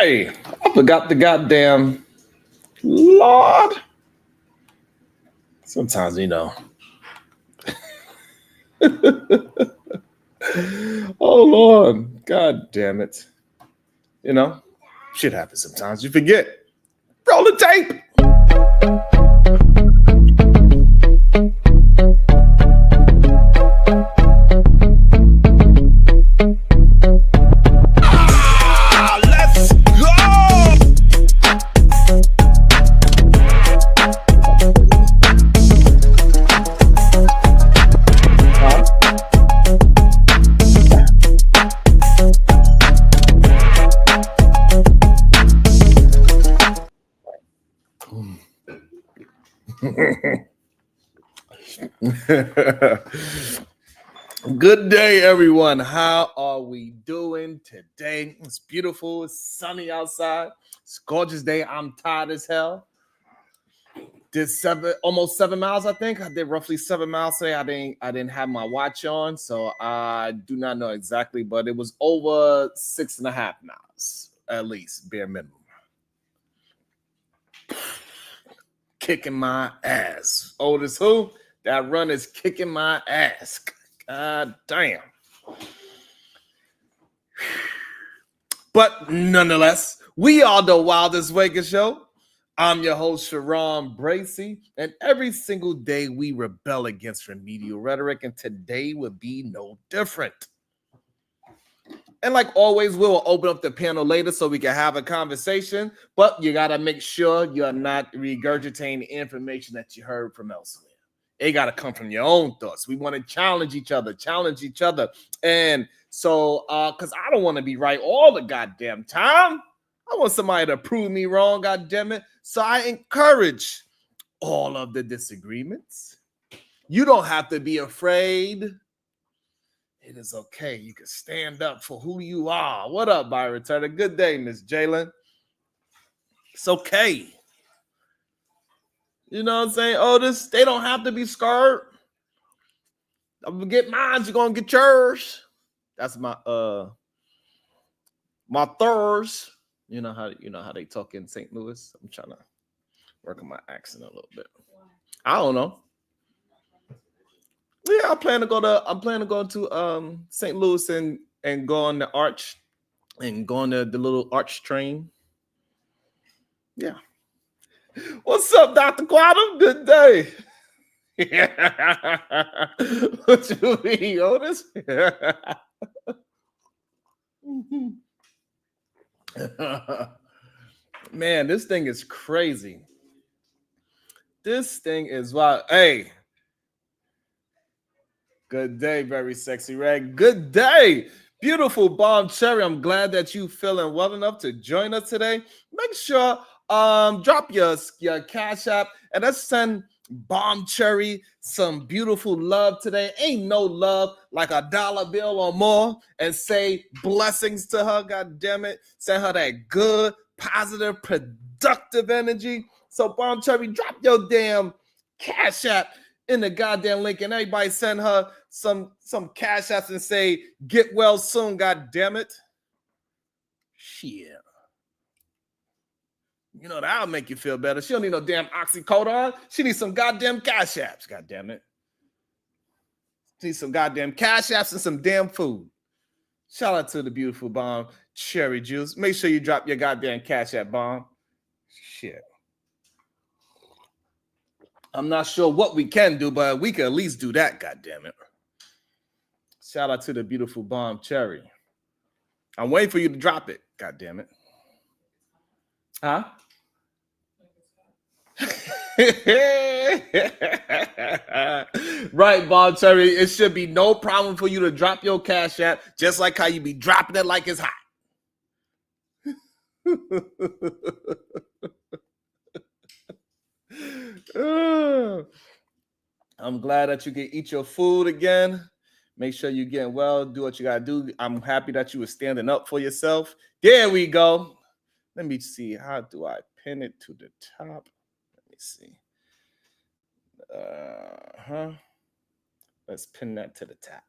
Hey, I forgot the goddamn Lord. Sometimes, oh Lord, God damn it. You know, shit happens sometimes. You forget. Roll the tape. Let's go. Good day, everyone. How are we doing today? It's beautiful. It's sunny outside. It's a gorgeous day. I'm tired as hell. Did almost 7 miles, I think. I did roughly 7 miles today. I didn't have my watch on, so I do not know exactly, but it was over 6.5 miles, at least, bare minimum. Kicking my ass. Oldest who? That run is kicking my ass. God damn. But nonetheless, we are the Wildest Waker Show. I'm your host, Sharon Bracey, and every single day we rebel against remedial rhetoric, and today will be no different. And like always, we'll open up the panel later so we can have a conversation, but you got to make sure you're not regurgitating information that you heard from elsewhere. It got to come from your own thoughts. We want to challenge each other. And so, because I don't want to be right all the goddamn time. I want somebody to prove me wrong, goddammit. So I encourage all of the disagreements. You don't have to be afraid. It is okay. You can stand up for who you are. What up, Byron Turner? Good day, Miss Jalen. It's okay. You know what I'm saying? Otis, they don't have to be scared. I'm gonna get mine, you're gonna get yours. That's my thurs. You know how they talk in St. Louis. I'm trying to work on my accent a little bit. I don't know. Yeah, I'm planning to go to St. Louis and go on the arch and go on the little arch train. Yeah. What's up, Dr. Quantum? Good day. What you mean, Otis? Man, this thing is crazy. This thing is wild. Hey. Good day, very sexy rag. Good day, beautiful Bomb Cherry. I'm glad that you feeling well enough to join us today. Make sure drop your Cash App and let's send Bomb Cherry some beautiful love today. Ain't no love like a dollar bill or more, and say blessings to her. God damn it, send her that good, positive, productive energy. So Bomb Cherry, drop your damn Cash App in the goddamn link, and everybody send her some Cash Apps and say get well soon. God damn it. Shit. You know, that'll make you feel better. She don't need no damn oxycodone. She needs some goddamn Cash Apps. God damn it. She needs some goddamn Cash Apps and some damn food. Shout out to the beautiful Bomb Cherry Juice. Make sure you drop your goddamn Cash App, Bomb. Shit. I'm not sure what we can do, but we can at least do that. God damn it. Shout out to the beautiful Bomb Cherry. I'm waiting for you to drop it. God damn it. Huh? Right, Bomb Cherry. It should be no problem for you to drop your Cash App, just like how you be dropping it like it's hot. I'm glad that you can eat your food again. Make sure you're getting well. Do what you got to do. I'm happy that you were standing up for yourself. There we go. Let me see. How do I pin it to the top? Let me see. Let's pin that to the top.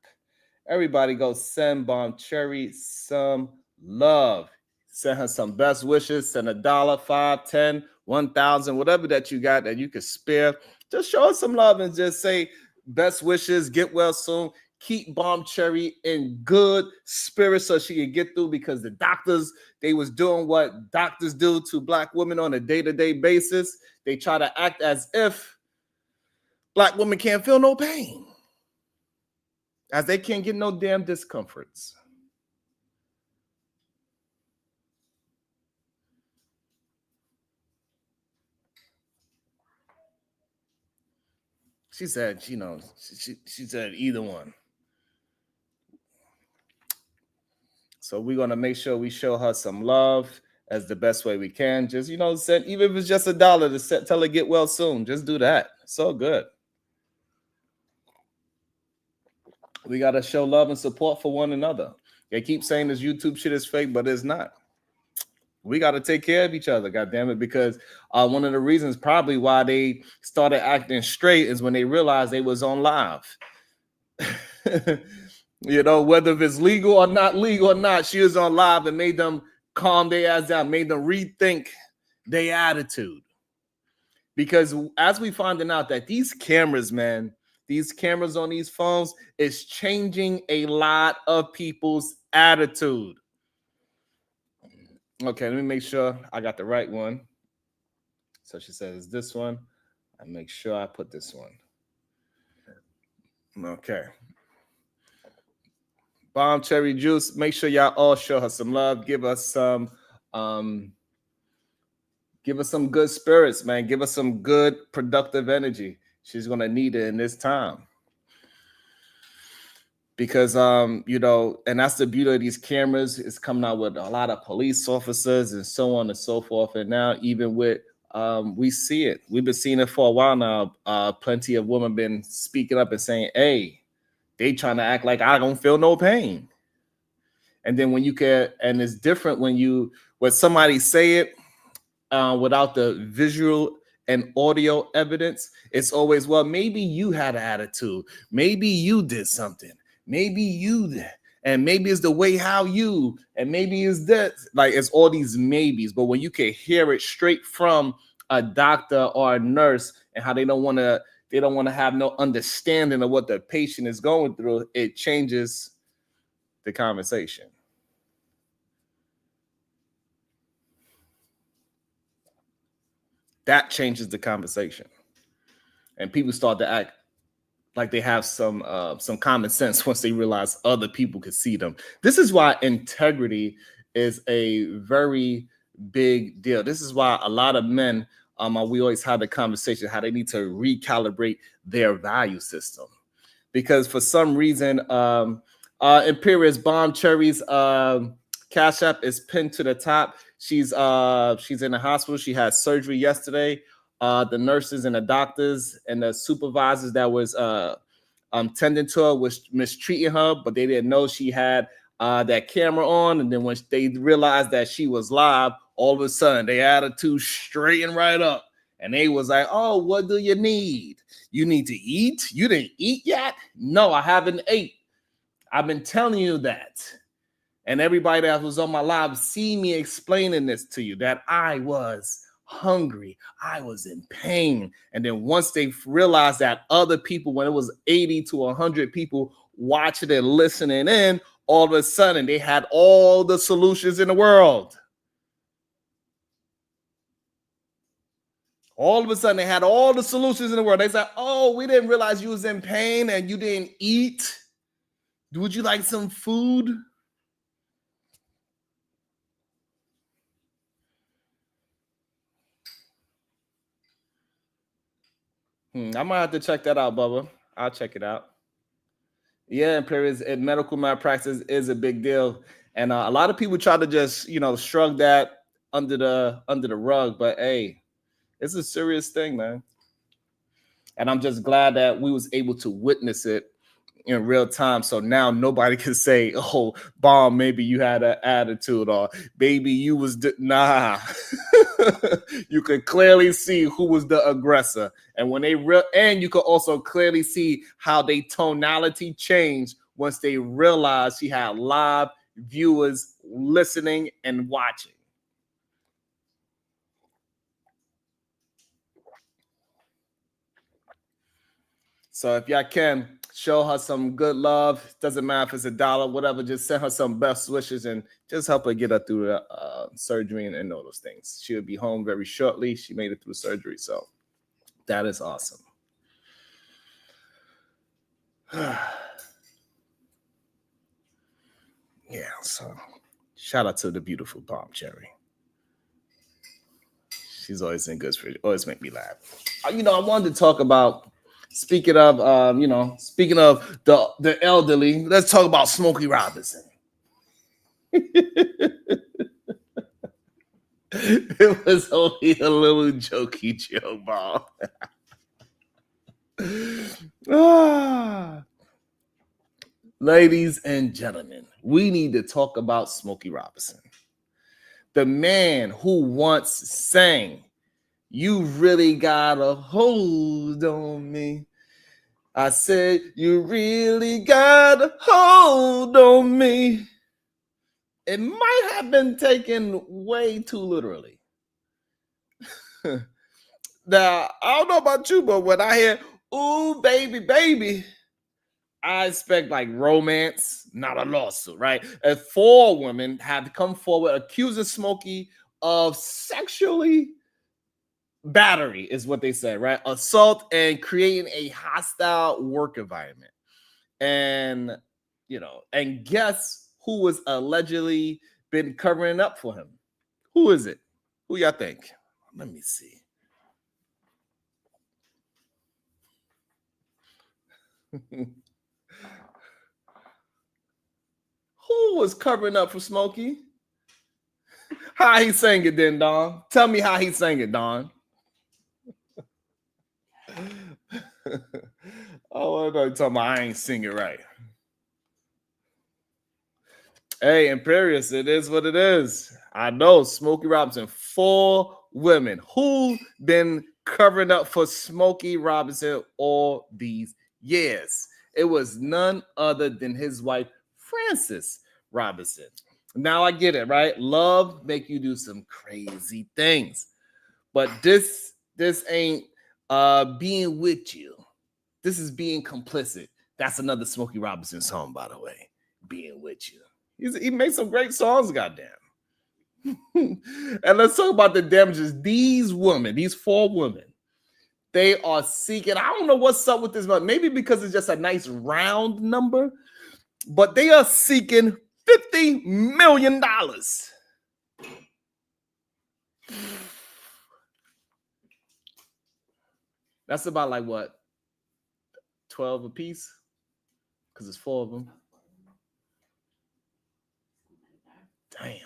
Everybody go send Bomb Cherry some love. Send her some best wishes. Send $1, 5, 10, 1,000, whatever that you got that you could spare. Just show her some love and just say best wishes. Get well soon. Keep Bomb Cherry in good spirits so she can get through, because the doctors, they was doing what doctors do to Black women on a day-to-day basis. They try to act as if Black women can't feel no pain, as they can't get no damn discomforts. She said, she said either one. So we're going to make sure we show her some love as the best way we can. Just, send, even if it's just $1 to tell her get well soon. Just do that. So good. We got to show love and support for one another. They keep saying this YouTube shit is fake, but it's not. We got to take care of each other, goddamn it, because one of the reasons probably why they started acting straight is when they realized they was on live. Whether it's legal or not, she was on live and made them calm their ass down, made them rethink their attitude. Because as we finding out that these cameras, man, these cameras on these phones is changing a lot of people's attitude. Okay, let me make sure I got the right one. So she says this one. I make sure I put this one. Okay. Bomb Cherry Juice. Make sure y'all all show her some love. Give us some good spirits, man. Give us some good productive energy. She's gonna need it in this time. Because and that's the beauty of these cameras. It's coming out with a lot of police officers and so on and so forth. And now even with we see it. We've been seeing it for a while now. Plenty of women been speaking up and saying, hey, they trying to act like I don't feel no pain. And then when you can, and it's different when somebody say it without the visual and audio evidence. It's always, well, maybe you had an attitude. Maybe you did something. Maybe you did. And maybe it's the way how you, and maybe it's that. Like, it's all these maybes. But when you can hear it straight from a doctor or a nurse and how they don't want to have no understanding of what the patient is going through, it changes the conversation. That changes the conversation. And people start to act like they have some common sense once they realize other people can see them. This is why integrity is a very big deal. This is why a lot of men, we always have the conversation how they need to recalibrate their value system. Because for some reason, Imperious Bomb Cherry's Cash App is pinned to the top. She's in the hospital. She had surgery yesterday. The nurses and the doctors and the supervisors that was tending to her was mistreating her, but they didn't know she had that camera on. And then when they realized that she was live, all of a sudden their attitude straightened right up. And they was like, oh, what do you need? You need to eat? You didn't eat yet? No, I haven't ate. I've been telling you that. And everybody that was on my live see me explaining this to you, that I was hungry. I was in pain. And then once they realized that other people, when it was 80 to 100 people watching and listening in, all of a sudden they had all the solutions in the world. All of a sudden they had all the solutions in the world. They said, oh, we didn't realize you was in pain and you didn't eat. Would you like some food? I might have to check that out, Bubba. I'll check it out. Yeah, and medical malpractice is a big deal, and a lot of people try to just shrug that under the rug. But hey, it's a serious thing, man. And I'm just glad that we was able to witness it in real time. So now nobody can say, oh, Bomb, maybe you had an attitude, or baby, you was nah. You could clearly see who was the aggressor. And when and you could also clearly see how they tonality changed once they realized she had live viewers listening and watching. So if y'all can, show her some good love. Doesn't matter if it's $1, whatever. Just send her some best wishes and just help her get her through the surgery and all those things. She'll be home very shortly. She made it through surgery, so that is awesome. Yeah, so shout out to the beautiful Palm Cherry. She's always in good spirit. Always make me laugh. I wanted to talk about. Speaking of, the elderly, let's talk about Smokey Robinson. It was only a little jokey joke, Bob. Ladies and gentlemen, we need to talk about Smokey Robinson. The man who once sang, "You really got a hold on me." I said, "You really got a hold on me." It might have been taken way too literally. Now, I don't know about you, but when I hear, "Ooh, baby, baby," I expect like romance, not a lawsuit, right? And 4 women have come forward accusing Smokey of sexually battery, is what they said, right? Assault and creating a hostile work environment. And, and guess who was allegedly been covering up for him? Who is it? Who y'all think? Let me see. Who was covering up for Smokey? How he sang it then, Don? Tell me how he sang it, Don. Oh, I talking about I ain't sing it right. Hey, Imperious, it is what it is. I know, Smokey Robinson, 4 women who been covering up for Smokey Robinson all these years. It was none other than his wife, Frances Robinson. Now I get it, right? Love make you do some crazy things. But this ain't being with you. This is being complicit. That's another Smokey Robinson song, by the way. Being with you. He makes some great songs, goddamn. And let's talk about the damages. These 4 women, they are seeking. I don't know what's up with this, but maybe because it's just a nice round number, but they are seeking $50 million. That's about like what? 12 a piece? Because it's 4 of them. Damn.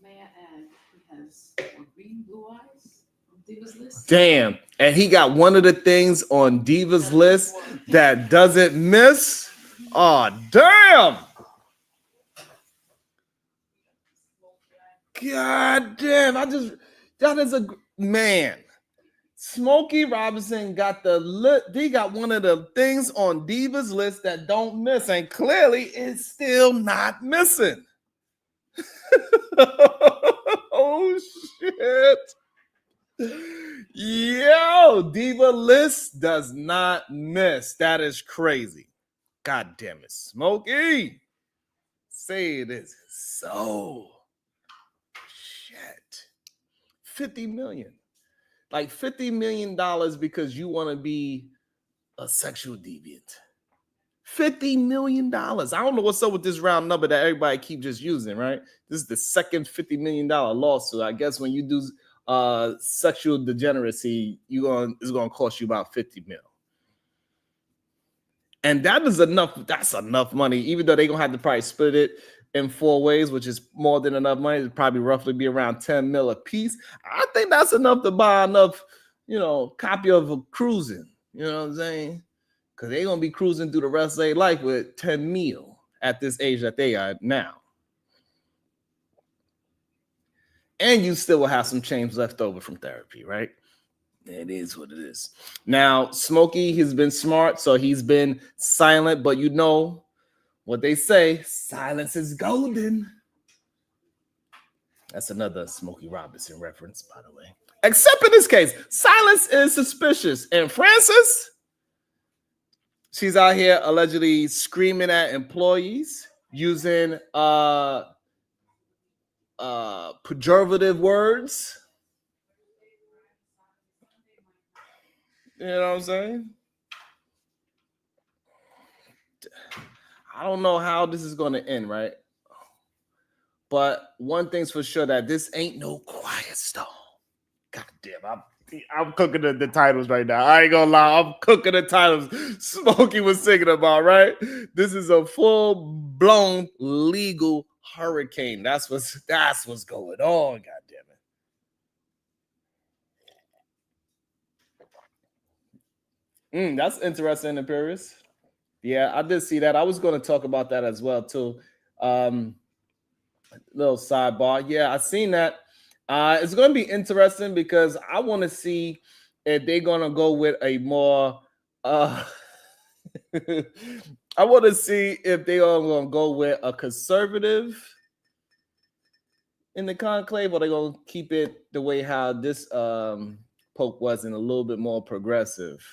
May I add, he has green blue eyes on Diva's list. Damn. And he got one of the things on Diva's list that doesn't miss. Oh, damn. God damn. That is a man. Smokey Robinson got he got one of the things on Diva's list that don't miss, and clearly it's still not missing. Oh shit. Yo, Diva list does not miss. That is crazy. God damn it, Smokey. Say it is so. Shit. 50 million. Like $50 million because you want to be a sexual deviant. $50 million. I don't know what's up with this round number that everybody keep just using, right? This is the second $50 million lawsuit. I guess when you do sexual degeneracy, it's gonna cost you about 50 mil. And that is enough. That's enough money, even though they're gonna have to probably split it in 4 ways, which is more than enough money. It'd probably roughly be around 10 mil a piece. I think that's enough to buy enough, copy of a Cruisin. You know what I'm saying? Because they're going to be cruising through the rest of their life with 10 mil at this age that they are now. And you still will have some change left over from therapy, right? It is what it is. Now, Smokey has been smart, so he's been silent, but What they say, silence is golden. That's another Smokey Robinson reference, by the way. Except in this case, silence is suspicious. And Frances, she's out here allegedly screaming at employees using pejorative words. You know what I'm saying? I don't know how this is going to end, right? But one thing's for sure, that this ain't no quiet storm. God damn, I'm cooking the titles right now. I ain't gonna lie, I'm cooking the titles Smokey was singing about, right? This is a full-blown legal hurricane. That's what's going on, god damn it. That's interesting, Imperius. Yeah, I did see that. I was going to talk about that as well, too. Little sidebar. Yeah, I seen that. It's going to be interesting because I want to see if they're going to go with a more I want to see if they are going to go with a conservative in the conclave, or they're going to keep it the way how this Pope was, and a little bit more progressive.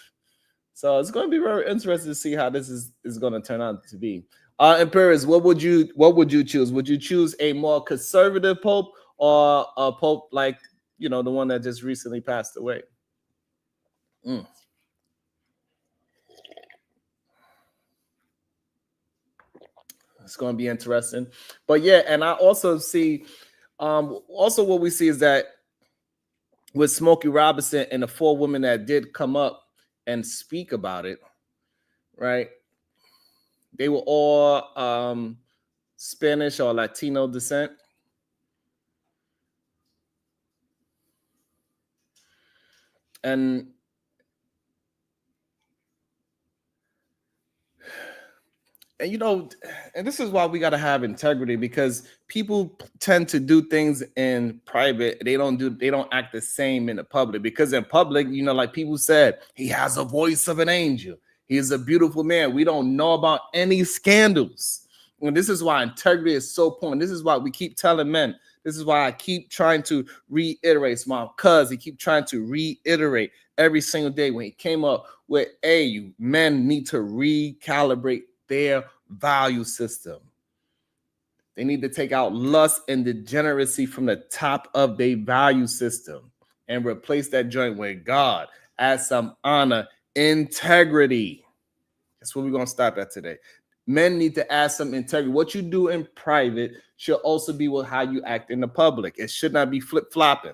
So it's going to be very interesting to see how this is going to turn out to be. Imperius, what would you choose? Would you choose a more conservative Pope, or a Pope like, the one that just recently passed away? It's going to be interesting. But yeah, and I also see, also what we see is that with Smokey Robinson and the 4 women that did come up and speak about it, right? They were all Spanish or Latino descent. And and this is why we got to have integrity, because people tend to do things in private. They don't act the same in the public, because in public, like people said, he has a voice of an angel. He is a beautiful man. We don't know about any scandals. And this is why integrity is so important. This is why we keep telling men. This is why I keep trying to reiterate. My cousin, he keep trying to reiterate every single day when he came up with, hey, you men need to recalibrate their value system. They need to take out lust and degeneracy from the top of their value system and replace that joint with God. Add some honor, integrity. That's what we're going to stop at today. Men need to add some integrity. What you do in private should also be with how you act in the public. It should not be flip-flopping.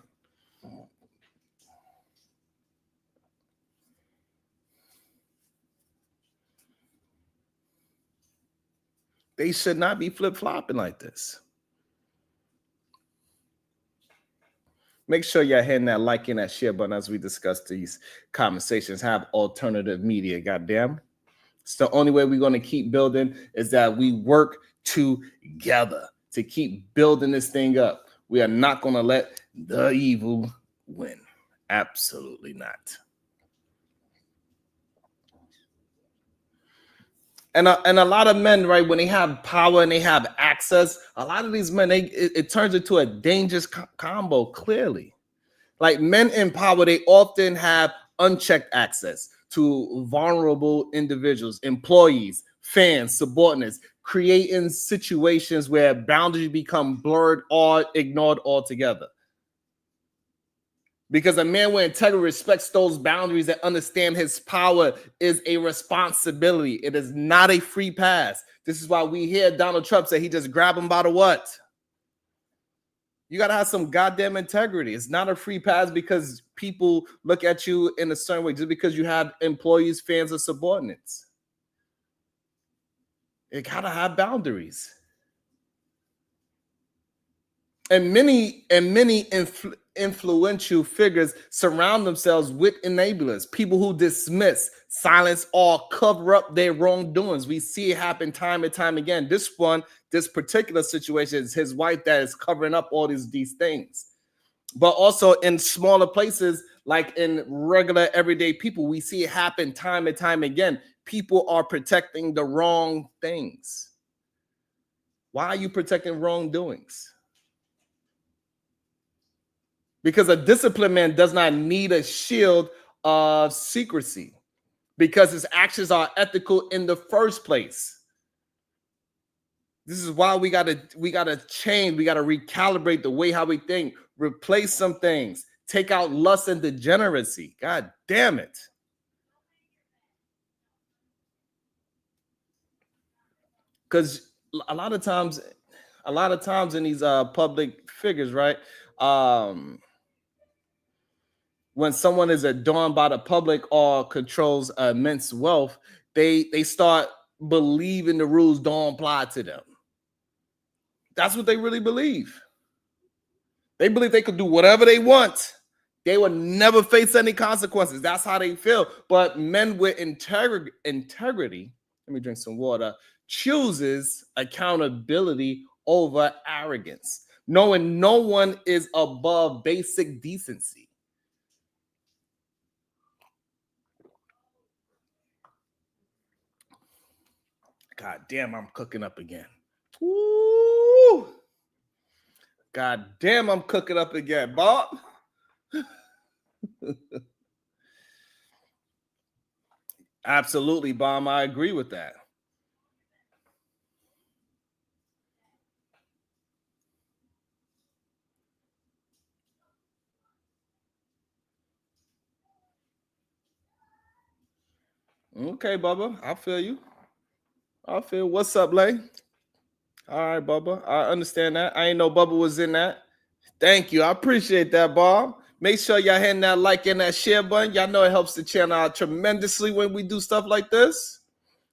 They should not be flip-flopping like this. Make sure you're hitting that like and that share button as we discuss these conversations. Have alternative media, goddamn. It's the only way we're going to keep building, is that we work together to keep building this thing up. We are not going to let the evil win. Absolutely not. And a lot of men, right, when they have power and they have access, a lot of these men, it turns into a dangerous combo, clearly. Like, men in power, they often have unchecked access to vulnerable individuals, employees, fans, subordinates, creating situations where boundaries become blurred or ignored altogether. Because a man with integrity respects those boundaries and understand his power is a responsibility. It is not a free pass. This is why we hear Donald Trump say he just grabbed him by the what? You got to have some goddamn integrity. It's not a free pass because people look at you in a certain way, just because you have employees, fans, or subordinates. You got to have boundaries. And many influential figures surround themselves with enablers, people who dismiss, silence, or cover up their wrongdoings. We see it happen time and time again. This particular situation is his wife that is covering up all these things. But also in smaller places, like in regular everyday people, we see it happen time and time again. People are protecting the wrong things. Why are you protecting wrongdoings? Because a disciplined man does not need a shield of secrecy because his actions are ethical in the first place. This is why we gotta change, we gotta recalibrate the way how we think, replace some things, take out lust and degeneracy. God damn it. Because a lot of times in these public figures, right? When someone is adorned by the public or controls immense wealth, they start believing the rules don't apply to them. That's what they really believe. They believe they could do whatever they want. They will never face any consequences. That's how they feel. But men with integrity, let me drink some water, chooses accountability over arrogance, knowing no one is above basic decency. God damn, I'm cooking up again. Woo! God damn, I'm cooking up again, Bob. Absolutely, Bomb. I agree with that. Okay, Bubba. I feel you. What's up, Lay? All right, Bubba. I understand that. I ain't know Bubba was in that. Thank you. I appreciate that, Bob. Make sure y'all hitting that like and that share button. Y'all know it helps the channel out tremendously when we do stuff like this.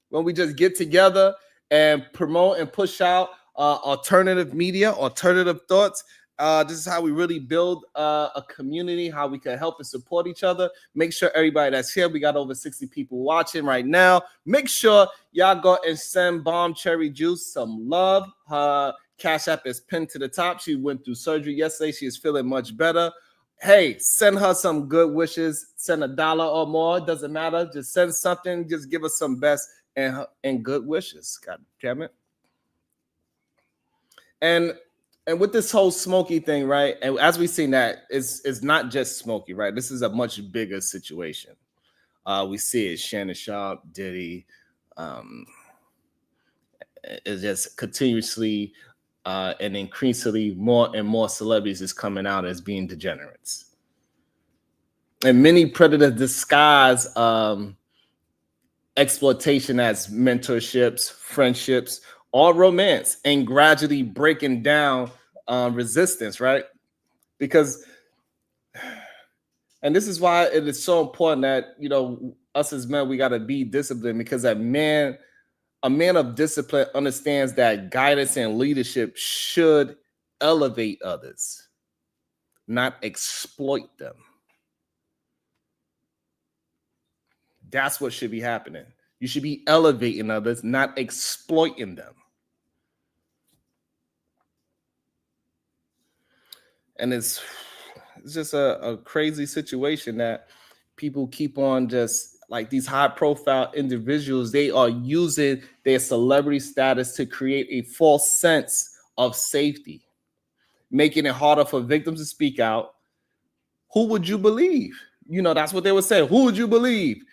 When we just get together and promote and push out alternative media, alternative thoughts. This is how we really build a community, how we can help and support each other. Make sure everybody that's here, we got over 60 people watching right now. Make sure y'all go and send Bomb Cherry Juice some love. Her Cash App is pinned to the top. She went through surgery yesterday. She is feeling much better. Hey, send her some good wishes. Send $1 or more. It doesn't matter. Just send something. Just give us some best and good wishes. God damn it. And with this whole Smokey thing, right? And as we've seen that, it's not just Smokey, right? This is a much bigger situation. We see it, Shannon Sharp, Diddy. It's just continuously and increasingly more and more celebrities is coming out as being degenerates. And many predators disguise exploitation as mentorships, friendships, or romance, and gradually breaking down resistance, right? Because, and this is why it is so important that, you know, us as men, we got to be disciplined, because a man of discipline understands that guidance and leadership should elevate others, not exploit them. That's what should be happening. You should be elevating others, not exploiting them. And it's just a crazy situation that people keep on just like these high profile individuals. They are using their celebrity status to create a false sense of safety, making it harder for victims to speak out. Who would you believe? You know, that's what they would say. Who would you believe?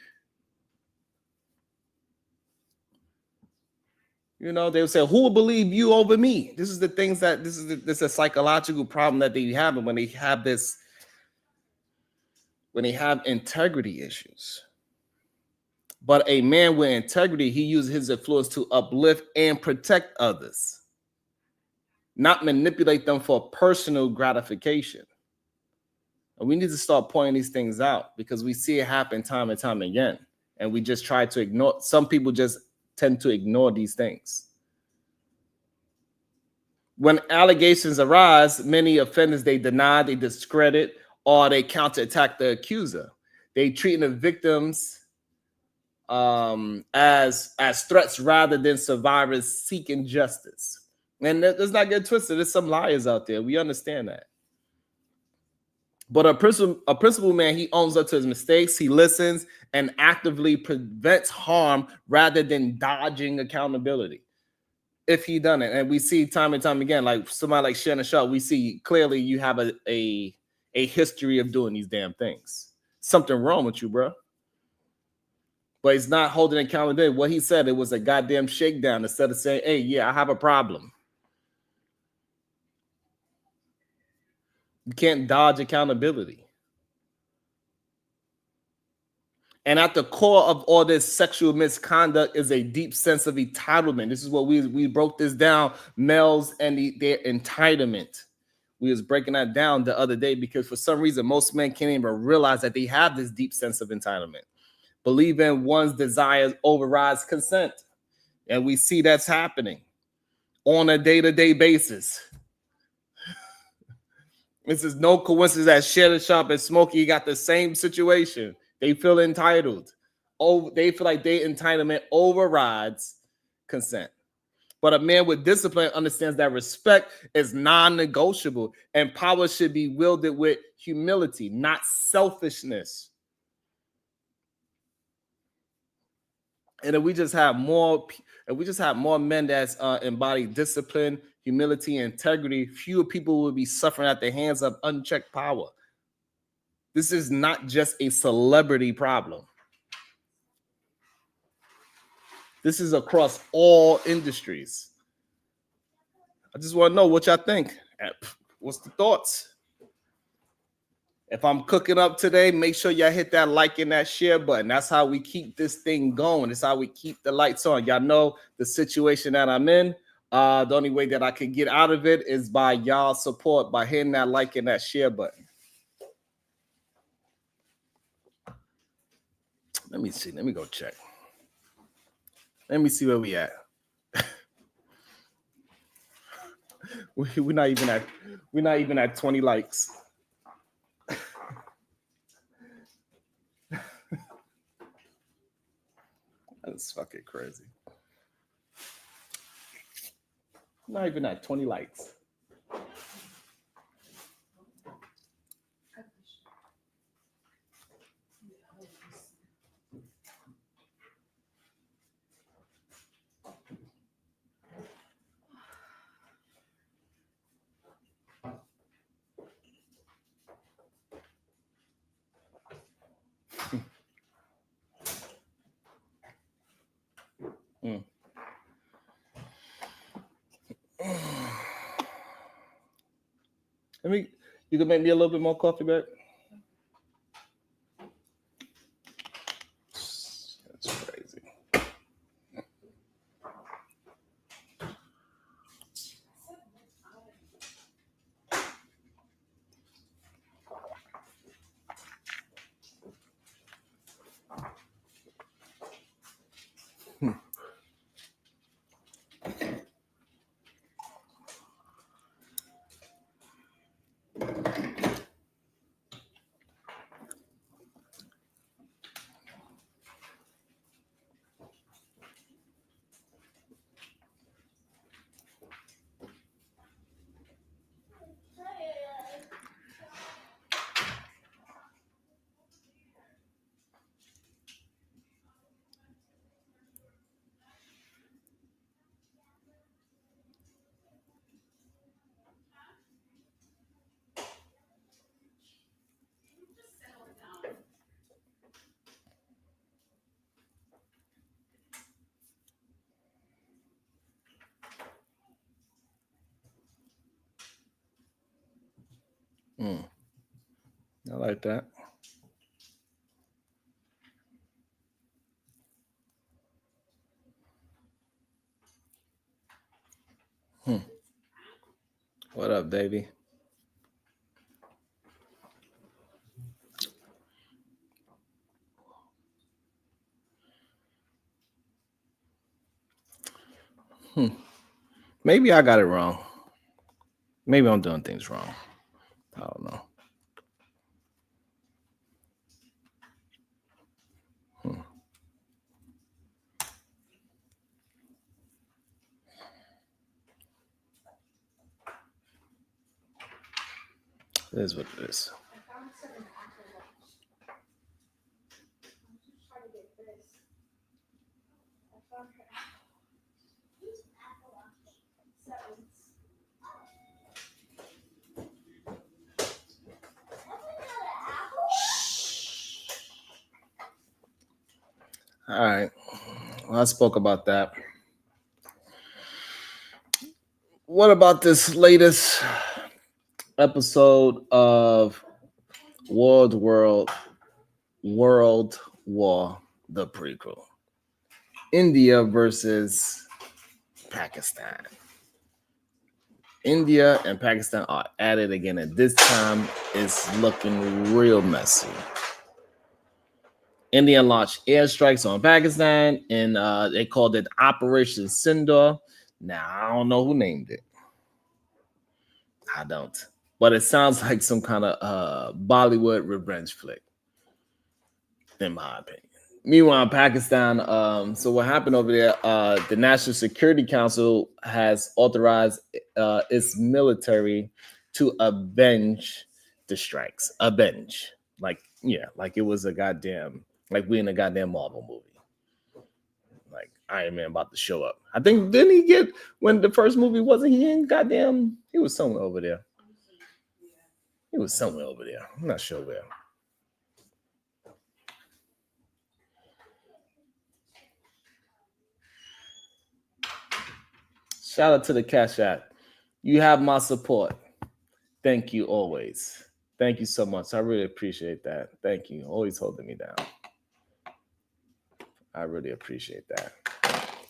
You know, they would say, who will believe you over me? This is the things that this is a psychological problem that they have when they have this, when they have integrity issues. But a man with integrity, he uses his influence to uplift and protect others, not manipulate them for personal gratification. And we need to start pointing these things out, because we see it happen time and time again. And we just try to ignore. Some people just tend to ignore these things. When allegations arise, many offenders, they deny, they discredit, or they counterattack the accuser. They treat the victims as threats rather than survivors seeking justice. And let's not get twisted. There's some liars out there. We understand that. But a principled man, he owns up to his mistakes. He listens and actively prevents harm rather than dodging accountability. if he done it. And we see time and time again, like somebody like Shannon Sharp, we see clearly you have a history of doing these damn things. Something wrong with you, bro. But he's not holding accountability. What he said, it was a goddamn shakedown instead of saying, hey, yeah, I have a problem. You can't dodge accountability. And at the core of all this sexual misconduct is a deep sense of entitlement. This is what we broke this down, males and their entitlement. We was breaking that down the other day because for some reason, most men can't even realize that they have this deep sense of entitlement. Believing one's desires overrides consent. And we see that's happening on a day-to-day basis. This is no coincidence that Shannon Sharp and Smokey got the same situation. They feel entitled. Oh, they feel like their entitlement overrides consent. But a man with discipline understands that respect is non-negotiable and power should be wielded with humility, not selfishness. And if we just have more men that embody discipline, humility, and integrity, fewer people will be suffering at the hands of unchecked power. This is not just a celebrity problem. This is across all industries. I just want to know what y'all think. What's the thoughts? If I'm cooking up today, make sure y'all hit that like and that share button. That's how we keep this thing going. It's how we keep the lights on. Y'all know the situation that I'm in. The only way that I can get out of it is by y'all support, by hitting that like and that share button. Let me see. Let me go check. Let me see where we at. We're not even at 20 likes. That's fucking crazy. Not even at 20 likes. You can make me a little bit more coffee, babe. That's crazy. I like that. What up, baby? Maybe I got it wrong. Maybe I'm doing things wrong. I don't know. It is what it is. All right. Well, I spoke about that. What about this latest episode of World War, the prequel? India versus Pakistan. India and Pakistan are at it again, and this time it's looking real messy. India launched airstrikes on Pakistan, and they called it Operation Sindoor. Now, I don't know who named it. I don't. But it sounds like some kind of Bollywood revenge flick, in my opinion. Meanwhile, in Pakistan, so what happened over there, the National Security Council has authorized its military to avenge the strikes. Avenge. Like it was a goddamn, like we in a goddamn Marvel movie. Like Iron Man about to show up. I think, didn't he get, when the first movie, wasn't he in goddamn, he was somewhere over there. He was somewhere over there. I'm not sure where. Shout out to the Cash App. You have my support. Thank you always. Thank you so much. I really appreciate that. Thank you. Always holding me down. I really appreciate that.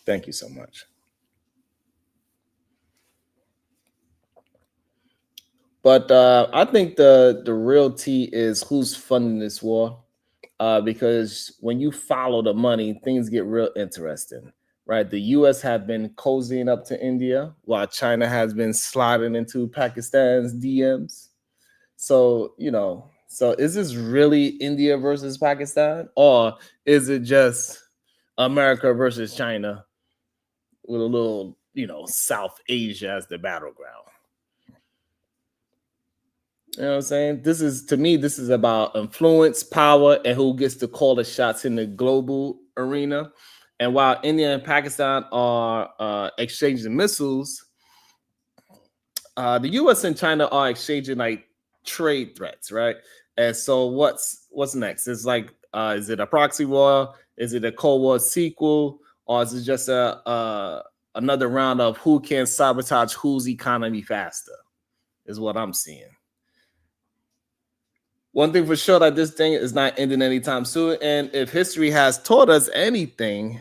Thank you so much. But I think the real tea is who's funding this war. Because when you follow the money, things get real interesting, right? The U.S. have been cozying up to India, while China has been sliding into Pakistan's DMs. So, so is this really India versus Pakistan, or is it just America versus China with a little, South Asia as the battleground? You know what I'm saying? To me, this is about influence, power, and who gets to call the shots in the global arena. And while India and Pakistan are exchanging missiles, the U.S. and China are exchanging like trade threats, right? And so, what's next? It's like, is it a proxy war? Is it a Cold War sequel, or is it just another round of who can sabotage whose economy faster? Is what I'm seeing. One thing for sure, that this thing is not ending anytime soon. And if history has taught us anything,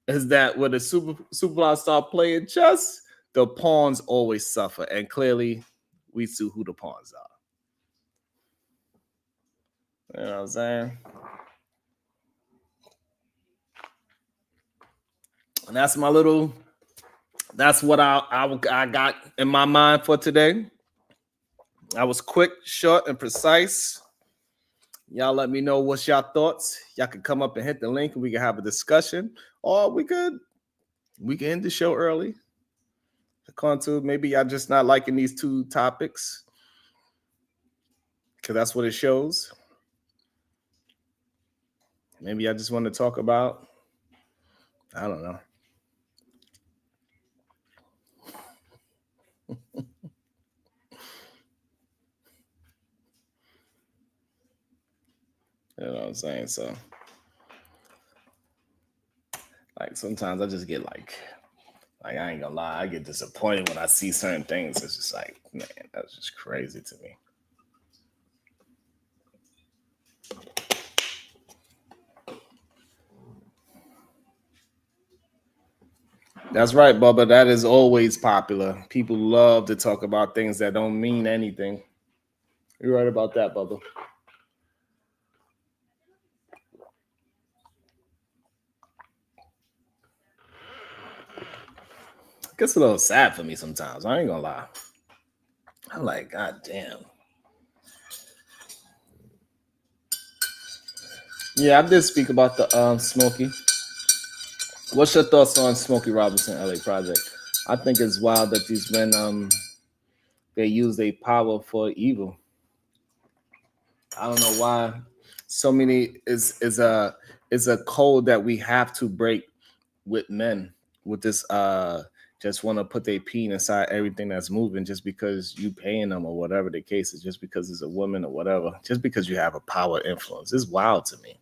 is that when the superpowers start playing chess, the pawns always suffer. And clearly, we see who the pawns are. You know what I'm saying? And that's what I got in my mind for today. I was quick, short, and precise. Y'all let me know what's y'all thoughts. Y'all can come up and hit the link and we can have a discussion. Or we can end the show early. Maybe y'all just not liking these two topics, because that's what it shows. Maybe I just want to talk about, I don't know. You know what I'm saying? So, like, sometimes I just get like I ain't gonna lie, I get disappointed when I see certain things. It's just like, man, that's just crazy to me. That's right, Bubba. That is always popular. People love to talk about things that don't mean anything. You're right about that, Bubba. It gets a little sad for me sometimes. I ain't gonna lie. I'm like, God damn. Yeah, I did speak about the Smokey. What's your thoughts on Smokey Robinson LA Project? I think it's wild that these men they use their power for evil. I don't know why so many is a code that we have to break with men, with this just want to put their peen inside everything that's moving, just because you paying them or whatever the case is, just because it's a woman or whatever, just because you have a power influence. It's wild to me.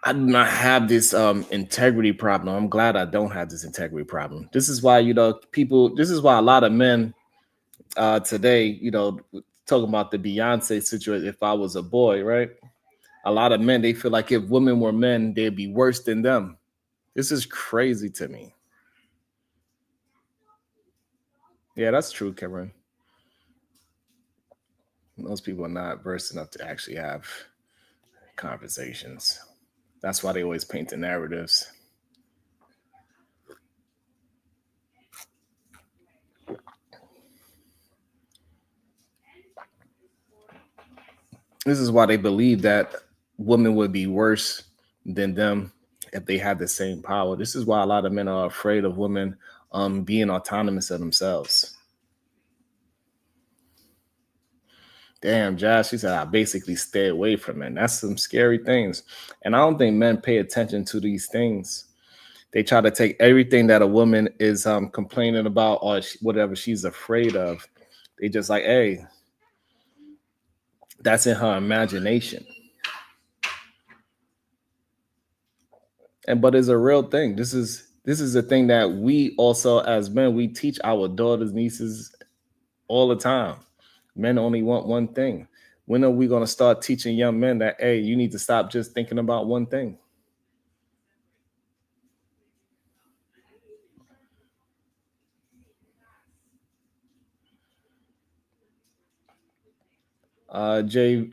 I do not have this integrity problem. I'm glad I don't have this integrity problem. This is why, people, this is why a lot of men today, talking about the Beyonce situation, if I was a boy, right? A lot of men, they feel like if women were men, they'd be worse than them. This is crazy to me. Yeah, that's true, Cameron. Most people are not versed enough to actually have conversations. That's why they always paint the narratives. This is why they believe that women would be worse than them if they had the same power. This is why a lot of men are afraid of women being autonomous of themselves. Damn, Josh, she said, I basically stay away from it. That's some scary things. And I don't think men pay attention to these things. They try to take everything that a woman is complaining about or whatever she's afraid of. They just like, hey, that's in her imagination. But it's a real thing. This is a thing that we also as men, we teach our daughters, nieces all the time. Men only want one thing. When are we going to start teaching young men that, hey, you need to stop just thinking about one thing?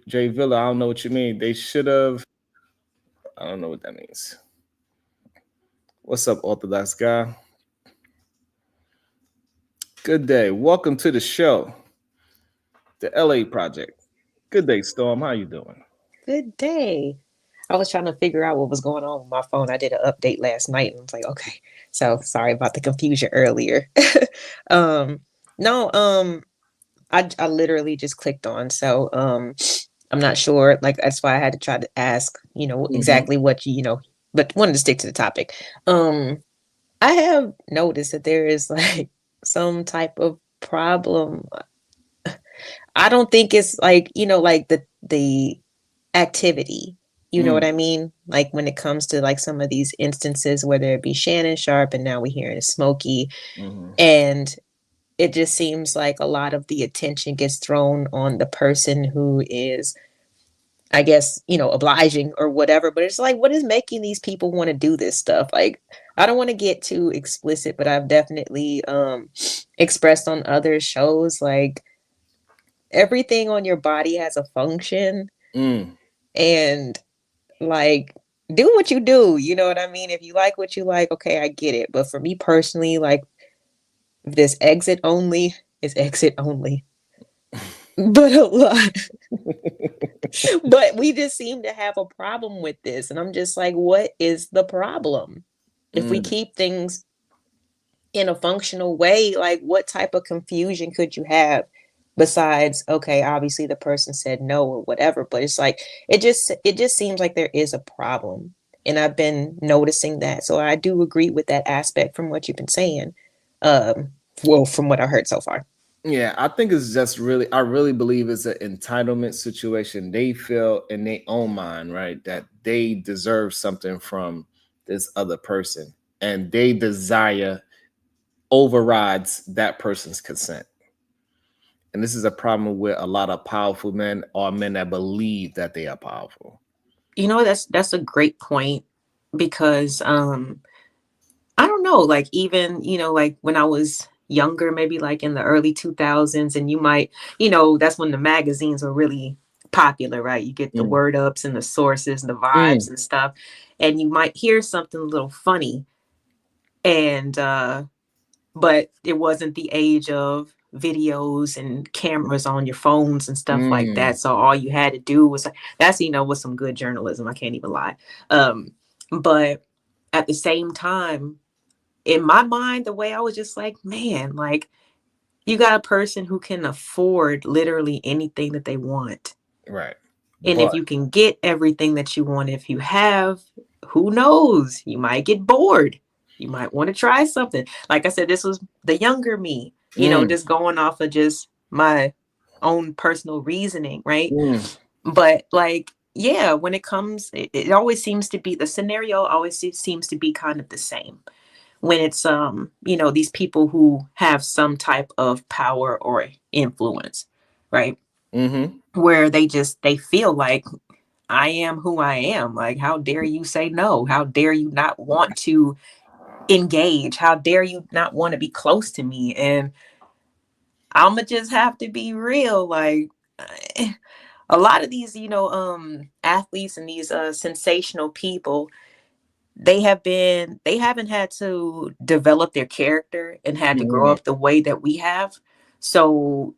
Jay Villa, I don't know what you mean. They should have. I don't know what that means. What's up, Orthodox guy? Good day. Welcome to the show, the LA Project. Good day, Storm. How you doing? Good day. I was trying to figure out what was going on with my phone. I did an update last night and I was like, okay. So sorry about the confusion earlier. um no, I literally just clicked on. So I'm not sure. Like that's why I had to try to ask, Mm-hmm. exactly what but wanted to stick to the topic. I have noticed that there is like some type of problem. I don't think it's like, like the activity. You know what Mm, I mean? Like when it comes to like some of these instances, whether it be Shannon Sharp and now we hear it Smokey, mm-hmm. and it just seems like a lot of the attention gets thrown on the person who is, I guess, obliging or whatever. But it's like, what is making these people want to do this stuff? Like, I don't want to get too explicit, but I've definitely expressed on other shows like everything on your body has a function, Mm, and like do what you do, you know what I mean? If you like what you like, okay, I get it. But for me personally, like this exit only is exit only. But a lot. But we just seem to have a problem with this. And I'm just like, what is the problem? If we mm, keep things in a functional way, like what type of confusion could you have besides, okay, obviously the person said no or whatever, but it's like it just seems like there is a problem. And I've been noticing that. So I do agree with that aspect from what you've been saying. Well, from what I heard so far. yeah, I think it's just really, I really believe it's an entitlement situation. They feel in their own mind, right, that they deserve something from this other person, and they desire overrides that person's consent. And this is a problem with a lot of powerful men or men that believe that they are powerful. That's a great point because I don't know, like even, like when I was younger, maybe like in the early 2000s, and you might, that's when the magazines were really popular, right? You get the Mm, word ups and the sources and the vibes mm, and stuff, and you might hear something a little funny, and but it wasn't the age of videos and cameras on your phones and stuff like mm, that. So all you had to do was that's was some good journalism. I can't even lie. But at the same time, in my mind, the way I was just like, man, like you got a person who can afford literally anything that they want. right. And if But you can get everything that you want, if you have, who knows? You might get bored. You might want to try something. Like I said, this was the younger me, mm, just going off of just my own personal reasoning, right? mm, But like yeah, when it comes, it always seems to be, the scenario always seems to be kind of the same when it's these people who have some type of power or influence, right? Mm-hmm. Where they feel like, I am who I am. Like, how dare you say no? How dare you not want to engage? How dare you not want to be close to me? And I'ma just have to be real. Like, a lot of these, athletes and these sensational people, they haven't had to develop their character and had to grow Mm-hmm. up the way that we have. So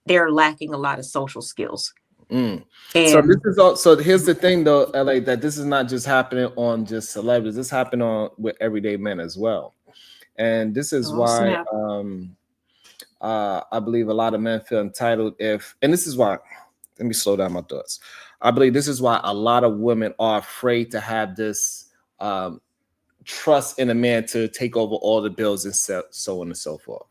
they're lacking a lot of social skills. Mm. So this And is all. So here's the thing, though, LA, that this is not just happening on just celebrities. This happening on with everyday men as well, and this is oh why snap. I believe a lot of men feel entitled. And this is why. Let me slow down my thoughts. I believe this is why a lot of women are afraid to have this trust in a man to take over all the bills and so on and so forth.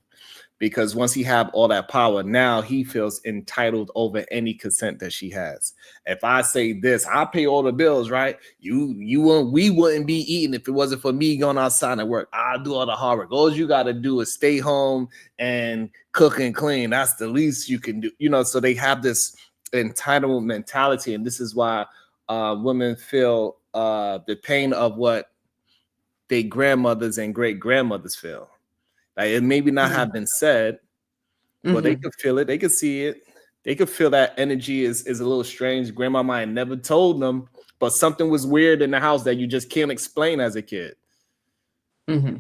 Because once he have all that power, now he feels entitled over any consent that she has. If I say this, I pay all the bills, right? You wouldn't, we wouldn't be eating if it wasn't for me going outside and work. I'll do all the hard work. All you got to do is stay home and cook and clean. That's the least you can do. So they have this entitled mentality, and this is why women feel the pain of what their grandmothers and great grandmothers feel. Like, it maybe not have been said, but they Mm-hmm. could feel it. They could see it. They could feel that energy is a little strange. Grandma might never told them, but something was weird in the house that you just can't explain as a kid. Mm-hmm.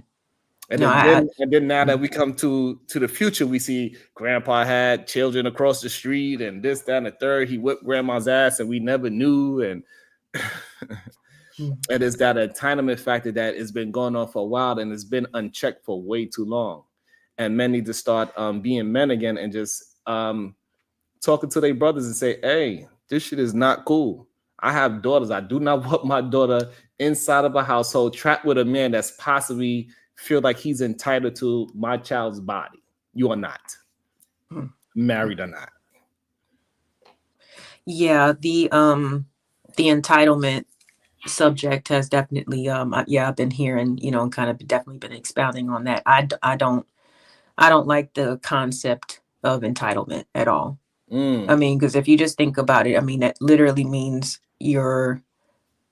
And No, then now that we come to the future, we see grandpa had children across the street and this, that, and the third. He whipped grandma's ass and we never knew. And Mhm. it is that entitlement factor that has been going on for a while and it's been unchecked for way too long. And men need to start being men again and just talking to their brothers and say, hey, this shit is not cool. I have daughters. I do not want my daughter inside of a household trapped with a man that's possibly feel like he's entitled to my child's body. You are not married or not. Yeah, the entitlement subject has definitely I've been hearing, and kind of definitely been expounding on that. I don't like the concept of entitlement at all. I Mm, mean, because if you just think about it, I mean, that literally means you're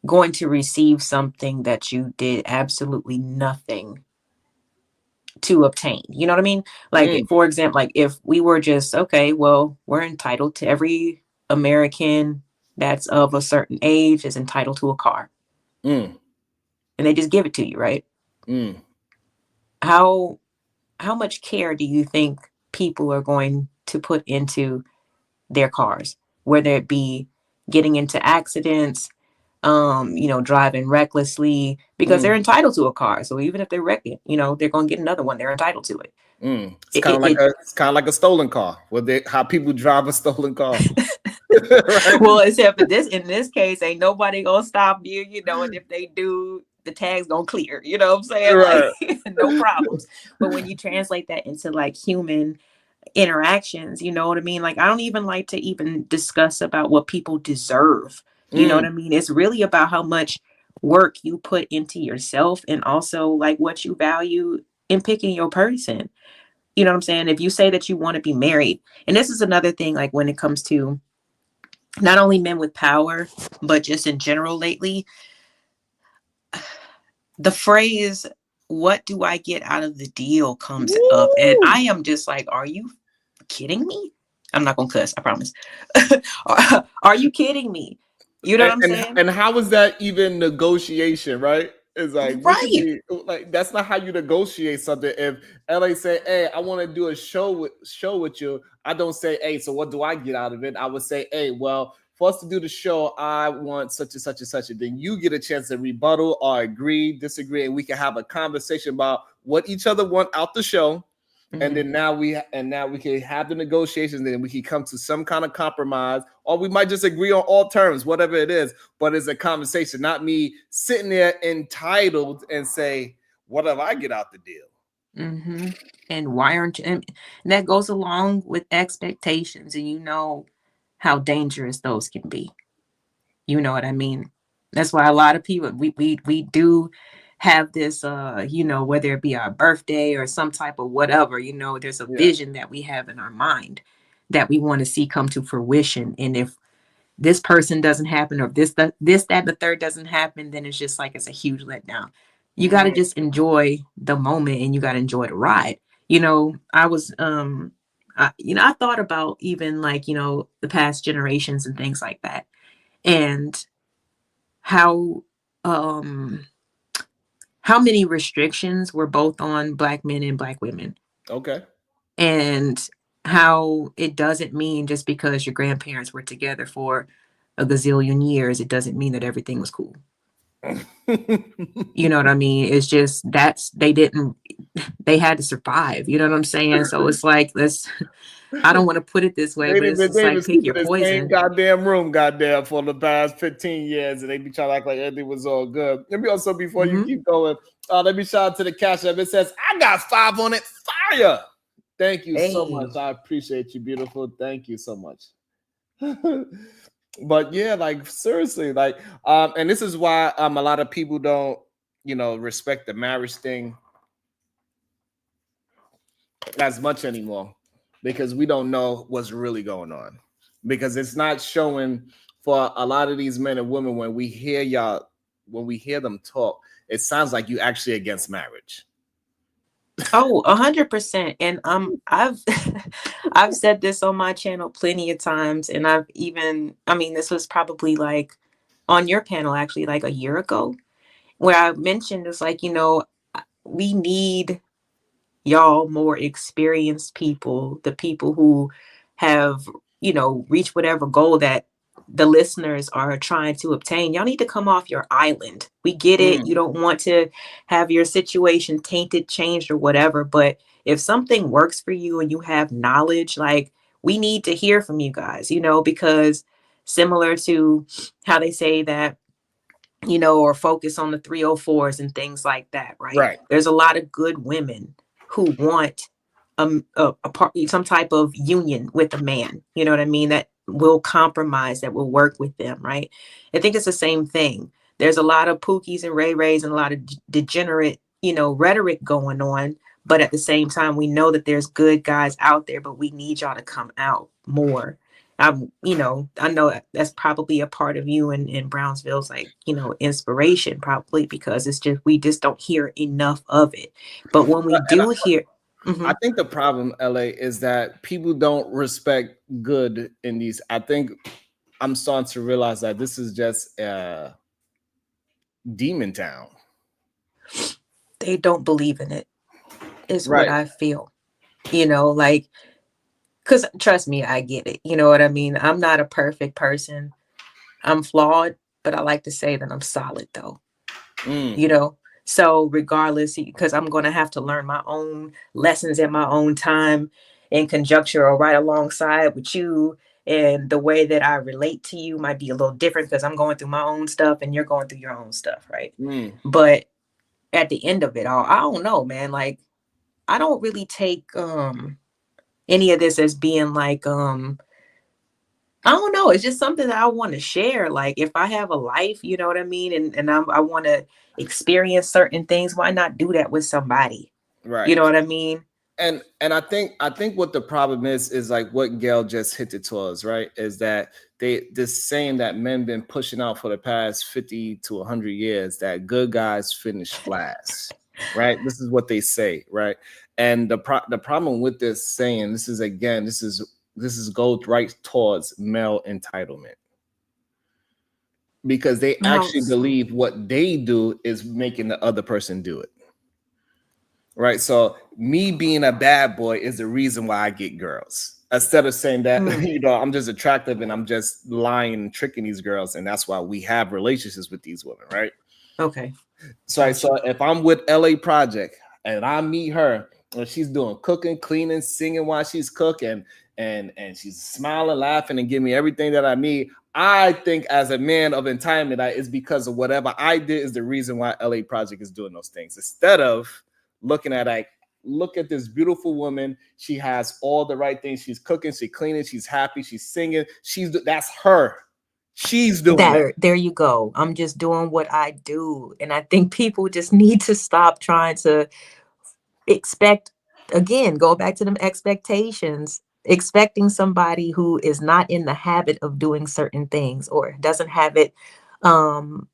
going to receive something that you did absolutely nothing to obtain. You know what I mean? Like, mm, for example, like if we were just, okay, well, we're entitled to, every American that's of a certain age is entitled to a car, mm, and they just give it to you, right? mm, How how much care do you think people are going to put into their cars, whether it be getting into accidents, driving recklessly, because they're mm, entitled to a car. So even if they're wrecking, they're going to get another one. They're entitled to it. mm. It's It, kind it, of like it a stolen car. How people drive a stolen car. Right? well, except for this, in this case, ain't nobody gonna stop you, and if they do, the tag's gonna clear. You know what I'm saying? Like, Right. no problems. But when you translate that into like human interactions, you know what I mean? Like, I don't even like to even discuss about what people deserve. You know what Mm, I mean? It's really about how much work you put into yourself, and also like what you value in picking your person. You know what I'm saying? If you say that you want to be married, and this is another thing, like when it comes to not only men with power, but just in general lately, the phrase, what do I get out of the deal, comes up. And woo! I am just like, are you kidding me? I'm not gonna cuss, I promise. Are you kidding me? You know what and, I'm and saying? and how is that even negotiation, right? It's like we could Right. be like that's not how you negotiate something. If LA say, hey, I want to do a show with you, I don't say, hey, so what do I get out of it? I would say, hey, well, for us to do the show, I want such and such and such, and then you get a chance to rebuttal or agree, disagree, and we can have a conversation about what each other want out the show. And Hmm. then now we can have the negotiations, and then we can come to some kind of compromise, or we might just agree on all terms, whatever it is. But it's a conversation, not me sitting there entitled and say, "Whatever I get out the deal." Hmm. And why aren't you? And that goes along with expectations, and you know how dangerous those can be. You know what I mean? That's why a lot of people we do have this whether it be our birthday or some type of whatever, there's a Yeah. vision that we have in our mind that we want to see come to fruition. And if this person doesn't happen, or this, that, and the third doesn't happen, then it's just like it's a huge letdown. You got to Mm, just enjoy the moment and you got to enjoy the ride. I was, I thought about even like, the past generations and things like that. And how, um, how many restrictions were both on Black men and Black women. okay. And how it doesn't mean just because your grandparents were together for a gazillion years, it doesn't mean that everything was cool. You know what I mean? It's just they had to survive. You know what I'm saying? So it's like, I don't want to put it this way, but it's just They like been pick sleeping your in the same poison. goddamn room, goddamn, for the past 15 years, and they be trying to act like everything was all good. Let me also, before you Hmm. keep going, let me shout out to the cash app. It says, I got 5 on it. Fire. Thank you so Hey. much. I appreciate you, beautiful. Thank you so much. But yeah, like seriously, like and this is why a lot of people don't, respect the marriage thing as much anymore, because we don't know what's really going on, because it's not showing for a lot of these men and women. When we hear them talk, it sounds like you actually against marriage. Oh, 100%. And I've I've said this on my channel plenty of times, and this was probably like on your panel actually like a year ago, where I mentioned it's like, we need y'all more experienced people, the people who have, reached whatever goal that the listeners are trying to obtain. Y'all need to come off your island. We get it. Mm, You don't want to have your situation tainted, changed, or whatever. But if something works for you and you have knowledge, like, we need to hear from you guys, because similar to how they say that, or focus on the 304s and things like that, right? right. There's a lot of good women who want some type of union with a man, you know what I mean? That will compromise, that will work with them, right? I think it's the same thing. There's a lot of Pookies and Ray Rays and a lot of degenerate, rhetoric going on. But at the same time, we know that there's good guys out there, but we need y'all to come out more. I know that's probably a part of you and Brownsville's like, inspiration, probably because we just don't hear enough of it. But when we And do hear, I mhm. think the problem, LA, is that people don't respect good in these. I think I'm starting to realize that this is just demon town. They don't believe in it, is what Right. I feel. Like, because trust me, I get it. You know what I mean? I'm not a perfect person. I'm flawed, but I like to say that I'm solid, though. Mm, you know so regardless, because I'm going to have to learn my own lessons at my own time, in conjunction or right alongside with you, and the way that I relate to you might be a little different because I'm going through my own stuff and you're going through your own stuff, right? mm. But at the end of it all, I don't know, man. Like, I don't really take any of this as being like I don't know. It's just something that I want to share. Like, if I have a life, you know what I mean, and I want to experience certain things, why not do that with somebody? You Right. know what I mean? And I think what the problem is like what Gail just hit it to us, right? Is that this saying that men been pushing out for the past 50 to 100 years, that good guys finish last, right? This is what they say, right? And the problem with this saying, this is go right towards male entitlement, because they How actually so? believe what they do is making the other person do it. Right. So me being a bad boy is the reason why I get girls. Instead of saying that, Mm, I'm just attractive and I'm just lying and tricking these girls. And that's why we have relationships with these women. Right. okay, So gotcha. if I'm with LA Project and I meet her and she's doing cooking, cleaning, singing while she's cooking, and she's smiling, laughing, and giving me everything that I need, I think as a man of entitlement, it's because of whatever I did is the reason why LA Project is doing those things. Instead of looking at like, look at this beautiful woman. She has all the right things. She's cooking, she's cleaning, she's happy, she's singing. That's her. She's doing that. There you go. I'm just doing what I do. And I think people just need to stop trying to expect, again, go back to them expectations, expecting somebody who is not in the habit of doing certain things or doesn't have it, um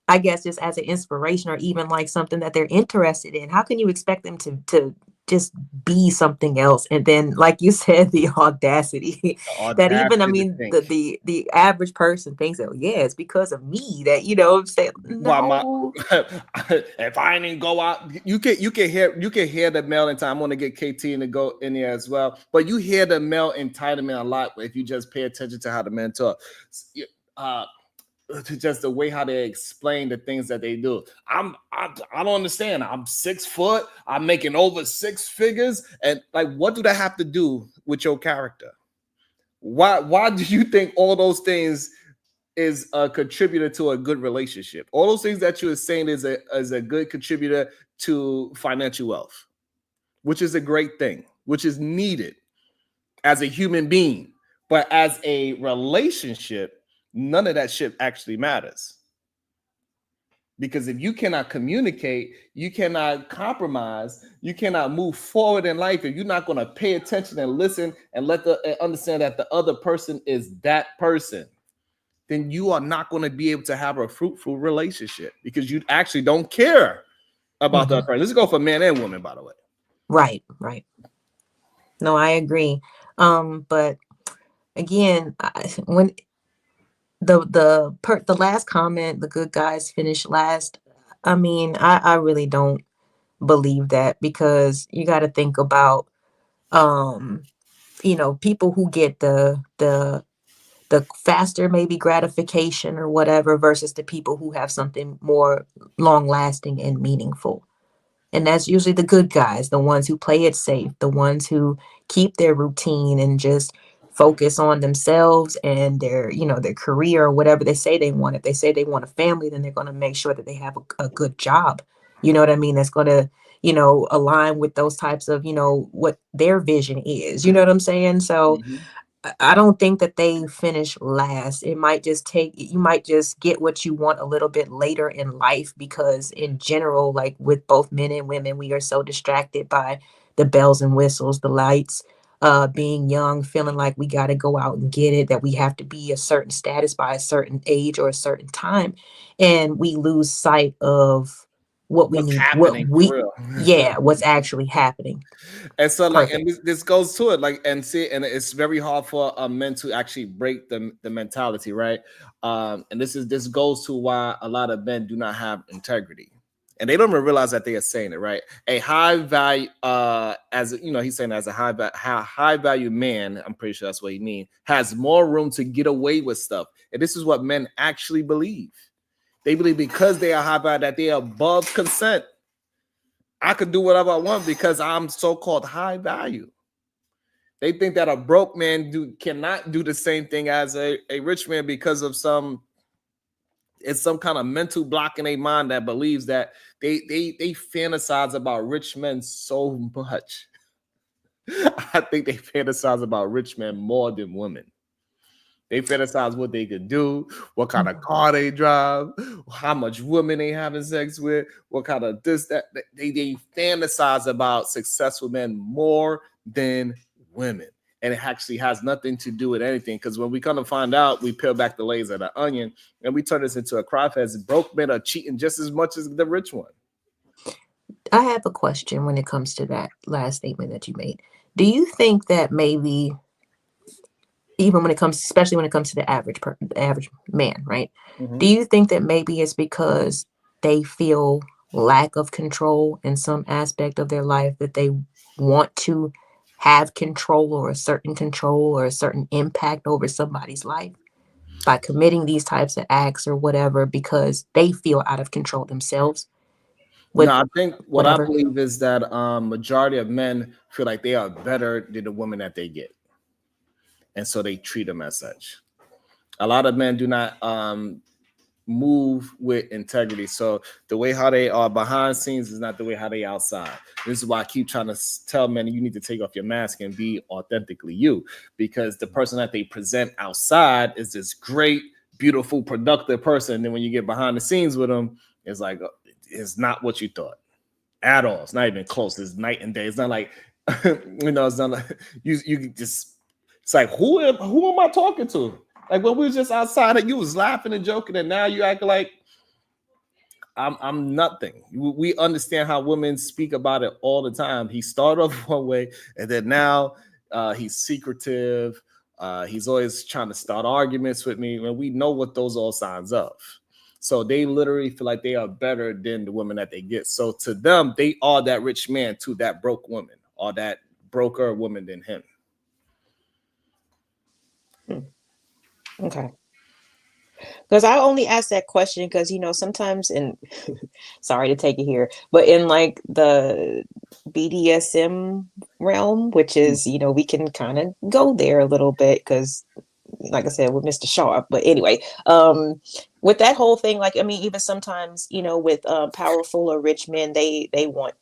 I guess, just as an inspiration or even like something that they're interested in. How can you expect them to just be something else? And then, like you said, the audacity The that even, I audacity to mean, think. the average person thinks that, yeah, it's because of me that, say, Why my no. if I didn't go out, you can hear the male entitlement. I'm gonna get KT to go in there as well. But you hear the male entitlement a lot if you just pay attention to how the men talk. Uh to just the way how they explain the things that they do. I don't understand. I'm 6 foot, I'm making over 6 figures, and like what do that have to do with your character? Why do you think all those things is a contributor to a good relationship? All those things that you are saying is a good contributor to financial wealth, which is a great thing, which is needed as a human being. But as a relationship, none of that shit actually matters. Because if you cannot communicate, you cannot compromise, you cannot move forward in life, if you're not going to pay attention and listen and and understand that the other person is that person, then you are not going to be able to have a fruitful relationship because you actually don't care about Mhm. that person. Let's go for men and women, by the way. Right, right. No, I agree. But again, when the last comment, the good guys finish last. I mean, I really don't believe that, because you got to think about, um people who get the faster maybe gratification or whatever versus the people who have something more long lasting and meaningful. And that's usually the good guys, the ones who play it safe, the ones who keep their routine and just focus on themselves and their career or whatever they say they want. If they say they want a family, then they're going to make sure that they have a good job. You know what I mean? That's going to, align with those types of, what their vision is. You know what I'm saying? So Mhm. I don't think that they finish last. You might just get what you want a little bit later in life, because in general, like with both men and women, we are so distracted by the bells and whistles, the lights, being young, feeling like we got to go out and get it, that we have to be a certain status by a certain age or a certain time. And we lose sight of what we What's need, happening for real? what's actually happening. And so, like, and Perfect. this goes to it, like, and see, and it's very hard for men to actually break the mentality, right? And this goes to why a lot of men do not have integrity, and they don't even realize that they are saying it, right? A high value, he's saying as a high value man, I'm pretty sure that's what he means, has more room to get away with stuff, and this is what men actually believe. They believe because they are high value that they are above consent. I could do whatever I want because I'm so-called high value. They think that a broke man cannot do the same thing as a rich man because of some kind of mental block in their mind that believes that they fantasize about rich men so much. I think they fantasize about rich men more than women. They fantasize what they could do, what kind of car they drive, how much women they having sex with, what kind of this, that. They fantasize about successful men more than women. And it actually has nothing to do with anything. Because when we come to find out, we peel back the layers of the onion and we turn this into a cry fest. Broke men are cheating just as much as the rich one. I have a question when it comes to that last statement that you made. Do you think that maybe, even when it comes, especially when it comes to the average man, right? Mhm. Do you think that maybe it's because they feel lack of control in some aspect of their life, that they want to have control or a certain impact over somebody's life by committing these types of acts or whatever, because they feel out of control themselves No, with I think what I whatever? believe is that majority of men feel like they are better than the women that they get. And so they treat them as such. A lot of men do not move with integrity. So the way how they are behind scenes is not the way how they outside. This is why I keep trying to tell men you need to take off your mask and be authentically you, because the person that they present outside is this great beautiful, productive person. And then when you get behind the scenes with him, it's like it's not what you thought at all. It's not even close. It's night and day. It's not like it's not like you just. It's like who am I talking to? Like when we was just outside and you was laughing and joking, and now you act like I'm nothing. We understand how women speak about it all the time. He started off one way, and then now he's secretive. He's always trying to start arguments with me, and we know what those all signs of. So they literally feel like they are better than the women that they get. So to them, they are that rich man to that broke woman, or that broker woman than him. Okay. Because I only asked that question because, sometimes sorry to take it here, but in like the BDSM realm, which is, we can kind of go there a little bit because, like I said, with Mr. Sharp. But anyway, with that whole thing, like, I mean, even sometimes, with powerful or rich men, they want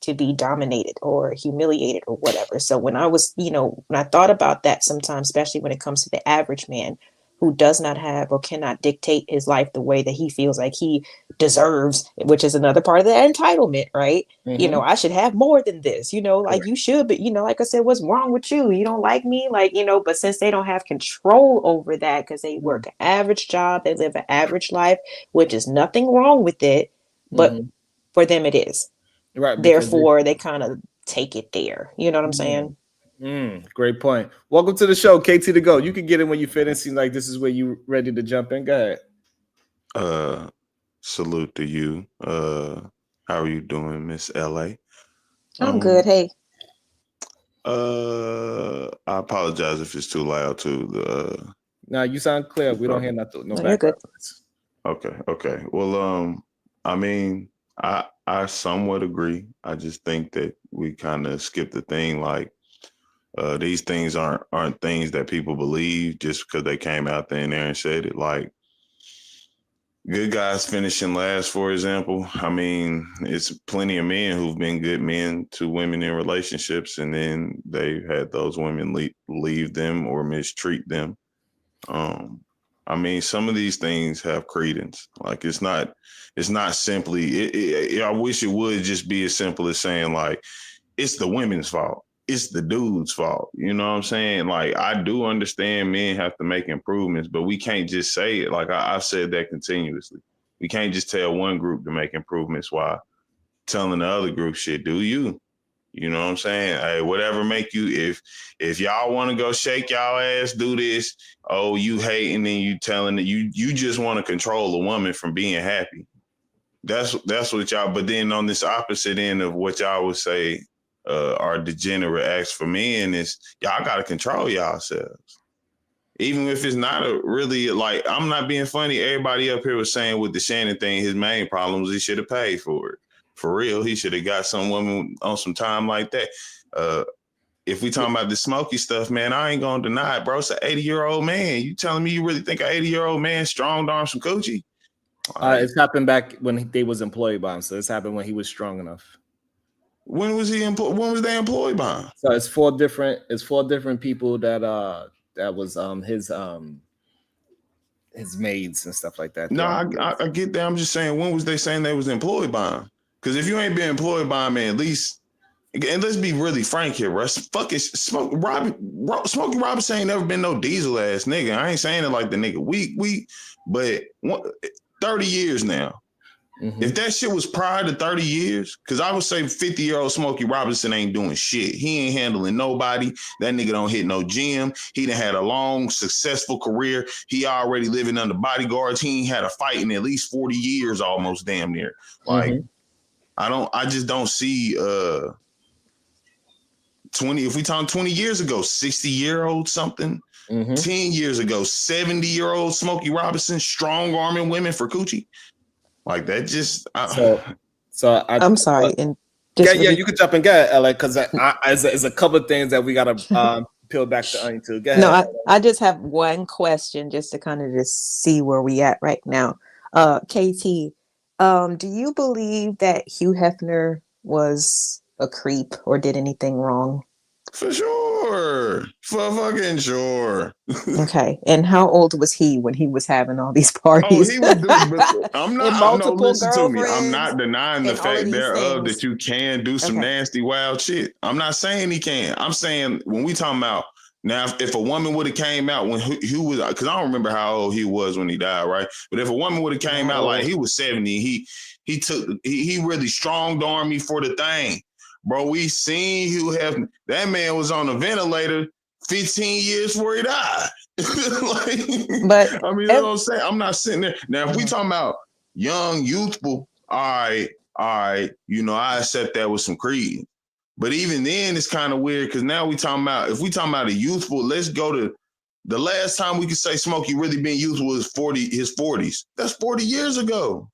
to be dominated or humiliated or whatever. So when I was, when I thought about that sometimes, especially when it comes to the average man who does not have or cannot dictate his life the way that he feels like he deserves, which is another part of that entitlement, right? Mm-hmm. I should have more than this, like you should, but like I said, what's wrong with you? You don't like me, like, but since they don't have control over that because they work an average job, they live an average life, which is nothing wrong with it, but for them it is. Right. Therefore, they kind of take it there. You know what I'm saying? Great point. Welcome to the show, KT to go. You can get in when you fit in. Seems like this is where you ready to jump in. Go ahead. Salute to you. How are you doing, Miss LA? I'm good. Hey. I apologize if it's too loud too. No, you sound clear. We don't hear nothing. No, you're good. Okay. Well, I mean, I somewhat agree. I just think that we kind of skipped the thing. Like, these things aren't things that people believe just because they came out there and said it. Like, good guys finishing last, for example. I mean, it's plenty of men who've been good men to women in relationships, and then they've had those women leave them or mistreat them. I mean, some of these things have credence. Like, it's not simply, I wish it would just be as simple as saying, like, it's the women's fault. It's the dude's fault. You know what I'm saying? Like, I do understand men have to make improvements, but we can't just say it. Like, I've said that continuously. We can't just tell one group to make improvements while telling the other group shit, do you? You know what I'm saying? Hey, whatever make you, if y'all want to go shake y'all ass, do this. Oh, you hating and you telling that you just want to control a woman from being happy. That's what y'all, but then on this opposite end of what y'all would say, our degenerate acts for men is y'all got to control yourselves. Even if it's not a really, like, I'm not being funny. Everybody up here was saying with the Shannon thing, his main problem was he should have paid for it. For real, he should have got some woman on some time like that. If we talking about the Smokey stuff, man, I ain't gonna deny it, bro. It's an 80-year-old man. You telling me you really think an 80-year-old man strong arm some coochie? It's happened back when they was employed by him. So it's happened when he was strong enough. When was he employed? When was they employed by him? So it's four different people that was his maids and stuff like that. No, I get that. I'm just saying, when was they saying they was employed by him? Because if you ain't been employed by him, man, at least, and let's be really frank here, bro. Fucking Smokey Robinson ain't never been no diesel ass nigga. I ain't saying it like the nigga weak, but 30 years now. Mm-hmm. If that shit was prior to 30 years, because I would say 50-year-old Smokey Robinson ain't doing shit. He ain't handling nobody. That nigga don't hit no gym. He done had a long, successful career. He already living under bodyguards. He ain't had a fight in at least 40 years, almost damn near. Like, I just don't see 20, if we talk 20 years ago, 60-year-old something. 10 years ago, 70-year-old Smokey Robinson strong arming women for coochie. Like, that just so I'm sorry. And you could jump in, get LA, because there's a couple of things that we gotta peel back the onion to. Go ahead. No, I just have one question just to kind of just see where we at right now. KT, do you believe that Hugh Hefner was a creep or did anything wrong? For sure. For fucking sure. Okay. And how old was he when he was having all these Oh, parties? he was doing, but I'm And not, no, multiple listen to me. I'm girlfriends not denying the and all of fact these thereof things. that you can do some Okay. nasty, wild shit. I'm not saying he can. I'm saying when we talking about now, if a woman would have came out when he was, because I don't remember how old he was when he died, right? But if a woman would have came out like he was 70, he really strong armed me for the thing. Bro, we seen Hugh Hefner. That man was on a ventilator 15 years before he died. Like, But I mean, you know what I'm saying? I'm not sitting there. Now, if we talking about young, youthful, all right, you know, I accept that with some creed. But even then, it's kind of weird because now we talking about, if we talking about a youthful, let's go to the last time we could say Smokey really been youthful was his 40s. That's 40 years ago.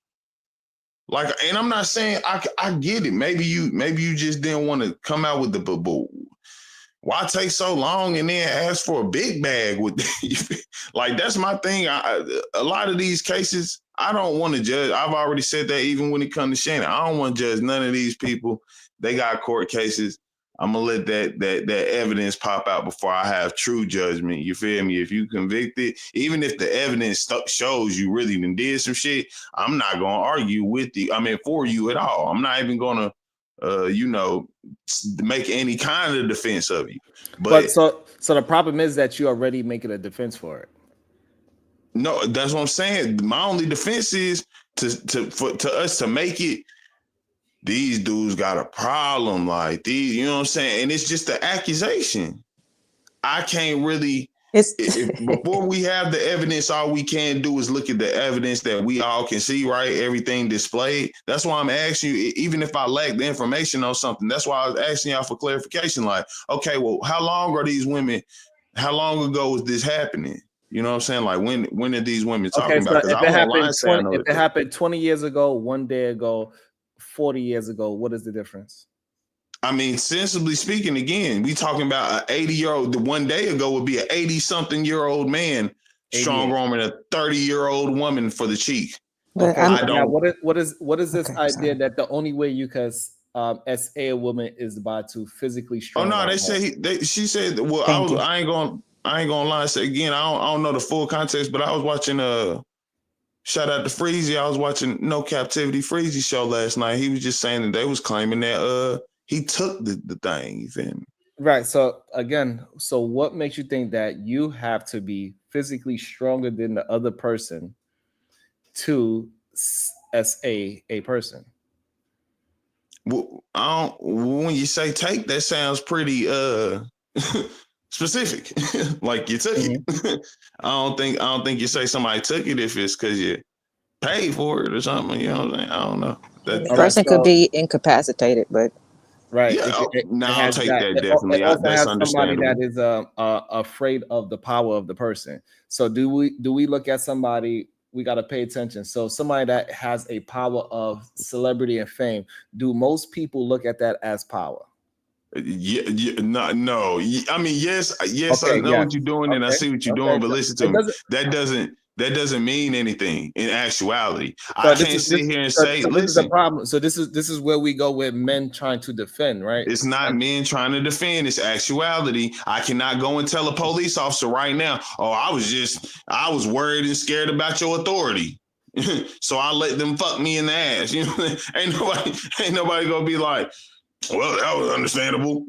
Like, and I'm not saying I get it. Maybe you just didn't want to come out with the boo. Why take so long and then ask for a big bag with like that's my thing. A lot of these cases, I don't want to judge. I've already said that even when it comes to Shannon. I don't want to judge none of these people. They got court cases. I'm gonna let that evidence pop out before I have true judgment. You feel me? If you convicted, even if the evidence shows you really did some shit, I'm not gonna argue with you. I mean, for you at all. I'm not even gonna, you know, make any kind of defense of you. But so the problem is that you're already making a defense for it. No, that's what I'm saying. My only defense is to us to make it. These dudes got a problem, like these, you know what I'm saying? And it's just the accusation. I can't really. Before we have the evidence, all we can do is look at the evidence that we all can see, right? Everything displayed. That's why I'm asking you, even if I lack the information on something, that's why I was asking y'all for clarification. Like, okay, well, how long are these women? How long ago was this happening? You know what I'm saying? Like, when are these women talking about? Because if it happened 20 years ago, 1 day ago, 40 years ago, what is the difference? I mean, sensibly speaking, again, we talking about an 80-year-old. The 1 day ago would be an 80-something-year-old man strong arming a 30-year-old woman for the cheek. But okay, I don't. Now, what is this idea that the only way you can SA a woman is by to physically strong? Oh no, she said. Well, I ain't gonna lie. Say again, I don't know the full context, but I was watching shout out to Freezy. I was watching No Captivity Freezy show last night. He was just saying that they was claiming that he took the thing. You feel me? Right. So again, so what makes you think that you have to be physically stronger than the other person to SA a person? Well, when you say take, that sounds pretty specific. Like you took it. I don't think you say somebody took it if it's because you paid for it or something. You know what I'm saying? I don't know. The person could be incapacitated, but right. Yeah, I'll take that definitely. It also That's has somebody understandable. that is afraid of the power of the person. So do we look at somebody? We got to pay attention. So somebody that has a power of celebrity and fame, do most people look at that as power? No. I mean, yes. Okay, I know what you're doing, and I see what you're doing. But listen to me. That doesn't mean anything in actuality. So I can't sit here and say, listen. This is the problem. So this is where we go with men trying to defend, right? It's not men trying to defend. It's actuality. I cannot go and tell a police officer right now, oh, I was worried and scared about your authority. So I let them fuck me in the ass. You know, ain't nobody gonna be like, well, that was understandable.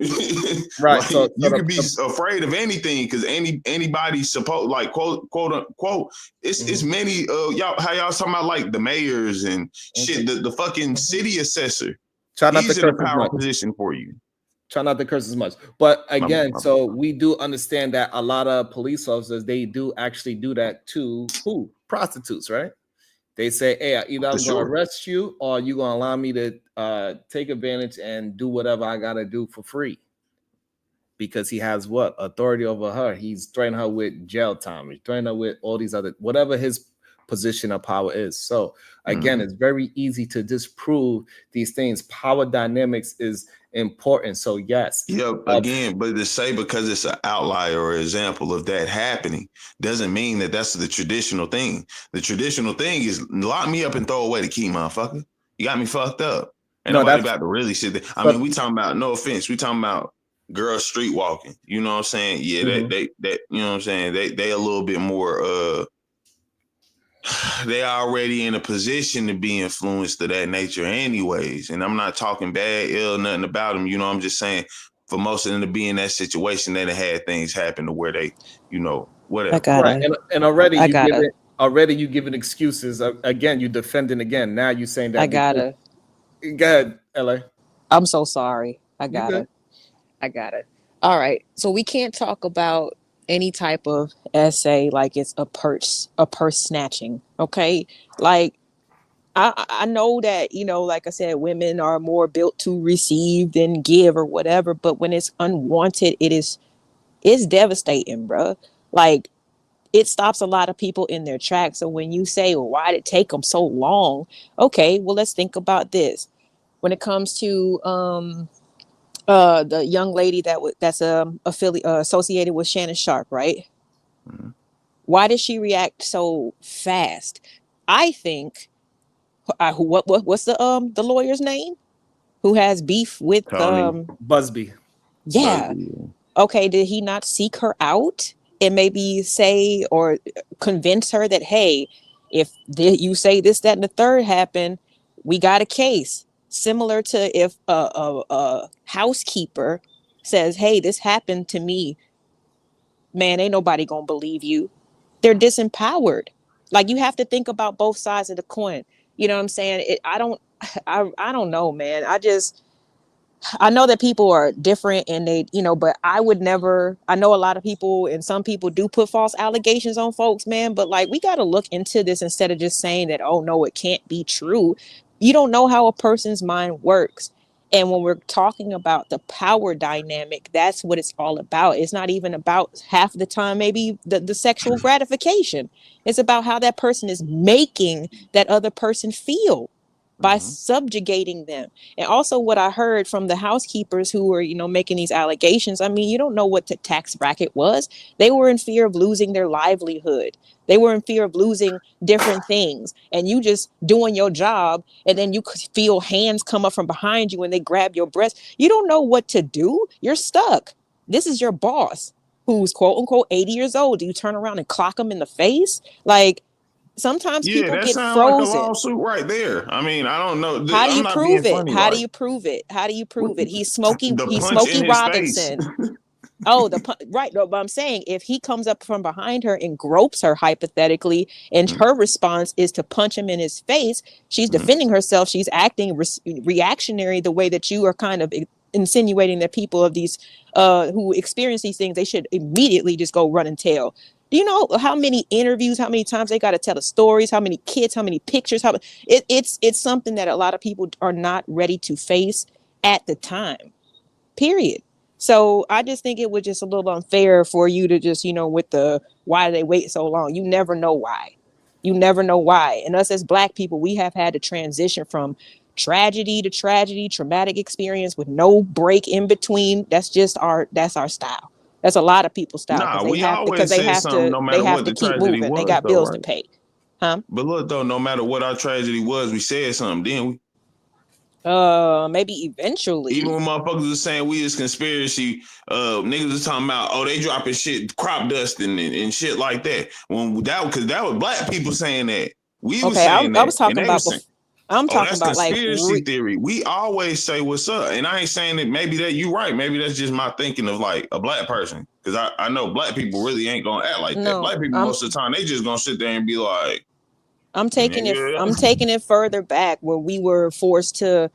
Right. Like, so you could be afraid of anything because anybody supposed, like, quote unquote, it's many y'all, how y'all talking about like the mayors and shit, the fucking city assessor. He's in a power position for you. Try not to curse as much. But again, so we do understand that a lot of police officers, they do actually do that to who? Prostitutes, right? They say, hey, either I'm going to arrest you or you're going to allow me to take advantage and do whatever I got to do for free. Because he has what? Authority over her. He's threatening her with jail time. He's threatening her with all these other, whatever his position of power is. So again, it's very easy to disprove these things. Power dynamics is important. So yes. Yeah, again, but to say because it's an outlier or example of that happening doesn't mean that that's the traditional thing. The traditional thing is lock me up and throw away the key, motherfucker. You got me fucked up. Ain't nobody about to really sit there. I mean, we talking about, no offense, we talking about girls street walking. You know what I'm saying? Yeah, that you know what I'm saying? They a little bit more they already in a position to be influenced of that nature anyways. And I'm not talking bad, ill, nothing about them. You know, I'm just saying for most of them to be in that situation, they done had things happen to where they, you know, whatever. I gotta, Right, and already you giving excuses. Again, you defending again. Now you saying that I because gotta. go ahead, LA. I'm so sorry. You good? I gotta. All right. So we can't talk about any type of essay like it's a purse snatching. Okay. Like I know that, you know, like I said, women are more built to receive than give or whatever, but when it's unwanted, it's devastating, bro. Like it stops a lot of people in their tracks. So when you say, well, why did it take them so long? Okay, well, let's think about this. When it comes to the young lady that's associated with Shannon Sharp, right? Mhm. Why did she react so fast? I think what's the lawyer's name who has beef with Tony Busby. yeah. Busby. Okay, did he not seek her out and maybe say or convince her that, hey, if you say this, that, and the third happened, we got a case. Similar to if a housekeeper says, hey, this happened to me, man, ain't nobody gonna believe you. They're disempowered. Like you have to think about both sides of the coin. You know what I'm saying? I don't know, man. I know that people are different and they, you know, but I would never, I know a lot of people and some people do put false allegations on folks, man, but like we got to look into this instead of just saying that, oh no, it can't be true. You don't know how a person's mind works. And when we're talking about the power dynamic, that's what it's all about. It's not even about half the time, maybe the sexual gratification. It's about how that person is making that other person feel by Mhm. subjugating them. And also what I heard from the housekeepers who were, you know, making these allegations. I mean, you don't know what the tax bracket was. They were in fear of losing their livelihood. They were in fear of losing different things. And you just doing your job and then you feel hands come up from behind you and they grab your breast. You don't know what to do. You're stuck. This is your boss who's quote unquote 80 years old. Do you turn around and clock him in the face? Like sometimes Yeah, people that get sounds like a frozen. lawsuit right there. I mean, I don't know. How do I'm you not being prove it? funny. How do Like you prove it? How do you what- prove it? He's the punch in Smokey his face. Robinson. Oh, right. No, but I'm saying if he comes up from behind her and gropes her hypothetically, and her response is to punch him in his face, she's Mhm. defending herself. She's acting reactionary the way that you are kind of insinuating that people of these who experience these things, they should immediately just go run and tell. Do you know how many interviews, how many times they got to tell the stories, how many kids, how many pictures, it's something that a lot of people are not ready to face at the time. Period. So I just think it was just a little unfair for you to just, you know, with the why they wait so long. You never know why. You never know why. And us as Black people, we have had to transition from tragedy to tragedy, traumatic experience with no break in between. That's our style. That's a lot of people's style Nah, because we always said something no they matter have what to the keep tragedy moving. They was, got though, bills to right? pay. Huh? But look, though, no matter what our tragedy was, we said something, didn't we? Maybe eventually. Even when motherfuckers was saying we is conspiracy, niggas was talking about, oh, they dropping shit, crop dusting and shit like that. When that, because that was Black people saying that. We was Okay, saying I that. was And talking they about was saying, I'm oh, talking that's about like conspiracy theory. We always say what's up. And I ain't saying that maybe that you right. Maybe that's just my thinking of like a Black person. Because I know Black people really ain't gonna act like that. no, Black people most of the time, they just gonna sit there and be like, nigga. I'm taking it further back where we were forced to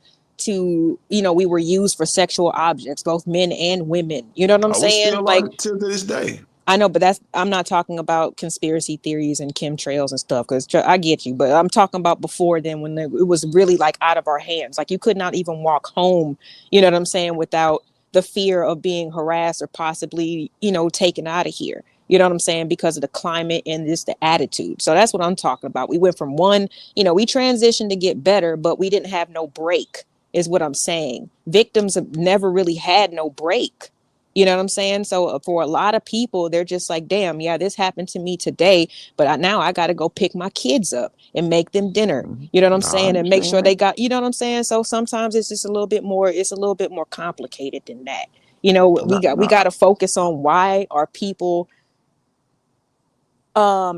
you know, we were used for sexual objects, both men and women. You know what I'm Oh, we saying? still Like are till to this day. I know, but I'm not talking about conspiracy theories and chemtrails and stuff because I get you, but I'm talking about before then when it was really like out of our hands. Like you could not even walk home, you know what I'm saying, without the fear of being harassed or possibly, you know, taken out of here. You know what I'm saying? Because of the climate and just the attitude. So that's what I'm talking about. We went from one, you know, we transitioned to get better, but we didn't have no break, is what I'm saying. Victims have never really had no break. You know what I'm saying? So for a lot of people, they're just like, damn, yeah, this happened to me today, but now I got to go pick my kids up and make them dinner. Mhm. You know what I'm I saying? And make understand sure that. they got, you know what I'm saying? So sometimes it's just a little bit more, it's a little bit more complicated than that. You know, we No, got to focus on why are people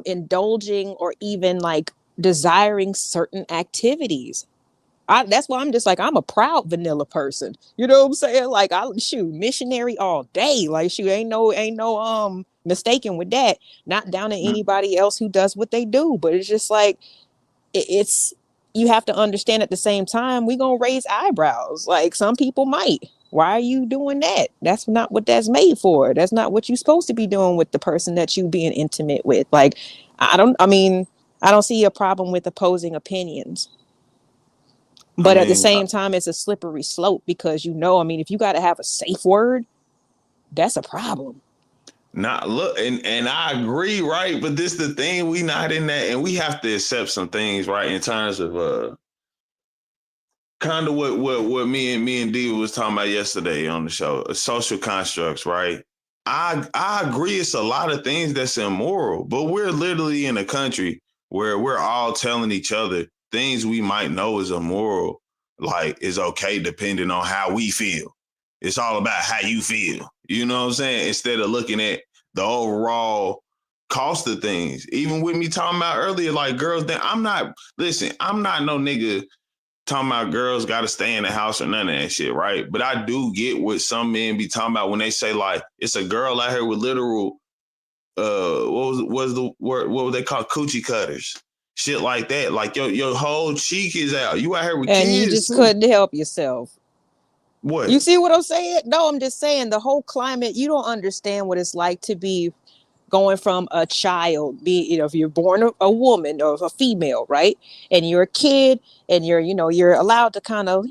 indulging or even like desiring certain activities. That's why I'm just like, I'm a proud vanilla person. You know what I'm saying? Like, I shoot missionary all day. Like, shoot, ain't no mistaken with that. Not down to anybody else who does what they do, but it's just like it's you have to understand at the same time we gonna raise eyebrows. Like, some people might. Why are you doing that? That's not what that's made for. That's not what you're supposed to be doing with the person that you being intimate with. Like, I don't see a problem with opposing opinions. I But at the mean, same time, it's a slippery slope because, if you got to have a safe word, that's a problem. not look, and I agree, right? But this the thing, we not in that, and we have to accept some things, right? In terms of kind of what me and D was talking about yesterday on the show, social constructs, right? I agree, it's a lot of things that's immoral, but we're literally in a country where we're all telling each other things we might know is immoral, like is okay depending on how we feel. It's all about how you feel. You know what I'm saying? Instead of looking at the overall cost of things. Even with me talking about earlier, like girls, I'm not no nigga talking about girls got to stay in the house or none of that shit, right? But I do get what some men be talking about when they say like it's a girl out here with literal what was the word, what were they called, coochie cutters, shit like that. Like your whole cheek is out. You out here with And you kids just too. couldn't help yourself. What? You see what I'm saying? No, I'm just saying the whole climate, you don't understand what it's like to be going from a child, if you're born a woman or a female, right? And you're a kid and you're allowed to kind of,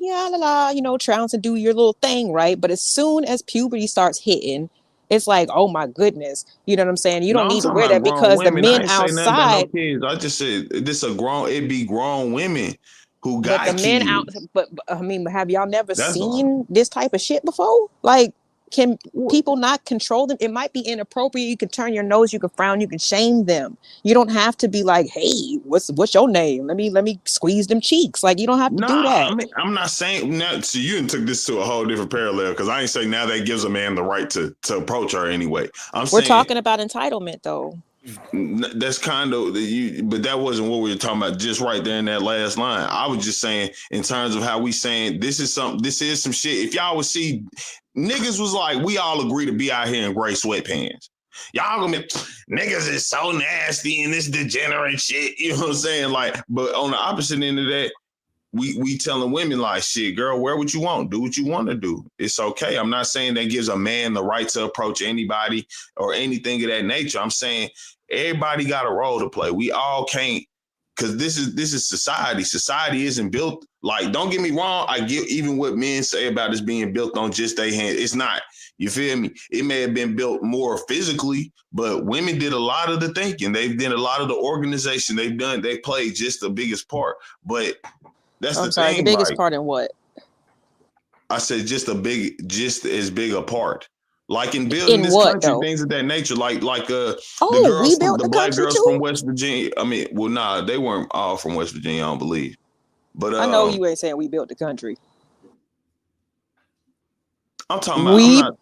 trounce and do your little thing, right? But as soon as puberty starts hitting, it's like, oh my goodness. You know what I'm saying? You No, don't I'm need to talking wear about that grown because the women. I men ain't say nothing about no outside. kids. I just said it be grown women who But the got men out, kids. but I mean, have y'all never That's all. seen this type of shit before? Like, can What? people not control them? It might be inappropriate. You can turn your nose, you can frown, you can shame them. You don't have to be like, hey, what's your name? Let me squeeze them cheeks. Like, you don't have to do Nah, I that. mean, I'm not saying now. So you took this to a whole different parallel because I ain't saying now that gives a man the right to approach her anyway. I'm We're saying talking about entitlement, though. that's kind of but that wasn't what we were talking about just right there in that last line. I was just saying in terms of how we saying this is some shit. If y'all would see, niggas was like, we all agree to be out here in gray sweatpants. Y'all gonna be, niggas is so nasty and this degenerate shit. You know what I'm saying? Like, but on the opposite end of that, we telling women like, shit, girl, wear what you want, do what you want to do. It's okay. I'm not saying that gives a man the right to approach anybody or anything of that nature. I'm saying everybody got a role to play. We all can't, because this is society. Society isn't built like, don't get me wrong, I get even what men say about this being built on just their hands. It's not. You feel me? It may have been built more physically, but women did a lot of the thinking. They've done a lot of the organization. They played just the biggest part. But that's I'm the sorry, the thing, biggest like part in what? I said, just as big a part. Like in building In this what, country, though? things of that nature. Like Oh, we built the the black country girls from too. West Virginia. I mean, well, nah, they weren't all from West Virginia, I don't believe. But I know you ain't saying we built the country. I'm talking about, I'm We not.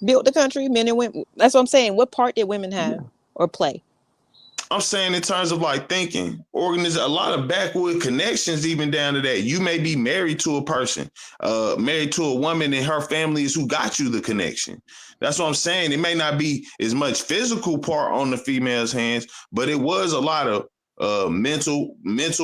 built the country, men and women. That's what I'm saying. What part did women have Yeah. or play? I'm saying in terms of like thinking, a lot of backwood connections, even down to that. You may be married to a person, married to a woman, and her family is who got you the connection. That's what I'm saying. It may not be as much physical part on the female's hands, but it was a lot of mental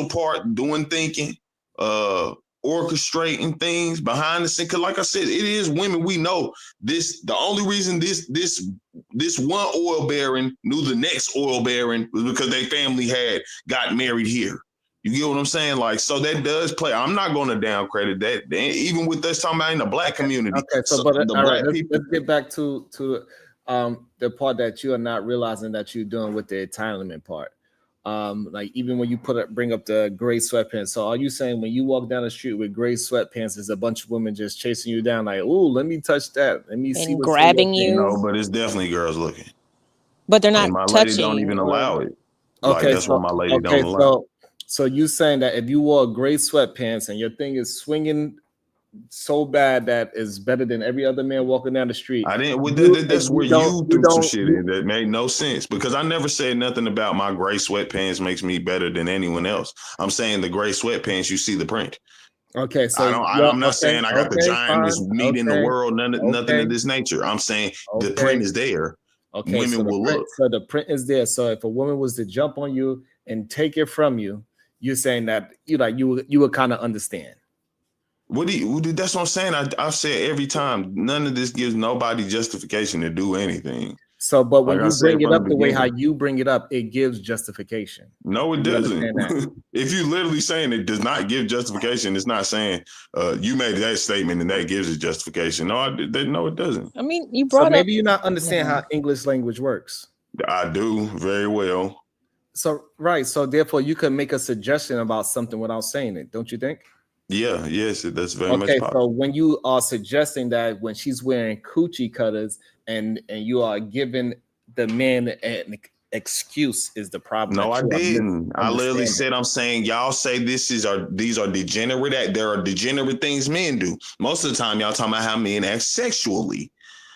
part, doing thinking, uh, orchestrating things behind the scene. Because, like I said, it is women. We know this. The only reason this one oil baron knew the next oil baron was because their family had got married here. You get what I'm saying? Like, so that does play. I'm not going to down credit that. Even with us talking about in the black community. Okay, so but the all right, black people. let's get back to the part that you are not realizing that you're doing with the entitlement part. Like even when you bring up the gray sweatpants. So are you saying when you walk down the street with gray sweatpants, there's a bunch of women just chasing you down, like, oh, let me touch that, let me see And what's in your grabbing pants? you, No, but it's definitely girls looking. but they're And not my lady don't touching even or allow it. Like, Okay, that's why so my lady okay, don't allow it. so you saying that if you wore gray sweatpants and your thing is swinging so bad that is better than every other man walking down the street. I didn't. That's You where don't- you threw some don't- shit in that made no sense because I never said nothing about my gray sweatpants makes me better than anyone else. I'm saying the gray sweatpants, you see the print. Okay, so I'm not saying I got the giantest meat in the okay, world, nothing okay, of this nature. I'm saying the okay. print is there. Okay, Women so the will print, look. so the print is there. So if a woman was to jump on you and take it from you, you're saying that you would kind of understand. That's what I'm saying. I say every time, none of this gives nobody justification to do anything. So, but when Like I you bring said it from up the the way how beginning. you bring it up, it gives justification. No, it You doesn't. understand that? If you literally saying it does not give justification, it's not saying you made that statement and that gives it justification. No, no, it doesn't. I mean, you So brought up. maybe you not understand how English language works. I do very well. So right, so therefore you can make a suggestion about something without saying it, don't you think? Yeah, yes, that's very much Okay, possible. so when you are suggesting that when she's wearing coochie cutters and you are giving the man an excuse is the problem. No, that I you are didn't. I literally misunderstanding. said I'm saying y'all say these are degenerate. There are degenerate things men do. Most of the time, y'all talking about how men act sexually.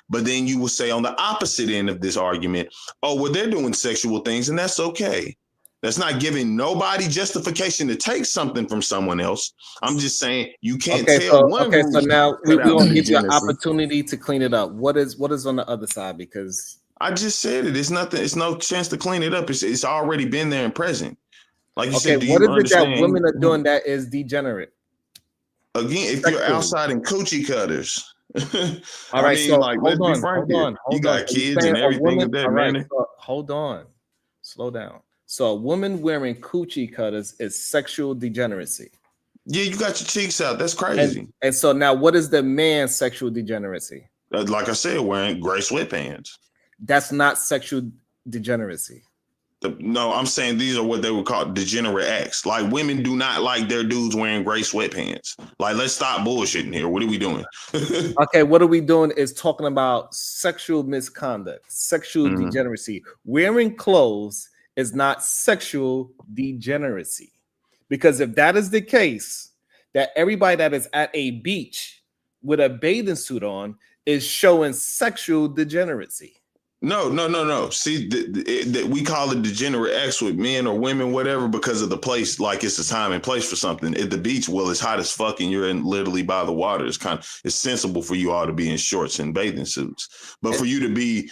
But then you will say on the opposite end of this argument, oh, well, they're doing sexual things, and that's okay. That's not giving nobody justification to take something from someone else. I'm just saying you can't tell one group. So now we're about gonna give you an degeneracy. opportunity to clean it up. What is on the other side? Because I just said it. It's nothing. It's no chance to clean it up. It's already been there and present. Like you said, do what you is it understand? that women are doing that is degenerate? Again, if you're outside in coochie cutters. All right, so like, let's be frank here. You got kids and everything of that, man. So hold on, slow down. So a woman wearing coochie cutters is sexual degeneracy. Yeah, you got your cheeks out. That's crazy. And so now, what is the man's sexual degeneracy? Like I said, wearing gray sweatpants. That's not sexual degeneracy. No, I'm saying these are what they would call degenerate acts. Like women do not like their dudes wearing gray sweatpants. Like, let's stop bullshitting here. What are we doing? Okay, what are we doing is talking about sexual misconduct, sexual degeneracy. Wearing clothes is not sexual degeneracy. Because if that is the case, that everybody that is at a beach with a bathing suit on is showing sexual degeneracy. No. See, we call it degenerate acts with men or women, whatever, because of the place. Like it's a time and place for something. At the beach, well, it's hot as fuck, and you're literally by the water. It's sensible for you all to be in shorts and bathing suits, but for you to be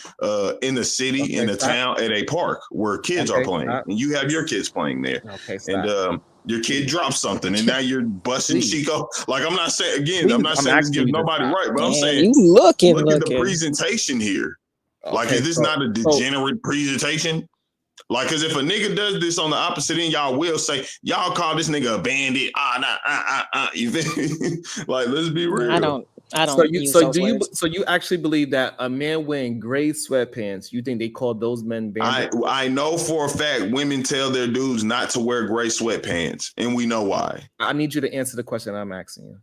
in the city, in a town, at a park where kids are playing, and you have your kids playing there, and your kid drops something, and now you're busting Chico. Like I'm not saying again, I'm not saying this gives nobody right, but I'm saying look at the presentation here. Like, is this not a degenerate presentation? Like, because if a nigga does this on the opposite end, y'all will say, y'all call this nigga a bandit. You think? Like, let's be real. I don't. So you actually believe that a man wearing gray sweatpants, you think they call those men bandits? I know for a fact women tell their dudes not to wear gray sweatpants, and we know why. I need you to answer the question I'm asking you.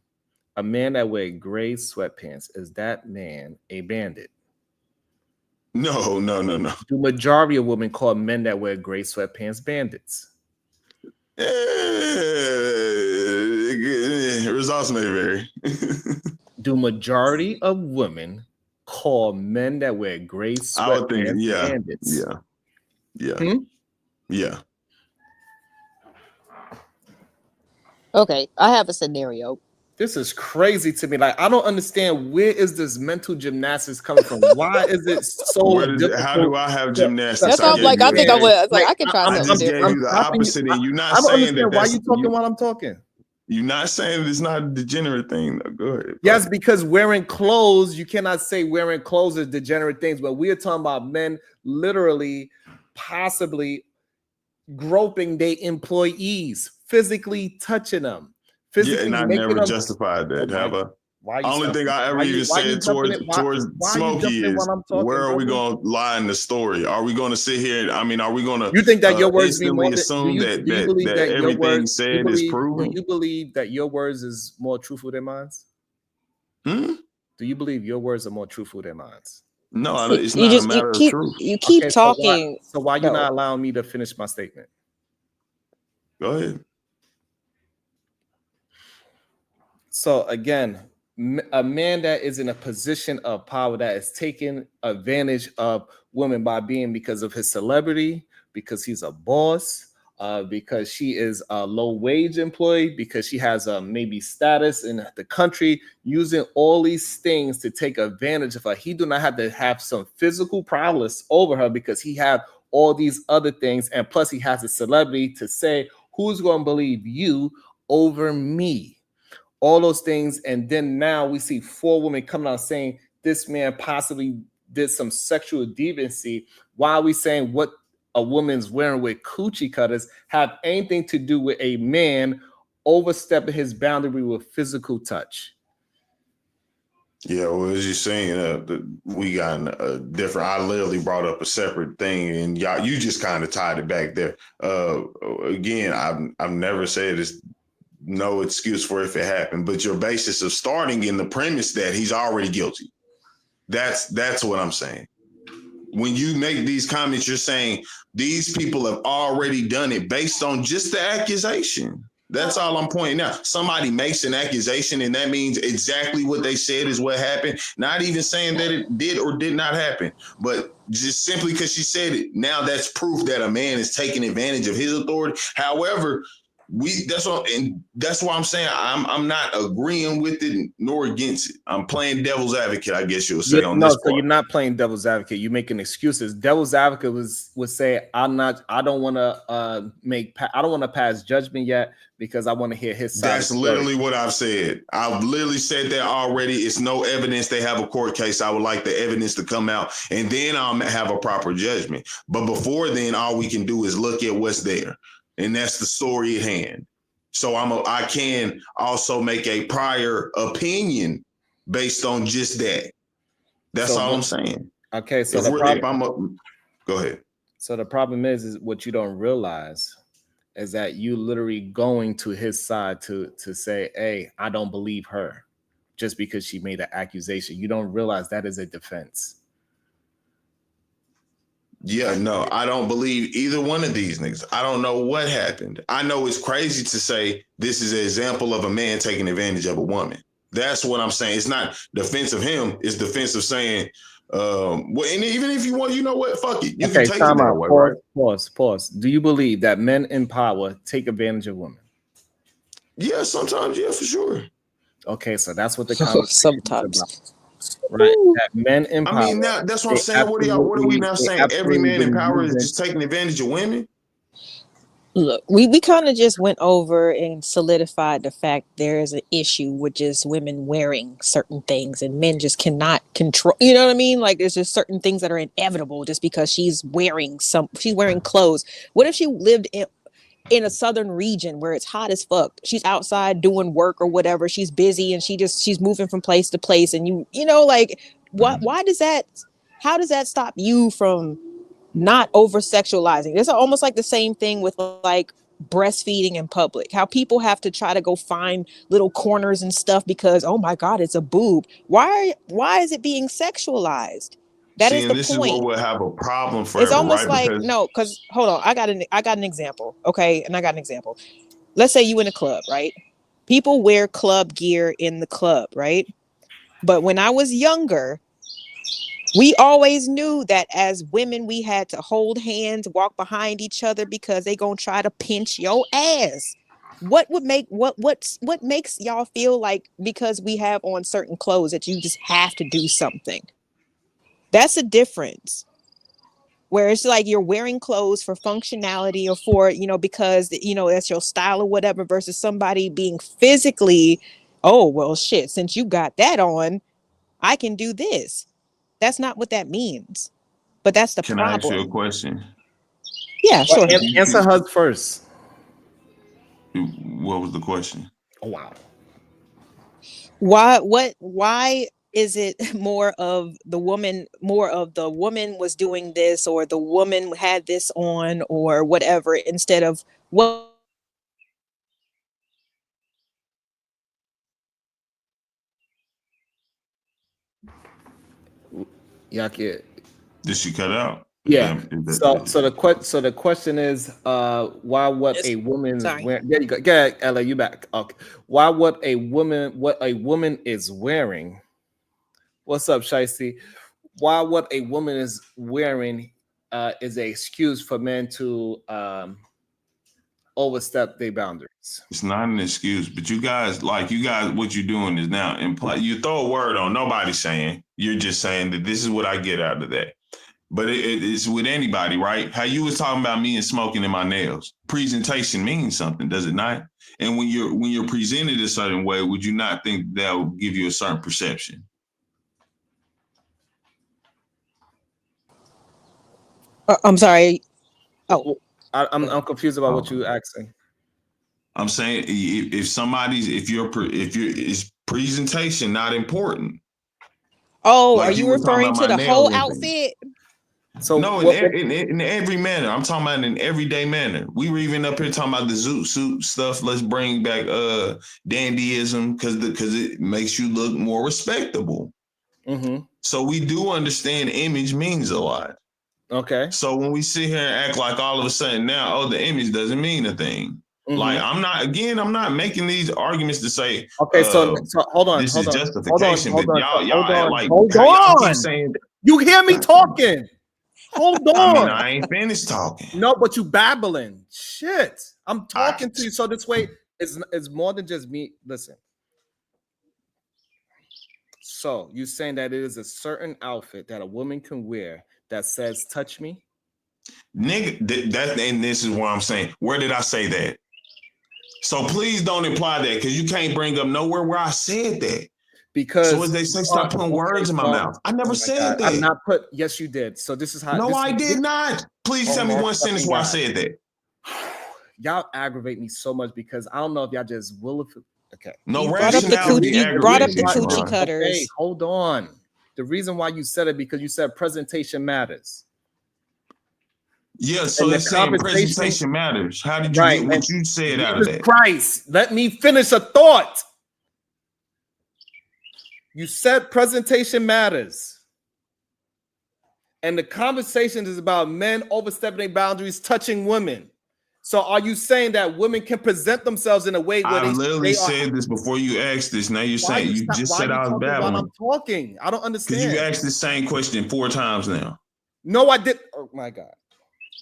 A man that wears gray sweatpants, is that man a bandit? No. The majority of women call men that wear gray sweatpants bandits. Results may vary. The majority of women call men that wear gray sweatpants bandits. Yeah. Okay, I have a scenario. This is crazy to me. Like, I don't understand, where is this mental gymnastics coming from? Why is it so difficult? How do I have gymnastics? That's all. Like, I think I would. Like, I can try something. I just gave you the opposite, and you're not saying that. Why are you talking while I'm talking? You're not saying it's not a degenerate thing. No, go ahead. Yes, because wearing clothes, you cannot say wearing clothes is degenerate things. But we are talking about men literally, possibly groping their employees, physically touching them. And I never justified that. Only thing I ever even said towards Smokey is, where are we going to lie in the story? Are we going to sit here? Are we going to? You think that your words assume that everything said is proven? Do you believe that your words is more truthful than mine? Do you believe your words are more truthful than mine? No, it's not a matter of truth. You keep talking. So why you not allowing me to finish my statement? Go ahead. So again, a man that is in a position of power that is taking advantage of women by being because of his celebrity, because he's a boss, because she is a low wage employee, because she has maybe status in the country, using all these things to take advantage of her. He do not have to have some physical prowess over her because he have all these other things, and plus he has a celebrity to say, who's going to believe you over me? All those things. And then now we see 4 women coming out saying this man possibly did some sexual deviancy. Why are we saying what a woman's wearing with coochie cutters have anything to do with a man overstepping his boundary with physical touch? Yeah, well, as you're saying, we got a different. I literally brought up a separate thing, and y'all, you just kind of tied it back there. Again, I've never said it's no excuse for if it happened, but your basis of starting in the premise that he's already guilty. That's what I'm saying. When you make these comments, you're saying these people have already done it based on just the accusation. That's all I'm pointing out. Somebody makes an accusation, and that means exactly what they said is what happened. Not even saying that it did or did not happen, but just simply because she said it, now that's proof that a man is taking advantage of his authority. However, that's why I'm saying I'm not agreeing with it nor against it. I'm playing devil's advocate, I guess you'll say on this part. So you're not playing devil's advocate. You're making excuses. Devil's advocate would say, I don't want to pass judgment yet because I want to hear his side. That's literally what I've said. I've literally said that already. It's no evidence they have a court case. I would like the evidence to come out, and then I'll have a proper judgment. But before then, all we can do is look at what's there. And that's the story at hand. So I can also make a prior opinion based on just that. That's all I'm saying. Okay, so go ahead. So the problem is what you don't realize is that you literally going to his side to say, hey, I don't believe her just because she made an accusation. You don't realize that is a defense. Yeah, no, I don't believe either one of these niggas. I don't know what happened. I know it's crazy to say this is an example of a man taking advantage of a woman. That's what I'm saying. It's not defense of him. It's defense of saying, well, and even if you want, you know what? Fuck it. You can take it that way, right? Pause. Do you believe that men in power take advantage of women? Yeah, sometimes. Yeah, for sure. Okay, so that's what the conversation sometimes. is about. Right, that men in power. I mean, now that's what I'm saying. What are we now saying? Every man in power is just taking advantage of women? Look, we kind of just went over and solidified the fact there is an issue with just women wearing certain things and men just cannot control. You know what I mean? Like there's just certain things that are inevitable just because she's wearing clothes. What if she lived in a southern region where it's hot as fuck? She's outside doing work or whatever. She's busy and she's moving from place to place. And you know, like why does that, how does that stop you from not over sexualizing? It's almost like the same thing with like breastfeeding in public, how people have to try to go find little corners and stuff because, oh my God, it's a boob. Why is it being sexualized? That is the point. This is where we'll have a problem forever. It's almost right? like, no, because hold on, I got an example. Okay. And I got an example. Let's say you in a club, right? People wear club gear in the club, right? But when I was younger, we always knew that as women, we had to hold hands, walk behind each other because they gonna try to pinch your ass. What makes y'all feel like because we have on certain clothes that you just have to do something? That's a difference. Where it's like you're wearing clothes for functionality or for, you know, because, you know, that's your style or whatever, versus somebody being physically, oh, well, shit, since you got that on, I can do this. That's not what that means. But that's the problem. Can I ask you a question? Yeah, sure. Answer her first. What was the question? Oh, wow. Why is it more of the woman was doing this, or the woman had this on, or whatever, instead of what? Yeah, kid. Did she cut out? Yeah. So the question is, why what It's- a woman is sorry. wearing? There you go. Yeah, Ella, you back. Okay. Why what a woman is wearing? What's up, Shicey? Why what a woman is wearing is an excuse for men to overstep their boundaries. It's not an excuse, but you guys, what you're doing is now imply. You throw a word on nobody saying. You're just saying that this is what I get out of that. But it's with anybody, right? How you was talking about me and smoking in my nails. Presentation means something, does it not? And when you're presented a certain way, would you not think that will give you a certain perception? I'm sorry. Oh, I'm confused about what you're asking. I'm saying if is presentation not important? Oh, Like are you were talking referring about to my the whole nails and things. outfit? So no, in every manner. I'm talking about in everyday manner. We were even up here talking about the zoot suit stuff. Let's bring back dandyism because it makes you look more respectable. Mm-hmm. So we do understand image means a lot. Okay. So when we sit here and act like all of a sudden now, the image doesn't mean a thing. Mm-hmm. Like I'm not making these arguments to say, okay, so hold on, this hold is on, justification, hold but on, hold on. Keep saying, you hear me talking? Hold on. I mean, I ain't finished talking. No, but you babbling. Shit, I'm talking to you. So this way, it's more than just me. Listen. So you saying that it is a certain outfit that a woman can wear that says "touch me"? Nigga, and this is what I'm saying. Where did I say that? So please don't imply that because you can't bring up nowhere where I said that. Because so as they say, stop putting words in my mouth. I never said that. I'm not put. Yes, you did. So this is how. No, I did not. Please tell me one sentence where I said that. Y'all aggravate me so much because I don't know if y'all just will. Okay. No, you brought up the coochie cutters. Okay, hold on. The reason why you said it because you said presentation matters. Yeah, so it's saying presentation matters. How did you get what you said out of that? Christ, let me finish a thought. You said presentation matters. And the conversation is about men overstepping their boundaries, touching women. So are you saying that women can present themselves in a way where I literally said this before you asked this. Now you're saying you just said I was babbling. While I'm talking, I don't understand. Because you asked the same question 4 times now. No, I did. Oh my God.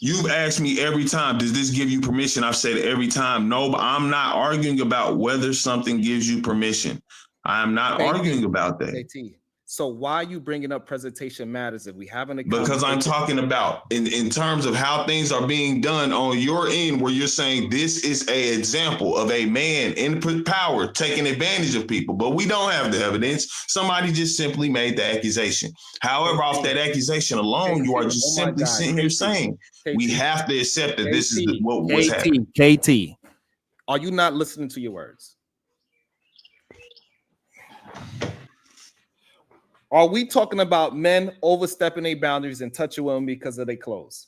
You've asked me every time, does this give you permission? I've said every time, no, but I'm not arguing about whether something gives you permission. I'm not arguing about that. So why are you bringing up presentation matters if we haven't? Because I'm talking about in terms of how things are being done on your end, where you're saying this is an example of a man in power taking advantage of people, but we don't have the evidence. Somebody just simply made the accusation. However, off that accusation alone, you are just simply sitting here saying we have to accept that this is what's happening. KT, are you not listening to your words? Are we talking about men overstepping their boundaries and touching women because of their clothes?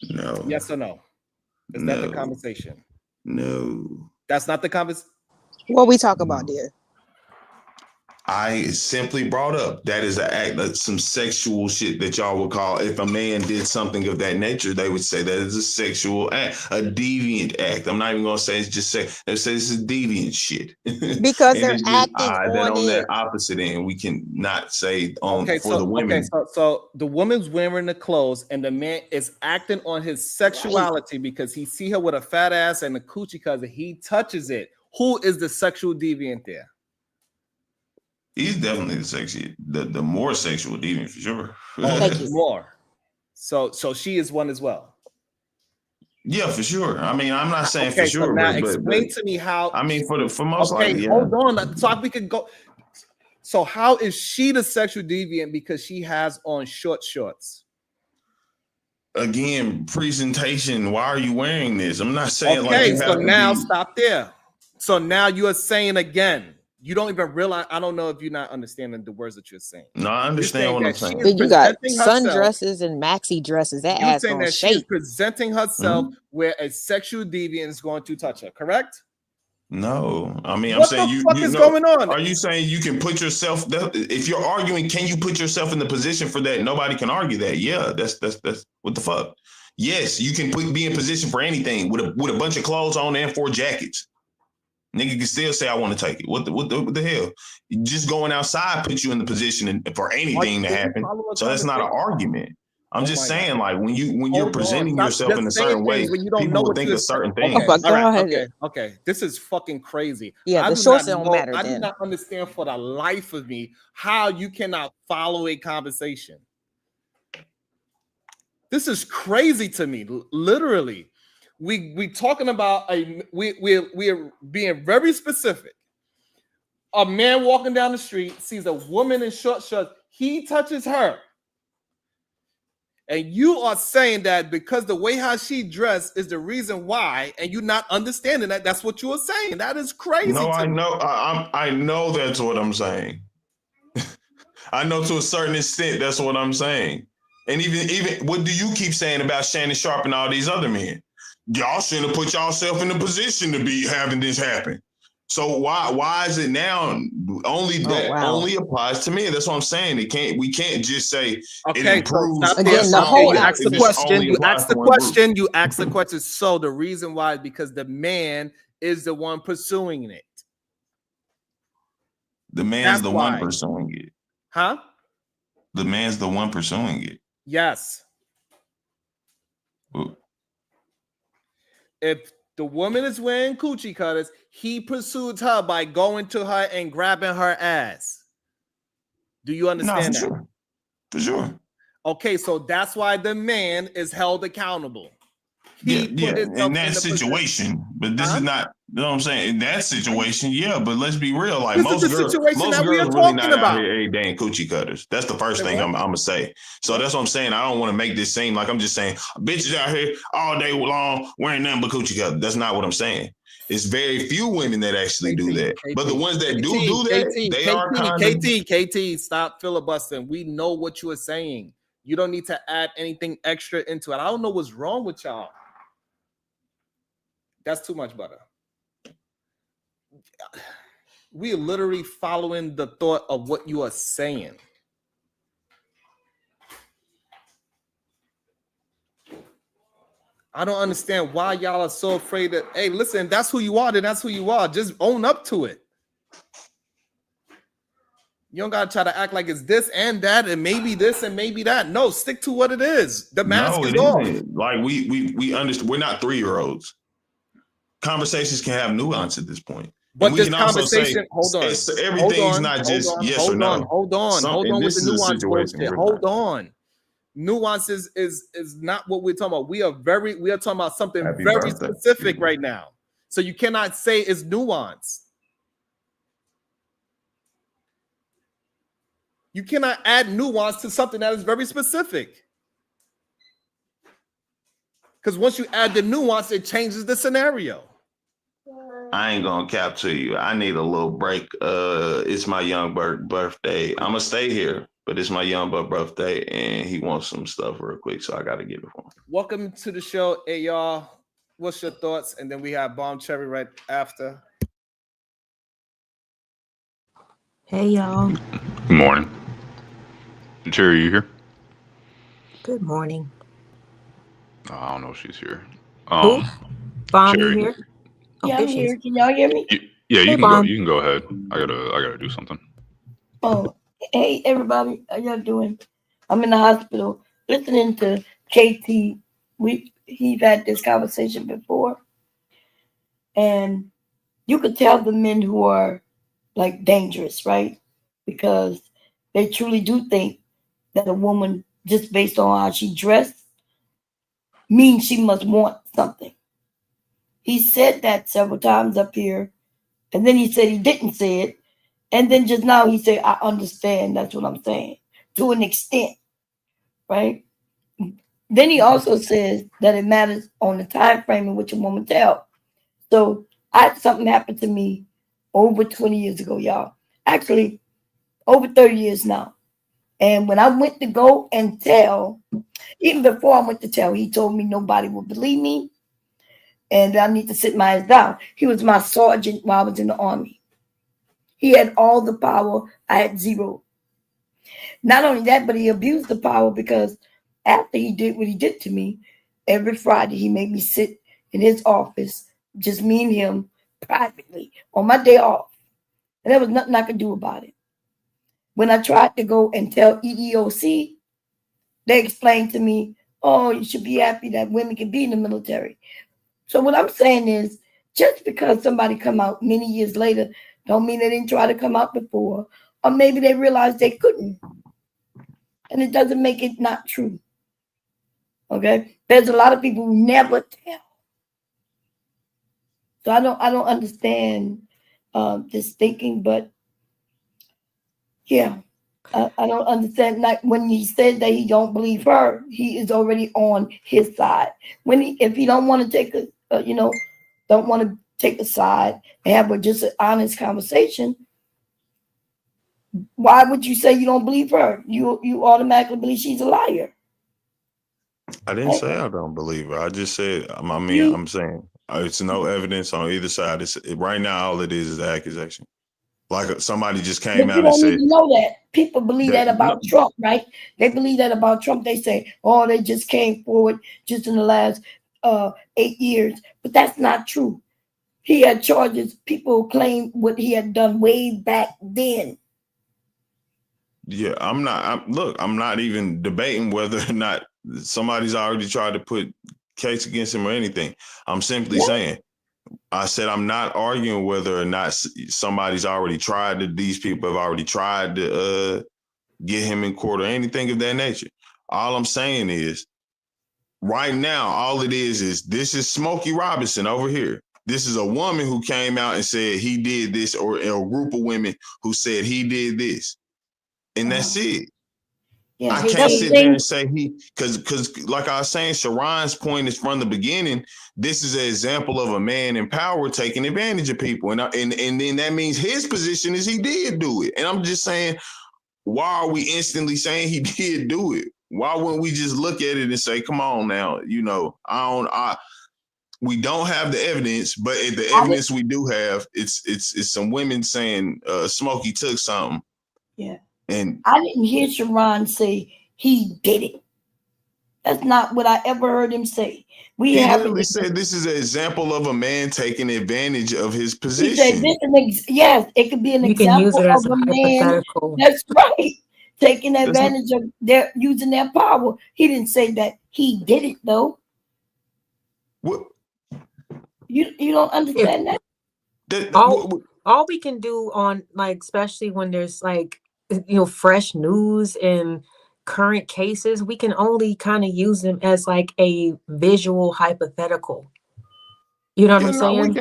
No. Yes or no? Is that the conversation? No. That's not the conversation. What we talk about, dear? I simply brought up that is an act, that's some sexual shit that y'all would call. If a man did something of that nature, they would say that is a sexual act, a deviant act. I'm not even gonna say it's just sex. They say this is deviant shit because they're acting on that opposite end. We can not say the women. So the woman's wearing the clothes, and the man is acting on his sexuality because he see her with a fat ass and a coochie because he touches it. Who is the sexual deviant there? He's definitely the more sexual deviant for sure. Thank you. More. So she is one as well. Yeah, for sure. I mean, I'm not saying for sure. So now explain to me how. I mean, for most likely. Hold on. So we could go. So how is she the sexual deviant because she has on short shorts? Again, presentation. Why are you wearing this? I'm not saying stop there. So now you are saying again. You don't even realize. I don't know if you're not understanding the words that you're saying. No, I understand what I'm saying. You got sundresses and maxi dresses. That ass saying gonna that shake. she's presenting herself where a sexual deviant is going to touch her. Correct? No, I mean, I'm What saying the fuck you is know. going on? Are you saying you can put yourself? If you're arguing, can you put yourself in the position for that? Nobody can argue that. Yeah, that's what the fuck. Yes, you can be in position for anything with a bunch of clothes on and 4 jackets. Nigga can still say I want to take it. What the hell? Just going outside puts you in the position for anything to happen. So that's not an argument. I'm just saying, like when you're presenting yourself in a certain way, when you don't people know will what think you're a certain saying. thing. Oh my God. Okay. This is fucking crazy. Yeah, I the do source not don't know. matter I do then. not understand for the life of me how you cannot follow a conversation. This is crazy to me. Literally, we talking about we're being very specific. A man walking down the street sees a woman in short shorts. He touches her. And you are saying that because the way how she dressed is the reason why, and you're not understanding that. That's what you are saying. That is crazy. No, I know. I know that's what I'm saying. I know to a certain extent that's what I'm saying. And even what do you keep saying about Shannon Sharp and all these other men? Y'all shouldn't have put yourself in a position to be having this happen. So why is it now only applies to me? That's what I'm saying. We can't just say it improves. So again, the whole you ask the accusation. question. You ask the question. You ask the question. So the reason why is because the man is the one pursuing it. The man's the one pursuing it. Huh? The man's the one pursuing it. Yes. Ooh. If the woman is wearing coochie cutters, he pursued her by going to her and grabbing her ass. Do you understand that? Sure. For sure. Okay, so that's why the man is held accountable. In that situation, but this is not, you know what I'm saying? In that situation, yeah, but let's be real. Like most girls really not out here every day in coochie cutters. That's the first thing I'm gonna say. So that's what I'm saying. I don't want to make this seem like I'm just saying bitches out here all day long wearing nothing but coochie cutters. That's not what I'm saying. It's very few women that actually do that. But the ones that do that, they are kind of... KT, stop filibustering. We know what you are saying. You don't need to add anything extra into it. I don't know what's wrong with y'all. That's too much butter. We are literally following the thought of what you are saying. I don't understand why y'all are so afraid that, hey, listen, that's who you are, then that's who you are. Just own up to it. You don't gotta try to act like it's this and that, and maybe this and maybe that. No, stick to what it is. The mask is off. Like we understand. We're not 3-year-olds. Conversations can have nuance at this point. But this conversation, everything's not just yes or no. Hold on with the nuance bullshit. Hold on. Nuances is not what we're talking about. We are talking about something very specific right now. So you cannot say it's nuance. You cannot add nuance to something that is very specific. Because once you add the nuance, it changes the scenario. I ain't gonna cap to you. I need a little break. It's my young birthday. I'm gonna stay here, but it's my young birthday, and he wants some stuff real quick, so I gotta give it for him. Welcome to the show, hey y'all. What's your thoughts? And then we have Bomb Cherry right after. Hey y'all. Good morning. Cherry, you here? Good morning. I don't know if she's here. Who? Bomb, Cherry. you here? Yeah, I'm here. Can y'all hear me? Yeah, you Hey, can go. Bomb. You can go ahead. I gotta do something. Oh, hey everybody, how y'all doing? I'm in the hospital listening to KT. He's had this conversation before, and you could tell the men who are like dangerous, right? Because they truly do think that a woman, just based on how she dressed, means she must want something. He said that several times up here, and then he said he didn't say it, and then just now he said, I understand. That's what I'm saying, to an extent, right? Then he also says that it matters on the time frame in which a woman tells. So something happened to me over 20 years ago, y'all. Actually, over 30 years now. And when I went to go and tell, even before I went to tell, he told me nobody would believe me. and I need to sit my ass down. He was my sergeant while I was in the Army. He had all the power. I had zero. Not only that, but he abused the power because after he did what he did to me, every Friday he made me sit in his office, just me and him, privately, on my day off. And there was nothing I could do about it. When I tried to go and tell EEOC, they explained to me, oh, you should be happy that women can be in the military. So what I'm saying is, just because somebody come out many years later, don't mean they didn't try to come out before, or maybe they realized they couldn't. And it doesn't make it not true. Okay? There's a lot of people who never tell. So I don't understand this thinking, but yeah, I don't understand. Like when he said that he don't believe her, he is already on his side. If he don't want to take don't want to take a side and have just an honest conversation, why would you say you don't believe her? You automatically believe she's a liar. I didn't say I don't believe her. I just said, I'm saying it's no evidence on either side. Right now, all it is an accusation. Like somebody just came But out you and don't said, need to know that. People believe that about no, Trump, right? They believe that about Trump. They say, oh, they just came forward just in the last 8 years. But that's not true. He had charges. People claim what he had done way back then. yeah, I'm not even debating whether or not somebody's already tried to put case against him or anything. I'm simply saying, I said I'm not arguing whether or not somebody's already tried to, these people have already tried to get him in court or anything of that nature. All I'm saying is, right now, all it is this is Smokey Robinson over here. This is a woman who came out and said he did this, or a group of women who said he did this. And that's it. Yeah, I can't sit there and say because like I was saying, Sharon's point is from the beginning. This is an example of a man in power taking advantage of people. And then that means his position is he did do it. And I'm just saying, why are we instantly saying he did do it? Why wouldn't we just look at it and say, come on now, we don't have the evidence, but the evidence we do have, it's some women saying Smokey took something. Yeah. And I didn't hear Sharon say he did it. That's not what I ever heard him say. He literally said this is an example of a man taking advantage of his position. He said this yes, it could be an You can use example it as of a a man. hypothetical. That's right. Taking advantage of using their power. He didn't say that he did it though. What? You don't understand that? All we can do on, like, especially when there's like, fresh news and current cases, we can only kind of use them as like a visual hypothetical. You know what I'm saying?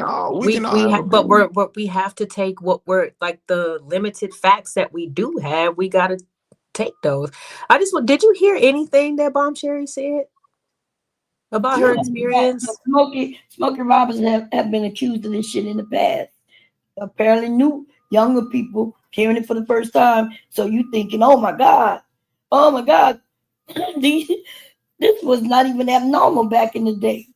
But we have to take what we're like, the limited facts that we do have. We got to take those. Did you hear anything that Bomb Cherry said about her experience? Smokey Robinson have been accused of this shit in the past. Apparently new younger people hearing it for the first time. So you thinking, oh my God, this was not even abnormal back in the day.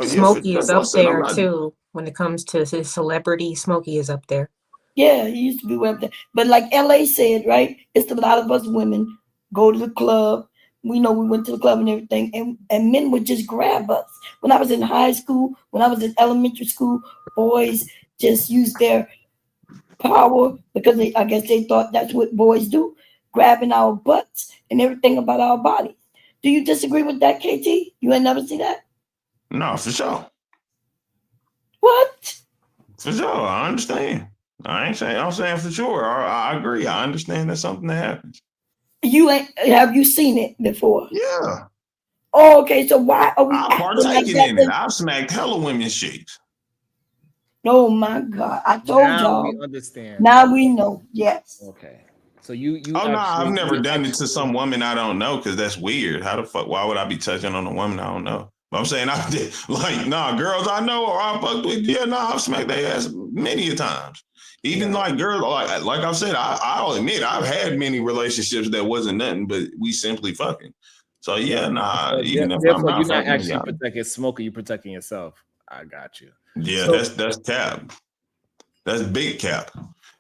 Smokey is up there too. When it comes to his celebrity, Smokey is up there. Yeah, he used to be up there. But like LA said, right? It's a lot of us women go to the club. We know we went to the club and everything, and men would just grab us. When I was in high school, when I was in elementary school, boys just used their power because I guess they thought that's what boys do, grabbing our butts and everything about our bodies. Do you disagree with that, KT? You ain't never seen that? No, for sure. What? For sure, I understand. I'm saying for sure. I agree. I understand that's something that happens. Have you seen it before? Yeah. Oh, okay. So why are we partaking in it? I've smacked hella women's cheeks. Oh my God! I told y'all. We understand. Now we know. Yes. Okay. So you. Oh no, I've never done it to some woman I don't know because that's weird. How the fuck? Why would I be touching on a woman I don't know? But I'm saying I did. Like, girls I know or I fucked with. Yeah, I've smacked their ass many a times. Even like girls, like I said, I'll admit I've had many relationships that wasn't nothing, but we simply fucking. So yeah, nah. So Even if I'm therefore, not you're not fucking with actually y'all, protecting Smokey. You're protecting yourself. I got you. yeah, So that's cap. That's big cap.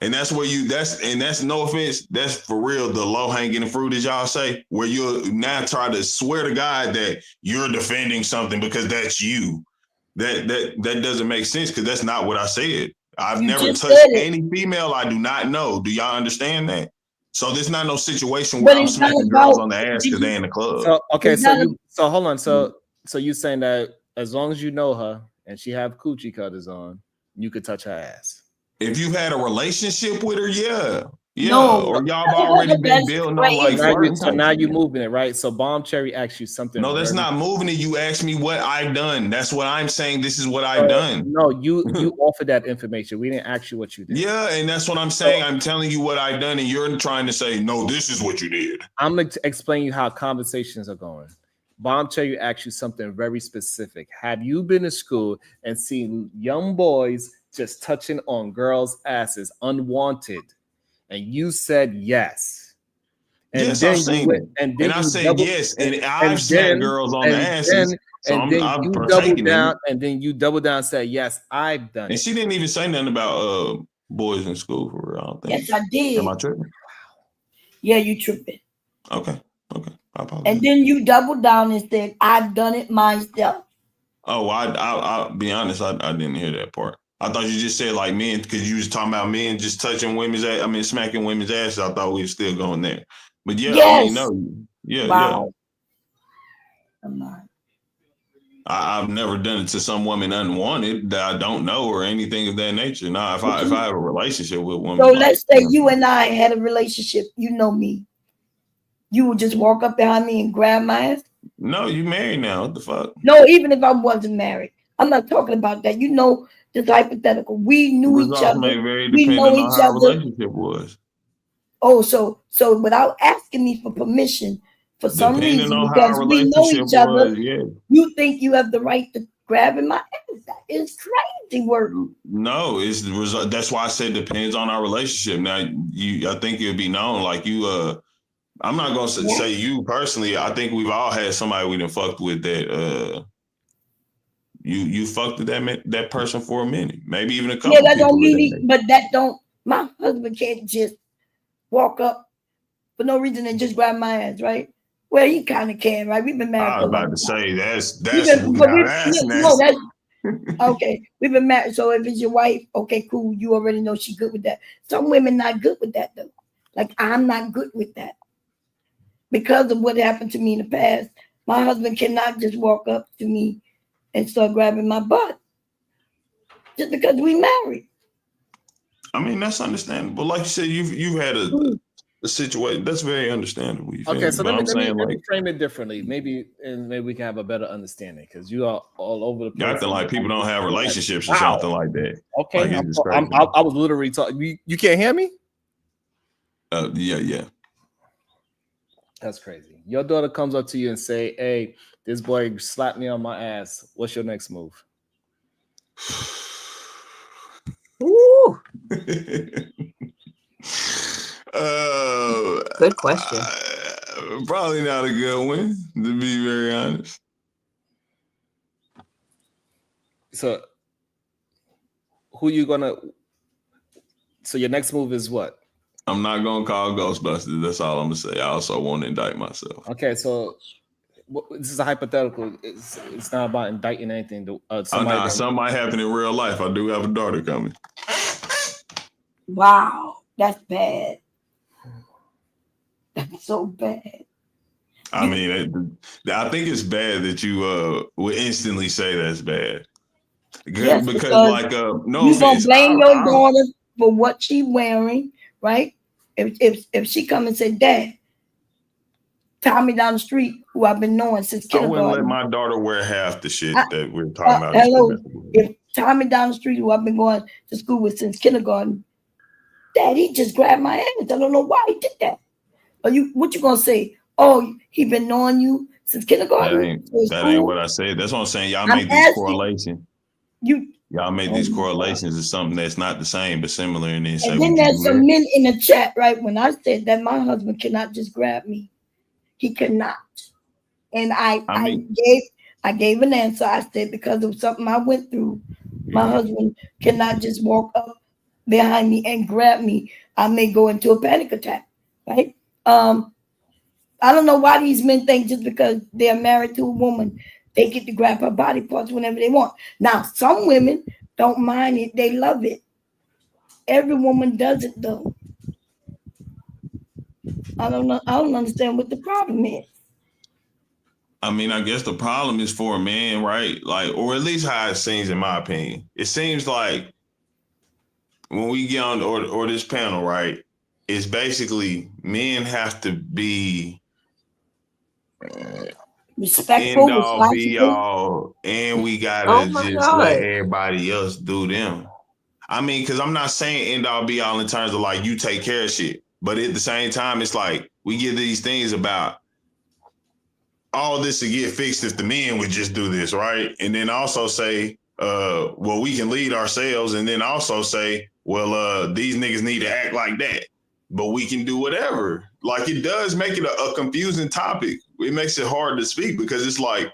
And that's where that's no offense, that's for real the low hanging fruit, as y'all say, where you now try to swear to God that you're defending something because that's you. That doesn't make sense because that's not what I said. I've You never just touched said it. any female I do not know. Do y'all understand that? So there's not no situation But where I'm it's not smacking girls about. on the ass Did because you? they in the club. So okay, It's not. so hold on. So you saying that as long as you know her and she have coochie cutters on, you could touch her ass. If you've had a relationship with her, yeah. No. Or y'all have already been That's building on crazy. like flirting So type now shit. you moving it, right? So Bomb Cherry asked you something. No, that's not moving it. You asked me what I've done. That's what I'm saying. This is what I've done. No, you offered that information. We didn't ask you what you did. Yeah, and that's what I'm saying. I'm telling you what I've done, and you're trying to say, no, this is what you did. I'm going to explain you how conversations are going. Bomb Cherry asked you something very specific. Have you been to school and seen young boys just touching on girls' asses unwanted? And you said yes. And yes, then I've seen it. And I said yes, and I've smacked girls on the asses. I'm partaking in it. And then you double down and say, yes, I've done and it. she didn't even say nothing about boys in school for real. I don't think. Yes, I did. Am I tripping? Yeah, you tripping. Okay. I apologize. And then you doubled down and said, "I've done it myself." Oh, I'll be honest. I didn't hear that part. I thought you just said like men because you was talking about men just touching women's ass. I mean, smacking women's asses. I thought we were still going there. But yeah, yes. I mean, no, yeah, wow. Yeah. I'm not. I've never done it to some woman unwanted that I don't know or anything of that nature. Now, if I have a relationship with a woman, So let's say you and I had a relationship. You know me. You would just walk up behind me and grab my ass. No, you married now. What the fuck? No, even if I wasn't married, I'm not talking about that. You know, just hypothetical. We knew each other. Very We know dependent on each how other. our relationship was. Oh, so without asking me for permission, for some Depending reason, on because how our we know relationship each other, was, yeah. you think you have the right to grab in my ass. That is crazy work. No, it's the result. That's why I said depends on our relationship. Now, I think it'll be known like you. I'm not gonna say you personally. I think we've all had somebody we done fucked with that. You fucked with that person for a minute, maybe even a couple. Yeah, that don't people mean. But that don't. My husband can't just walk up for no reason and just grab my ass, right? Well, he kind of can, right? We've been married. I was about to say that's no, that's okay. We've been married, so if it's your wife, okay, cool. You already know she's good with that. Some women not good with that though. Like I'm not good with that because of what happened to me in the past. My husband cannot just walk up to me and start grabbing my butt just because we married. I mean, that's understandable. Like you said, you've had a situation that's very understandable. Okay, so let me frame it differently. Maybe we can have a better understanding because you are all over the place. Acting like people don't have relationships or something like that. Okay, like I was literally talking. You can't hear me? Yeah. That's crazy. Your daughter comes up to you and say, "Hey, this boy slapped me on my ass. What's your next move?" Ooh. Good question. Probably not a good one, to be very honest. So, who you gonna? So your next move is what? I'm not gonna call Ghostbusters. That's all I'm gonna say. I also want to indict myself. Okay, so this is a hypothetical. It's not about indicting anything. Something might happen in real life. I do have a daughter coming. Wow, that's bad. That's so bad. I mean, I think it's bad that you would instantly say that's bad. Because like no, you gonna blame your daughter for what she wearing, right? If she come and say, "Dad, tie me down the street," who I've been knowing since kindergarten. I wouldn't let my daughter wear half the shit that we're talking about. Hello, if tie me down the street, who I've been going to school with since kindergarten, Dad, he just grabbed my hand. I don't know why he did that. What you gonna say? Oh, he been knowing you since kindergarten. That ain't what I said. That's what I'm saying. Y'all make these correlations. Y'all make these correlations as something that's not the same but similar, and then say. And then there's some men in the chat, right? When I said that my husband cannot just grab me, he cannot. And I I mean, gave an answer. I said because of something I went through, my husband cannot just walk up behind me and grab me. I may go into a panic attack, right? I don't know why these men think just because they're married to a woman, they get to grab her body parts whenever they want. Now, some women don't mind it; they love it. Every woman does it though. I don't know. I don't understand what the problem is. I mean, I guess the problem is for a man, right? Like, or at least how it seems, in my opinion. It seems like when we get on or this panel, right? It's basically men have to be Respectful, end all be responsible. all, and we Oh gotta my just let God. everybody else do them. I mean, because I'm not saying end all be all in terms of like you take care of shit, but at the same time, it's like we get these things about all this to get fixed if the men would just do this, right? And then also say, well, we can lead ourselves, and then also say, well, these niggas need to act like that, but we can do whatever. Like, it does make it a confusing topic. It makes it hard to speak because it's like,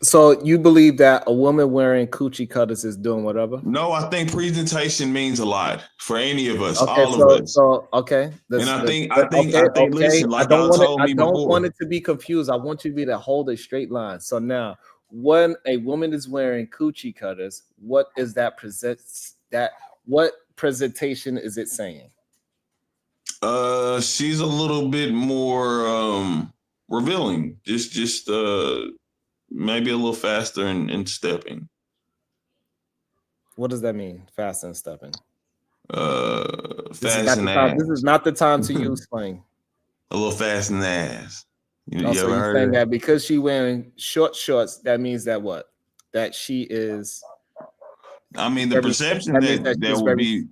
So you believe that a woman wearing coochie cutters is doing whatever? no, I think presentation means a lot for any of us, Okay, all of us. okay. And I think, Okay. listen, I like don't I want it. told I me don't before, want it to be confused. I want you to be to hold a straight line. So now, when a woman is wearing coochie cutters, what is that presents? That what presentation is it saying? she's a little bit more revealing, just maybe a little faster in stepping. What does that mean? Fast and stepping. Fast and ass. This is not the time to use slang. A little fast and ass. You Also, ever you're heard saying of that because she wearing short shorts, that means that what? That she is. I mean, the Very, perception that means that she's will very. be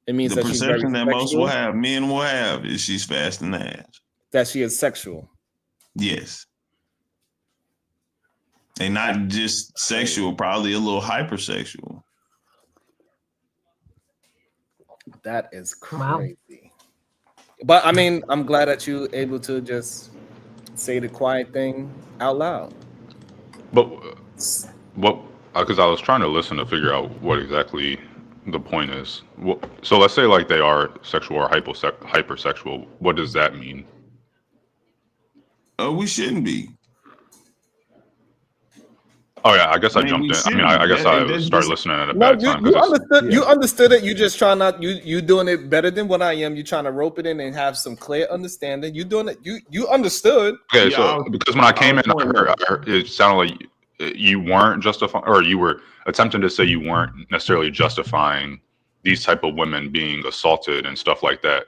It means the that she's very perception that most will sexual. have, men will have, is she's fast and ass. That she is sexual. Yes. And not just sexual, probably a little hypersexual. That is Wow. crazy. But I mean, I'm glad that you're able to just say the quiet thing out loud. But what? Because I was trying to listen to figure out what exactly the point is. So let's say like they are sexual or hypersexual. What does that mean? We shouldn't be. Oh yeah, I guess I jumped we in. I mean, shouldn't. I guess I started listening at a No, bad time you because understood. yeah. You understood it. You just trying not. You doing it better than what I am. You trying to rope it in and have some clear understanding. You doing it. You understood. okay. Yeah, So because when I came in, I heard it sounded like you weren't justifying, or you were attempting to say you weren't necessarily justifying these type of women being assaulted and stuff like that.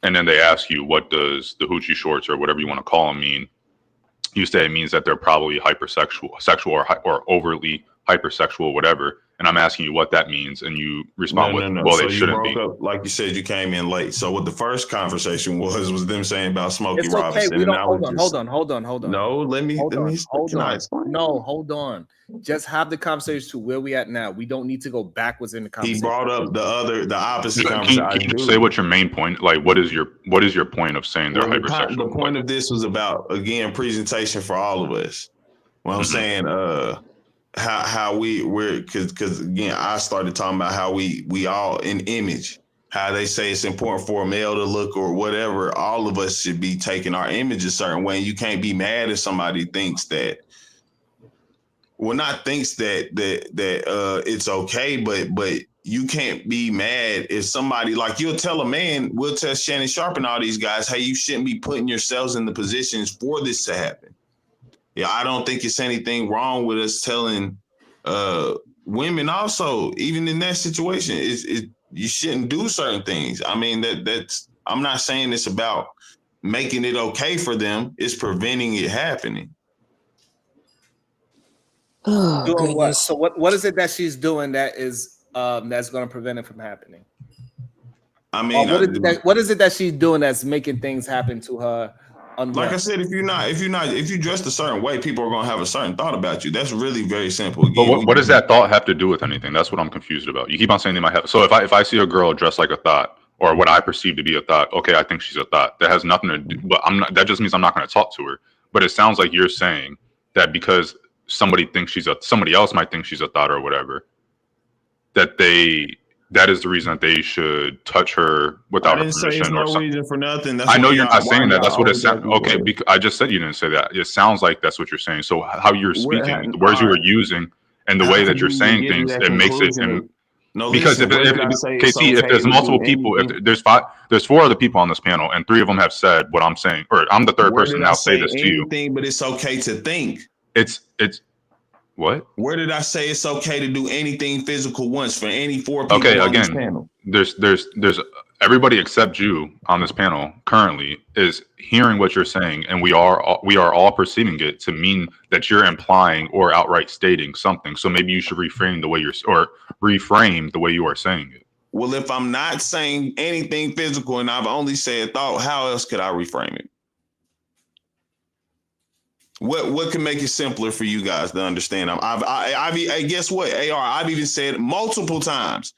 And then they ask you, what does the hoochie shorts or whatever you want to call them mean? You say it means that they're probably sexual or overly hypersexual, whatever. And I'm asking you what that means, and you respond with, "Well, so they shouldn't be." up, like you said, you came in late. So what the first conversation was them saying about Smokey It's okay. Robinson. We don't. And Hold on. No, let me Hold on. explain. No, hold on. Just have the conversation to where we at now. We don't need to go backwards in the He conversation. brought up the opposite Can conversation. you say what your main point? Like, what is your point of saying they're hypersexual? The point of this was about, again, presentation for all of us. Well, I'm saying how we're because again, I started talking about how we all in image, how they say it's important for a male to look or whatever. All of us should be taking our image a certain way. You can't be mad if somebody thinks that. Well, not thinks that it's okay, but you can't be mad if somebody, like, you'll tell a man, we'll tell Shannon Sharp and all these guys, hey, you shouldn't be putting yourselves in the positions for this to happen. Yeah, I don't think it's anything wrong with us telling women also, even in that situation, you shouldn't do certain things. I mean, that's I'm not saying it's about making it okay for them. It's preventing it happening. Oh, Doing what? goodness. So what is it that she's doing that is that's going to prevent it from happening? I mean, what is it that she's doing that's making things happen to her? Like I said, if you dress a certain way, people are gonna have a certain thought about you. That's really very simple. Again, but what does that thought have to do with anything? That's what I'm confused about. You keep on saying they might have. So if I see a girl dressed like a thought, or what I perceive to be a thought. Okay, I think she's a thought. That has nothing to do, but I'm not, that just means I'm not going to talk to her. But it sounds like you're saying that because somebody else might think she's a thought or whatever, that is the reason that they should touch her without her permission or something. Reason for nothing. I know you're not saying that. That's what it sounds. Okay, I just said you didn't say that. It sounds like that's what you're saying. So how you're speaking, the words you were using, and the way that you're saying things, it makes it. Because if there's multiple people, if there's 4 other people on this panel, and 3 of them have said what I'm saying, or I'm the third person now say this to you. But it's okay to think. It's what? Where did I say it's okay to do anything physical once for any 4 people on this panel? There's everybody except you on this panel currently is hearing what you're saying, and we are all perceiving it to mean that you're implying or outright stating something. So maybe you should reframe the way you are saying it. Well, if I'm not saying anything physical and I've only said thought, how else could I reframe it? What can make it simpler for you guys to understand? I guess what, AR, I've even said multiple times,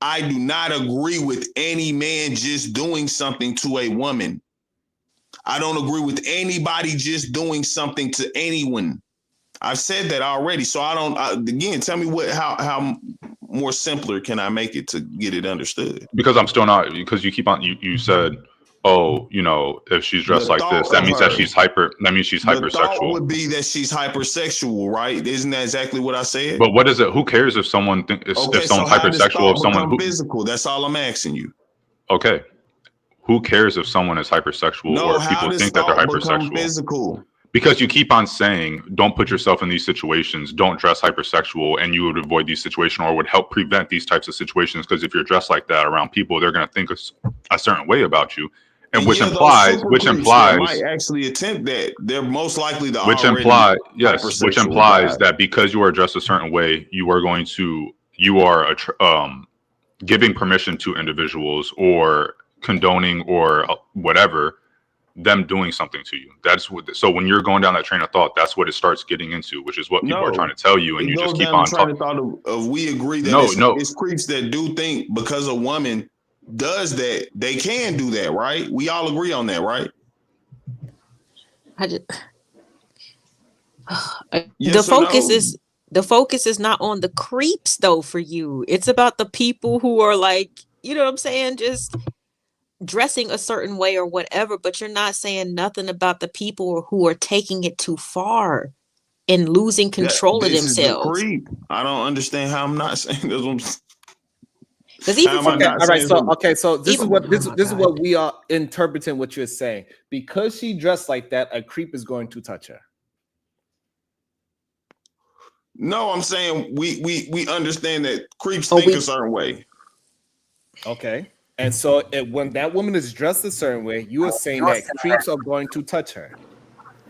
I do not agree with any man just doing something to a woman. I don't agree with anybody just doing something to anyone. I've said that already. So I don't, again, tell me how more simpler can I make it to get it understood? Because I'm still not, because you keep on, you said, oh, if she's dressed like this, that means that she's hypersexual. The thought would be that she's hypersexual, right? Isn't that exactly what I said? But what is it? Who cares if someone if someone's hypersexual? If someone physical, that's all I'm asking you. Okay, who cares if someone is hypersexual or if people think that they're hypersexual? Physical. Because you keep on saying, don't put yourself in these situations, don't dress hypersexual, and you would avoid these situations or would help prevent these types of situations. Because if you're dressed like that around people, they're going to think a certain way about you. And which implies might actually attempt that. They're most likely which implies that because you are dressed a certain way, you are giving permission to individuals or condoning or whatever them doing something to you. So when you're going down that train of thought, that's what it starts getting into, which is what people are trying to tell you, and you just keep on talking. We agree that it's creeps that do think because a woman does that, they can do that, right? We all agree on that, right? The focus is not on the creeps though for you. It's about the people who are like, you know what I'm saying, just dressing a certain way or whatever, but you're not saying nothing about the people who are taking it too far and losing control of themselves. I don't understand how I'm not saying this. Because even all right, so this is what we are interpreting what you're saying. Because she dressed like that, a creep is going to touch her. No, I'm saying we understand that creeps think a certain way. Okay. And so when that woman is dressed a certain way, you are saying that creeps are going to touch her.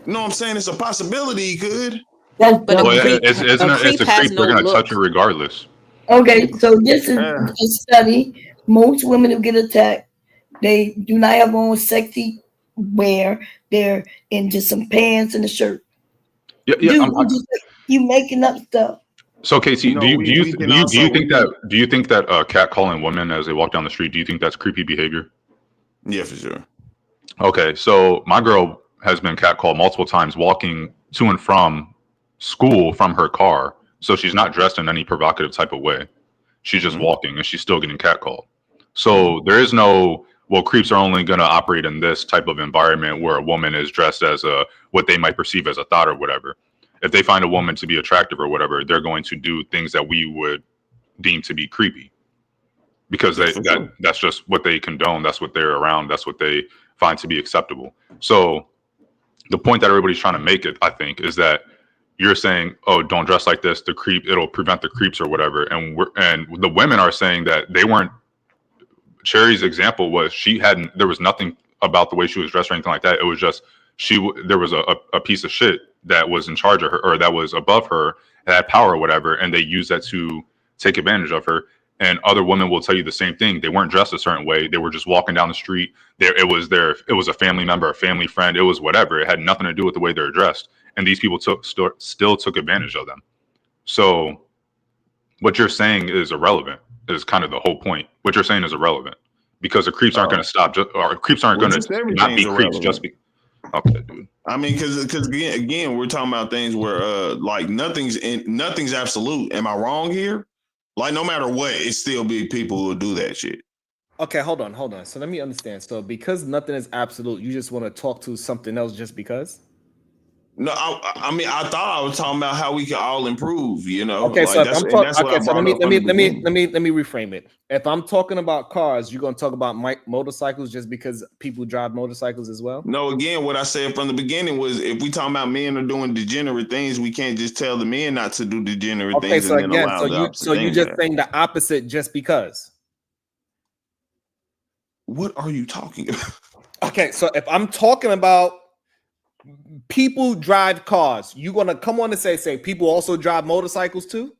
No, I'm saying it's a possibility he could. It's a creep. They're going to touch her regardless. Okay, so this is a study. Most women who get attacked, they do not have on sexy wear. They're in just some pants and a shirt. Yeah, you making up stuff. So Casey, do you think that catcalling women as they walk down the street, do you think that's creepy behavior? Yeah, for sure. Okay, so my girl has been catcalled multiple times walking to and from school from her car. So she's not dressed in any provocative type of way. She's just walking and she's still getting catcalled. So there is no, creeps are only going to operate in this type of environment where a woman is dressed as what they might perceive as a thought or whatever. If they find a woman to be attractive or whatever, they're going to do things that we would deem to be creepy because that's just what they condone. That's what they're around. That's what they find to be acceptable. So the point that everybody's trying to make it, I think, is that you're saying, oh, don't dress like this. It'll prevent the creeps or whatever. And the women are saying that they weren't. Cherry's example was there was nothing about the way she was dressed or anything like that. It was just there was a piece of shit that was in charge of her or that was above her, that had power or whatever, and they used that to take advantage of her. And other women will tell you the same thing. They weren't dressed a certain way. They were just walking down the street. It was a family member, a family friend. It was whatever. It had nothing to do with the way they're dressed. And these people still took advantage of them. So what you're saying is irrelevant, is kind of the whole point. What you're saying is irrelevant because the creeps aren't going to stop, or creeps aren't Well, going just to not everything's be creeps irrelevant. just be. Okay, dude. I mean, because again, we're talking about things where like nothing's absolute. Am I wrong here? Like no matter what, it still be people who will do that shit. Okay, hold on. So let me understand. So because nothing is absolute, you just want to talk to something else just because? No, I mean, I thought I was talking about how we can all improve. You know, Okay, like so if that's I'm and that's talking, what I okay, so brought up let me from the beginning. let me reframe it. If I'm talking about cars, you're gonna talk about motorcycles just because people drive motorcycles as well? No, again, what I said from the beginning was if we talking about men are doing degenerate things, we can't just tell the men not to do degenerate Okay, things so and then again, allow the opposite so you thing to just happen. saying the opposite just because. What are you talking about? Okay, so if I'm talking about people drive cars, you gonna come on and say people also drive motorcycles too?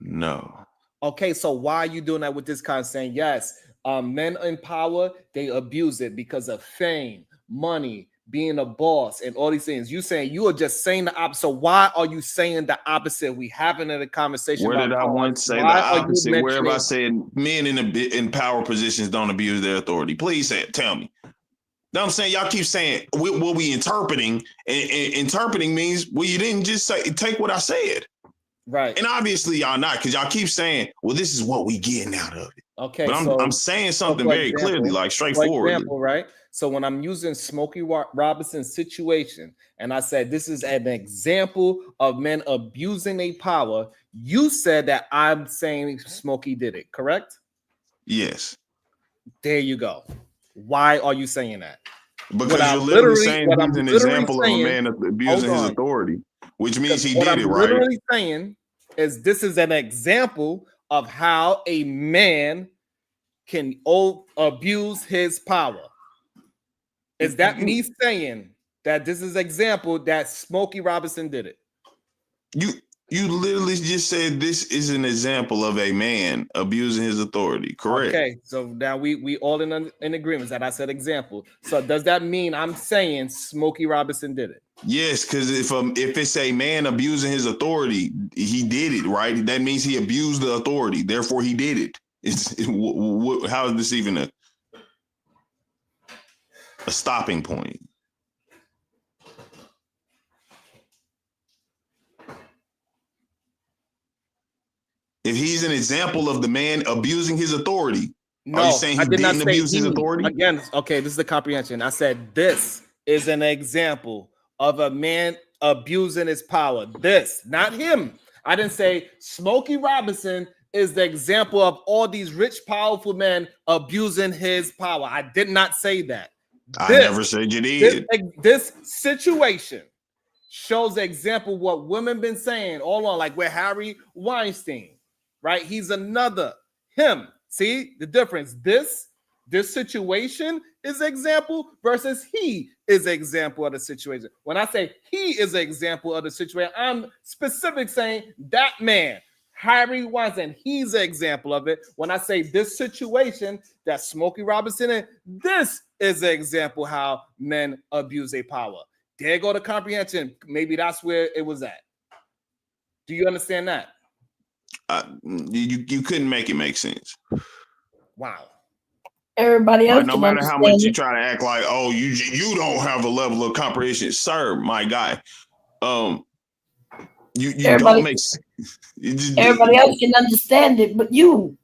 No. Okay, so why are you doing that with this kind of saying yes? Men in power, they abuse it because of fame, money, being a boss, and all these things. You saying you are just saying the opposite. So why are you saying the opposite? We having a conversation Where about did I cars. once say the Why are you opposite? Where have I mentioning? said men in power positions don't abuse their authority? Please say it. Tell me. No, I'm saying y'all keep saying what we interpreting, and interpreting means well, you didn't just say take what I said, Right. and obviously y'all not because y'all keep saying, well, this is what we getting out of it. Okay, But so I'm saying something for very clearly, like for straightforwardly. example, right? So when I'm using Smokey Robinson's situation, and I said this is an example of men abusing their power, you said that I'm saying Smokey did it, correct? Yes. There you go. Why are you saying that? Because you're literally saying what he's I'm an literally example of a saying, man hold abusing his on, authority, which means because he what did I'm it, right? literally saying is this is an example of how a man can abuse his power. Is that me saying that this is example that Smokey Robinson did it? You literally just said this is an example of a man abusing his authority, correct? Okay, so now we all in agreement that I said example. So does that mean I'm saying Smokey Robinson did it? Yes, because if it's a man abusing his authority, he did it, right? That means he abused the authority. Therefore, he did it. How is this even a stopping point? If he's an example of the man abusing his authority, are you saying he didn't abuse his authority? Again, okay, this is the comprehension. I said this is an example of a man abusing his power. This, not him. I didn't say Smokey Robinson is the example of all these rich, powerful men abusing his power. I did not say that. I never said you did. This situation shows the example of what women been saying all along, like with Harry Weinstein, right? He's another him. See the difference? This situation is example versus he is example of the situation. When I say he is an example of the situation, I'm specific saying that man, Harry Weinstein, he's an example of it. When I say this situation, that Smokey Robinson, this is an example how men abuse their power. There go the comprehension. Maybe that's where it was at. Do you understand that? You couldn't make it make sense. Wow. Everybody else no can matter how much understand you it. try to act like, oh, you don't have a level of comprehension, sir, my guy. You don't make sense. Everybody else can understand it, but you.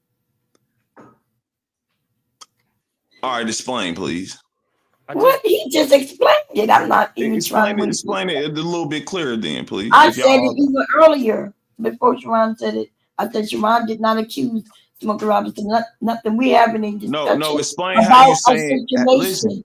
All right, explain, please. What? He just explained it. I'm not even trying to explain it a little bit clearer, then, please. I said it even earlier before Sharon said it. I said Sharon did not accuse Smokey Robinson. Nothing. We having a discussion. No. Explain how you saying. Listen. Situation.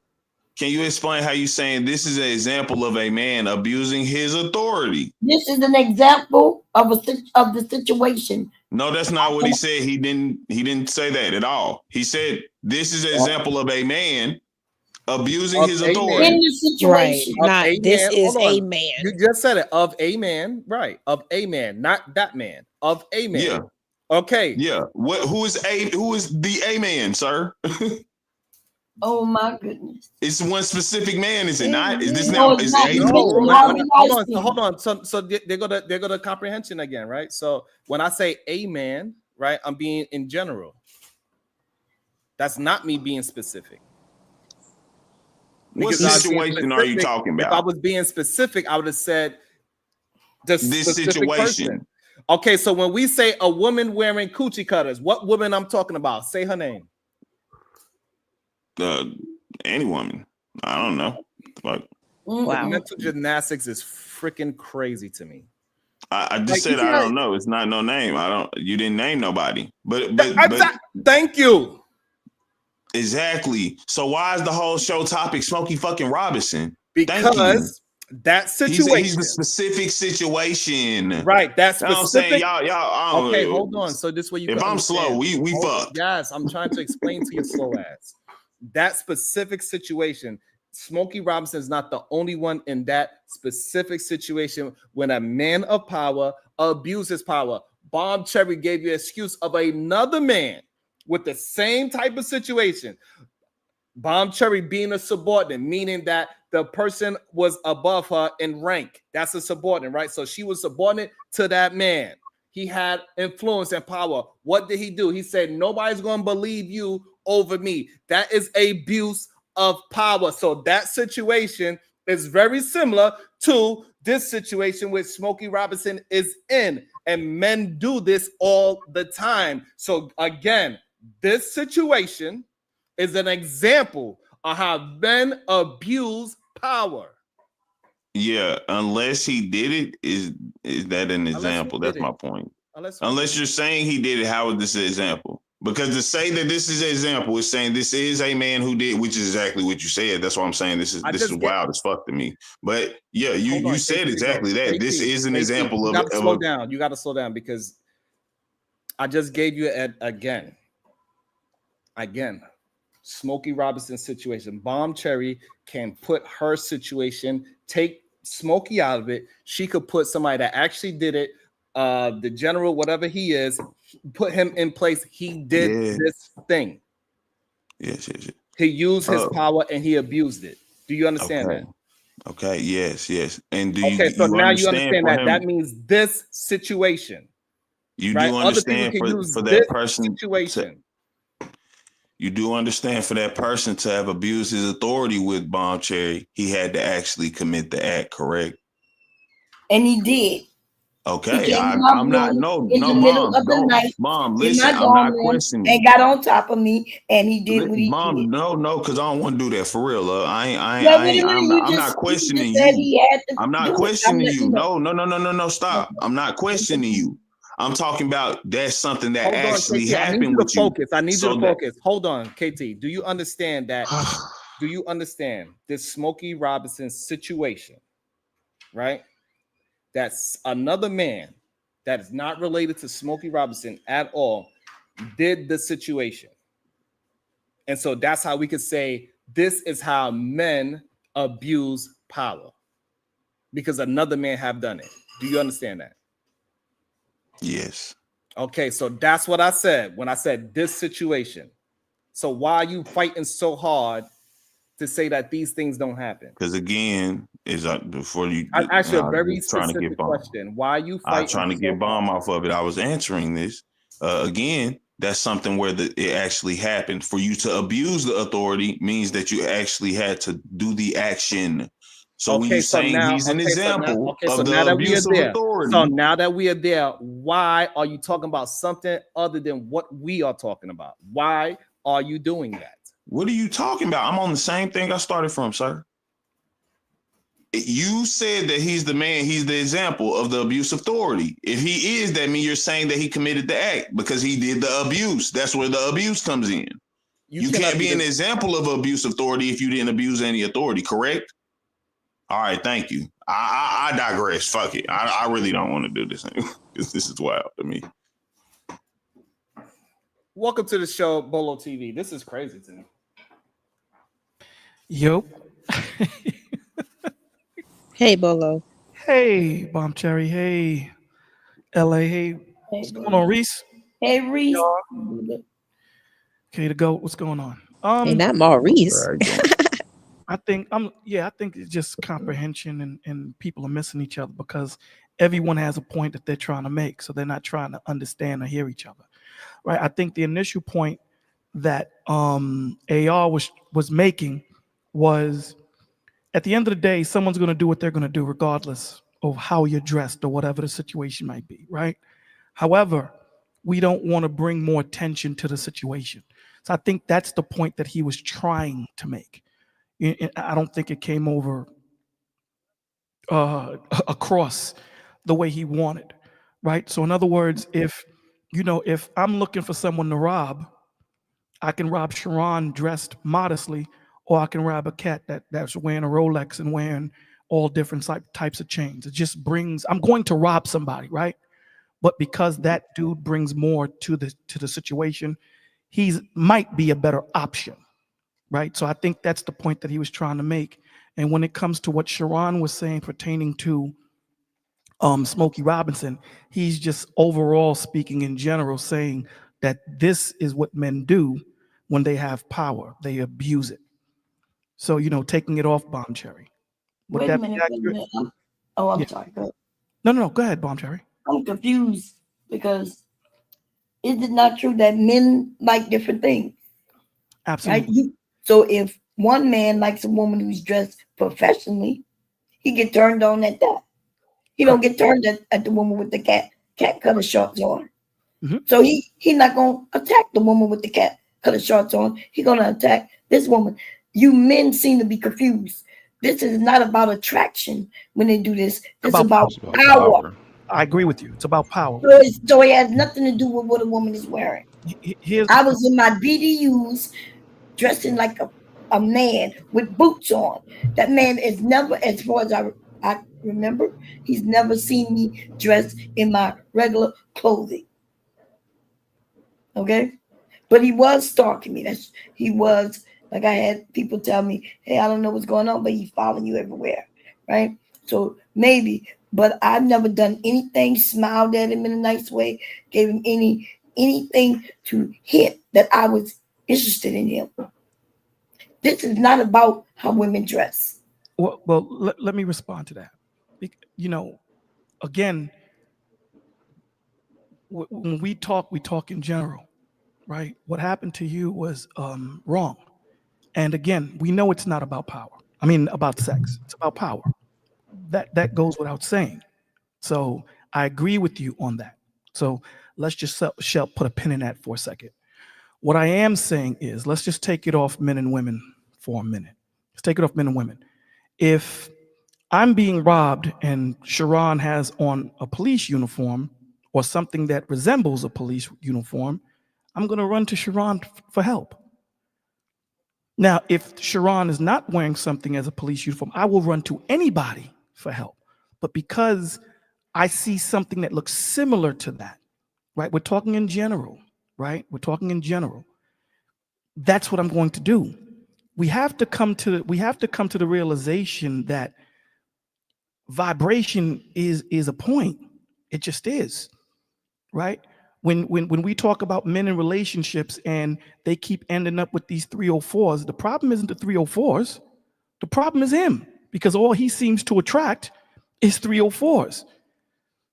Can you explain how you saying this is an example of a man abusing his authority? This is an example of the situation. No, that's not what he said. He didn't say that at all. He said this is an example of a man abusing his authority. In the situation. Not this is a man. You just said it, of a man, right? Of a man, not that man. Of a man. Yeah. Okay. Yeah. Who is the a man, sir? Oh my goodness! It's one specific man, is it not? Is this No, now? it's Is not. a You No, mentioned Harvey hold on. Weinstein. So they go to comprehension again, right? So when I say a man, right, I'm being in general. That's not me being specific. What Because I was being situation are you specific. talking If I about? was being specific, I would have said the This specific situation. person. Okay, so when we say a woman wearing coochie cutters, what woman I'm talking about? Say her name. Any woman. I don't know. Like, Wow. Mental gymnastics is freaking crazy to me. I just Like, said you I can't- don't know. It's not no name. You didn't name nobody. But Thank you. exactly. So why is the whole show topic Smokey fucking Robinson? Because that situation. He's the specific situation. Right. That You know what I'm saying? specific. Y'all. Okay, hold on. So this way you If can I'm understand. slow, we fuck. Yes, I'm trying to explain to your slow ass. That specific situation, Smokey Robinson is not the only one in that specific situation when a man of power abuses power. Bomb Cherry gave you an excuse of another man with the same type of situation. Bomb Cherry being a subordinate, meaning that the person was above her in rank. That's a subordinate, right? So she was subordinate to that man. He had influence and power. What did he do? He said, nobody's going to believe you over me. That is abuse of power. So that situation is very similar to this situation which Smokey Robinson is in. And men do this all the time. So again, this situation is an example of how men abuse power. Yeah, unless he did it, is that an example? That's my point. Unless you're saying he did it, how is this an example? Because to say that this is an example is saying this is a man who did, which is exactly what you said. That's why I'm saying this is wild as fuck to me. But yeah, you said exactly that. This is an example of. Slow down. You got to slow down because I just gave you again. Smokey Robinson situation. Bomb Cherry can put her situation, take Smokey out of it. She could put somebody that actually did it. The general, whatever he is, put him in place. He did this thing. Yes. He used his power and he abused it. Do you understand that? Okay. Yes. And So now you understand that. That means this situation. You right? do understand for that person situation. You do understand for that person to have abused his authority with Bomb Cherry, he had to actually commit the act, correct? And he did. Okay, I'm not. No, mom. Listen, I'm not questioning. And got on top of me, and he did what he did. No, because I don't want to do that for real. I'm not questioning you. I'm not questioning you. No. Stop. I'm not questioning you. I'm talking about that's something that actually happened with you. I need you to focus. Hold on, KT. Do you understand that? Do you understand this Smokey Robinson situation? Right. That's another man that is not related to Smokey Robinson at all did the situation. And so that's how we could say this is how men abuse power because another man have done it. Do you understand that? Yes. Okay, so that's what I said when I said this situation. So why are you fighting so hard to say that these things don't happen? Because again, before you, I asked you a very specific question. Why are you fighting? I'm trying to get bomb off of it. I was answering this. Again, that's something where it actually happened. For you to abuse the authority means that you actually had to do the action. So when you're saying he's an example of the abuse of authority. So now that we are there, why are you talking about something other than what we are talking about? Why are you doing that? What are you talking about? I'm on the same thing I started from, sir. You said that he's the man, he's the example of the abuse of authority. If he is, that means you're saying that he committed the act because he did the abuse. That's where the abuse comes in. You can't be an example of abuse of authority if you didn't abuse any authority, correct? All right, thank you. I digress. Fuck it. I really don't want to do this anymore because this is wild to me. Welcome to the show, Bolo TV. This is crazy to me. Yo. Hey, Bolo. Hey, Bomb Cherry. Hey, LA. Hey, what's going on, Reese? Hey, Reese. Okay, to go. What's going on? Hey, not Maurice. I think it's just comprehension and people are missing each other because everyone has a point that they're trying to make, so they're not trying to understand or hear each other. Right? I think the initial point that AR was making was, at the end of the day, someone's going to do what they're going to do regardless of how you're dressed or whatever the situation might be, right? However, we don't want to bring more attention to the situation. So I think that's the point that he was trying to make. I don't think it came over across the way he wanted, right? So in other words, if I'm looking for someone to rob, I can rob Sharon dressed modestly, or I can rob a cat that's wearing a Rolex and wearing all different types of chains. It just brings, I'm going to rob somebody, right? But because that dude brings more to the situation, he might be a better option, right? So I think that's the point that he was trying to make. And when it comes to what Sharon was saying pertaining to Smokey Robinson, he's just overall speaking in general saying that this is what men do when they have power. They abuse it. So, taking it off, Bomb Cherry. Would Wait a that be minute. Wait a accurate? minute. I'm Yeah. sorry. Go ahead. No, go ahead, Bomb Cherry. I'm confused because is it not true that men like different things? Absolutely. Right? So if one man likes a woman who's dressed professionally, he get turned on at that. He don't get turned at the woman with the cat color shorts on. Mm-hmm. So he not gonna attack the woman with the cat color shorts on. He gonna attack this woman. You men seem to be confused. This is not about attraction when they do this. It's about power. I agree with you. It's about power. So it has nothing to do with what a woman is wearing. I was in my BDUs dressing like a man with boots on. That man is never, as far as I remember, he's never seen me dressed in my regular clothing. Okay? But he was stalking me. He was, like, I had people tell me, hey, I don't know what's going on, but he's following you everywhere. Right? So maybe, but I've never done anything, smiled at him in a nice way, gave him anything to hint that I was interested in him. This is not about how women dress. Well, let me respond to that. Again, when we talk in general, right? What happened to you was wrong. And again, we know it's not about power. I mean, about sex. It's about power. That goes without saying. So I agree with you on that. So let's just put a pin in that for a second. What I am saying is, let's just take it off men and women for a minute. Let's take it off men and women. If I'm being robbed and Sharon has on a police uniform or something that resembles a police uniform, I'm going to run to Sharon for help. Now, if Sharon is not wearing something as a police uniform, I will run to anybody for help. But because I see something that looks similar to that, right? We're talking in general, right? We're talking in general. That's what I'm going to do. We have to come to the realization that vibration is a point. It just is, right? When we talk about men in relationships and they keep ending up with these 304s, the problem isn't the 304s. The problem is him, because all he seems to attract is 304s.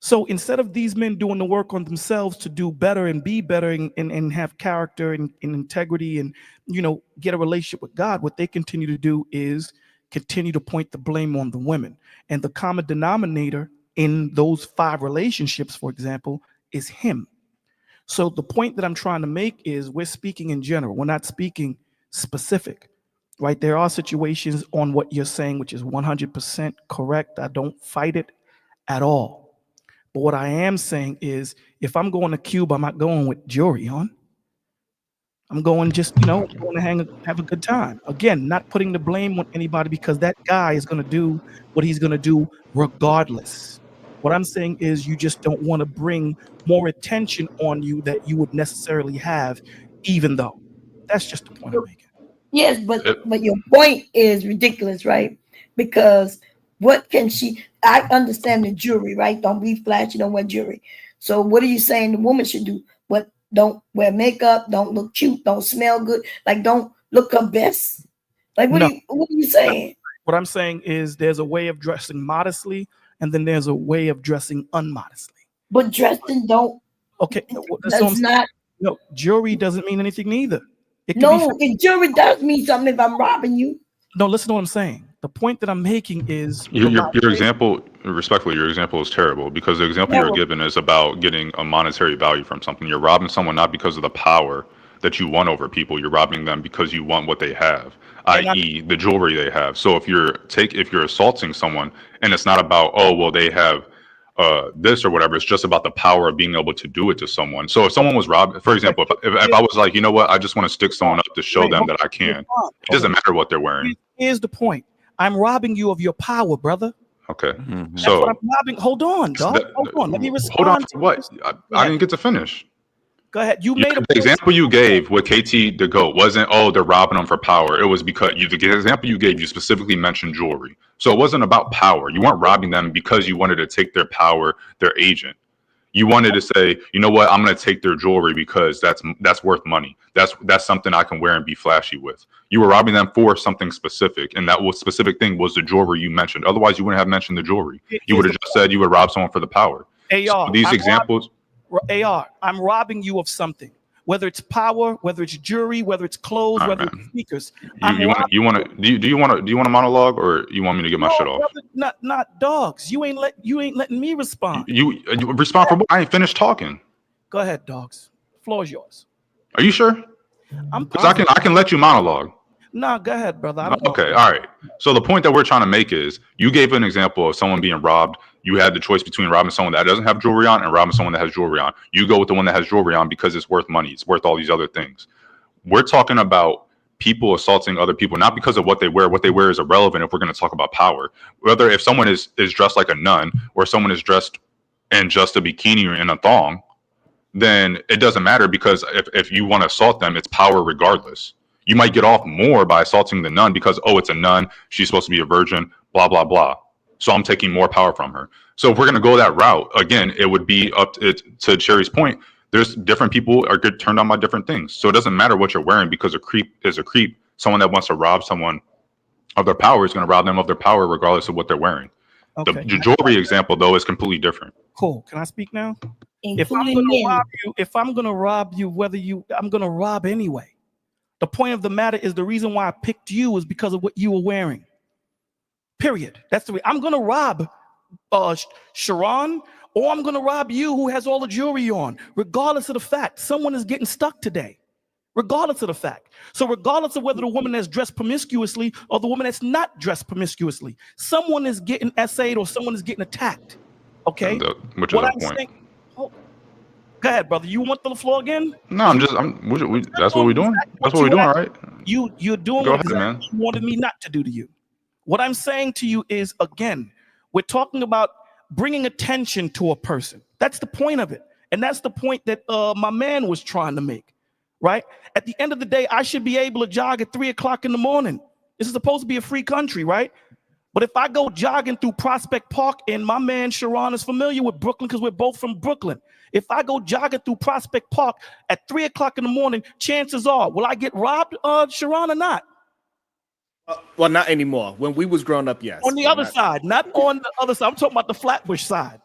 So instead of these men doing the work on themselves to do better and be better and have character and integrity and, get a relationship with God, what they continue to do is continue to point the blame on the women. And the common denominator in those 5 relationships, for example, is him. So the point that I'm trying to make is we're speaking in general. We're not speaking specific, right? There are situations on what you're saying, which is 100% correct. I don't fight it at all. But what I am saying is if I'm going to Cuba, I'm not going with jewelry on. I'm going just, going to have a good time. Again, not putting the blame on anybody, because that guy is going to do what he's going to do regardless. What I'm saying is you just don't want to bring more attention on you that you would necessarily have, even though. That's just the point I'm making. Yes, but your point is ridiculous, right? Because what can she? I understand the jewelry, right? Don't be flashy, don't wear jewelry. So what are you saying the woman should do? What? Don't wear makeup, don't look cute, don't smell good, like don't look her best. Like what are you saying? What I'm saying is there's a way of dressing modestly, and then there's a way of dressing unmodestly. But dressing don't. Okay, that's not. No, jewelry doesn't mean anything either. It can be No, if jewelry does mean something if I'm robbing you. no. Listen to what I'm saying. The point that I'm making is Your example, respectfully, your example is terrible because the example you're given is about getting a monetary value from something. You're robbing someone not because of the power that you want over people. You're robbing them because you want what they have, i.e., the jewelry they have. So if you're assaulting someone and it's not about, oh well, they have this or whatever, it's just about the power of being able to do it to someone. So if someone was robbed, for example, if I was like, you know what, I just want to stick someone up to show them that I can. It doesn't matter what they're wearing. Here's the point. I'm robbing you of your power, brother. Okay. That's So what I'm robbing. Hold on, dog. Hold on. Let me respond. Hold on. For what? I didn't get to finish. Go ahead. You made the example you gave with KT the GOAT wasn't, oh, they're robbing them for power. It was because the example you gave, you specifically mentioned jewelry. So it wasn't about power. You weren't robbing them because you wanted to take their power, their agent. You wanted to say, you know what, I'm going to take their jewelry because that's worth money. That's something I can wear and be flashy with. You were robbing them for something specific, and that specific thing was the jewelry you mentioned. Otherwise, you wouldn't have mentioned the jewelry. You would have just said you would rob someone for the power. AR, so these examples. AR, I'm robbing you of something. Whether it's power, whether it's jewelry, whether it's clothes, whether it's sneakers. Do you want a monologue, or you want me to get my shit off? Brother, not dogs. You ain't letting me respond. You respond for what? I ain't finished talking. Go ahead, dogs. Floor is yours. Are you sure? Because I can let you monologue. Nah, go ahead, brother. Okay, all right. So the point that we're trying to make is, you gave an example of someone being robbed. You had the choice between robbing someone that doesn't have jewelry on and robbing someone that has jewelry on. You go with the one that has jewelry on because it's worth money. It's worth all these other things. We're talking about people assaulting other people, not because of what they wear. What they wear is irrelevant if we're going to talk about power. Whether if someone is dressed like a nun or someone is dressed in just a bikini or in a thong, then it doesn't matter, because if you want to assault them, it's power regardless. You might get off more by assaulting the nun because, oh, it's a nun, she's supposed to be a virgin, blah, blah, blah. So I'm taking more power from her. So if we're going to go that route, again, it would be up to Cherry's point. There's different people are good turned on by different things. So it doesn't matter what you're wearing, because a creep is a creep. Someone that wants to rob someone of their power is going to rob them of their power regardless of what they're wearing. Okay. The jewelry example, though, is completely different. Cool. Can I speak now? If I'm going to rob you, I'm going to rob anyway. The point of the matter is, the reason why I picked you is because of what you were wearing. Period. That's the way. I'm going to rob Sharon, or I'm going to rob you who has all the jewelry on, regardless of the fact someone is getting stuck today. Regardless of the fact. So regardless of whether the woman that's dressed promiscuously or the woman that's not dressed promiscuously, someone is getting essayed or someone is getting attacked. Okay? Which is the point. Saying, go ahead, brother. You want the floor again? No, that's what we're doing. That's what we're doing, right? You're doing what exactly you wanted me not to do to you. What I'm saying to you is, again, we're talking about bringing attention to a person. That's the point of it. And that's the point that my man was trying to make, right? At the end of the day, I should be able to jog at 3 o'clock in the morning. This is supposed to be a free country, right? But if I go jogging through Prospect Park, and my man Sharon is familiar with Brooklyn because we're both from Brooklyn. If I go jogging through Prospect Park at 3 o'clock in the morning, chances are, will I get robbed, Sharon, or not? Well, not anymore. When we was growing up, yes. On the other side, not on the other side. I'm talking about the Flatbush side.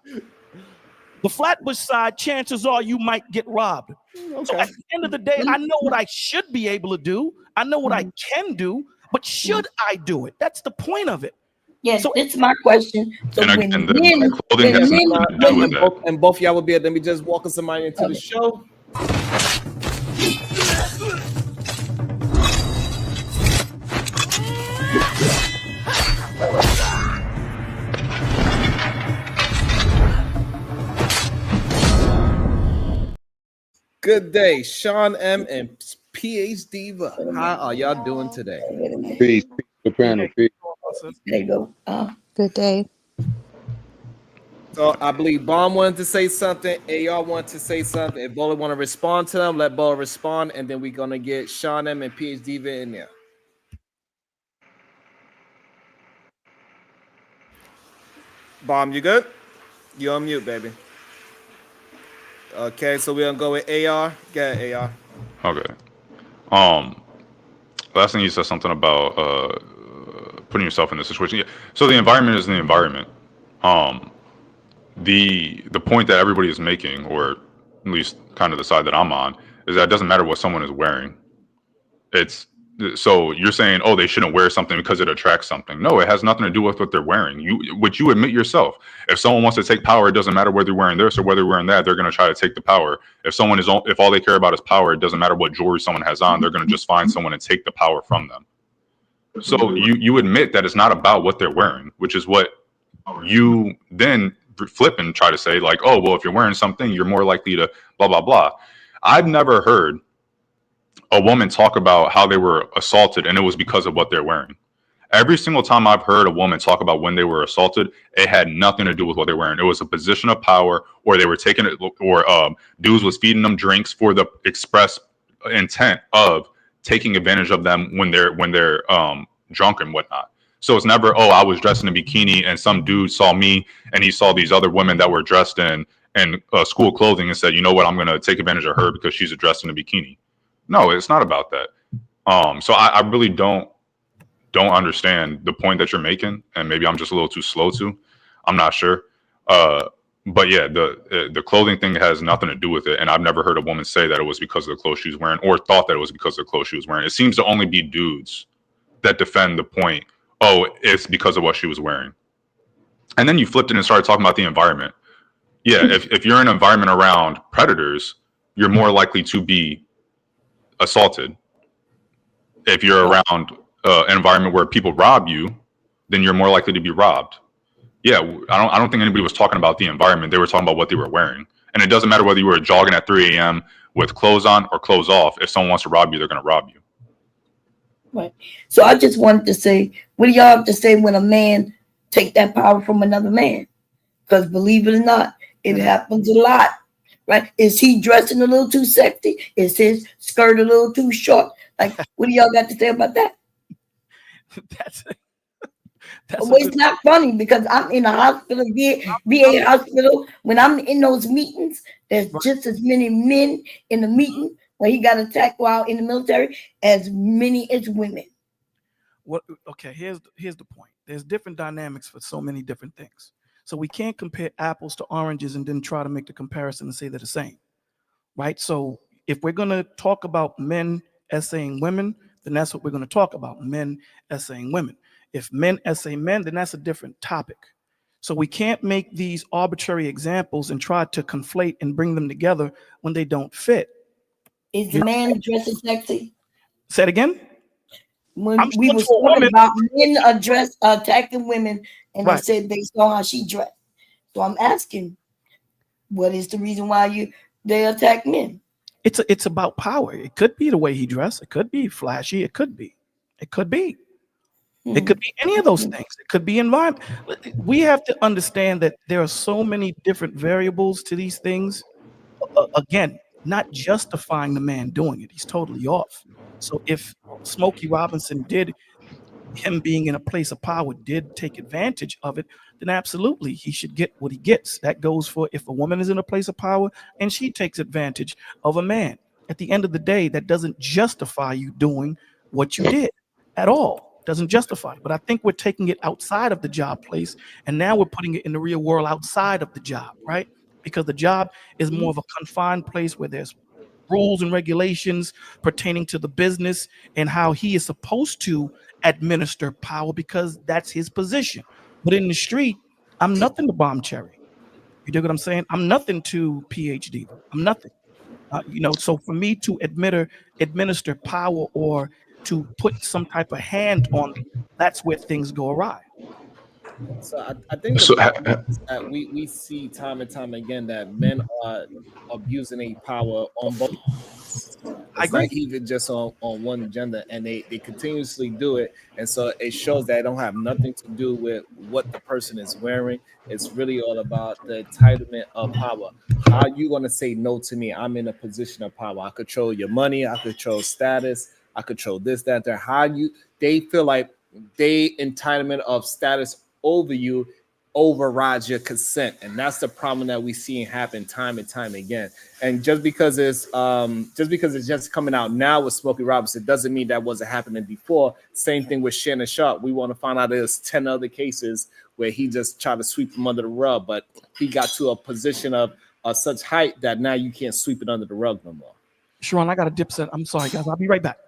The Flatbush side, chances are you might get robbed. Okay. So at the end of the day, I know what I should be able to do. I know what I can do, but should I do it? That's the point of it. Yes, so it's my question. So and the clothing has nothing to do with that. And both y'all will be. Let me just welcome somebody into the show. Good day, Sean M. and PhD Diva. How are y'all doing today? Peace. There you go. Good day. So I believe Bomb wanted to say something. AR wanted to say something. If Bola want to respond to them, let Bola respond, and then we're gonna get Sean M. and PhD Diva in there. Bomb, you good? You on mute, baby. Okay, so we're gonna go with AR. Go ahead, AR. Okay. Last thing you said something about putting yourself in this situation. Yeah. So the environment is the environment. The point that everybody is making, or at least kind of the side that I'm on, is that it doesn't matter what someone is wearing. It's so you're saying, oh, they shouldn't wear something because it attracts something. No, it has nothing to do with what they're wearing. Which you admit yourself. If someone wants to take power, it doesn't matter whether they're wearing this or whether they're wearing that. They're going to try to take the power. If all they care about is power, it doesn't matter what jewelry someone has on. They're going to just find someone and take the power from them. So you admit that it's not about what they're wearing, which is what you then flip and try to say, like, oh, well, if you're wearing something, you're more likely to blah, blah, blah. I've never heard a woman talk about how they were assaulted and it was because of what they're wearing. Every single time I've heard a woman talk about when they were assaulted, it had nothing to do with what they're wearing. It was a position of power, or they were taking it, or dudes was feeding them drinks for the express intent of taking advantage of them when they're drunk and whatnot. So it's never, oh, I was dressed in a bikini and some dude saw me and he saw these other women that were dressed in school clothing and said, you know what, I'm going to take advantage of her because she's dressed in a bikini. No, it's not about that. So I really don't understand the point that you're making, and maybe I'm just a little too slow to. I'm not sure. But yeah, the clothing thing has nothing to do with it, and I've never heard a woman say that it was because of the clothes she was wearing, or thought that it was because of the clothes she was wearing. It seems to only be dudes that defend the point, oh, it's because of what she was wearing. And then you flipped it and started talking about the environment. Yeah, if you're in an environment around predators, you're more likely to be assaulted. If you're around an environment where people rob you, then you're more likely to be robbed. Yeah, I don't think anybody was talking about the environment. They were talking about what they were wearing. And it doesn't matter whether you were jogging at 3 a.m. with clothes on or clothes off. If someone wants to rob you, they're going to rob you. Right. So I just wanted to say, what do y'all have to say when a man take that power from another man? Because believe it or not, it happens a lot. Right? Is he dressing a little too sexy? Is his skirt a little too short? Like, what do y'all got to say about that? Well, it's not funny because I'm in a hospital, VA hospital. When I'm in those meetings, there's just as many men in the meeting where he got attacked while in the military as many as women. What? Okay, here's the point. There's different dynamics for so many different things. So we can't compare apples to oranges and then try to make the comparison and say they're the same, right? So if we're going to talk about men essaying women, then that's what we're going to talk about, men essaying women. If men essay men, then that's a different topic. So we can't make these arbitrary examples and try to conflate and bring them together when they don't fit. Is the man dressing sexy? Say it again? When we were talking about men attacking women, and they said they saw how she dressed. So I'm asking, what is the reason why they attack men? It's about power. It could be the way he dressed. It could be flashy. It could be. It could be any of those things. It could be environment. We have to understand that there are so many different variables to these things. Again, not justifying the man doing it. He's totally off. So if Smokey Robinson him being in a place of power did take advantage of it, then absolutely he should get what he gets. That goes for if a woman is in a place of power and she takes advantage of a man. At the end of the day, that doesn't justify you doing what you did at all. Doesn't justify. But I think we're taking it outside of the job place, and now we're putting it in the real world outside of the job, right? Because the job is more of a confined place where there's rules and regulations pertaining to the business and how he is supposed to administer power because that's his position. But in the street, I'm nothing to Bomb Cherry. You dig what I'm saying? I'm nothing to PhD. I'm nothing. So for me to administer power or to put some type of hand on them, that's where things go awry. So I think the problem is that we see time and time again that men are abusing a power on both. It's not even just on one gender, and they continuously do it. And so it shows that it don't have nothing to do with what the person is wearing. It's really all about the entitlement of power. How are you going to say no to me? I'm in a position of power. I control your money. I control status. I control this, that, that. They feel like they entitlement of status over you overrides your consent, and that's the problem that we see happen time and time again. And just because it's just coming out now with Smokey Robinson doesn't mean that wasn't happening before. Same thing with Shannon Sharp. We want to find out there's 10 other cases where he just tried to sweep him under the rug, but he got to a position of such height that now you can't sweep it under the rug no more. Sharon, I got a dip set. I'm sorry, guys. I'll be right back.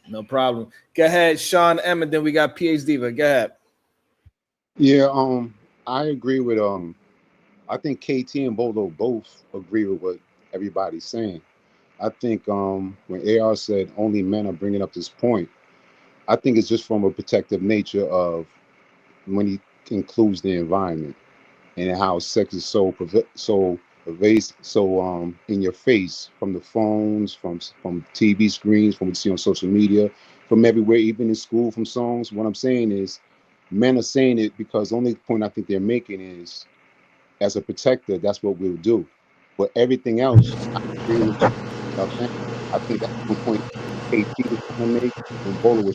No problem. Go ahead, Sean M, and then we got PhD. But go ahead. Yeah, I agree with I think KT and Bolo both agree with what everybody's saying. I think when AR said only men are bringing up this point, I think it's just from a protective nature of when he includes the environment and how sex is so evasive, so in your face, from the phones, from TV screens, from what you see on social media, from everywhere, even in school, from songs. What I'm saying is, men are saying it because the only point I think they're making is, as a protector, that's what we'll do. But everything else, I agree with y'all saying. I think that's one point KT was trying to make and Bowler was.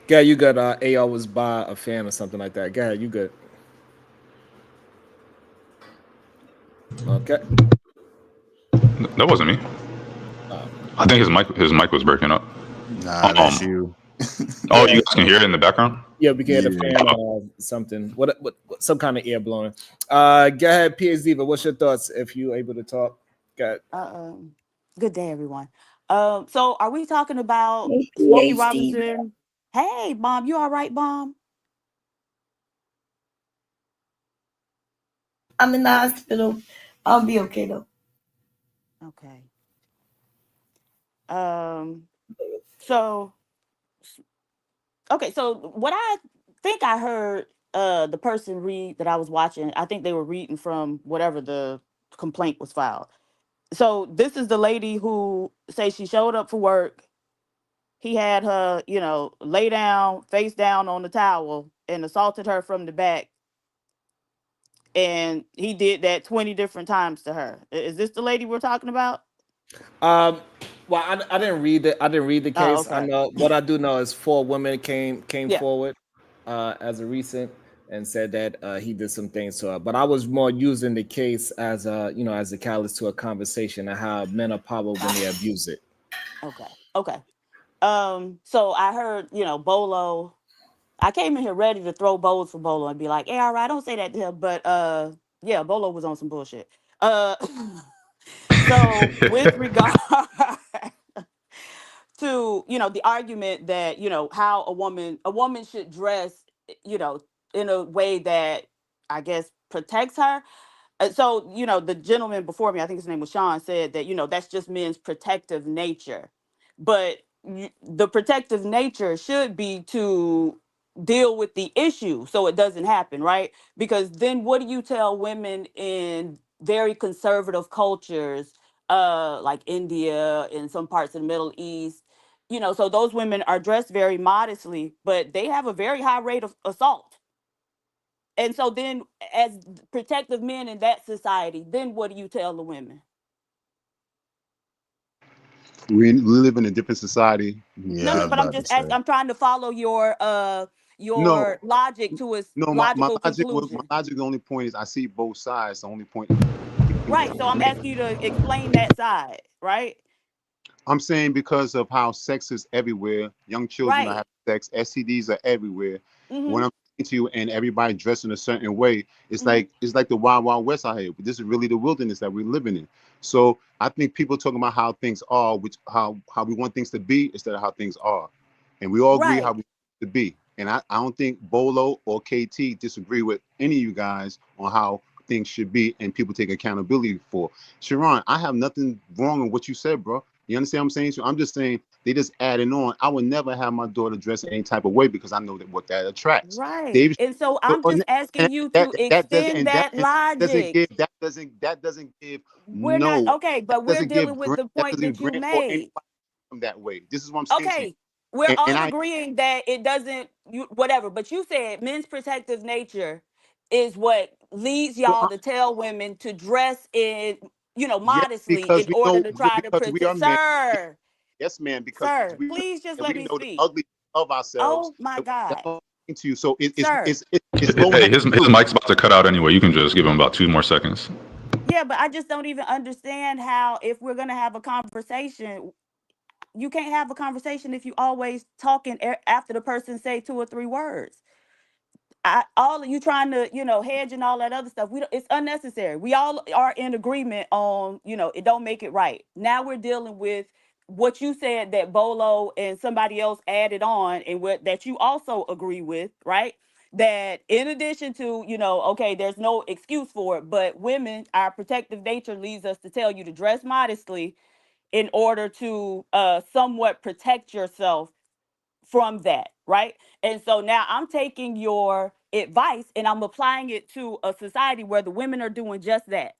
Yeah, you got AR was by a fan or something like that. Go ahead, you good. Okay. That wasn't me. I think his mic was breaking up. Nah, that's you. Oh, Yeah. you guys can hear it in the background? Yeah, we can hear the Yeah. fan something. What some kind of air blowing. Go ahead, PhD, but what's your thoughts if you able to talk? Go ahead. Good day, everyone. So are we talking about Hey, Smokey PhD. Robinson? Hey, Mom, you all right, Mom? I'm in the hospital. I'll be okay though. Okay. So okay, so what I think I heard the person read that I was watching, I think they were reading from whatever the complaint was filed. So this is the lady who say she showed up for work. He had her, lay down, face down on the towel and assaulted her from the back. And he did that 20 different times to her. Is this the lady we're talking about? Well, I didn't read it. I didn't read the Oh, case. I okay. know what I do know is 4 women came Yeah. forward as a recent and said that he did some things to her. But I was more using the case as as a catalyst to a conversation and how men are power when they abuse it. Okay. So I heard, Bolo. I came in here ready to throw bowls for Bolo and be like, "Hey, all right, don't say that to him." But yeah, Bolo was on some bullshit. So with regard to the argument that how a woman should dress, in a way that I guess protects her. So the gentleman before me, I think his name was Sean, said that that's just men's protective nature, but the protective nature should be to deal with the issue so it doesn't happen, right? Because then what do you tell women in very conservative cultures, like India and some parts of the Middle East? So those women are dressed very modestly, but they have a very high rate of assault. And so then, as protective men in that society, then what do you tell the women? We live in a different society. Yeah, I No, was but I'm about to just say. I'm trying to follow your No, logic to its no, my logical logic was my conclusion. logic. The only point is I see both sides. The only point Right. So I'm asking you to explain that side, right? I'm saying, because of how sex is everywhere, young children are Right. having sex, STDs are everywhere. Mm-hmm. When I'm saying to you and everybody dressed in a certain way, it's Mm-hmm. like the wild wild west out here. But this is really the wilderness that we're living in. So I think people talking about how things are, which how we want things to be instead of how things are, and we all agree how Right. we want it to be. And I don't think Bolo or KT disagree with any of you guys on how things should be and people take accountability for. Sharon, I have nothing wrong with what you said, bro. You understand what I'm saying? So I'm just saying they just adding on. I would never have my daughter dress any type of way because I know that what that attracts. Right. Dave, And so so, I'm just and asking you that to that does extend that and doesn't logic. give that doesn't give We're not no okay, that but we're doesn't give dealing with grant the that point doesn't that you grant or anybody made. from that way. This is what I'm saying to you. Okay, we're And all I agreeing that it doesn't whatever, but you said men's protective nature is what leads so y'all to tell women to dress in, yes, modestly because in we order know to try to because we are protect. men. Sir, Yes, man, because sir, we please just and let we me know the speak. ugly of ourselves. Oh my That's God. what I'm saying to you. So Sir. it's going to Hey, have his to do. mic's about to cut out anyway. You can just give him about 2 more seconds. Yeah, but I just don't even understand how, if we're gonna have a conversation, you can't have a conversation if you always talking after the person say 2 or 3 words. all of you trying to, hedge and all that other stuff. It's unnecessary. We all are in agreement on, it don't make it right. Now we're dealing with what you said that Bolo and somebody else added on, and that you also agree with, right? That in addition to, okay, there's no excuse for it, but women, our protective nature leads us to tell you to dress modestly in order to somewhat protect yourself from that, right? And so now I'm taking your advice and I'm applying it to a society where the women are doing just that.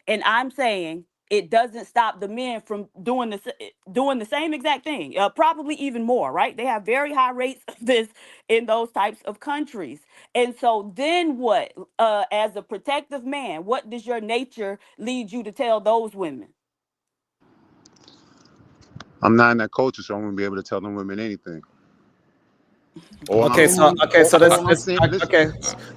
And I'm saying it doesn't stop the men from doing the same exact thing, probably even more, right? They have very high rates of this in those types of countries. And so then what, as a protective man, what does your nature lead you to tell those women? I'm not in that culture, so I won't be able to tell them women anything. Okay, so this okay.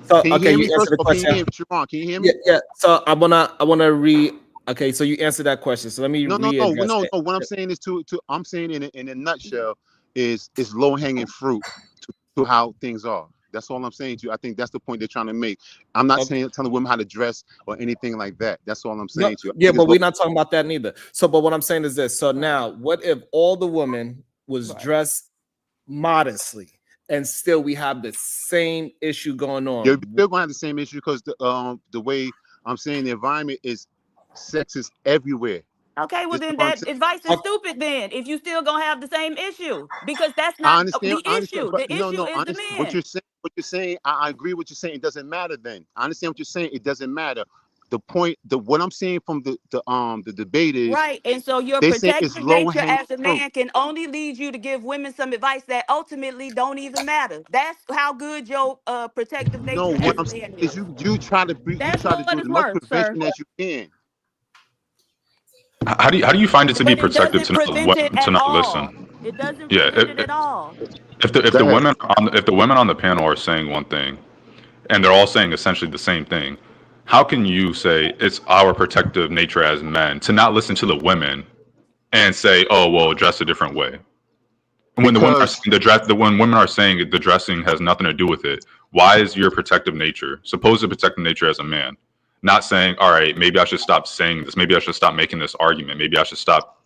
So Can you okay, hear you me answered first? the Or can you question. hear me? Sharon, can you hear me? Yeah. So I wanna read. Okay, so you answered that question. So let me No. readdress it. What I'm saying is I'm saying in a nutshell is low hanging fruit to how things are. That's all I'm saying to you. I think that's the point they're trying to make. I'm not saying telling women how to dress or anything like that. That's all I'm saying to you. Yeah, but we're not talking about that neither. So, but what I'm saying is this. So now, what if all the women was dressed modestly, and still we have the same issue going on? You're still gonna have the same issue because the way I'm saying the environment is sexist everywhere. Okay, well then that advice is stupid then, if you still gonna have the same issue, because that's not the issue. The issue is the men. What you're saying, I agree with what you're saying. It doesn't matter then. I understand what you're saying. It doesn't matter. What I'm saying from the debate is right, and so your protective nature as a man can only lead you to give women some advice that ultimately don't even matter. That's how good your protective nature what as I'm a saying man is is. you try to do as much prevention as you can. How do you find it to be But it protected doesn't prevent it to at not all. listen? It doesn't Yeah, prevent it at all. if the women on the panel are saying one thing, and they're all saying essentially the same thing, how can you say it's our protective nature as men to not listen to the women and say, oh well, dress a different way? When the women are saying when women are saying the dressing has nothing to do with it, why is your protective nature, supposed protective nature as a man, not saying, all right, maybe I should stop saying this, maybe I should stop making this argument, maybe I should stop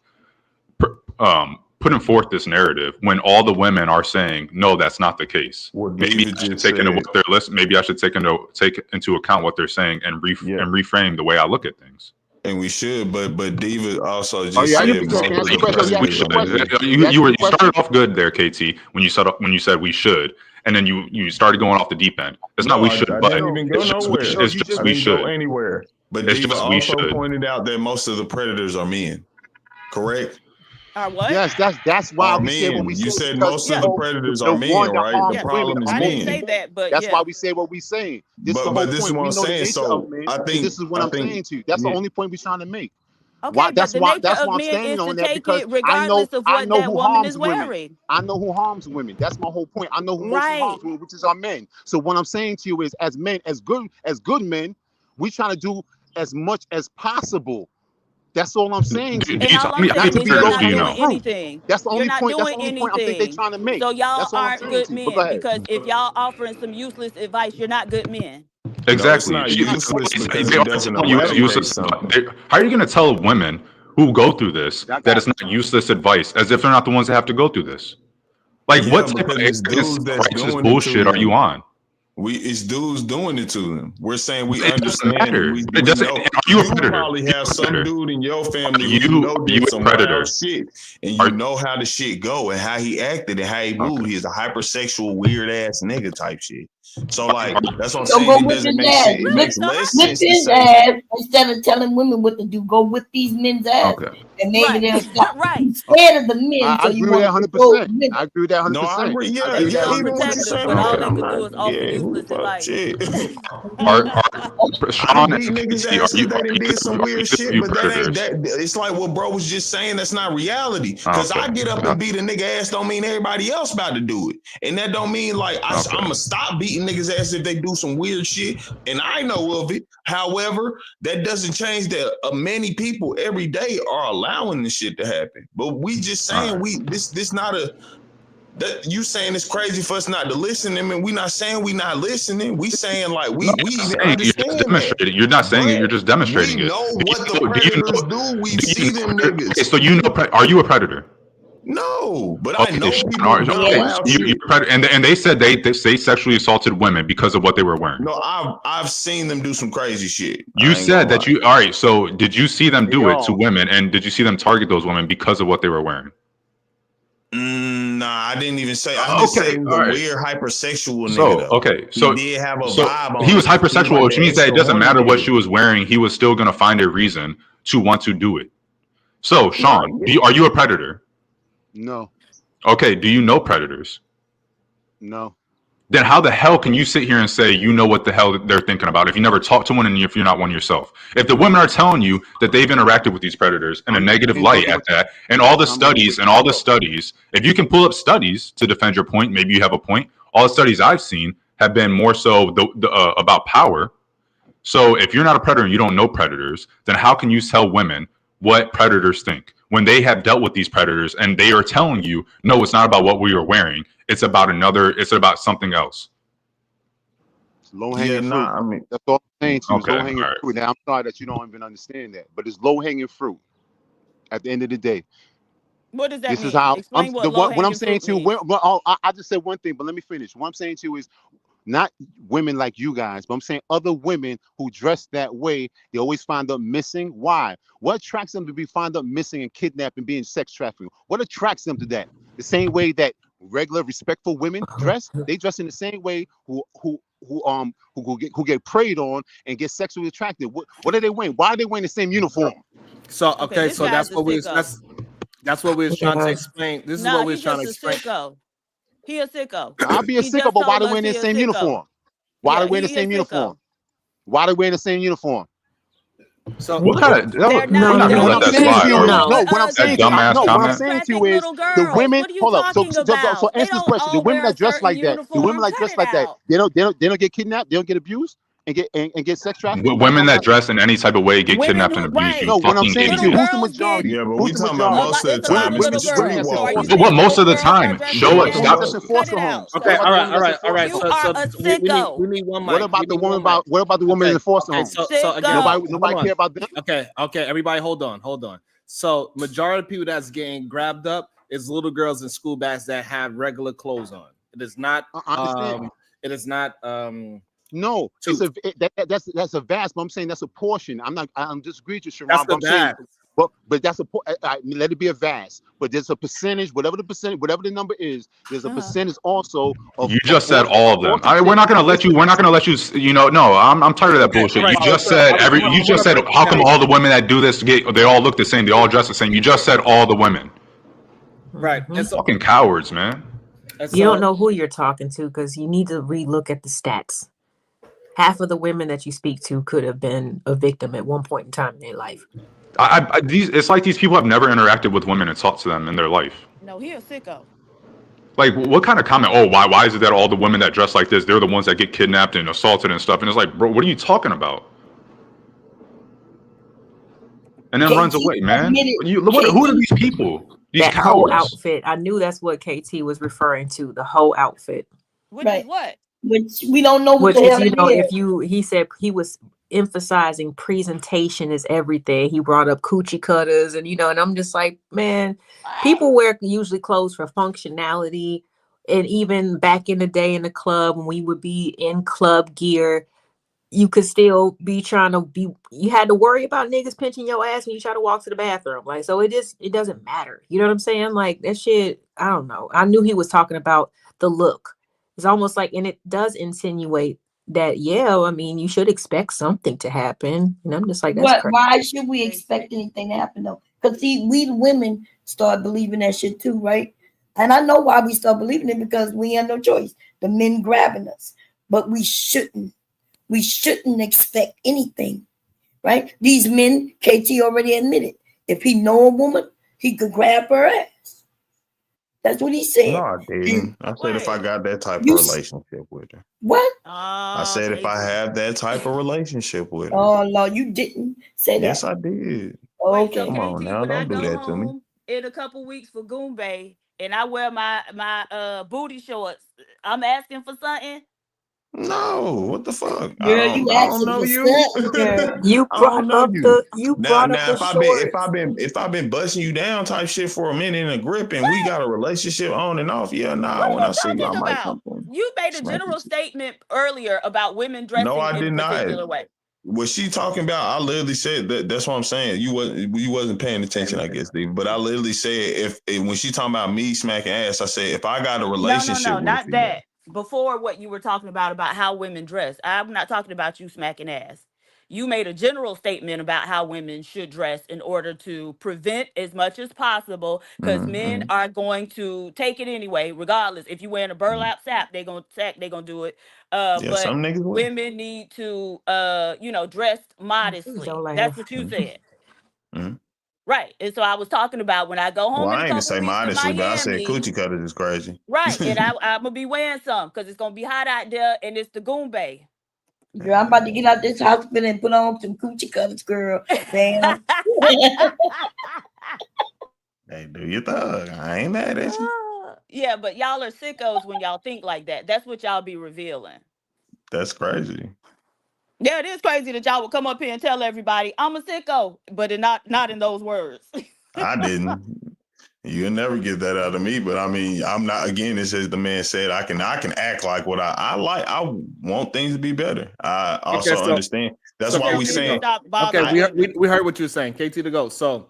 putting forth this narrative when all the women are saying, no, that's not the case. Maybe I should take into what they're listening. Maybe I should take into account what they're saying and reframe the way I look at things. And we should, but Diva also just said you started off good there, KT, when you said we should, and then you started going off the deep end. It's not we should, but it's just we should. Go anywhere. But it's Diva just we also should. pointed out that most of the predators are men. Correct? What? Yes, that's why we say what we You say. said most of the predators are men, right? The problem is men. I didn't say that, but that's why we say what we saying. This is the whole point. We know the nature of men. I think this is what I'm saying to you. That's the only point we're trying to make. Okay, That's but why the nature of I'm men standing is on to that, take because it regardless of what that who woman harms is women. wearing. I know who harms women. That's my whole point. I know who mostly harms women, which is our men. So what I'm saying to you is, as men, as good men, we trying to do as much as possible. That's all I'm saying to you. And all I'm saying is you're not doing anything. That's the only You're not point. That's the doing only point I think they're anything. trying to make. So y'all That's all I'm aren't saying good to you. But go men, ahead. because if y'all offering some useless advice, you're not good men. Exactly. No, it's not useless because they it doesn't useless. How are you going to tell women who go through this that it's not useless advice, as if they're not the ones that have to go through this? Like, what type of righteous bullshit are you on? It's dudes doing it to them. We're saying we It understand. It doesn't. Know, are you a predator? Probably have some dude in your family who did some wild shit, and you know how the shit go and how he acted and how he moved. He's a hypersexual, weird ass nigga type shit. So like that's what I'm saying. It doesn't make sense. It makes less sense to say instead of telling women what to do, go with these men's ass. And maybe they'll stop. Right. Scared of the men, so you want to go. I agree with that 100%. No, I agree. Yeah, they feel even what you're saying. but all they can do is offer useless advice. Sean, beat niggas ass they done did some weird shit, but that ain't that. It's like what bro was just saying. That's not reality. Because I get up and beat a nigga ass don't mean everybody else about to do it, and that don't mean like I'm gonna stop beating niggas ass if they do some weird shit, and I know of it. However, that doesn't change that many people every day are allowing this shit to happen. But we just saying this not a. That you saying it's crazy for us not to listen. I mean, we not saying we not listening. We saying like we No, even you're just understand that. demonstrating. You're not saying it. You're just demonstrating We it. know Do what you the know- do you predators know- do. We do you see know them predator- niggas. Okay, so you know, are you a predator? No, but I Okay, know Sean, people all right, done okay, wild so shit. you're a predator, and they said they sexually assaulted women because of what they were wearing. No, I've seen them do some crazy shit. You I ain't said gonna that lie. you all right. So did you see them do it to Yo. women, and did you see them target those women because of what they were wearing? Nah, I didn't even say. I just said Okay, he was all a right. weird hypersexual nigga So though. okay, so he did have a so vibe on he was him. He hypersexual, like which the means that it extra doesn't matter horny what nigga. she was wearing. He was still gonna find a reason to want to do it. So Sean, are you a predator? No, Okay, do you know predators? no. Then how the hell can you sit here and say you know what the hell they're thinking about if you never talked to one and if you're not one yourself? If the women are telling you that they've interacted with these predators in a negative light at that, and all the studies, if you can pull up studies to defend your point, maybe you have a point. All the studies I've seen have been more so about power. So if you're not a predator and you don't know predators, then how can you tell women what predators think when they have dealt with these predators and they are telling you, no, it's not about what we were wearing. It's about something else. It's low hanging fruit. I mean, That's all I'm saying to you. It's Okay, low hanging all right. fruit. Now I'm sorry that you don't even understand that, but it's low hanging fruit. At the end of the day, What does that this mean? is how Explain what low what I'm hanging saying fruit to you. means. I just said one thing, but let me finish. What I'm saying to you is not women like you guys, but I'm saying other women who dress that way, they always find them missing. Why? What attracts them to be found up missing and kidnapped and being sex trafficked? What attracts them to that? The same way that regular respectful women dress, they dress in the same way who get preyed on and get sexually attracted. What are they wearing? Why are they wearing the same uniform? So Okay, this so guy's that's a what we sicko. that's what we was trying to Yeah. explain. This is Nah, what we he was trying just to a explain. sicko. He a sicko. I'll be a He sicko, just but why told they us wearing he the a same sicko. uniform? Why Yeah, they wearing the he a same sicko. uniform? Why they wearing the same uniform? So What kind of? They're We're not. not They gonna What let I'm don't that saying slide, to dress. you are is, we? No. no, what I'm They That saying to you, don't dumbass dress no, what I'm comment. saying to you traffic is little the girls. women, What are you hold up. talking about? So They answer this don't question. The all women wear a that dress certain like that, the women uniform. that Cut dress it like that, out. they don't get kidnapped, they don't get abused and get sex trafficked. What are you Women talking that about? dress in any type of way get Women kidnapped do and abused. You right. No, what I'm fucking saying to Little you, idiot. who's the girls get. yeah, majority? but Who's we the talking about majority? most of It's the a lot time. of It's Women, the little women girls. that's So are you streetwalkers. What saying most little of the girls time? are dressing Show like it. the women that? Stop. that's in Cut it foster homes. out. What okay, about the women all that's in right, all foster right. You homes? are a We sicko. need one What mic. about We the need women one mic. what about the women in Okay, the foster okay. homes? So again, Sicko. Nobody hold care on. about them? Okay, everybody, hold on. So majority of people that's getting grabbed up is little girls in school bags that have regular clothes on. It is not. I understand. It is not. No, Tooth. that's a vast, but I'm saying that's a portion. I'm disagreeing with you, That's Sharon, but the I'm saying, bad. but that's let it be a vast. But there's a percentage, whatever the number is, there's a percentage also You just said all of them. forcing We're not chicks gonna to let you. listen. We're not gonna let you. No, I'm tired of that Okay, all bullshit. right. You just So said I'm You just gonna said break it how come down. all the women that do this they all look the same? They all dress the same. You just said all the women. Right. And so, Fucking cowards, man. You don't know who you're talking to because you need to relook at the stats. Half of the women that you speak to could have been a victim at one point in time in their life. It's like these people have never interacted with women and talked to them in their life. No, he a sicko. Like, what kind of comment? Oh, why is it that all the women that dress like this, they're the ones that get kidnapped and assaulted and stuff? And it's like, bro, what are you talking about? And then runs away, man. Who are these people? These That whole cowards. outfit. I knew that's what KT was referring to. The whole outfit. Which is what? Which we don't know what Which the is, hell it is. he said he was emphasizing presentation is everything. He brought up coochie cutters and and I'm just like, man, people wear usually clothes for functionality. And even back in the day in the club when we would be in club gear, you could still be you had to worry about niggas pinching your ass when you try to walk to the bathroom. Like, so it doesn't matter. You know what I'm saying? Like that shit, I don't know. I knew he was talking about the look. It's almost like, and it does insinuate that, yeah, I mean, you should expect something to happen. And I'm just like, that's crazy. Why should we expect anything to happen though? Because see, we the women start believing that shit too, right? And I know why we start believing it, because we have no choice. The men grabbing us. But we shouldn't. We shouldn't expect anything, right? These men, KT already admitted, if he know a woman, he could grab her ass. That's what he said. No, I didn't. I said if I got that type of relationship with her. What? I said if I have that type of relationship with her. Oh, no, you didn't say that. Yes, I did. Okay. So Come on KT, now, when I don't do go that to me. home in a couple weeks for Goombay and I wear my booty shorts, I'm asking for something. No, what the fuck? Girl, you I don't asking know for you. something, girl. You I don't brought know up you. Now, the if I've been busting you down type shit for a minute in a grip and we got a relationship on and off, yeah, nah. What are When I you see you, I talking might about? come through. You made a Smack you. general statement earlier about women No, dressing I in a did not. particular way. What she talking about? I literally said that. That's what I'm saying. You wasn't paying attention, I guess, Steve. But I literally said if when she talking about me smacking ass, I said if I got a relationship No, with a not female. that. Before what you were talking about how women dress. I'm not talking about you smacking ass. You made a general statement about how women should dress in order to prevent as much as possible, because men are going to take it anyway, regardless. If you wearing a burlap sack, they're gonna do it. Yeah, But some niggas will. women need to dress modestly. don't laugh. That's what you said. Mhm. Right. And so I was talking about when I go home Well, in I a ain't even couple say weeks to modestly, but I said Miami. coochie cutters is crazy. Right. And I'm gonna be wearing some because it's gonna be hot out there and it's the Goombay. Girl, I'm about to get out this hospital and put on some coochie cutters, girl. Damn. Hey, do your thug. I ain't mad at you. Yeah, but y'all are sickos when y'all think like that. That's what y'all be revealing. That's crazy. Yeah, it is crazy that y'all would come up here and tell everybody I'm a sicko, but not in those words. I didn't. You'll never get that out of me. But I mean, I'm not. Again, it's as the man said. I can act like what I like. I want things to be better. I also so- understand. That's so why KT we to saying. go. Stop bothering Okay, women. we heard what you're saying. KT to go. So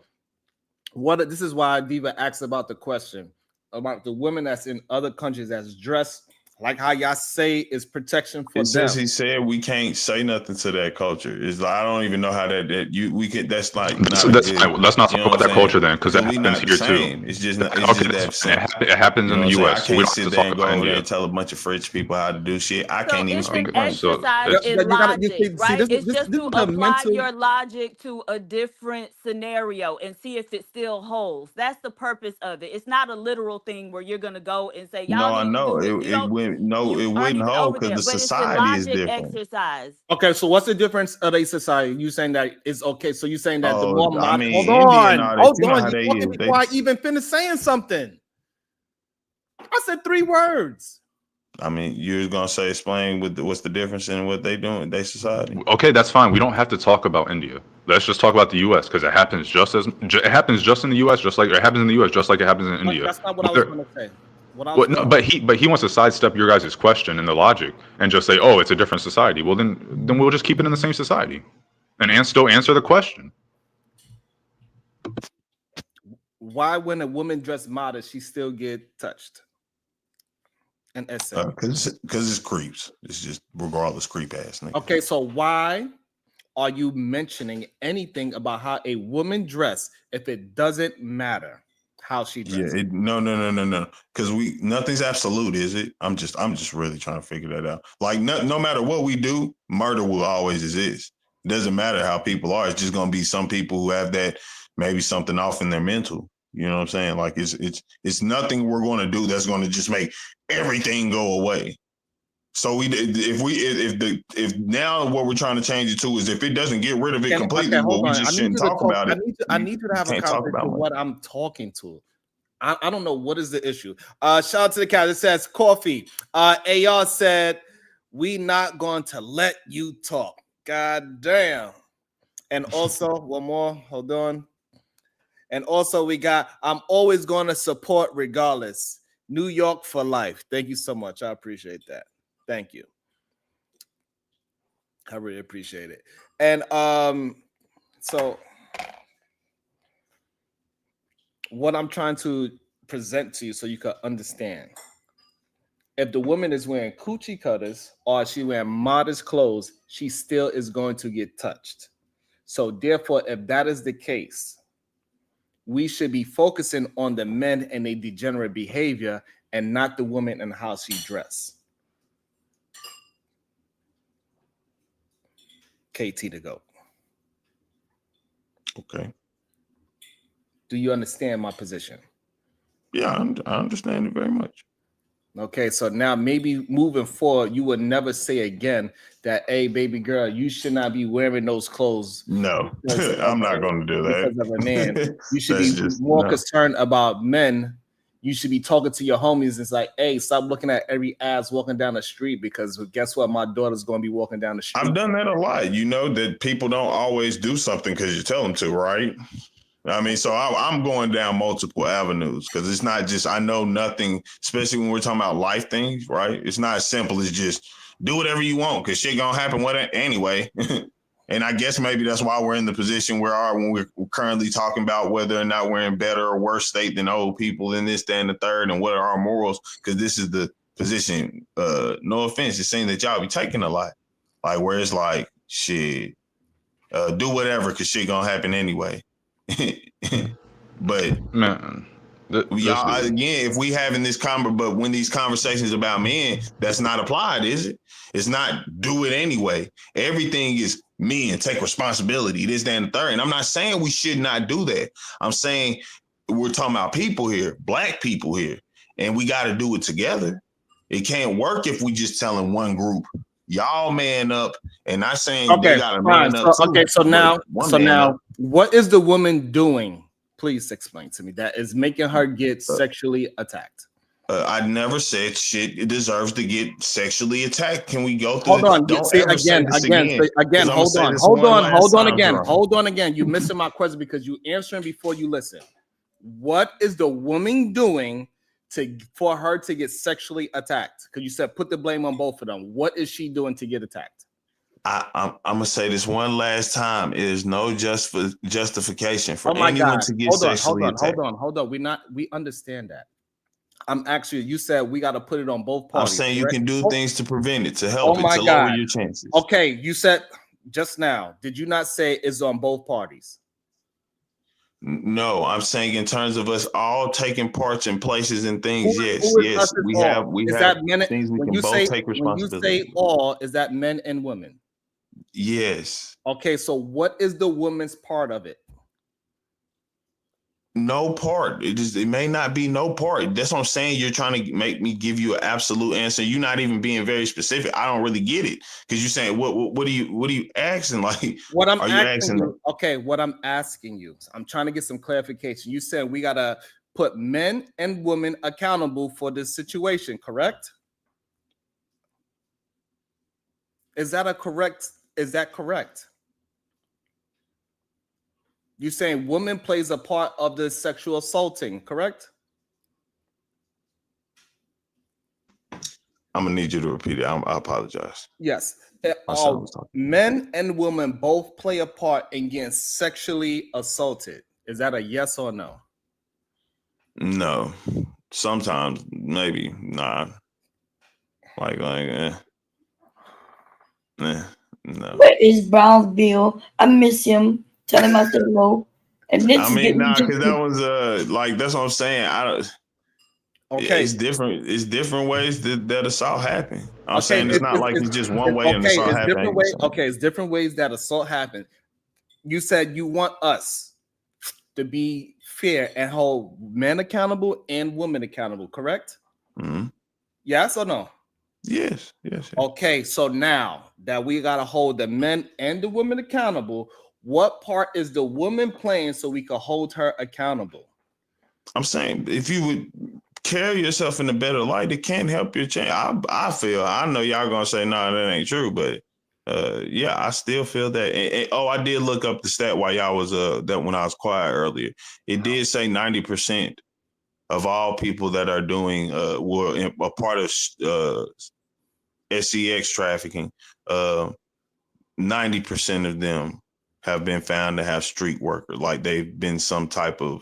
this is why Diva asked about the question about the women that's in other countries that's dressed like how y'all say is protection for It them. says he said we can't say nothing to that culture. It's like I don't even know how we could. That's like not That's good, fine. Let's not you talk know about what that I'm culture saying? then, because that we happens not here the too. same. It's just Okay, that that's fine. sense. It happens You in know the what I'm U.S. saying? We I don't can't have to sit there talk and go about over there India. and tell a bunch of French people how to do shit. I So can't even it's speak an French. So exercise it's in You gotta- logic, see, right? this It's just is to the apply mental. your logic to a different scenario and see if it still holds. That's the purpose of it. It's not a literal thing where you're gonna go and say, y'all No, I need to know do this. You it don't, wouldn't. No, it you aren't wouldn't even hold over because there. the But it's a society is logic different. exercise. Okay, so what's the difference of a society? You saying that it's okay? So you saying that the Oh, more I modern? mean, Hold India and on, all that. hold You know on. how You they talking is. before I even finished saying something? I said 3 words. I mean, you're gonna say explain what's the difference in what they doing, their society. okay. That's fine. We don't have to talk about India. Let's just talk about the U.S. because it happens it happens just in the U.S. just like it happens in the U.S. just like it happens in India. That's not what I was going to say. No, but he wants to sidestep your guys' question and the logic and just say, oh, it's a different society. Well, then we'll just keep it in the same society and still answer the question. Why, when a woman dress modest, she still get touched? An essay. Because it's creeps. It's just regardless creep ass nigga. Okay, so why are you mentioning anything about how a woman dress if it doesn't matter how she dresses? Yeah, no. Because nothing's absolute, is it? I'm just really trying to figure that out. Like no matter what we do, murder will always exist. It doesn't matter how people are. It's just gonna be some people who have that maybe something off in their mental. You know what I'm saying? Like it's nothing we're gonna do that's gonna just make everything go away. So if now what we're trying to change it to is if it doesn't get rid of it completely, hold we on. just shouldn't talk about it. I need you to have a conversation with what I'm talking to. I don't know what is the issue. Shout out to the cat that says coffee. AR said we not going to let you talk. God damn. And also one more. Hold on. And also we got I'm always going to support regardless. New York for life. Thank you so much. I appreciate that. Thank you. I really appreciate it. And so what I'm trying to present to you so you can understand. If the woman is wearing coochie cutters or she wearing modest clothes, she still is going to get touched. So therefore, if that is the case, we should be focusing on the men and their degenerate behavior and not the woman and how she dress. KT to go. Okay. Do you understand my position? Yeah, I understand it very much. Okay, so now maybe moving forward, you would never say again that, hey, baby girl, you should not be wearing those clothes. No, I'm not going to do that. Because of a man. You should be more concerned about men you should be talking to your homies. It's like, hey, stop looking at every ass walking down the street because guess what? My daughter's going to be walking down the street. I've done that a lot. You know that people don't always do something because you tell them to, right? I mean, so I'm going down multiple avenues because it's not just, I know nothing, especially when we're talking about life things, right? It's not as simple as just do whatever you want because shit gonna happen with it anyway. And I guess maybe that's why we're in the position we are when we're currently talking about whether or not we're in better or worse state than old people in this, that, and the third, and what are our morals, because this is the position, no offense, it seems that y'all be taking a lot. Like where it's like, shit, do whatever because shit gonna happen anyway. But Man, y'all, again, if we having this but when these conversations about men, that's not applied, is it? It's not do it anyway. Everything is men, take responsibility, this, that, and the third. And I'm not saying we should not do that. I'm saying we're talking about people here, black people here, and we got to do it together. It can't work if we just telling one group, y'all man up, and not saying they got to man up. So now, what is the woman doing? Please explain to me that is making her get sexually attacked. I never said shit. It deserves to get sexually attacked. Can we go through? Hold on. Don't see, ever say this again. Hold on again. You're missing my question because you answering before you listen. What is the woman doing for her to get sexually attacked? Because you said put the blame on both of them. What is she doing to get attacked? I'm gonna say this one last time. It is no justification for anyone to get sexually attacked. Hold on. We understand that. I'm actually, you said we got to put it on both parties. I'm saying you can do things to prevent it, to help it, to lower your chances. Okay, you said just now, did you not say it's on both parties? No, I'm saying in terms of us all taking parts in places and things. Yes, we have things we can both take responsibility. When you say all, is that men and women? Yes. Okay, so what is the woman's part of it? No part. It may not be no part. That's what I'm saying. You're trying to make me give you an absolute answer. You're not even being very specific. I don't really get it because you're saying what are you asking? Like what I'm asking you. Okay, what I'm asking you. I'm trying to get some clarification. You said we gotta put men and women accountable for this situation, correct? Is that correct? You're saying woman plays a part of the sexual assaulting, correct? I'm gonna need you to repeat it. I apologize. Yes. Men and women both play a part in getting sexually assaulted. Is that a yes or no? No. Sometimes, maybe, nah. No. Where is Brownsville? I miss him. Tell him I said hello. And this because that was that's what I'm saying. Okay, it's different. It's different ways that assault happen. I'm saying it's not like it's just one way and assault happen. It's different ways that assault happen. You said you want us to be fair and hold men accountable and women accountable, correct? Mm-hmm. Yes or no? Yes. Okay, so now that we gotta hold the men and the women accountable, what part is the woman playing so we can hold her accountable? I'm saying if you would carry yourself in a better light, it can help your change. I know y'all gonna say no, that ain't true, but I still feel that. I did look up the stat while y'all was that when I was quiet earlier. It did say 90% of all people that are doing were a part of SEX trafficking. 90% of them have been found to have street workers, like they've been some type of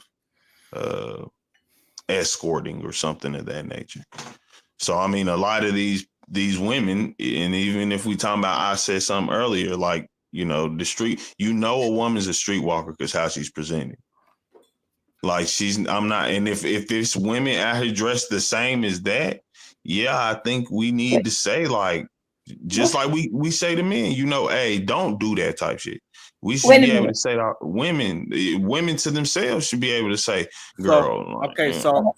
escorting or something of that nature. So, I mean, a lot of these women, and even if we talking about, I said something earlier, like, the street, a woman's a streetwalker because how she's presented. Like and if it's women out here dressed the same as that, I think we need to say like, just like we say to men, hey, don't do that type shit. We should be able to say that women to themselves should be able to say, girl. All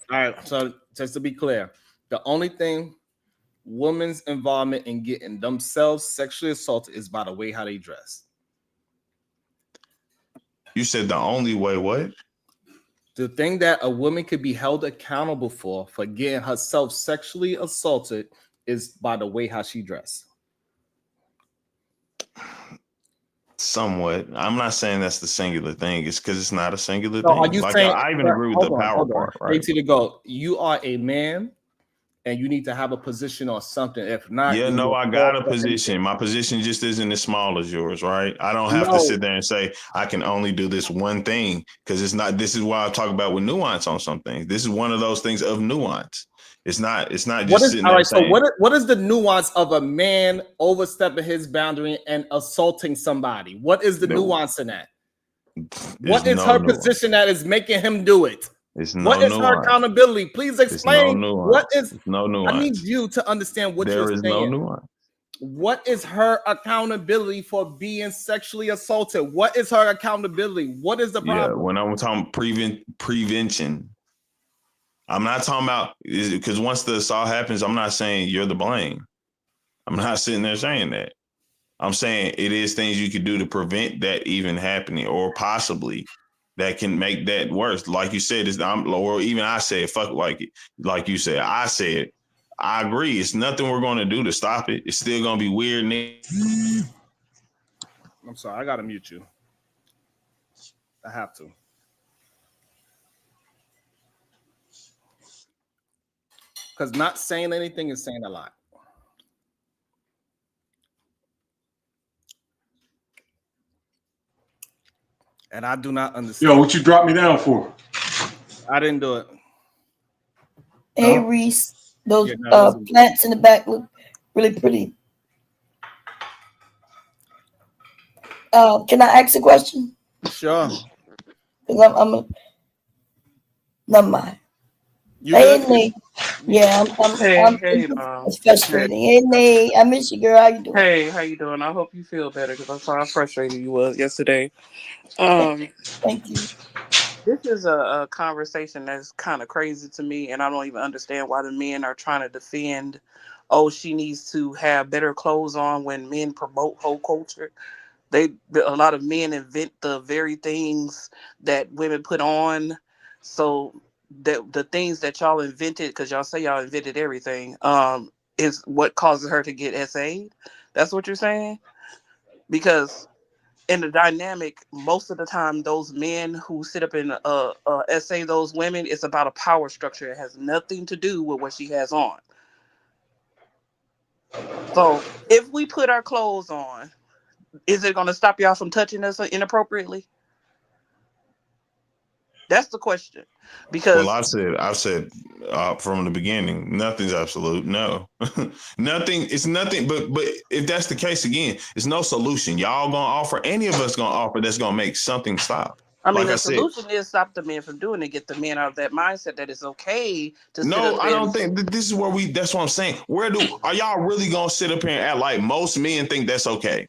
right. So just to be clear, the only thing women's involvement in getting themselves sexually assaulted is by the way how they dress. You said the only way what? The thing that a woman could be held accountable for getting herself sexually assaulted is by the way how she dressed. Somewhat. I'm not saying that's the singular thing. It's because it's not a singular So are thing. you Like saying? I even agree with the power part, right? AT to go. You are a man, and you need to have a position on something. If not, Yeah, then no, you'll I fall got a for anything. position. My position just isn't as small as yours, right? I don't have to sit there and say I can only do this one thing because it's not. This is why I talk about with nuance on some things. This is one of those things of nuance. It's not just sitting there saying. So what is the nuance of a man overstepping his boundary and assaulting somebody? What is the nuance in that? What is her position that is making him do it? What is her accountability? Please explain. What is no nuance? I need you to understand what you're saying. There is no nuance. What is her accountability for being sexually assaulted? What is her accountability? What is the problem? Yeah, when I'm talking prevention, I'm not talking about because once the assault happens, I'm not saying you're the blame. I'm not sitting there saying that. I'm saying it is things you could do to prevent that even happening, or possibly that can make that worse. Like you said, or even I said, fuck, like you said, I said, I agree. It's nothing we're going to do to stop it. It's still going to be weird. I'm sorry, I got to mute you. I have to. Because not saying anything is saying a lot. And I do not understand. Yo, what you dropped me down for? I didn't do it. Hey, Reese, those plants in the back look really pretty. Can I ask a question? Sure. Because I'm never mind. Hey, Nate. Yeah, I'm it's frustrating. Hey, Nate, I miss you, girl. How you doing? Hey, how you doing? I hope you feel better because I saw how frustrated you was yesterday. Thank you. This is a conversation that's kind of crazy to me, and I don't even understand why the men are trying to defend, oh, she needs to have better clothes on when men promote whole culture. A lot of men invent the very things that women put on. So the things that y'all invented, because y'all say y'all invented everything, is what causes her to get SA'd. That's what you're saying? Because in the dynamic, most of the time, those men who sit up in SA those women, it's about a power structure. It has nothing to do with what she has on. So if we put our clothes on, is it going to stop y'all from touching us inappropriately? That's the question. Because I've said from the beginning, nothing's absolute. No, nothing. It's nothing. But if that's the case, again, it's no solution. Y'all gonna offer, any of us gonna offer that's gonna make something stop. I mean, the solution is stop the men from doing it, get the men out of that mindset that it's okay to. No, I don't think this is where that's what I'm saying. Are y'all really gonna sit up here and act like most men think that's okay?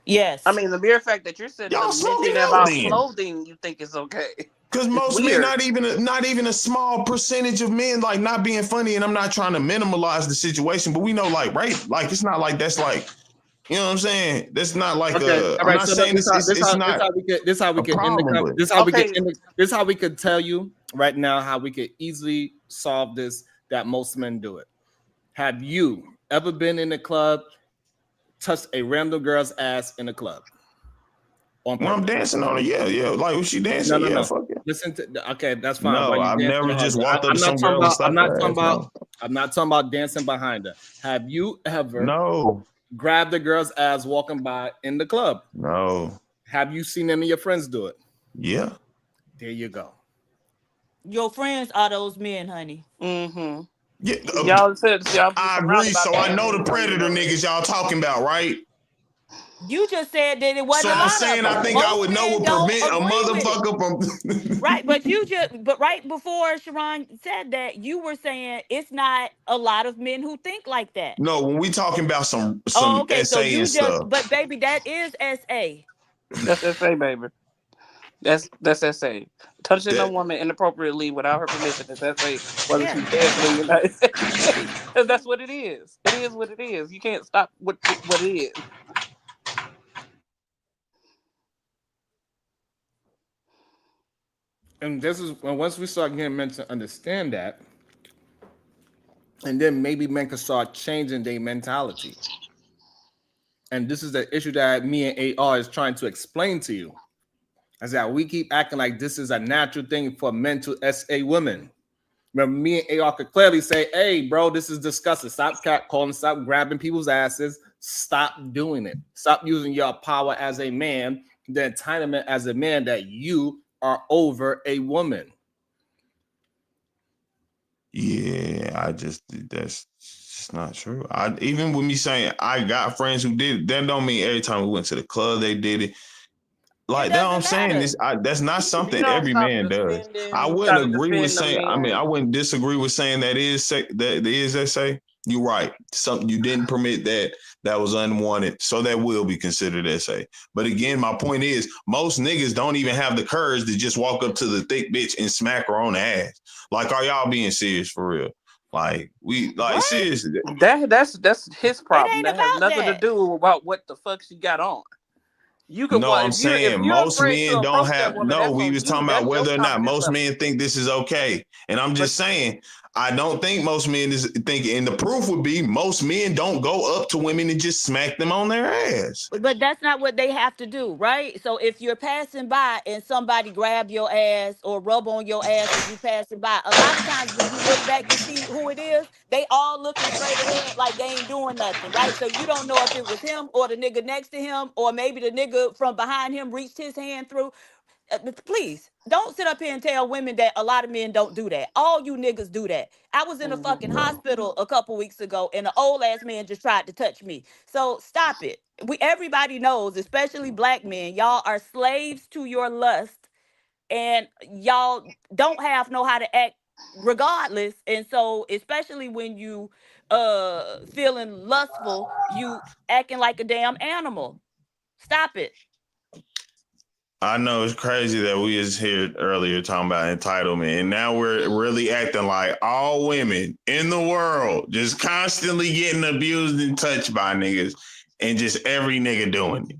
Yes. I mean, the mere fact that you're sitting there mentioning about clothing, you think it's okay. Because most men, not even a small percentage of men, like, not being funny, and I'm not trying to minimalize the situation, but we know, like, right, like, it's not like that's like, you know what I'm saying? That's not like I'm not saying this is how we could tell you right now how we could easily solve this, that most men do it. Have you ever been in a club, touched a random girl's ass in a club? When I'm dancing on it, yeah. Like, when she dancing, no. Fuck it. Listen to, okay, that's fine. No, I've never just walked up to some girl and I'm not talking about dancing behind her. Have you ever grabbed a girl's ass walking by in the club? No. Have you seen any of your friends do it? Yeah. There you go. Your friends are those men, honey. Mm-hmm. Yeah, y'all said y'all. I agree. So I know the predator niggas y'all talking about, right? You just said that it wasn't. So I'm saying I think I would know would prevent a motherfucker from. Right, but right before Sharon said that, you were saying it's not a lot of men who think like that. No, when we talking about some okay, SA so you and stuff. But baby, that is SA. That's SA, baby. That's SA. Touching a woman inappropriately without her permission is SA. Whether she's dancing in the United States, that's what it is. It is what it is. You can't stop what it is. And this is once we start getting men to understand that, and then maybe men can start changing their mentality. And this is the issue that me and AR is trying to explain to you. Is that we keep acting like this is a natural thing for men to SA women. Remember, me and AR could clearly say, hey, bro, this is disgusting. Stop catcalling, stop grabbing people's asses, stop doing it. Stop using your power as a man, the entitlement as a man that you are over a woman. Yeah, that's just not true. Even with me saying I got friends who did it, that don't mean every time we went to the club they did it. Like that's what I'm saying. That's not something every man does. I wouldn't agree with saying. I mean, I wouldn't disagree with saying that is SA. You're right. Something you didn't permit that was unwanted, so that will be considered SA. But again, my point is, most niggas don't even have the courage to just walk up to the thick bitch and smack her on the ass. Like, are y'all being serious for real? Like, seriously. That's his problem. That has about nothing that. to do about what the fuck she got on. You could No, I'm saying if you're most afraid to men don't approach that have. woman, No, that's we on was you. talking about That's your whether or not confidence most level. men think this is okay, and I'm just saying I don't think most men is thinking. And the proof would be most men don't go up to women and just smack them on their ass. But that's not what they have to do, right? So if you're passing by and somebody grab your ass or rub on your ass as you passing by, a lot of times when you look back to see who it is, they all looking straight ahead like they ain't doing nothing, right? So you don't know if it was him or the nigga next to him, or maybe the nigga from behind him reached his hand through. Please don't sit up here and tell women that a lot of men don't do that. All you niggas do that. I was in a fucking hospital a couple weeks ago and an old ass man just tried to touch me. So stop it. Everybody knows, especially black men, y'all are slaves to your lust, and y'all don't know how to act regardless. And so especially when you feeling lustful, you acting like a damn animal. Stop it. I know it's crazy that we was here earlier talking about entitlement, and now we're really acting like all women in the world just constantly getting abused and touched by niggas, and just every nigga doing it.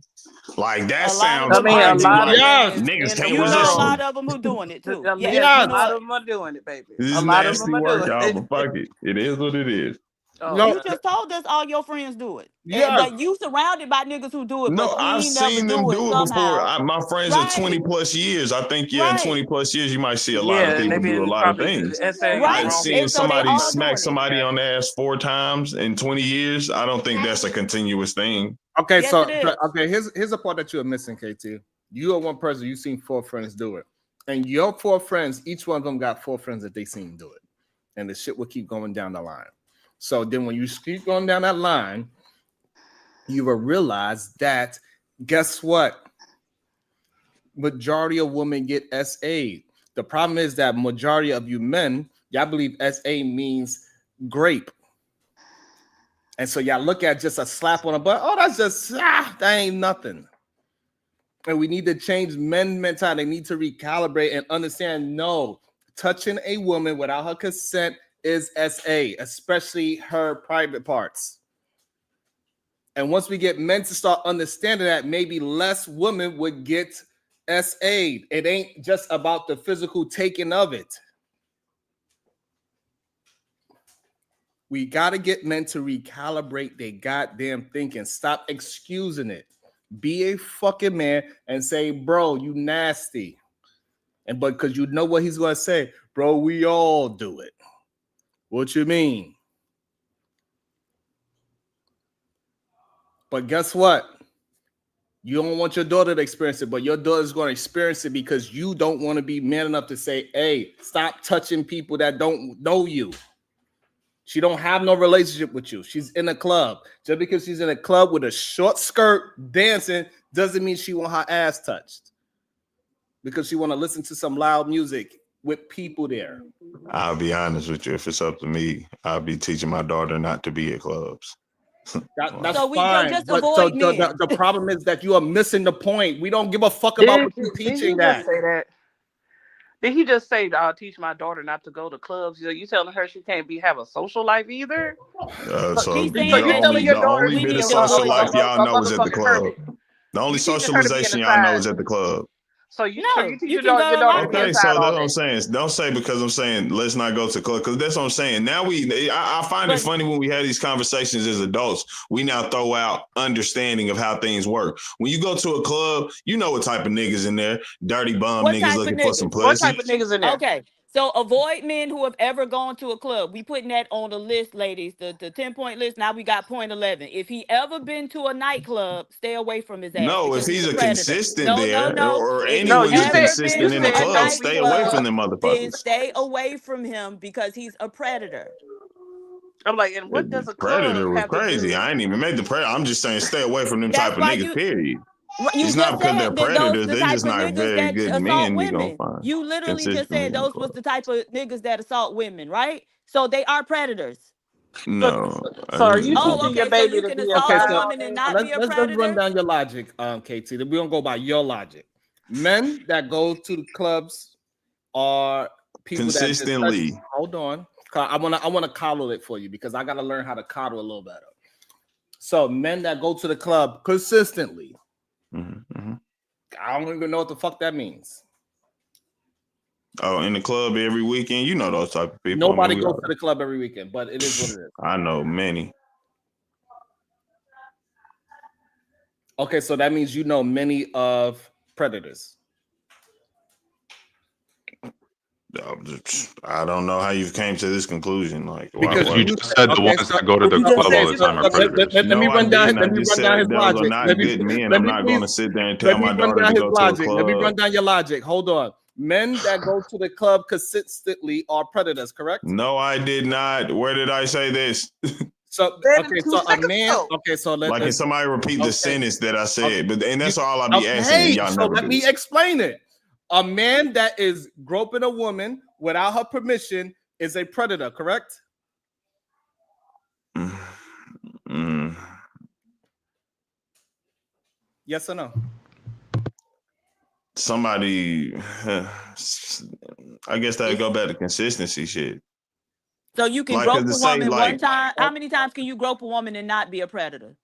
Like that sounds A crazy. lot of Like Yes. men niggas in the can't You know a resist world. lot me. of them who doing it too. A Yes, lot you know of it. them are doing it, baby. This A is lot of them nasty are work, doing y'all. it. But fuck it, it is what it is. No, You just told us all your friends do it. yes. But you surrounded by niggas who do it, No, but you I've ain't never seen them do it do it before. somehow. My friends are 20 Right. plus years. I think, in Right. 20 plus years, you might see a lot of Yeah, and they people do a been lot of probably things. essaying the But Right. wrong seeing And so they somebody all smack doing it. somebody on the ass 4 times in 20 years, I don't think that's a continuous thing. Okay, Yes, so it is. okay, here's a part that you're missing, KT. You are one person, you've seen 4 friends do it. And your 4 friends, each one of them got 4 friends that they seen do it. And the shit will keep going down the line. So then when you keep going down that line, you will realize that guess what? Majority of women get SA. The problem is that majority of you men, y'all believe SA means grape. And so y'all look at just a slap on the butt. Oh, that's just that ain't nothing. And we need to change men mentality. They need to recalibrate and understand. No, touching a woman without her consent is SA, especially her private parts. And once we get men to start understanding that, maybe less women would get SA. It ain't just about the physical taking of it. We got to get men to recalibrate their goddamn thinking. Stop excusing it. Be a fucking man and say, bro, you nasty. And but because you know what he's going to say, bro, we all do it. What you mean? But guess what? You don't want your daughter to experience it, but your daughter's going to experience it because you don't want to be man enough to say, hey, stop touching people that don't know you. She don't have no relationship with you. She's in a club. Just because she's in a club with a short skirt dancing doesn't mean she want her ass touched. Because she want to listen to some loud music with people there. I'll be honest with you. If it's up to me, I'll be teaching my daughter not to be at clubs. That's So we fine. just But so avoid men. the problem is that you are missing the point. We don't give a fuck about what you're Did he teaching just that. say that? Did he just say, I'll teach my daughter not to go to clubs? You telling her she can't have a social life either? So He's So saying you that telling your the daughter only to we bit be of need to social avoid life them. y'all a know is at the motherfucking club. hermit? The only You teaching her to be in socialization the y'all know side. is at the club. So you No, teach you your can daughter, go your along daughter with Okay, it. so inside that's all what I'm that. saying. Don't say because I'm saying let's not go to club because that's what I'm saying. Now I find it But funny when we have these conversations as adults. We now throw out understanding of how things work. When you go to a club, you know what type of niggas in there. Dirty bum what niggas type of looking for some niggas? What pussy. type of niggas in there? Okay. So avoid men who have ever gone to a club. We putting that on the list, ladies. The 10-point list. Now we got point 11. If he ever been to a nightclub, stay away from his ass No, if because he's he's a a predator. consistent No, no, there no. or If he's No, anyone you who's said ever been consistent in you the to a said club, don't stay be away from nightclub, them then motherfuckers. stay away from him because he's a predator. I'm like, and what does a club Predator was have to crazy. do? I ain't even made the predator. I'm just saying stay away from them type That's of why niggas, period. you It's not just because they're said that those predators. the They're type just of not niggas very that good assault men you're going to women. find You literally just consistently said in the those was club. the type of niggas that assault women, right? So they are predators. So, No. so are you Oh, teaching your okay. So baby you to can be assault Okay, a outside so all woman day? and not be a let's run predator. down your logic, KT. We don't go by your logic. Men that go to the clubs are people that just touch. Consistently. Hold on, I wanna coddle it for you because I gotta learn how to coddle a little better. So men that go to the club consistently, Mm-hmm. I don't even know what the fuck that means. Oh, in the club every weekend, you know those type of people. Nobody I mean, goes to the club every weekend, but it is what it is. I know many. Okay, so that means you know many of predators. I don't know how you came to this conclusion. Like, Because You you just said the okay, ones so that go to the You just club all said the you time know are many. predators. let me no, I run down. didn't. I Let me just run down said his those are logic. not good men. Let I'm me not going to please sit there and let tell me my run daughter down to his go to a logic. Let me club. run down your logic. Hold on. Men that go to the club consistently are predators, correct? No, I did not. Where did I say this? So Said it okay, 2 so a seconds man. ago. Okay, so Like, can let's somebody repeat the okay. sentence that I said? Okay. And that's You, all I'll be asking, and okay, y'all so never let do. me explain it. A man that is groping a woman without her permission is a predator, correct? Mm. Yes or no? Somebody, I guess that go back to consistency shit. So you can Like, grope to a say, woman one like, time. How many times can you grope a woman and not be a predator?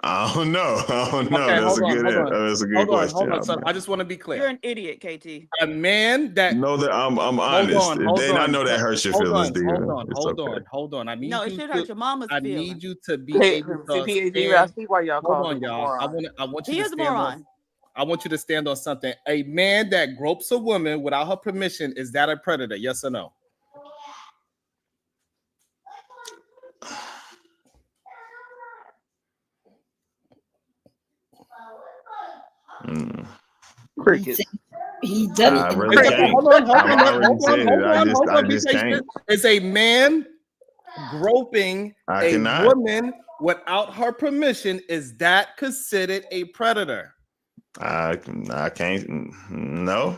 I don't know. I don't know. Okay, That's hold a on, good. hold on, That's a good question. hold on. So I just want to be You're clear. an idiot, KT. A man that No, that I'm hold honest, on, and I know that hurts your feelings, dear. It's okay. hold on. No, it should hurt your mama's I feelings. need you to be Hey, able see, to PhD, I stand. see why y'all Hold call on, him a y'all. moron. I want you He to is a stand on. moron. I want you to stand on something. A man that gropes a woman without her permission, is that a predator? Yes or no? Mm. Cricket. He done I it. really It's a, can't. hold on, I've already said it. hold I on. Be just can't. patient. Is a man groping I a cannot. woman without her permission, is that considered a predator? I can't. No.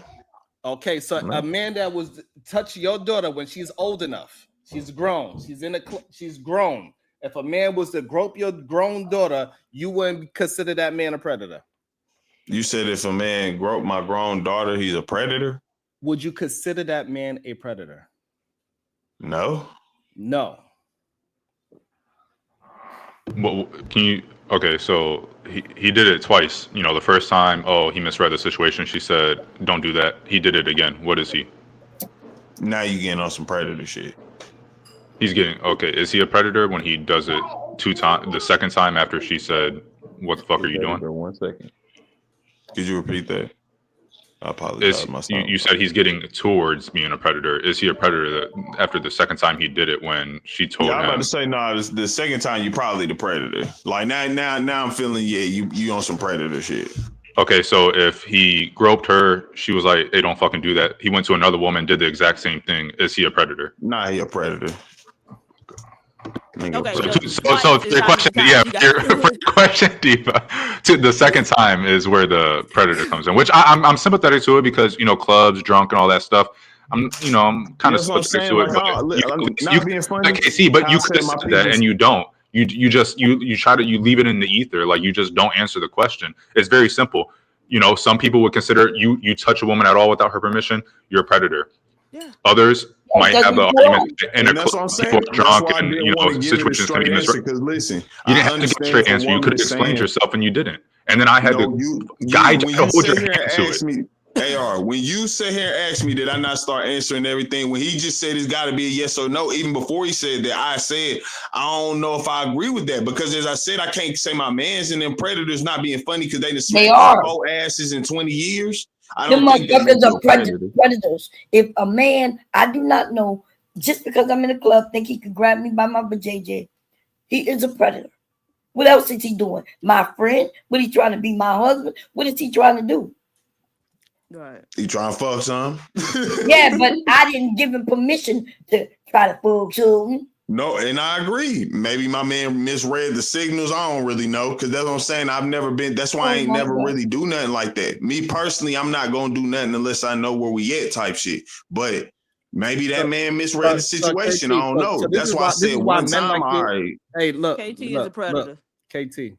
Okay, so No. a man that was touch your daughter when she's old enough, she's grown, she's grown. If a man was to grope your grown daughter, you wouldn't consider that man a predator. You said if a man groped my grown daughter, he's a predator? Would you consider that man a predator? No. No. Well, can you? Okay, so he did it twice. You know, the first time, oh, he misread the situation. She said, "Don't do that." He did it again. What is he? Now you getting on some predator shit. He's getting okay. Is he a predator when he does it 2 times? The second time after she said, "What the fuck are you doing?" 1 second. Could you repeat that? I apologize. You said he's getting towards being a predator. Is he a predator that after the second time he did it when she told I'm him? about to say no. The second time you probably the predator. Like now I'm feeling you on some predator shit. Okay, so if he groped her, she was like, "Hey, don't fucking do that." He went to another woman, did the exact same thing. Is he a predator? Nah, he a predator. Okay, So for your question, for your question, Diva, to the second time is where the predator comes in, which I'm sympathetic to it because clubs, drunk, and all that stuff. I'm kind of sympathetic to it. But you being funny. KC, but you could have said that and you don't. You try to leave it in the ether, like you just don't answer the question. It's very simple. Some people would consider you touch a woman at all without her permission, you're a predator. Yeah. Others might have the argument in a club, people are drunk, and situations can be misread. Because listen, You didn't have to give a straight answer. You could have explained yourself, and you didn't. And then I had No, to guide when you to you hold sit your here hand and to ask it. me, AR, when you sit here and ask me, did I not start answering everything? When he just said it's got to be a yes or no, even before he said that, I said, I don't know if I agree with that. Because as I said, I can't say my mans and them predators not being funny because they done They smacked are. 4 asses in 20 years. I Them don't think that motherfuckers makes you are a predator. predators. If a man, I do not know, just because I'm in a club, think he could grab me by my JJ, he is a predator. What else is he doing? My friend? What he trying to be my husband? What is he trying to do? Right. He trying to fuck some? Yeah, but I didn't give him permission to try to fuck something. No, and I agree. Maybe my man misread the signals. I don't really know because that's what I'm saying. I've never been. That's why I ain't never really do nothing like that. Me personally, I'm not gonna do nothing unless I know where we at type shit. But maybe that man misread the situation. I don't know. That's why I said one time. All right. Hey, look, KT is a predator. KT.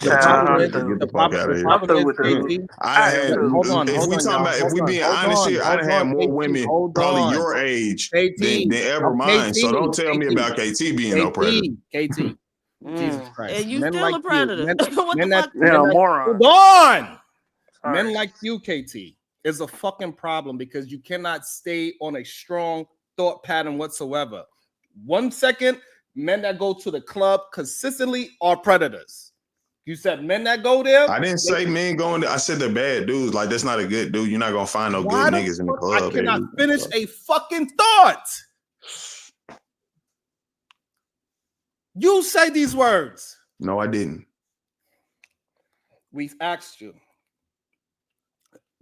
Get the fuck out of here. I'm through with this. KT. I am through. Hold on, if we talking about, if we being honest here, I done had more women probably your age than ever mine. So don't tell me about KT being no predator. KT. Jesus Christ. And you Men still like a predator. Men, What men the that, fuck? men like, moron. hold on. Sorry. Men like you, KT, is a fucking problem because you cannot stay on a strong thought pattern whatsoever. 1 second, men that go to the club consistently are predators. You said men that go there. I didn't say men going there. I said they're bad dudes. Like, that's not a good dude. You're not gonna find no Why good the niggas in the fuck club. I cannot finish a fucking thought. You say these words. No, I didn't. We asked you.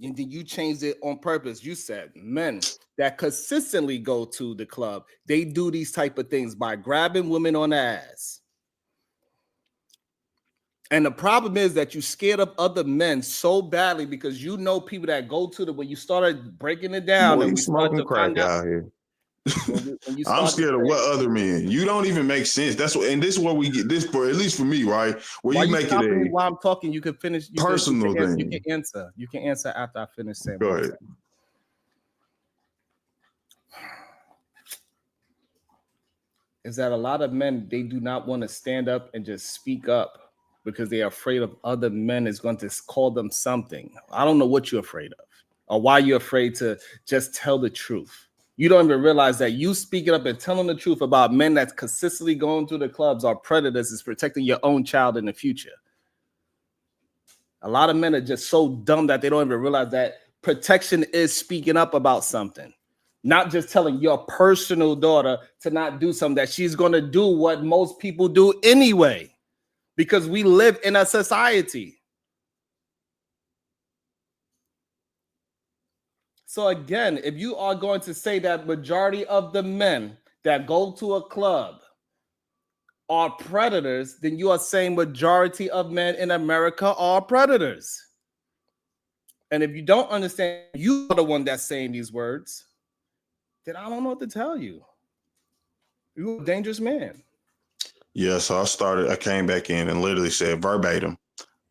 And then you changed it on purpose. You said men that consistently go to the club, they do these type of things by grabbing women on the ass. And the problem is that you scared of other men so badly because you know people that go to the, when you started breaking it down, Boy, and you we started smoking to find crack out. out here. When you I'm start scared of what other men. You don't even make sense. That's what, and this is where we get this for, at least for me, right? Where Why you you make it stopping me a while I'm talking? You can finish. personal thing. You can answer. You can answer after I finish saying. Go ahead. Is that a lot of men, they do not want to stand up and just speak up because they are afraid of other men is going to call them something. I don't know what you're afraid of or why you're afraid to just tell the truth. You don't even realize that you speaking up and telling the truth about men that's consistently going to the clubs are predators is protecting your own child in the future. A lot of men are just so dumb that they don't even realize that protection is speaking up about something. Not just telling your personal daughter to not do something that she's going to do what most people do anyway, because we live in a society. So again, if you are going to say that majority of the men that go to a club are predators, then you are saying majority of men in America are predators. And if you don't understand, you are the one that's saying these words, then I don't know what to tell you. You're a dangerous man. Yeah, so I came back in and literally said verbatim,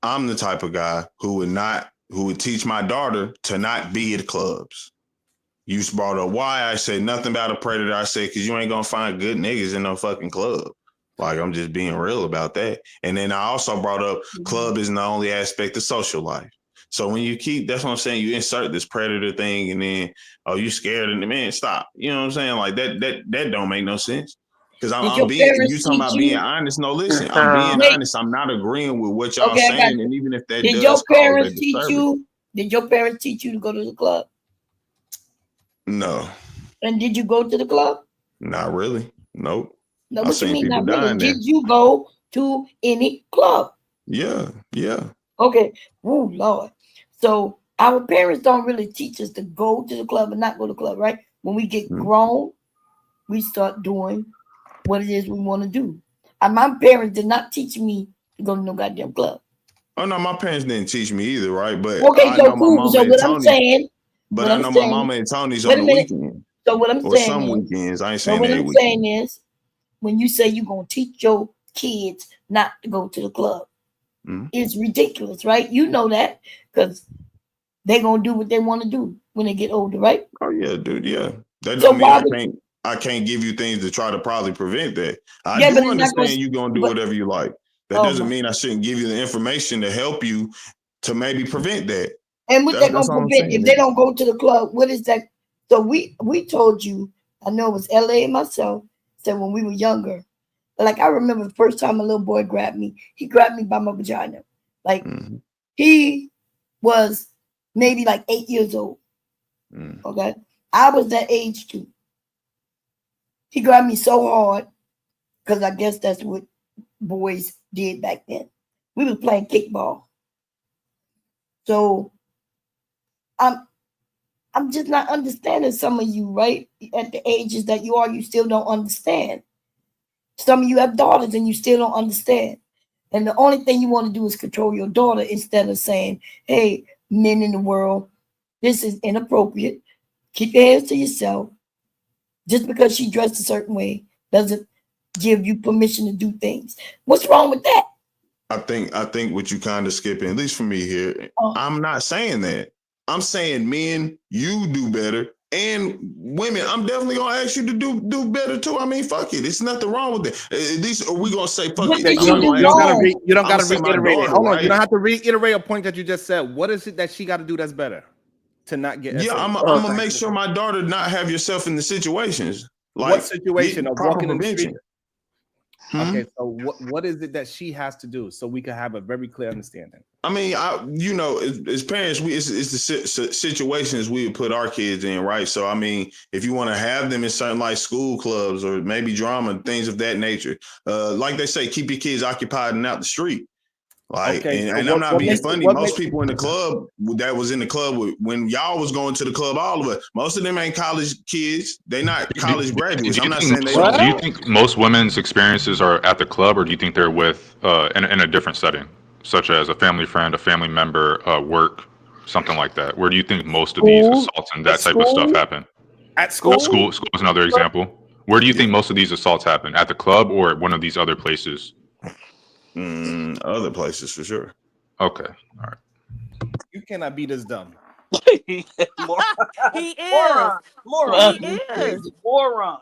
I'm the type of guy who would teach my daughter to not be at clubs. You brought up why. I said nothing about a predator. I said, because you ain't going to find good niggas in no fucking club. Like, I'm just being real about that. And then I also brought up club isn't the only aspect of social life. So when you that's what I'm saying, you insert this predator thing and then, oh, you scared of the man, stop. You know what I'm saying? Like that don't make no sense. Because I'm being, you talking about being honest. No, listen, I'm being honest. I'm not agreeing with what y'all saying. And even if that did does your cause parents that teach disturbance. you? Did your parents teach you to go to the club? No. And did you go to the club? Not really. Nope. No, what you mean not really? Did you go to any club? Yeah. Okay. Oh, Lord. So our parents don't really teach us to go to the club and not go to the club, right? When we get grown, we start doing what it is we want to do. And my parents did not teach me to go to no goddamn club. Oh no, my parents didn't teach me either, right? But okay, I so know cool. my mama So and what Tony, I'm saying, but I know my mama and Tony's on the weekend. So what I'm or saying some is, weekends. I ain't so saying what every I'm weekend. saying is, when you say you're gonna teach your kids not to go to the club, it's ridiculous, right? You know that because they're gonna do what they want to do when they get older, right? Oh yeah, dude. Yeah, that don't mean I can't give you things to try to probably prevent that. I do understand you gonna do whatever you like. That Oh doesn't my. mean I shouldn't give you the information to help you to maybe prevent that. And what they That's gonna all I'm prevent saying. if they don't go to the club? What is that? So we told you. I know it was LA and myself said when we were younger. Like I remember the first time a little boy grabbed me. He grabbed me by my vagina. Like he was maybe like 8 years old. Okay, I was that age too. He grabbed me so hard because I guess that's what boys did back then. We was playing kickball. So I'm just not understanding some of you, right? At the ages that you are, you still don't understand. Some of you have daughters and you still don't understand. And the only thing you want to do is control your daughter instead of saying, hey, men in the world, this is inappropriate. Keep your hands to yourself. Just because she dressed a certain way doesn't give you permission to do things. What's wrong with that? I think what you kind of skipping, at least for me here, I'm not saying that. I'm saying men, you do better. And women, I'm definitely gonna ask you to do better too. I mean, fuck it. It's nothing wrong with that. At least are we gonna say fuck What it? did You she do wrong? don't gotta say my reiterate it. daughter, Hold on, right? you don't have to reiterate a point that you just said. What is it that she got to do that's better to not get? Yeah, I'm gonna make sure my daughter not have yourself in the situations. Like what situation of proper walking in the street? prevention. Okay, so what is it that she has to do so we can have a very clear understanding? I mean, as parents, it's the situations we would put our kids in, right? So, I mean, if you want to have them in certain like school clubs or maybe drama, things of that nature, like they say, keep your kids occupied and out the street. Like, Okay, and I'm not being funny. Most people in the club that was in the club when y'all was going to the club, all of us, most of them ain't college kids. They not college graduates. I'm not saying they don't. Do you think most women's experiences are at the club, or do you think they're with in a different setting, such as a family friend, a family member, work, something like that? Where do you think most of these assaults and that type of stuff happen? At school? School is another example. Where do you think most of these assaults happen? At the club or at one of these other places? Other places for sure. Okay, all right. You cannot be this dumb. He is. Moron. He is. Moron.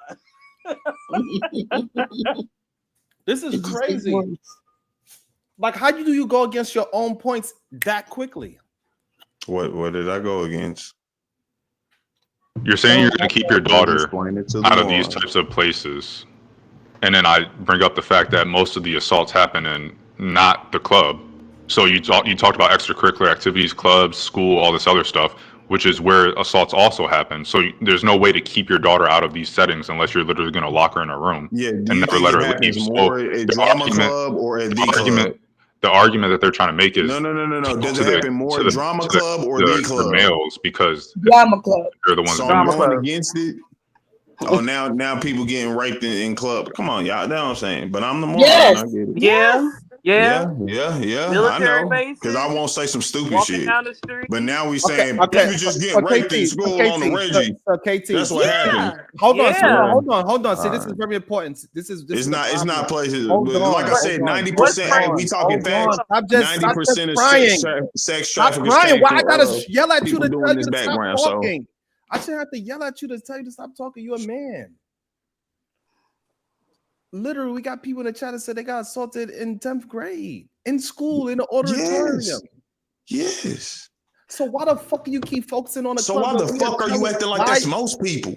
This is crazy. Like, how do you go against your own points that quickly? What did I go against? You're saying you're going to keep your daughter out of these types of places. And then I bring up the fact that most of the assaults happen in not the club. So you talked about extracurricular activities, clubs, school, all this other stuff, which is where assaults also happen. So there's no way to keep your daughter out of these settings unless you're literally going to lock her in a room and never let her leave. More at drama club or at the club? The argument that they're trying to make is no. Does it happen more at drama club or the club? The males, because drama club. They're the ones so I'm going against it. Oh, now people getting raped in club. Come on, y'all. That's what I'm saying. But I'm the moron. Yes. I get it. Yeah. Military I know, because I won't say some stupid shit. Down the street. But now we saying you just get raped in school on the Reggie. KT, that's what happened. Hold on. See, this is very important. This is it's not places. Like I said, 90%. We talking facts. 90% of sex trafficking. Stop crying. Why I gotta yell at you to tell you to background, stop talking? I shouldn't have to yell at you to tell you to stop talking. You're a man. Literally, we got people in the chat that said they got assaulted in 10th grade in school in the auditorium. Yes. So why the fuck do you keep focusing on the club? So why the fuck are you acting like that's most people?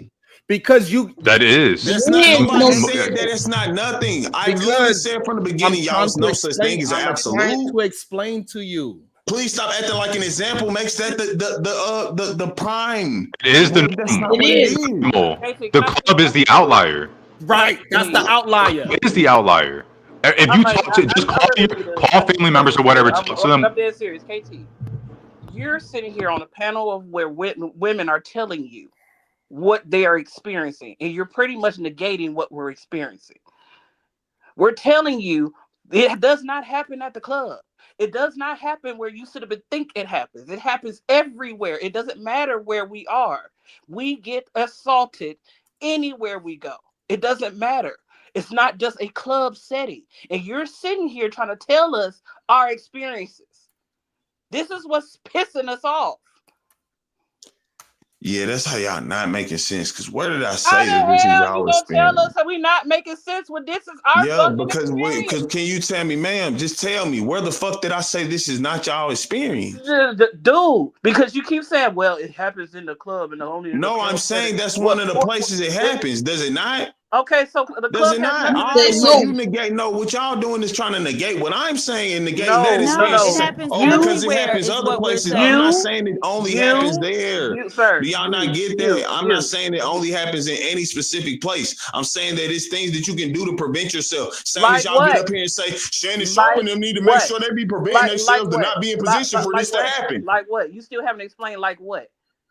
Because you that is that's not nobody said that it's not nothing. I literally said from the beginning, y'all no such thing as absolute. I'm trying to explain to you. Please stop acting like an example makes that the prime. It is the normal. The club is the outlier. Right, that's the outlier. It is the outlier. If you talk to just call family members or whatever, talk to them. I'm dead serious, KT. You're sitting here on a panel of where women are telling you what they are experiencing, and you're pretty much negating what we're experiencing. We're telling you it does not happen at the club. It does not happen where you sit up and think it happens. It happens everywhere. It doesn't matter where we are. We get assaulted anywhere we go. It doesn't matter. It's not just a club setting. And you're sitting here trying to tell us our experiences. This is what's pissing us off. Yeah, that's how y'all not making sense. Because where did I How say the that this is hell you y'all gonna tell us experience? that we not making sense when this is our Yeah, fucking because experience? can you tell me, ma'am? Just tell me where the fuck did I say this is not y'all experience? Dude, because you keep saying, well, it happens in the club and only in the No, I'm club setting. saying that's one of the places it It, happens. Does it not? okay, so the Does club it has not? nothing All to right, do Said so with. no. you negate. No, what y'all doing is trying to negate what I'm saying, and negating that No, is no, not No, it no. saying, happens oh, because it everywhere, happens is other what we're places. I'm not saying. saying it only happens there. Sir, Do y'all not get that? I'm not saying it only happens in any specific place. I'm saying that it's things that you can do to prevent yourself. Same as Like y'all get what? up here and say, Shannon Sharp Like and them need to make what? sure they be preventing Like themselves to what? not be in position for Like this to what? happen. Like what? You still haven't explained like what?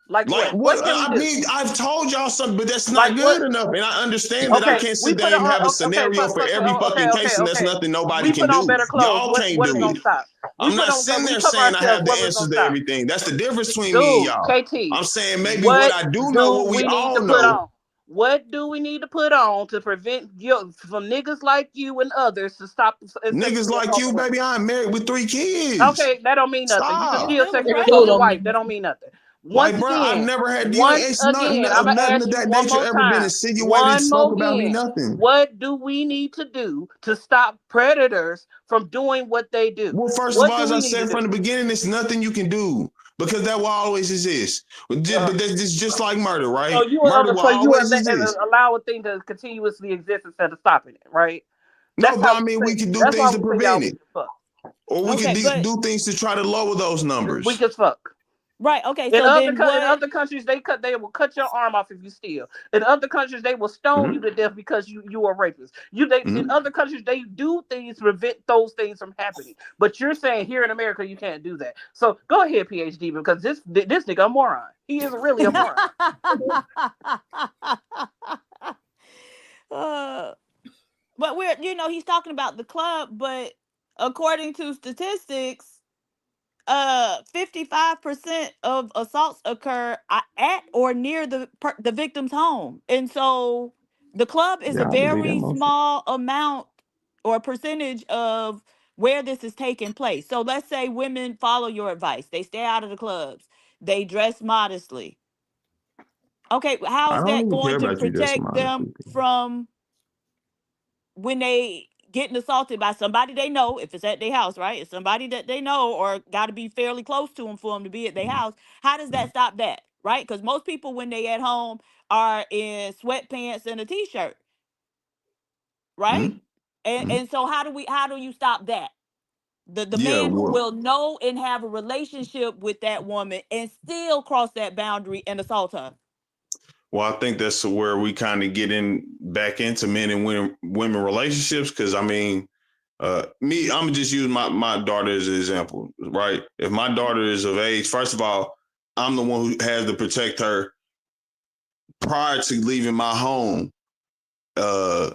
Like Like what? what? What can we I do? mean, I've told y'all something, but that's Like not what? good enough. And I understand that I Okay, can't we sit put there it and have a on. Okay, scenario for every fucking case, and that's okay. nothing nobody We can put on do. better clothes. Y'all can't What is do gonna it. stop? I'm not sitting We there cover saying I ourselves. have the What was gonna answers to stop? everything. That's the difference between me and Dude, y'all. KT, I'm saying maybe what what I do know, do what we we need to all put know. on? What do we need to put on to prevent you from niggas like you and others to stop and Niggas sexually like assault you, women? baby, I'm married with 3 kids. Okay, that don't mean nothing. You can It's Stop. still still sexually It assault still your aggressive. don't wife. mean That don't mean nothing. Like, bro, I've never had you. It's nothing I'm of gonna nothing ask of you that one nature more ever been time. insinuated, One spoke more about me, again. nothing. What do we need to do to stop predators from doing what they do? Well, first of What all, do as I we need to said do? from the beginning, it's nothing you can do because that will always exist. But Uh, that's just like murder, so right? you Murder will so you always exist. allow a thing to continuously exist instead of stopping it, right? No, That's but how I we mean, say. we can do That's why things to we say y'all prevent weak it, as fuck. or we can Okay, but do things to try to lower those Weak numbers. as fuck. right, okay, In so other then in what? other countries, they will cut your arm off if you steal. In other countries, they will stone you Mm-hmm. to death because you are a rapist. In Mm-hmm. other countries, they do things to prevent those things from happening. But you're saying here in America you can't do that. So go ahead, PhD, because this nigga a moron. He is really a moron. uh, but he's talking about the club, but according to statistics, 55% of assaults occur at or near the victim's home, and so the club is a Yeah, I believe that very most. small amount or percentage of where this is taking place. So let's say women follow your advice, they stay out of the clubs, they dress modestly. Okay, how I is don't that even care going to about you just protect them modestly. from when they getting assaulted by somebody they know, if it's at their house, right? It's somebody that they know or got to be fairly close to them for them to be at their house. How does that stop that, right? Because most people when they at home are in sweatpants and a t-shirt, right? Mm-hmm. and Mm-hmm. and so how do you stop that? The Yeah, man who well, will know and have a relationship with that woman and still cross that boundary and assault her. I think that's where we kind of get in back into men and women relationships. Because I mean, me, I'm gonna just use my daughter as an example, right? If my daughter is of age, first of all, I'm the one who has to protect her prior to leaving my home, uh,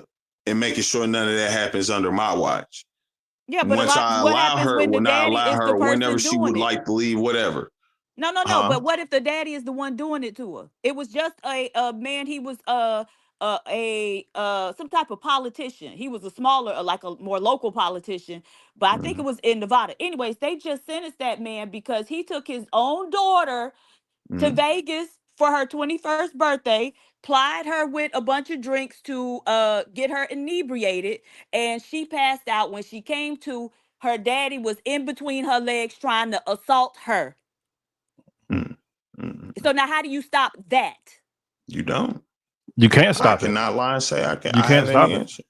and making sure none of that happens under my watch. Yeah, but Once I what allow happens her, when the when I daddy allow is the her, whenever person she doing would it? like to leave, whatever. No. Huh? But what if the daddy is the one doing it to her? It was just a man. He was some type of politician. He was a smaller, like a more local politician. But I think Mm-hmm. it was in Nevada. Anyways, they just sentenced that man because he took his own daughter to Mm-hmm. Vegas for her 21st birthday, plied her with a bunch of drinks to get her inebriated, and she passed out. When she came to, her daddy was in between her legs trying to assault her. Mm-hmm. So now how do you stop that? You don't. You can't I stop it. cannot lie and say You I can't have stop any it. answer.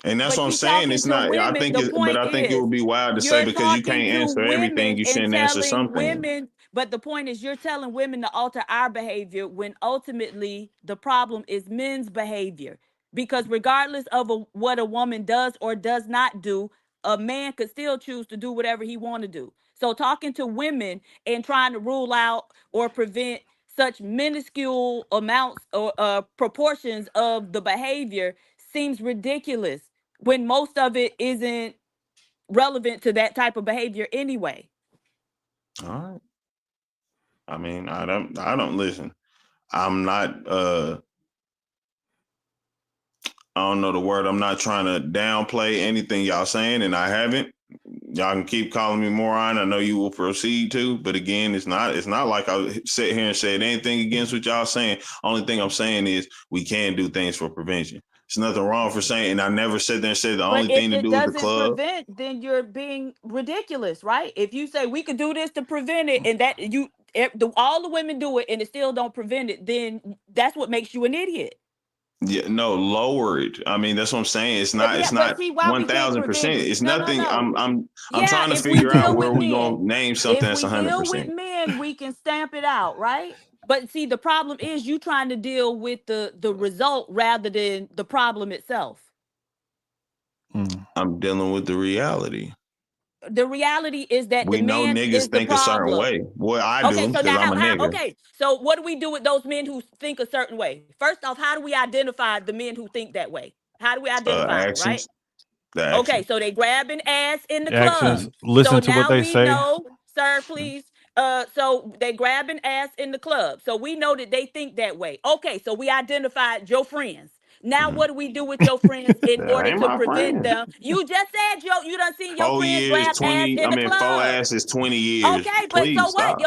And that's But what I'm you saying. talking It's to not. I women. think The it, but point I think it is, would be wild to say you're because you talking can't to answer everything. women You and shouldn't answer telling something. women, but the point is, you're telling women to alter our behavior when ultimately the problem is men's behavior. Because regardless of what a woman does or does not do, a man could still choose to do whatever he want to do. So talking to women and trying to rule out or prevent such minuscule amounts or proportions of the behavior seems ridiculous when most of it isn't relevant to that type of behavior anyway. All right. I mean, I don't listen. I'm not. I don't know the word. I'm not trying to downplay anything y'all saying, and I haven't. y'all can keep calling me moron. I know you will proceed to, but again, it's not like I sit here and said anything against what y'all saying. Only thing I'm saying is we can do things for prevention. There's nothing wrong for saying, and I never sat there and said the But only if thing to it do is the doesn't club. prevent, then you're being ridiculous, right? If you say we could do this to prevent it, and that all the women do it, and it still don't prevent it, then that's what makes you an idiot. Yeah, no, lower it. I mean, that's what I'm saying. It's not. It's But not see, why we can't 1,000%. prevent it? It's No, no, nothing. no. I'm Yeah, trying to if we figure out deal where with we gonna men, name something if that's we deal 100%. with men, we can stamp it out, right? But see, the problem is you trying to deal with the result rather than the problem itself. I'm dealing with the reality. The reality is that We the know man niggas is the think a certain problem. way. Well, I Okay, do so because now I'm a how nigga. okay, so what do we do with those men who think a certain way? First off, how do we identify the men who think that way? How do we identify them, right? Actions. The Okay, action. so they grabbing ass in the Actions. club. So Listen to what now they we say. know, sir, please. So they grabbing ass in the club. So we know that they think that way. Okay, so we identified your friends. Now what do we do with your friends in That order ain't to my prevent friend. them? You just said you done seen your 4 friends years, grab ass 20. in I the mean, 4 club. ass is 20 years. Okay, but so Please what? stop.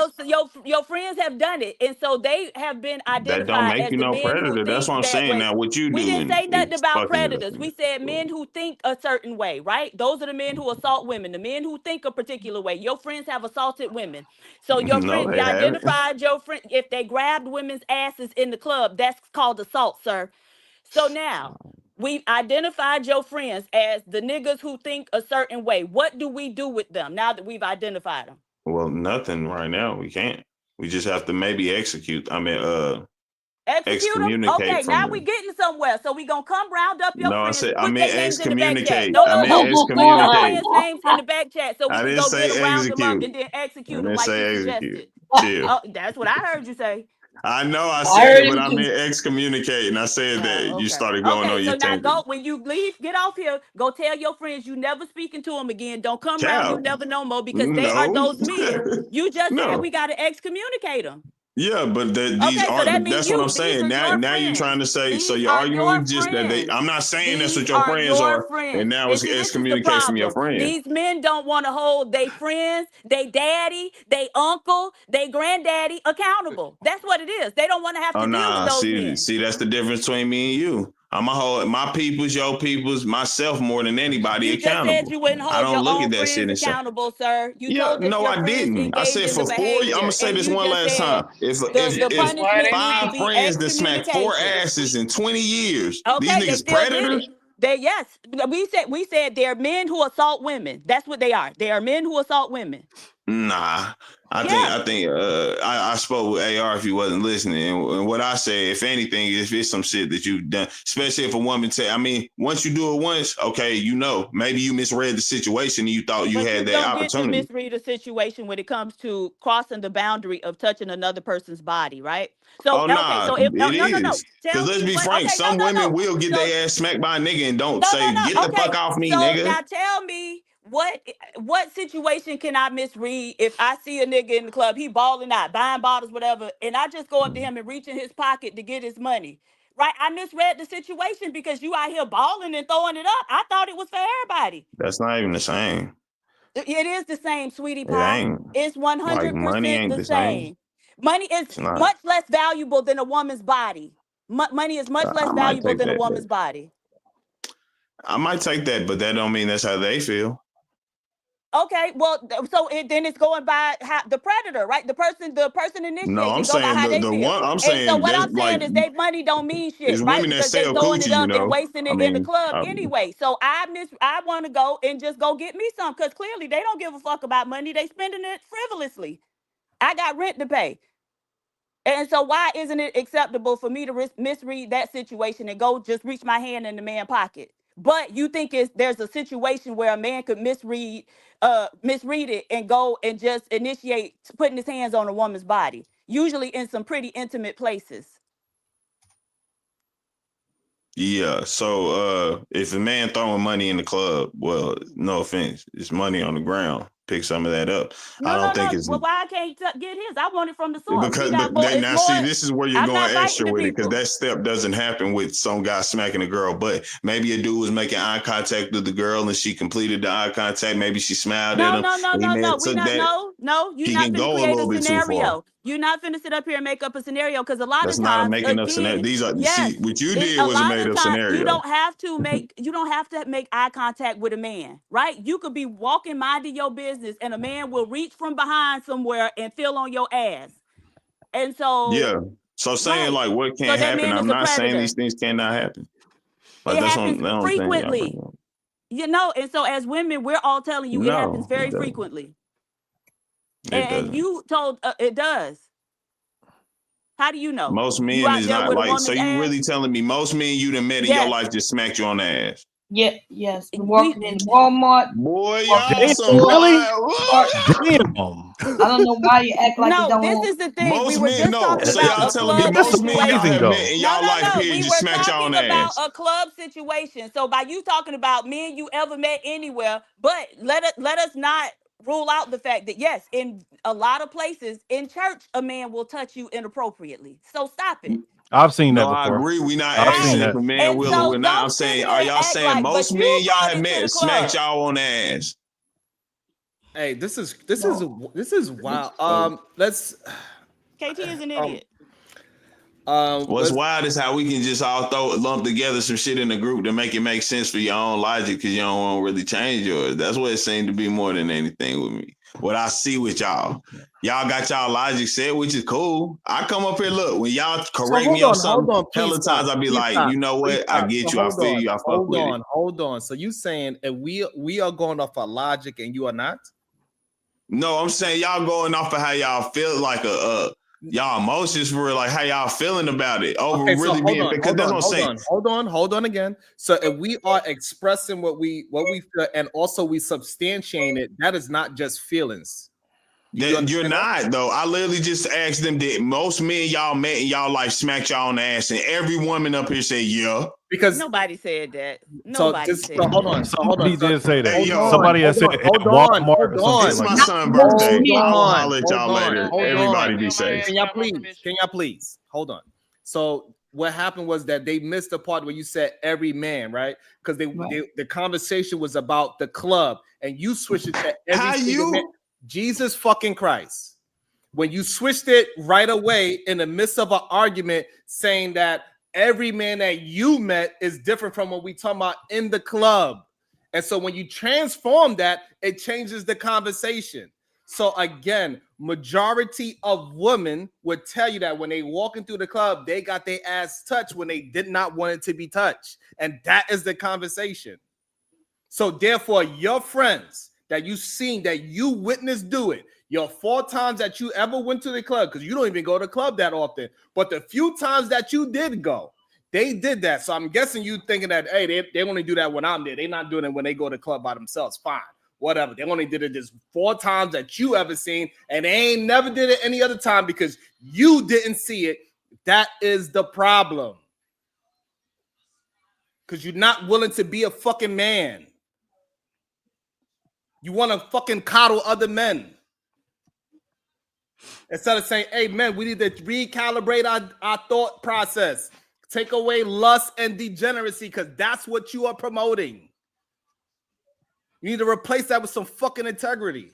Your friends have done it, and so they have been That don't identified make as you the no men who predator. That's what think I'm that saying. way. Now, what you We didn't doing say nothing is about fucking predators. We with said men who think a certain way, right? Those are the men who assault women, the men who think a particular way. Your friends have assaulted women. So your No, friend, we they haven't. identified your friend. If they grabbed women's asses in the club, that's called assault, sir. So now we've identified your friends as the niggas who think a certain way. What do we do with them now that we've identified them? Well, nothing right now. We can't. We just have to maybe execute. I mean, Execute them? excommunicate Okay, from now we them. getting somewhere. So we gonna come round up your No, I friends, said I put meant their names in the back chat. excommunicate. No, I no, meant no. Put your excommunicate. friends' names in the back chat so we I can didn't go get say them, round them up, execute. and then I execute them didn't like you say execute. suggested. Chill. Oh, that's what I heard you say. I know I I said heard it, but him I too. meant excommunicate, and I said that Oh, you okay. started going Okay, on so your now tangent. go when you leave, get off here, go tell your friends you never speaking to them again. Don't come around you Cap. never no more because they are No. those men. You just said we No. gotta excommunicate them. Yeah, but these Okay, so that aren't. means That's what I'm these saying. are Now, your now you're friends. trying to say. So These your are argument your was just that they. friends. I'm not saying that's These what your are friends your are, and friends. now And it's see, this is the excommunicate from your problem. friend. These men don't want to hold their friends, their daddy, their uncle, their granddaddy accountable. That's what it is. They don't want to have Oh to deal with nah, those men. see, that's the difference between me and you. I'm a hold my people's, your people's, myself more than anybody You just said accountable. you wouldn't I hold don't your look own at that friends shit and say, accountable, sir. You yeah, told us no, your I friends didn't. I engage said in the for 4. I'm gonna behavior, say and this you one just last said time. If the if That's why punishment they needs to 5 be friends. friends that smacked 4 excommunication. asses in 20 years, these Okay, they niggas still did predators? it. They yes, we said they're men who assault women. That's what they are. They are men who assault women. Nah, Yeah, I spoke with AR if he wasn't listening, and what I say, if anything, if it's some shit that you've done, especially if a woman say, I mean, once you do it once, okay, maybe you misread the situation and you thought you but you had that don't get to opportunity. misread a situation when it comes to crossing the boundary of touching another person's body, right? So Oh okay, nah, so if it no. is. Cause Tell let's me be what. frank, Okay, some women no. will get So their ass smacked by a nigga and don't say, no. get the Okay, fuck off me, so nigga. now tell me what situation can I misread if I see a nigga in the club, he balling out, buying bottles, whatever, and I just go up to him and reach in his pocket to get his money. Right? I misread the situation because you out here balling and throwing it up. I thought it was for everybody. That's not even the same. It is the same, sweetie It pie. ain't. It's Like money 100% ain't the the same. same. Money is It's not. much less valuable than a woman's body. Money is much less I might valuable take than a that, but woman's body. I might take that, but that don't mean that's how they feel. Okay, well, then it's going by the predator, right? The person No, initiating I'm it go by saying how they the feel. one I'm And so saying what that's I'm like saying is they money don't mean shit, it's right? women that Because they sell throwing it coochie, up and wasting I it in the mean, club anyway. So I want to go and just go get me some because clearly they don't give a fuck about money. They spending it frivolously. I got rent to pay. And so why isn't it acceptable for me to misread that situation and go just reach my hand in the man's pocket? But you think there's a situation where a man could misread it and go and just initiate putting his hands on a woman's body, usually in some pretty intimate places. yeah. So if a man throwing money in the club, well, no offense, it's money on the ground. pick some of that up. I No, don't think no. it's Well, why I can't get his? I want it from the source. because We got more. then It's now more. see, this is where you're I'm going not extra writing to with it, because people. that step doesn't happen with some guy smacking a girl. But maybe a dude was making eye contact with the girl and she completed the eye contact. Maybe she smiled at No, him. no, no, And he no, may no. have We took not. that. No. You're He not can finna go a create a little bit too far. scenario. You're not finna sit up here and make up a scenario because a lot That's of not a times, making up scenario. again, These are yes, see what you it's did a was a lot made of up times you scenario. don't have to make eye contact with a man, right? You could be walking, minding your business, and a man will reach from behind somewhere and feel on your ass. And so, Yeah. So saying right. like what So can't that happen, man is I'm a not saying predator. these things cannot happen. Like It that's happens the only thing y'all frequently. bring up. You know, and so as women, we're all telling you it happens No, very it doesn't. frequently. It And doesn't. you told it does. How do you know? Most You men out is there not with a like, so woman's you ass? really telling me most men you done met in your Yes. life just smacked you on the ass? Yeah, yes. We're walking in Walmart. Boy, walking y'all in some stores, Really? start- Damn. I don't know why you act like it No, don't. this is the thing. We Most were men just no. talking So about y'all a telling me club That's most men y'all amazing, situation. have though. met in y'all life No. period We just were smacked y'all on talking the about ass. a club situation. So by you talking about men you ever met anywhere, but let us not rule out the fact that yes, in a lot of places in church, a man will touch you inappropriately. So stop it. I've seen No, that I before. agree. We not I've seen asking Right. if that. a man And will or so will not. I'm don't sit saying, here are and y'all act saying like, most but men you y'all brought have it to the met club. smacked y'all on the ass? Hey, this is wild. Let's KT is an idiot. What's wild is how we can just all lump together some shit in the group to make it make sense for your own logic because you don't want to really change yours. That's what it seemed to be more than anything with me. What I see with y'all got y'all logic set, which is cool. I come up here, look, when y'all correct me on something, hella times I be like, you know what? I get you, I feel you, I fuck with it. Hold on. So you saying if we are going off of logic and you are not? No, I'm saying y'all going off of how y'all feel like y'all emotions for real, like how y'all feeling about it over Okay, so really being because that's what I'm saying. Hold on again. So if we are expressing what we feel and also we substantiate it, that is not just feelings. You're not though. I literally just asked them that most men y'all met in y'all life smacked y'all on the ass, and every woman up here said yeah. Because nobody said that. Nobody said that. Hold on. Somebody did say that. Hey, yo. Somebody had said at Walmart or something It's like my that. son's birthday. I will on. holler at y'all later. Hold Everybody on. be safe. Can y'all please hold on? So what happened was that they missed the part where you said every man, right? Because the conversation was about the club, and you switched it to every single man. Jesus fucking Christ. When you switched it right away in the midst of an argument saying that every man that you met is different from what we talking about in the club. And so when you transform that, it changes the conversation. So again, majority of women would tell you that when they walking through the club, they got their ass touched when they did not want it to be touched. And that is the conversation. So therefore, your friends that you seen, that you witnessed do it, your 4 times that you ever went to the club, because you don't even go to the club that often, but the few times that you did go, they did that. So I'm guessing you thinking that, hey, they only do that when I'm there. They're not doing it when they go to the club by themselves. Fine, whatever. They only did it just 4 times that you ever seen, and they ain't never did it any other time because you didn't see it. That is the problem. Because you're not willing to be a fucking man. You want to fucking coddle other men. Instead of saying, hey, man, we need to recalibrate our thought process. Take away lust and degeneracy because that's what you are promoting. You need to replace that with some fucking integrity.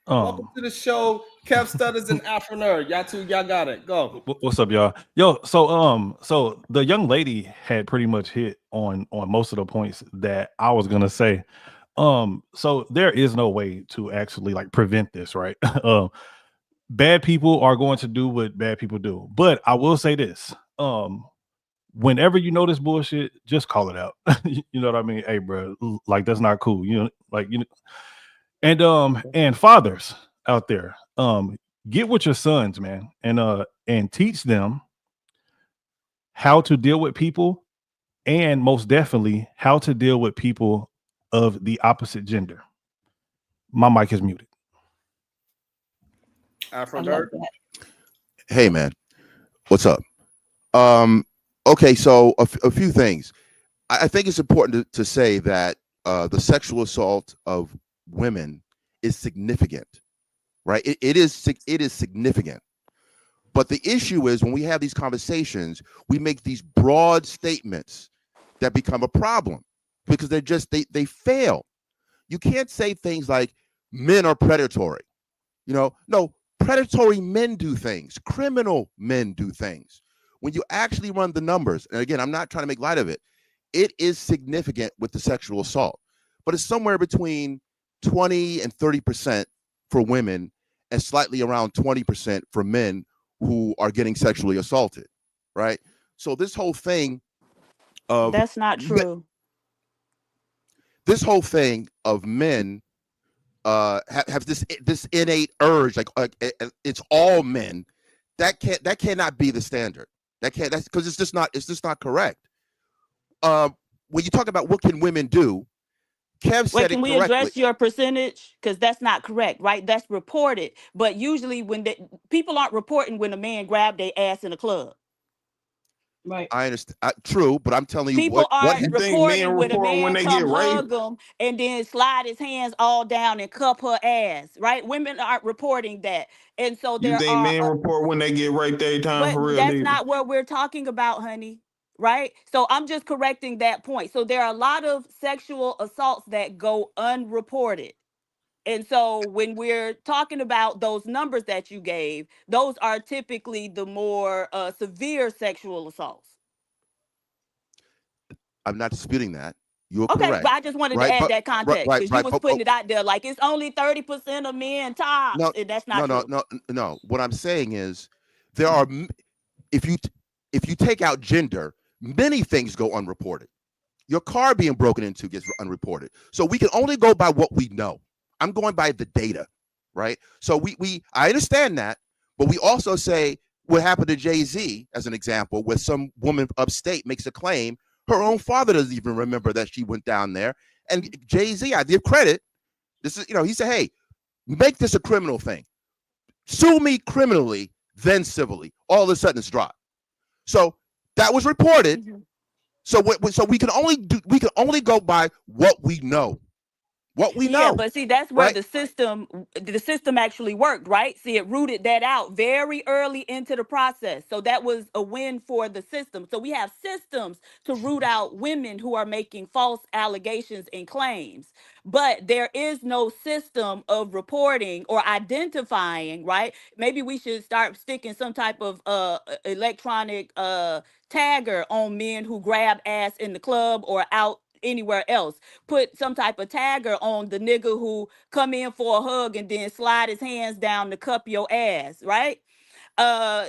Welcome to the show, Kev Stutters and Afro Nerd. Y'all got it. Go. What's up, y'all? Yo, so the young lady had pretty much hit on most of the points that I was gonna say. So there is no way to actually like prevent this, right? Bad people are going to do what bad people do. But I will say this. Whenever you notice bullshit, just call it out. You know what I mean? Hey, bro, like that's not cool. You know, like you know, and fathers out there, get with your sons, man, and teach them how to deal with people, and most definitely how to deal with people of the opposite gender. My mic is muted. Afro Nerd. Hey, man, what's up? Okay, so a few things. I think it's important to say that the sexual assault of women is significant, right? It is significant. But the issue is when we have these conversations, we make these broad statements that become a problem because they fail. You can't say things like men are predatory. No, predatory men do things. Criminal men do things. When you actually run the numbers, and again, I'm not trying to make light of it, it is significant with the sexual assault, but it's somewhere between 20 and 30% for women and slightly around 20% for men who are getting sexually assaulted, right? So this whole thing of That's not true. this whole thing of men have this innate urge, like it's all men. That cannot be the standard. That's because it's just not correct. When you talk about what can women do, Kev Wait, said can it we correctly. address your percentage? Because that's not correct, right? That's reported. But usually when people aren't reporting when a man grabbed their ass in a club. Right. I understand. True, but I'm telling you People aren't You think men reporting when a report when man they get come hug raped? them and then slide his hands all down and cup her ass, right? Women aren't reporting that. And so You there think are men report when they get raped every time but for real, that's nigga? not what we're talking about, honey. Right? So I'm just correcting that point. So there are a lot of sexual assaults that go unreported. And so when we're talking about those numbers that you gave, those are typically the more severe sexual assaults. I'm not disputing that. You're Okay, correct, but I just wanted to right? add But that context because you was but putting it out there like it's only 30% of men tops, no, and that's no, not no, true. no, no. What I'm saying is there are if you take out gender, many things go unreported. Your car being broken into gets unreported. So we can only go by what we know. I'm going by the data, right? So I understand that, but we also say what happened to Jay-Z as an example, where some woman upstate makes a claim, her own father doesn't even remember that she went down there. And Jay-Z, I give credit. This is, he said, hey, make this a criminal thing. Sue me criminally, then civilly. All of a sudden it's dropped. So that was reported. Mhm. So we can only go by what we know. What we Yeah, know, but see, that's where right? the system actually worked, right? See, it rooted that out very early into the process. So that was a win for the system. So we have systems to root out women who are making false allegations and claims. But there is no system of reporting or identifying, right? Maybe we should start sticking some type of electronic tagger on men who grab ass in the club or out anywhere else. Put some type of tagger on the nigga who come in for a hug and then slide his hands down to cup your ass, right? uh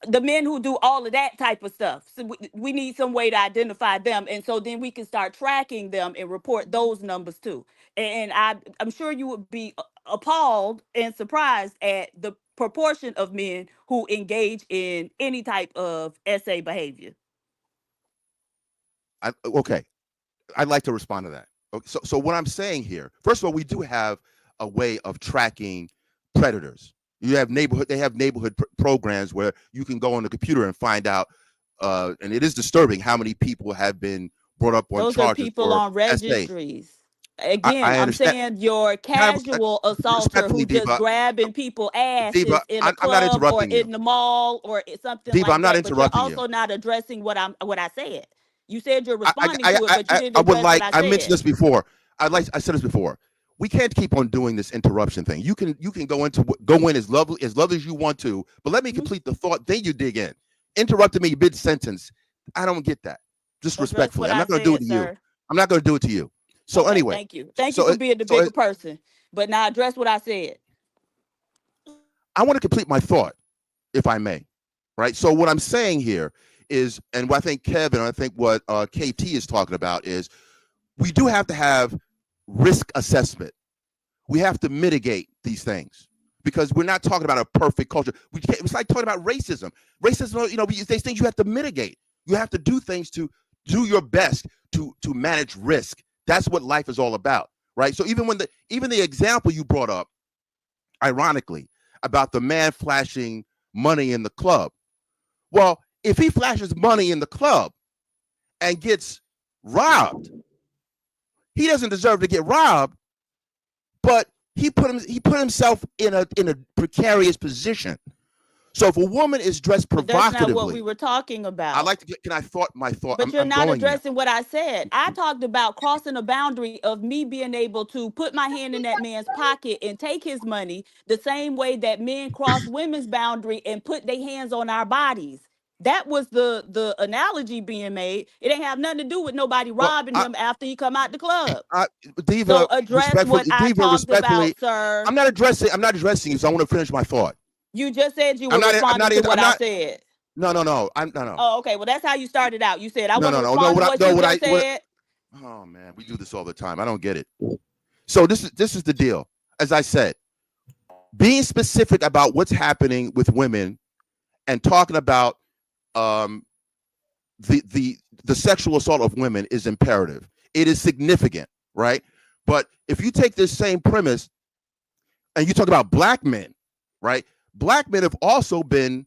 the men who do all of that type of stuff. So we need some way to identify them, and so then we can start tracking them and report those numbers too. And I'm sure you would be appalled and surprised at the proportion of men who engage in any type of SA behavior. Okay, I'd like to respond to that. Okay, so what I'm saying here, first of all, we do have a way of tracking predators. They have neighborhood programs where you can go on the computer and find out, and it is disturbing how many people have been brought up on Those are charges people for on SA. registries. Again, I I'm understand. saying your casual assaulter Respectfully, who just Diva, grabbing people asses in a I'm not club or interrupting you. in the mall or something Diva, I'm like not that. But you're interrupting you. also not addressing what I said. You said you're responding to it, but you didn't I would address what like. I I mentioned said. this before. I said this before. We can't keep on doing this interruption thing. You can go in as lovely as you want to, but let me complete the thought. Then you dig in. Interrupting me mid sentence. I don't get that. Just Address respectfully, what I'm I not going to do it said, to you. sir. I'm not going to do it to you. So Okay, anyway, thank you. Thank you so for being the bigger person. But now address what I said. I want to complete my thought, if I may. Right. So what I'm saying here is, and what I think Kevin, I think what KT is talking about is, we do have to have risk assessment. We have to mitigate these things because we're not talking about a perfect culture. It's like talking about racism. Racism, these things you have to mitigate. You have to do things to do your best to manage risk. That's what life is all about, right? So even the example you brought up, ironically, about the man flashing money in the club. Well, if he flashes money in the club and gets robbed, he doesn't deserve to get robbed, but he put himself in a precarious position. So if a woman is dressed But that's not what we provocatively, were talking I about. like to get. Can I thought my thought? But you're I'm not going there. addressing what I said. I talked about crossing a boundary of me being able to put my hand in that man's pocket and take his money the same way that men cross women's boundary and put their hands on our bodies. That was the analogy being made. It ain't have nothing to do with nobody Well, robbing him after he come out the club. Diva, So address what I Diva, talked respectfully, about, sir. I'm not addressing you, so I want to finish my thought. You just said you were responding to what I said. No. No. Oh, okay. Well, that's how you started out. You said I No, want to no. respond to what you just said. Oh man, we do this all the time. I don't get it. So this is the deal. As I said, being specific about what's happening with women and talking about the sexual assault of women is imperative. It is significant, right? But if you take this same premise and you talk about black men, right? Black men have also been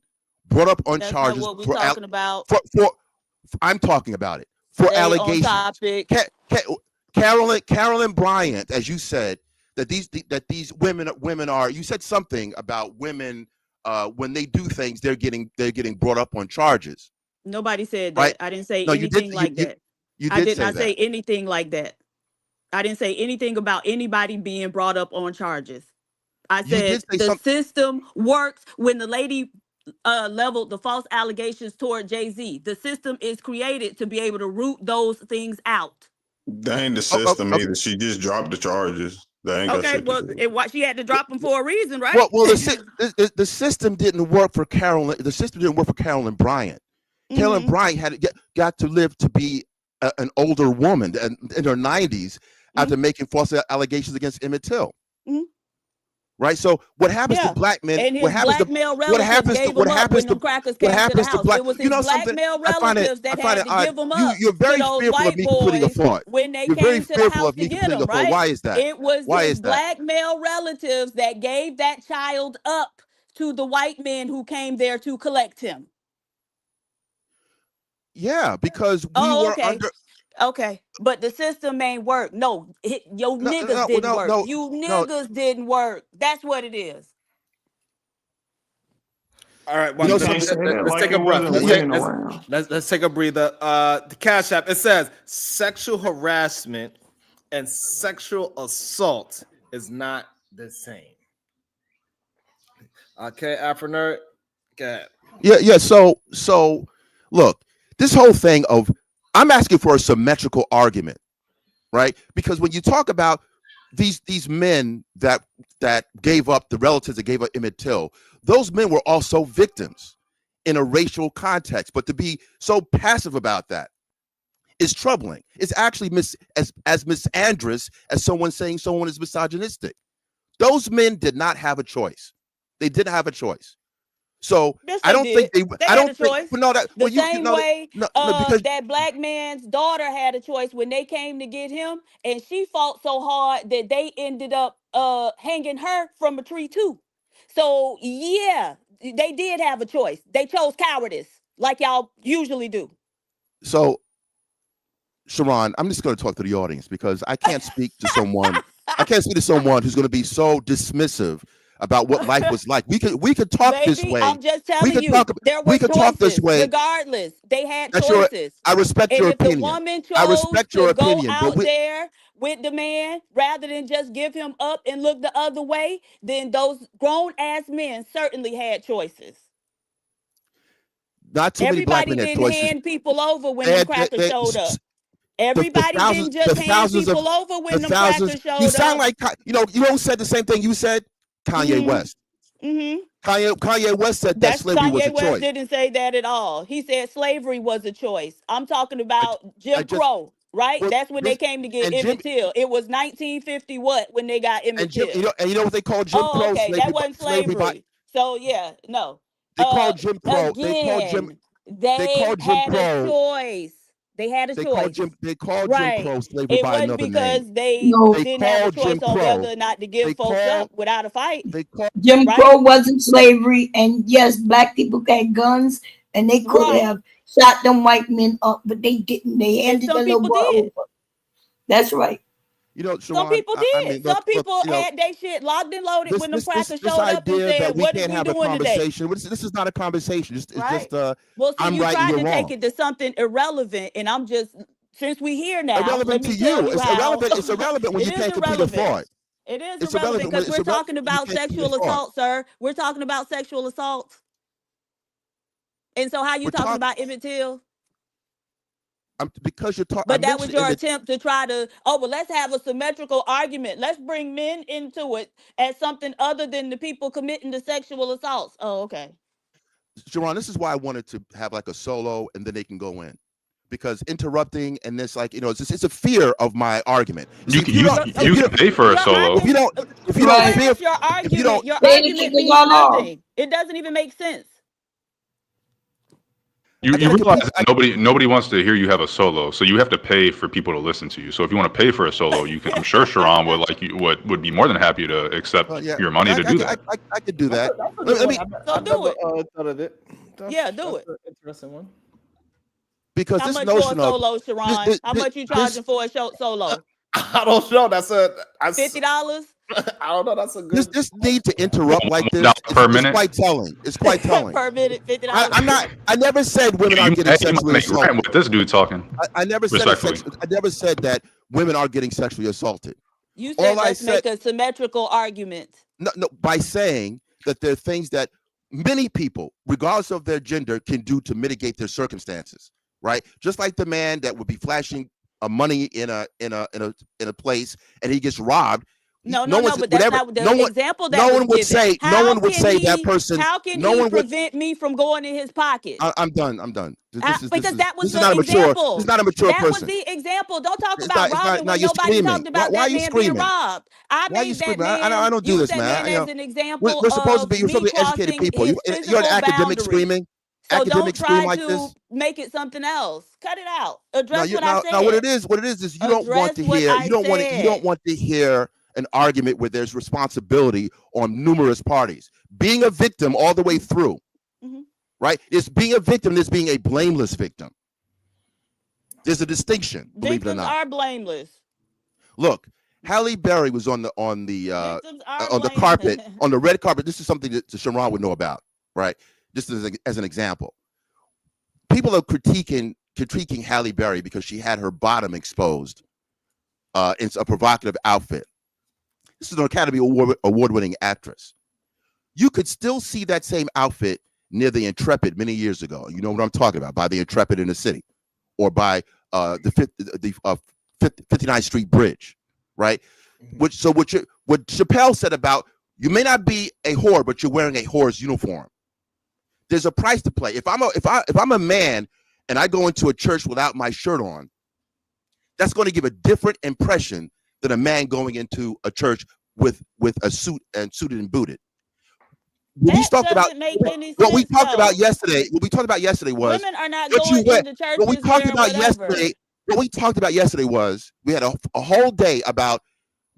brought up on That's charges. not what we're talking about. I'm talking about it for allegations. Carolyn Bryant, as you said, that these women are. You said something about women when they do things, they're getting brought up on charges. Nobody said that. Right? I didn't say No, anything like that. I did not say anything like that. I didn't say anything about anybody being brought up on charges. I said the system works when the lady leveled the false allegations toward Jay-Z. The system is created to be able to root those things out. That ain't the system either. She just dropped the charges. That ain't okay, well, she had to drop them for a reason, right? Well, the system didn't work for Carolyn. The system didn't work for Carolyn Bryant. Carolyn Bryant had got to live to be an older woman in her 90s after making false allegations against Emmett Till. Right. So what happens to black men? And his what happens black to male relatives gave him up when them crackers came to the house. It was his black male relatives that had to give him up. You're very fearful of me completing a thought. When they came to the house to get him, right? Why is that? It was his black male relatives that gave that child up to the white men who came there to collect him. Yeah, because we were under. Okay, but the system ain't work. No, niggas didn't work. You niggas didn't work. That's what it is. All right, well, let's take a breath. Let's take a breather. The Cash App, it says sexual harassment and sexual assault is not the same. Okay, Afro Nerd, go ahead. Yeah. So look, this whole thing of I'm asking for a symmetrical argument, right? Because when you talk about these men that gave up, the relatives that gave up Emmett Till, those men were also victims in a racial context. But to be so passive about that is troubling. It's actually as misandrous as someone saying someone is misogynistic. Those men did not have a choice. They didn't have a choice. So yes, I don't think they I don't think no, that the same way because that black man's daughter had a choice when they came to get him, and she fought so hard that they ended up hanging her from a tree too. So yeah, they did have a choice. They chose cowardice, like y'all usually do. So, Sharon, I'm just going to talk to the audience because I can't speak to someone. I can't speak to someone who's going to be so dismissive about what life was like. We could talk this way. I'm just telling you, there were choices. Talk this way. Regardless, they had choices. I respect your opinion. If the woman chose to go out there with the man rather than just give him up and look the other way, then those grown ass men certainly had choices. Not too many black men had choices. Everybody didn't hand people over when the crackers showed up. Everybody didn't just hand people over when the crackers showed up. You sound like you don't said the same thing you said. Kanye West. Kanye West said that slavery was a choice. Kanye West didn't say that at all. He said slavery was a choice. I'm talking about Jim Crow, right? That's when they came to get Emmett Till. It was 1950 when they got Emmett Till. And you know what they called Jim Crow? Okay, that wasn't slavery. So yeah, no. They called Jim Crow. Again, they had a choice. They had a choice. They called Jim Crow slavery by another name. It wasn't because they didn't have a choice on whether or not to give folks up without a fight. Jim Crow wasn't slavery, and yes, black people had guns, and they could have shot them white men up, but they didn't. They handed the little boy over. That's right. You know, Some Sharon, people I did. mean, Some look, people you know, had they shit locked and loaded when them crackers this showed up and idea that said, we "What is can't we have a doing today?" conversation. This is not a conversation. It's Right. just Well, see, I'm you right and tried you're to take wrong. it to something irrelevant, and I'm just since we here now, let Irrelevant me to tell you. you It's how irrelevant. It's irrelevant when it you is can't complete a irrelevant. thought. It is It's irrelevant irrelevant. because It's we're irrelevant talking when you about can't complete a sexual thought. assault, sir. We're talking about sexual assault. And so, how you We're talking talking about Emmett Till? because you're talking. But that was your attempt to try to, oh, well, let's have a symmetrical argument. Let's bring men into it as something other than the people committing the sexual assaults. Oh, okay. Sharon, this is why I wanted to have like a solo and then they can go in. Because interrupting and this, like, you know, it's a fear of my argument. You can pay for a solo. If you don't Where fear, is your if you don't, argument? Your They argument keep it means going on. nothing. It doesn't even make sense. You gotta realize complete- nobody wants to hear you have a solo, so you have to pay for people to listen to you. So if you want to pay for a solo, you can. I'm sure Sharon would be more than happy to accept your money to do that. I could do that. Let me. So do it. Thought of it. Yeah, do it. An interesting one. Because How this much for a notion of solo, Sharon? How much you charging for a solo? I don't know. That's $50. I don't know. That's a good. this need to interrupt like this. per It's minute? quite telling. It's quite telling. Per minute, $50. I never said women are getting sexually make assaulted. rent with this dude talking. I never said I never said that women are getting sexually assaulted. You said let's make a symmetrical argument. No, by saying that there are things that many people, regardless of their gender, can do to mitigate their circumstances. Right? Just like the man that would be flashing money in a place and he gets robbed. No, but that's not the example that no was one would given. say. No one would say that person. How can no he one prevent me from going in his pocket? I'm done. Because that was not the example. This is not a mature that person. was the example. Don't talk It's about not- robbing no, when you're nobody screaming. talked about Why are that you man being screaming? robbed. I Why are you made that screaming? man. I don't do use this, that man. man as an example. We're supposed to be. You're me supposed to be educated crossing people. his You're an physical academic boundaries. screaming. So Academic don't try like to this. make it something else. Cut it out. Address what I said. Now, what it is is you don't want to hear. You don't want to hear an argument where there's responsibility on numerous parties. Being a victim all the way through, right? It's being a victim. There's being a blameless victim. There's a distinction. Believe it or Victims not. are blameless. Look, Halle Berry was on the carpet, on the red carpet. This is something that Sharon would know about, right? Just as an example. People are critiquing Halle Berry because she had her bottom exposed in a provocative outfit. This is an Academy Award-winning actress. You could still see that same outfit near the Intrepid many years ago. You know what I'm talking about, by the Intrepid in the city, or by the 59th Street Bridge, right? What Chappelle said about, you may not be a whore, but you're wearing a whore's uniform. There's a price to play. If I'm a man and I go into a church without my shirt on, that's going to give a different impression than a man going into a church with a suit and suited and booted. What we talked about yesterday was women are not going into churches. What we talked about yesterday was we had a whole day about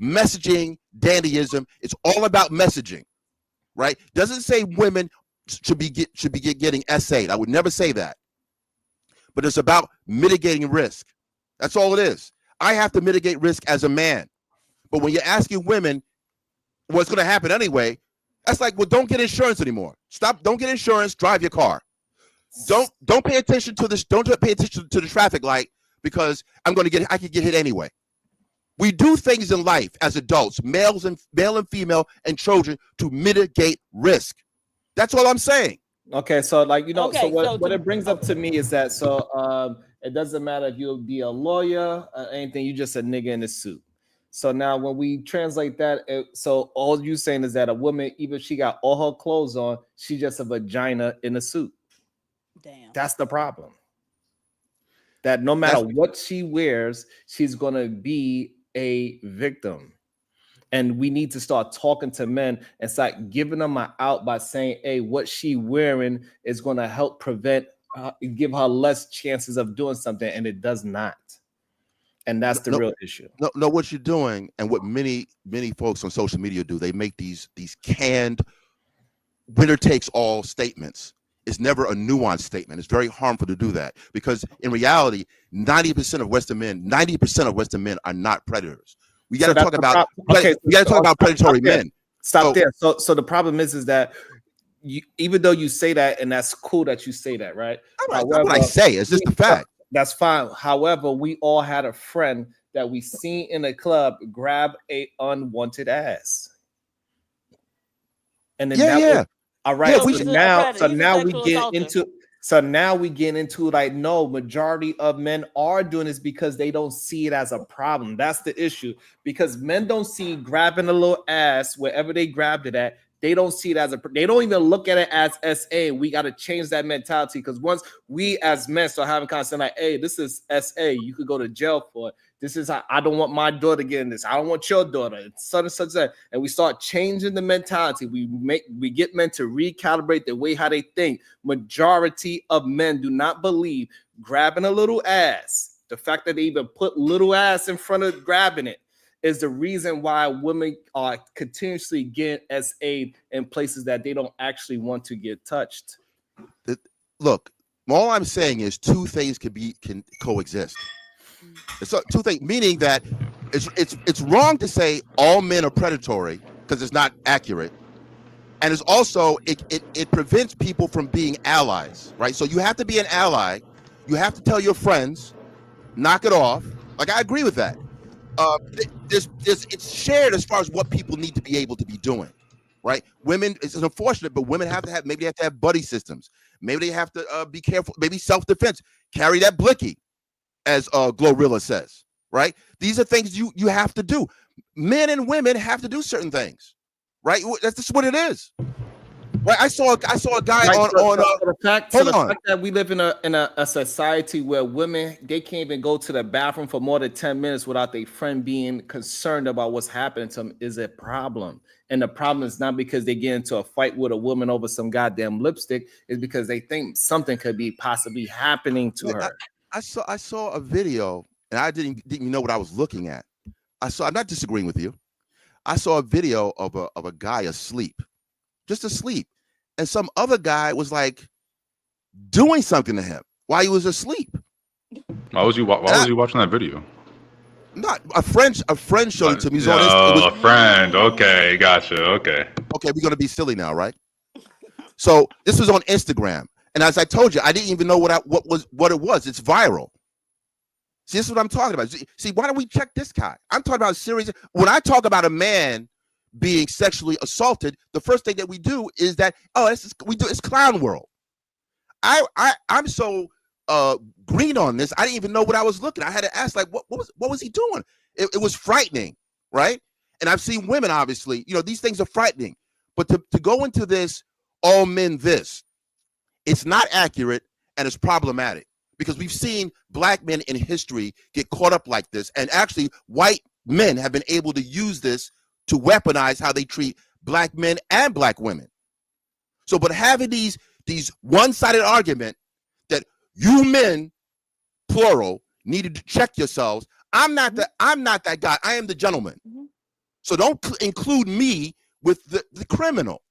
messaging, dandyism. It's all about messaging, right? Doesn't say women should be getting essayed. I would never say that. But it's about mitigating risk. That's all it is. I have to mitigate risk as a man. But when you're asking women what's going to happen anyway, that's like, well, don't get insurance anymore. Don't get insurance, drive your car. Don't pay attention to this. Don't pay attention to the traffic light because I could get hit anyway. We do things in life as adults, male and female and children, to mitigate risk. That's all I'm saying. Okay, so what it brings up to me is that it doesn't matter if you'll be a lawyer or anything, you just a nigga in a suit. So now when we translate that, so all you saying is that a woman, even if she got all her clothes on, she just a vagina in a suit. Damn. That's the problem. That no matter what she wears, she's going to be a victim. And we need to start talking to men and start giving them an out by saying, hey, what she wearing is going to help prevent, give her less chances of doing something. And it does not. And that's the real issue. No, what you're doing and what many folks on social media do, they make these canned winner takes all statements. It's never a nuanced statement. It's very harmful to do that because in reality, 90% of Western men are not predators. We got to talk about we got to talk about predatory men. Stop there. So the problem is that even though you say that, and that's cool that you say that, right? That's what I say. It's just a fact. That's fine. However, we all had a friend that we seen in a club grab a unwanted ass. And then all right. Yeah, so now we get into like, no, majority of men are doing this because they don't see it as a problem. That's the issue, because men don't see grabbing a little ass wherever they grabbed it at. They don't see it as they don't even look at it as SA. We got to change that mentality, because once we as men start having conversation like, hey, this is SA, you could go to jail for it. This is how I don't want my daughter getting this. I don't want your daughter. It's such and such that. And we start changing the mentality. We get men to recalibrate the way how they think. Majority of men do not believe grabbing a little ass, the fact that they even put little ass in front of grabbing it, is the reason why women are continuously getting SA in places that they don't actually want to get touched. Look, all I'm saying is two things can coexist. It's two things, meaning that it's wrong to say all men are predatory, because it's not accurate, and it's also it prevents people from being allies, right? So you have to be an ally. You have to tell your friends, knock it off. Like, I agree with that. It's shared as far as what people need to be able to be doing, right? Women, it's unfortunate, but women have to have buddy systems. Maybe they have to be careful. Maybe self-defense. Carry that blicky, as Glorilla says, right? These are things you have to do. Men and women have to do certain things, right? That's just what it is. Right? I saw a guy the fact that we live in a society where women, they can't even go to the bathroom for more than 10 minutes without their friend being concerned about what's happening to them is a problem. And the problem is not because they get into a fight with a woman over some goddamn lipstick. It's because they think something could be possibly happening to her. I saw a video, and I didn't even know what I was looking at. I'm not disagreeing with you. I saw a video of a guy asleep, just asleep, and some other guy was like doing something to him while he was asleep. Why was you watching that video? Not a friend showed it to me. A friend. Okay, gotcha. Okay, we're gonna be silly now, right? So this was on Instagram. And as I told you, I didn't even know what it was. It's viral. See, this is what I'm talking about. See, why don't we check this guy? I'm talking about serious. When I talk about a man being sexually assaulted, the first thing that we do is that, it's clown world. I'm so green on this. I didn't even know what I was looking. I had to ask, like, what was he doing? It was frightening, right? And I've seen women, obviously, these things are frightening. But to go into this, all men this, it's not accurate, and it's problematic, because we've seen black men in history get caught up like this, and actually white men have been able to use this to weaponize how they treat black men and black women. So, but having these one-sided argument that you men, plural, needed to check yourselves. I'm not that guy. I am the gentleman. So don't include me with the criminal.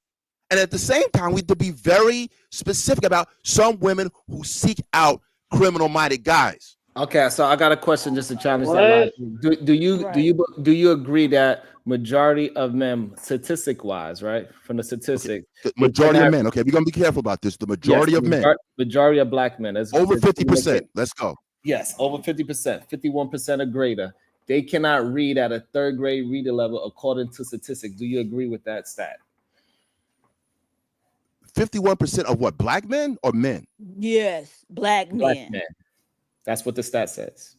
And at the same time, we have to be very specific about some women who seek out criminal-minded guys. Okay, so I got a question just to challenge that. Do you agree that majority of men, statistic-wise, right, from the statistics, the majority of men? Okay, we're gonna be careful about this. The majority of men, majority of black men, over 50%. Let's go. Yes, over 50%, 51% or greater. They cannot read at a third grade reader level according to statistics. Do you agree with that stat? 51% of what? Black men or men? Yes, black men. That's what the stat says.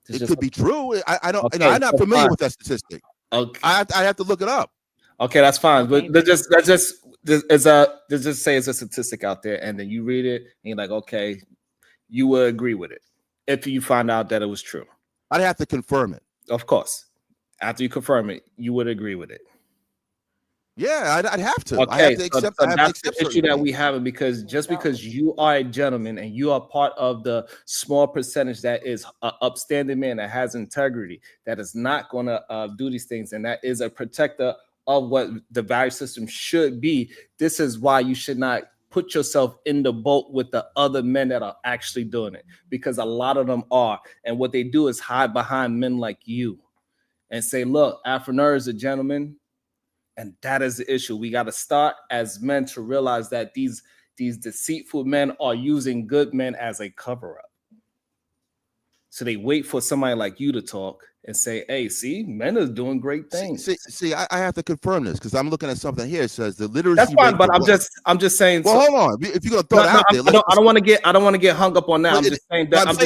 It could be true. I don't. Okay, I'm not familiar with that statistic. Okay, I have to look it up. Okay, that's fine. But let's just say it's a statistic out there, and then you read it, and you're like, okay, you would agree with it if you find out that it was true. I'd have to confirm it. Of course, after you confirm it, you would agree with it. Yeah, I'd have to. Okay, I have to accept, so that's the issue that we have, because just because you are a gentleman and you are part of the small percentage that is an upstanding man that has integrity, that is not going to do these things, and that is a protector of what the value system should be. This is why you should not put yourself in the boat with the other men that are actually doing it, because a lot of them are. And what they do is hide behind men like you and say, look, Afro is a gentleman. And that is the issue. We got to start as men to realize that these deceitful men are using good men as a cover-up. So they wait for somebody like you to talk and say, hey, see, men are doing great things. See, I have to confirm this because I'm looking at something here. It says the literacy. That's fine, rate but for I'm just saying. Well, hold on. If you're gonna throw it out there, I don't want to get hung up on that. I'm just saying that. It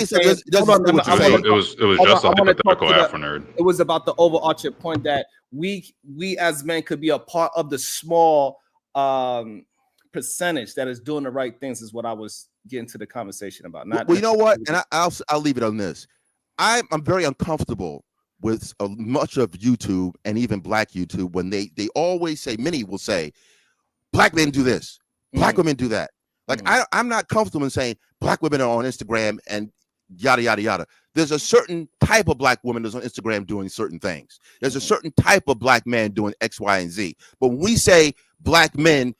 was just a hypothetical Afro nerd. It was about the overarching point that we as men could be a part of the small percentage that is doing the right things. Is what I was getting to the conversation about. Not well, you know what? And I'll leave it on this. I'm very uncomfortable with much of YouTube and even Black YouTube when they always say, many will say, Black men do this, Black women do that. Like I'm not comfortable in saying Black women are on Instagram and yada yada yada. There's a certain type of Black woman that's on Instagram doing certain things. There's a certain type of Black man doing X, Y, and Z. But when we say Black men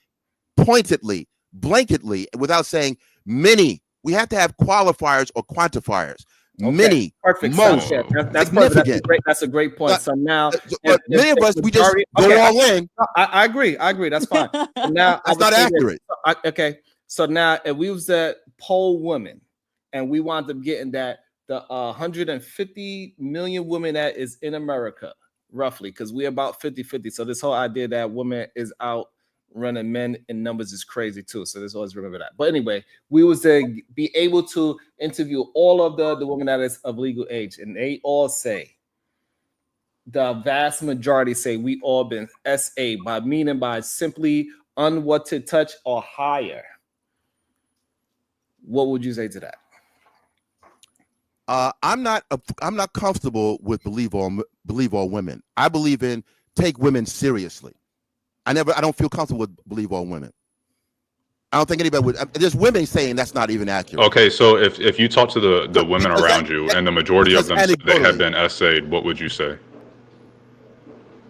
pointedly, blanketly, without saying many, we have to have qualifiers or quantifiers. Okay. Many, perfect. Most, that's significant. That's a great point. So now, many of us, we just go all in. I agree. That's fine. So now that's not accurate. Okay. So now, if we was to poll women, and we wound up getting that the 150 million women that is in America, roughly, because we're about 50-50. So this whole idea that women is out running men in numbers is crazy too. So let's always remember that. But anyway, we was to be able to interview all of the women that is of legal age, and they all say, the vast majority say we all been SA, by simply unwanted touch or higher. What would you say to that? I'm not comfortable with believe all women. I believe in take women seriously. I don't feel comfortable with believe all women. I don't think anybody would. There's women saying that's not even accurate. Okay, so if you talk to the women around you and the majority of them said they have been essayed, what would you say?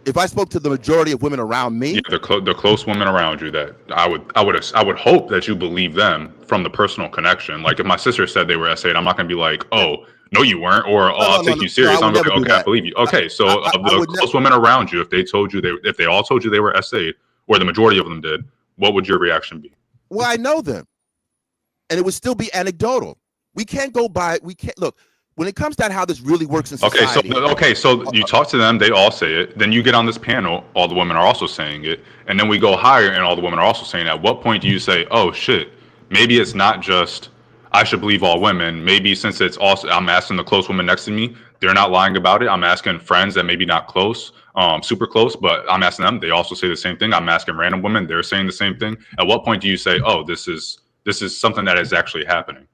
If I spoke to the majority of women around me, the close women around you, that I would hope that you believe them from the personal connection. Like if my sister said they were essayed, I'm not gonna be like, oh no you weren't, or I'll take you serious. I'm like, okay, I believe you. Okay, so of the close women around you, if they all told you they were essayed, or the majority of them did, what would your reaction be? Well, I know them, and it would still be anecdotal. We can't go by. We can't look. When it comes down to how this really works in society. So you talk to them, they all say it. Then you get on this panel, all the women are also saying it. And then we go higher and all the women are also saying it. At what point do you say, oh shit, maybe it's not just, I should believe all women. Maybe since it's also, I'm asking the close women next to me, they're not lying about it. I'm asking friends that maybe not close, super close, but I'm asking them, they also say the same thing. I'm asking random women, they're saying the same thing. At what point do you say, oh, this is something that is actually happening?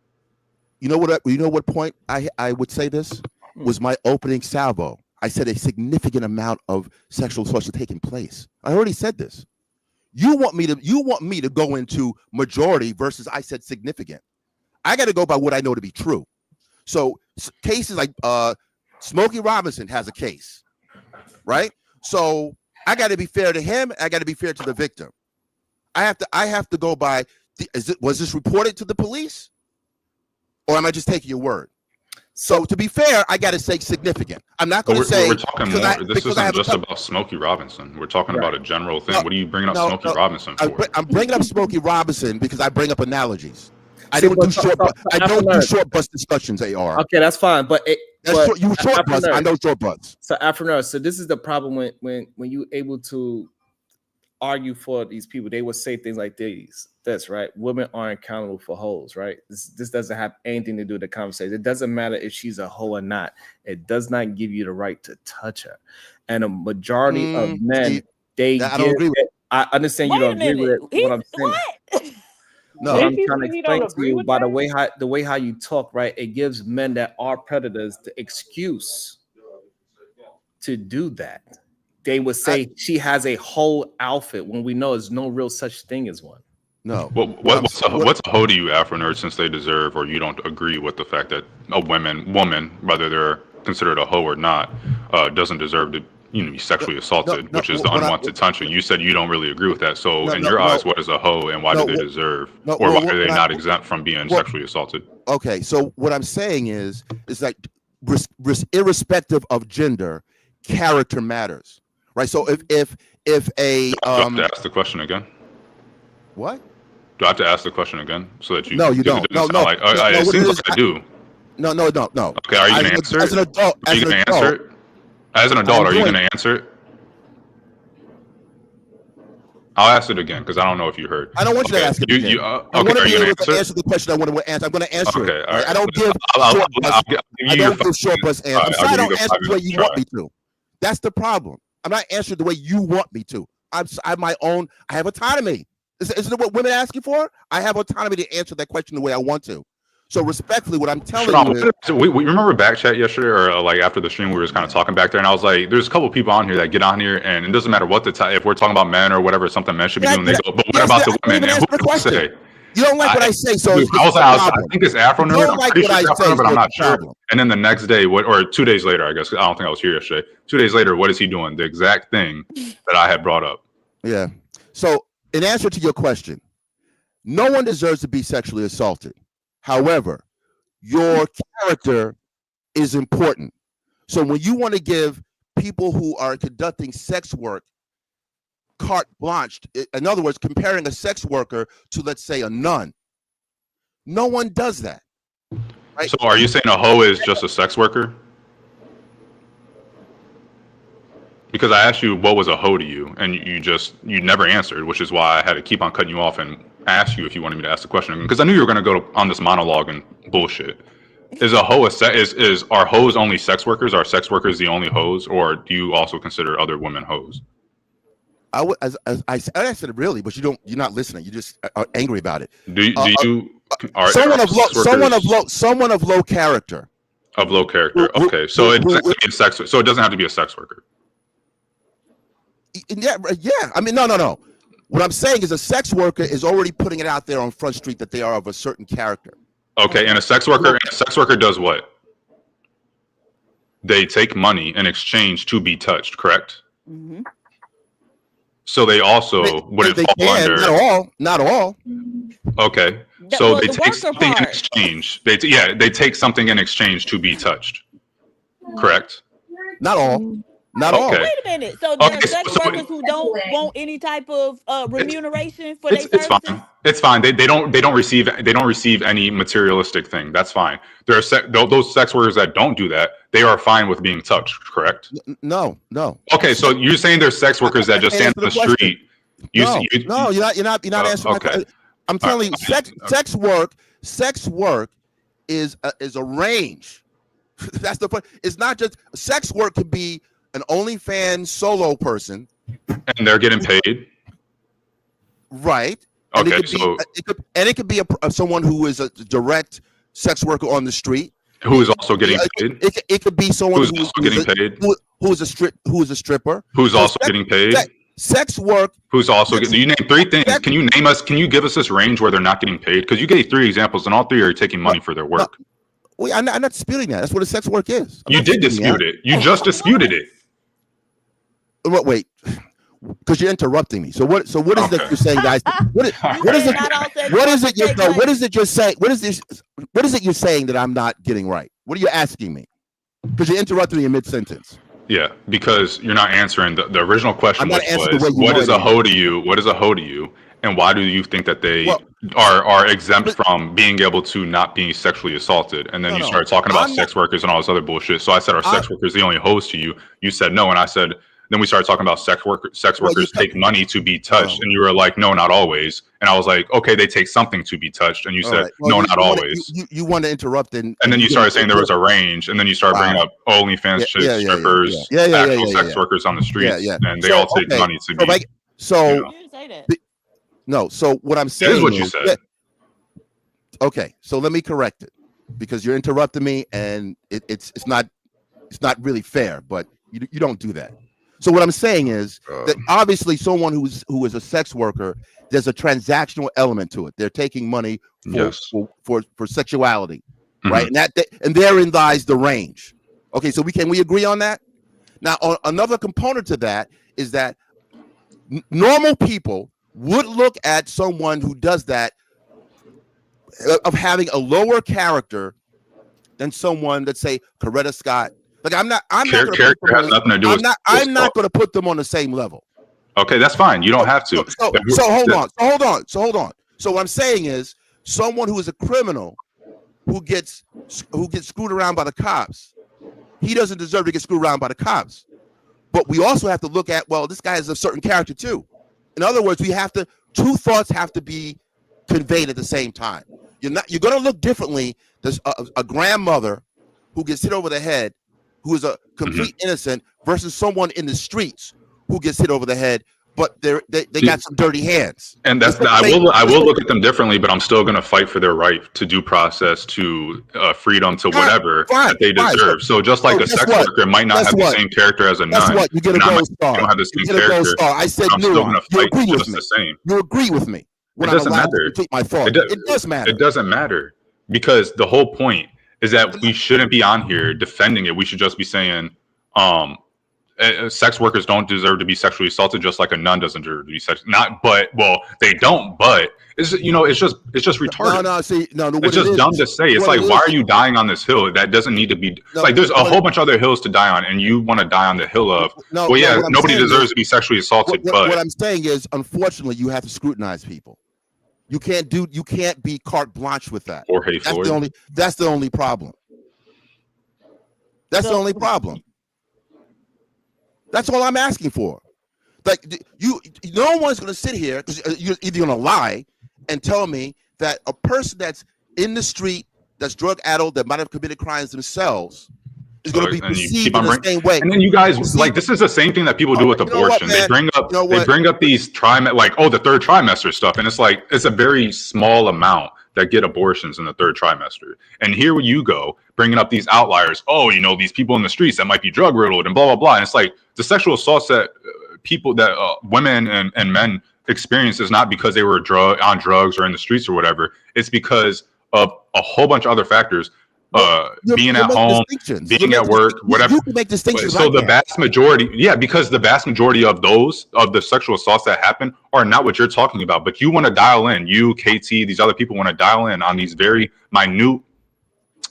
You know what point I would say this was my opening salvo. I said a significant amount of sexual assault taking place. I already said this. You want me to go into majority versus I said significant. I got to go by what I know to be true. So cases like Smokey Robinson has a case, right? So I got to be fair to him. I got to be fair to the victim. I have to go by. Was this reported to the police? Or am I just taking your word? So to be fair, I got to say significant. I'm not going to say. We're talking more. This isn't just about Smokey Robinson. We're talking about a general thing. What are you bringing up Smokey Robinson for? I'm bringing up Smokey Robinson because I bring up analogies. I don't do short bus discussions. AR. Okay, that's fine. But you short bus. I know short bus. So Afro. So this is the problem when you able to argue for these people. They would say things like this, right? Women aren't accountable for hoes, right? This doesn't have anything to do with the conversation. It doesn't matter if she's a hoe or not. It does not give you the right to touch her. And a majority of men, I don't agree with it. I understand you don't agree with it. What I'm saying. What? No, I'm trying to explain to you by the way how you talk, right? It gives men that are predators the excuse to do that. They would say she has a whole outfit when we know there's no real such thing as one. No. What's a hoe to you, Afro nerd, since they deserve, or you don't agree with the fact that a woman, whether they're considered a hoe or not, doesn't deserve to be sexually assaulted, no, which is the what I- unwanted touching. You said you don't really agree with that. So No, in no, your no. eyes, what is a hoe and why No, do they what- deserve, no, or well, why are they what I- not exempt from being well- sexually assaulted? Okay, so what I'm saying is like irrespective of gender, character matters, right? So if a Do I have to ask the question again? what? Do I have to ask the question again so that you? No, you because don't. It doesn't No, sound no, like, no, it what it seems is, like I do. No. Okay, are you going to answer as it? an adult? Are you going to answer it? As an adult, are you going to answer it? I'll ask it again because I don't know if you heard. I don't want you to ask it again. I I want to are be you going able to to answer? answer the question I want to answer. I'm going to answer Okay, it. all right. I don't give I'll short give bus. you I your don't give 5 short bus minutes. answers. All I'm right, sorry, I I'll give don't you answer the the way 5 you minutes want me to. That's the problem. I'm not answering the way you want me to. I have my own. I have autonomy. Isn't it what women ask you for? I have autonomy to answer that question the way I want to. So respectfully, what I'm telling you is, we remember back chat yesterday, or like after the stream, we were just kind of talking back there, and I was like, "There's a couple people on here that get on here, and it doesn't matter what if we're talking about men or whatever, something men should be doing." They go, "But what about the women?" And who do I say? you don't like what I say, so it's I was a like, I problem. think it's Afro You nerd. don't I'm like pretty what sure I it's Afro say, nerd, but so I'm not it's a sure. problem. And then the next day, or 2 days later, I guess I don't think I was here yesterday. 2 days later, what is he doing? The exact thing that I had brought up. Yeah. So in answer to your question, no one deserves to be sexually assaulted. However, your character is important. So when you want to give people who are conducting sex work carte blanche, in other words, comparing a sex worker to, let's say, a nun, no one does that. Right? So are you saying a hoe is just a sex worker? Because I asked you what was a hoe to you, and you never answered, which is why I had to keep on cutting you off and ask you if you wanted me to ask the question, because I knew you were going to go on this monologue and bullshit. Is a hoe are hoes only sex workers? Are sex workers the only hoes, or do you also consider other women hoes? I said really, but you're not listening. You just are angry about it. Someone of low character. Of low character. Okay, so it doesn't have to be a sex. So it doesn't have to be a sex worker. Yeah. I mean, no. What I'm saying is a sex worker is already putting it out there on Front Street that they are of a certain character. Okay, and a sex worker does what? They take money in exchange to be touched, correct? Mm-hmm. So they also wouldn't fall under. Not all. Okay, so they take something in exchange. They take something in exchange to be touched, correct? Not all. Not all. Okay. Wait a minute. So there are sex workers who don't want any type of remuneration for their services? It's fine. It's fine. They don't receive any materialistic thing. That's fine. There are those sex workers that don't do that. They are fine with being touched. Correct? No. Okay, so you're saying there's sex workers that just stand on the street. No, you're not answering my question. I'm telling you, sex work is a range. That's the point. It's not just sex work. Could be an OnlyFans solo person, and they're getting paid, right? Okay, it could be someone who is a direct sex worker on the street who is also getting paid. It could be someone who's also getting paid, who is a stripper, who's also getting paid. Sex work. Who's also getting? You name 3 things. Can you name us? Can you give us this range where they're not getting paid? Because you gave 3 examples, and all 3 are taking money for their work. Wait, I'm not disputing that. That's what a sex work is. You did dispute it. You just disputed it. Wait, because you're interrupting me. So what is that you're saying, guys? What is it you're saying that I'm not getting right? What are you asking me? Because you're interrupting me in mid-sentence. Yeah, because you're not answering the original question, which was, what is a hoe to you? What is a hoe to you? And why do you think that they are exempt from being able to not be sexually assaulted? And then you started talking about sex workers and all this other bullshit. So I said, are sex workers the only hoes to you? You said no, and I said, then we started talking about sex workers take money to be touched, and you were like, no, not always. And I was like, okay, they take something to be touched, and you said, no, not always. You want to interrupt, and then you started saying there was a range, and then you started bringing up OnlyFans chicks, strippers, actual sex workers on the streets, and they all take money to be. You didn't say that. No, so what I'm saying is what you said. Okay, so let me correct it, because you're interrupting me, and it's not really fair, but you don't do that. So what I'm saying is that obviously someone who is a sex worker, there's a transactional element to it. They're taking money for sexuality, right? And therein lies the range. Okay, so can we agree on that? Now, another component to that is that normal people would look at someone who does that of having a lower character than someone that say Coretta Scott. Like I'm not going to put them on the same level. Okay, that's fine. You don't have to. So hold on. So what I'm saying is someone who is a criminal who gets screwed around by the cops, he doesn't deserve to get screwed around by the cops. But we also have to look at, well, this guy has a certain character too. In other words, two thoughts have to be conveyed at the same time. You're going to look differently. There's a grandmother who gets hit over the head, who is a complete innocent, versus someone in the streets who gets hit over the head, but they got some dirty hands. And I will look at them differently, but I'm still going to fight for their right to due process, to freedom, to whatever that they deserve. So just like a sex worker might not have the same character as a nun, you get a gold star. You don't have the same character. I said I'm still going to fight just the same. You agree with me? It doesn't matter. It does matter. It doesn't matter, because the whole point is that we shouldn't be on here defending it. We should just be saying, sex workers don't deserve to be sexually assaulted, just like a nun doesn't deserve to be they don't, but it's just retarded. It's just dumb to say. It's like, why are you dying on this hill? That doesn't need to be. There's a whole bunch of other hills to die on, and you want to die on the hill of, nobody deserves to be sexually assaulted. But what I'm saying is, unfortunately, you have to scrutinize people. You can't be carte blanche with that. That's the only problem. That's the only problem. That's all I'm asking for. Like no one's going to sit here, because you're either going to lie and tell me that a person that's in the street, that's drug addled, that might have committed crimes themselves, is going to be perceived in the same way. And then you guys, this is the same thing that people do with abortion. They bring up these the third trimester stuff, and it's like, it's a very small amount that get abortions in the third trimester. And here you go, bringing up these outliers. These people in the streets that might be drug riddled and blah, blah, blah. And it's like, the sexual assaults that women and men experience is not because they were on drugs or in the streets or whatever. It's because of a whole bunch of other factors. Being at home, being at work, whatever. You can make distinctions. So the vast majority, because the vast majority of the sexual assaults that happen are not what you're talking about. But you want to dial in, you, KT, these other people want to dial in on these very minute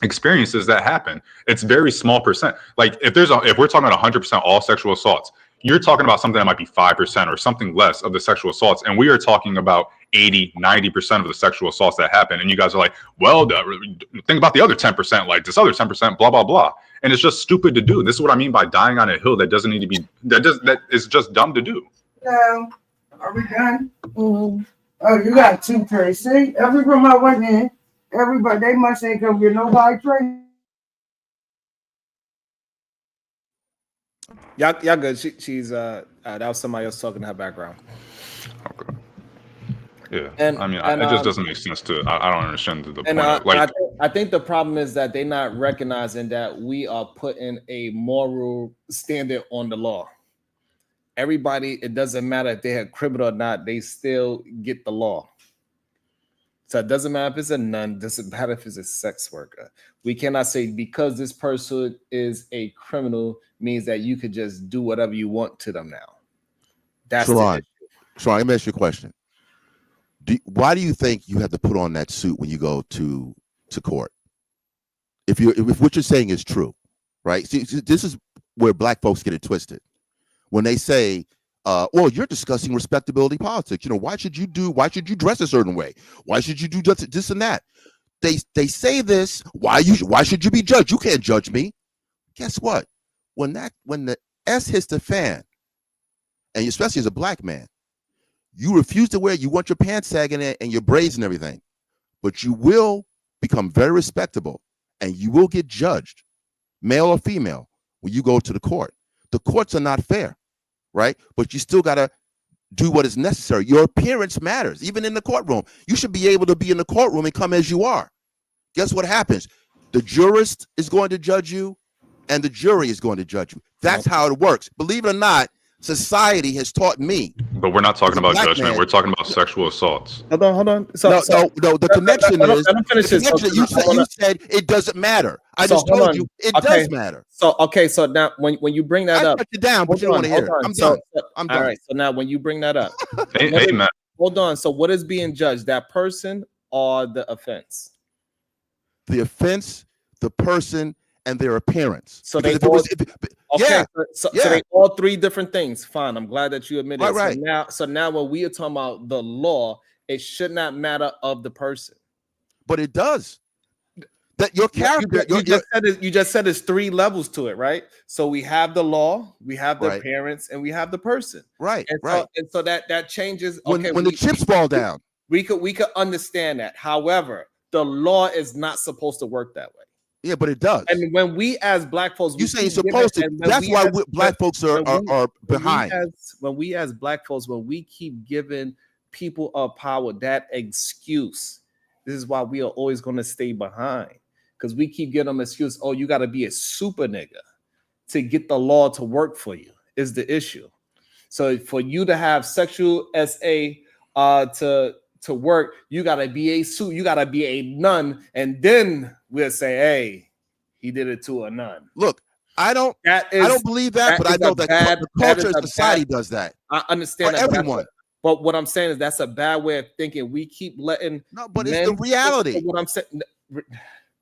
experiences that happen. It's very small percent. Like if we're talking about 100% all sexual assaults, you're talking about something that might be 5% or something less of the sexual assaults. And we are talking about 80, 90% of the sexual assaults that happen. And you guys are like, well, think about the other 10%, like this other 10%, blah, blah, blah. And it's just stupid to do. This is what I mean by dying on a hill that doesn't need to be, that is just dumb to do. So, are we done? Mm-hmm. Oh, you got 2 trays. See, every room I went in, everybody, they must ain't gonna get no high tray. Y'all good. She's that was somebody else talking in her background. Okay. Yeah, it just doesn't make sense to. I don't understand the point. I think the problem is that they're not recognizing that we are putting a moral standard on the law. Everybody, it doesn't matter if they're criminal or not, they still get the law. So it doesn't matter if it's a nun, it doesn't matter if it's a sex worker. We cannot say because this person is a criminal means that you could just do whatever you want to them now. That's Sharon, let me ask you a question. Why do you think you have to put on that suit when you go to court? If what you're saying is true, right? See, this is where black folks get it twisted. When they say, well, you're discussing respectability politics. Why should you dress a certain way? Why should you do this and that? They say this. Why should you be judged? You can't judge me. Guess what? When the S hits the fan, and especially as a black man, you refuse to wear, you want your pants sagging and your braids and everything, but you will become very respectable and you will get judged, male or female, when you go to the court. The courts are not fair, right? But you still got to do what is necessary. Your appearance matters, even in the courtroom. You should be able to be in the courtroom and come as you are. Guess what happens? The jurist is going to judge you and the jury is going to judge you. That's how it works. Believe it or not, society has taught me. But we're not talking as a about black judgment. man- We're talking about sexual assaults. Hold on. So, No, the connection is let him finish the this. connection. You said it doesn't matter. I So, just hold told on. you it Okay. does matter. So now when you bring that I up, shut you down, but you don't want to hear it. I'm done. I'm done. All right. So now when you bring that up, Hey, what is- man. hold on. So what is being judged? That person or the offense? The offense, the person, and their appearance. So Because they if it all, was, okay. yeah, So yeah. they all three different things. Fine. I'm glad that you admitted. Right, it. right. So now when we are talking about the law, it should not matter of the person. But it does. That your character, You just said there's three levels to it, right? So we have the law, we have the Right. appearance, and we have the person. right, And right. so that changes. When Okay, when the chips fall down, we could understand that. However, the law is not supposed to work that way. yeah, but it does. And when we as black folks, You we say it's keep supposed giving- to. and when That's we why as- black folks are when behind. When we as black folks, when we keep giving people of power that excuse, this is why we are always going to stay behind. Because we keep giving them excuse. Oh, you got to be a super nigga to get the law to work for you is the issue. So for you to have sexual SA to work, you got to be a suit. You got to be a nun, and then we'll say, hey, he did it to a nun. Look, I don't believe that, but I know that the culture and society does that. I understand For that, everyone. But what I'm saying is that's a bad way of thinking. We keep letting but it's the reality. What I'm saying.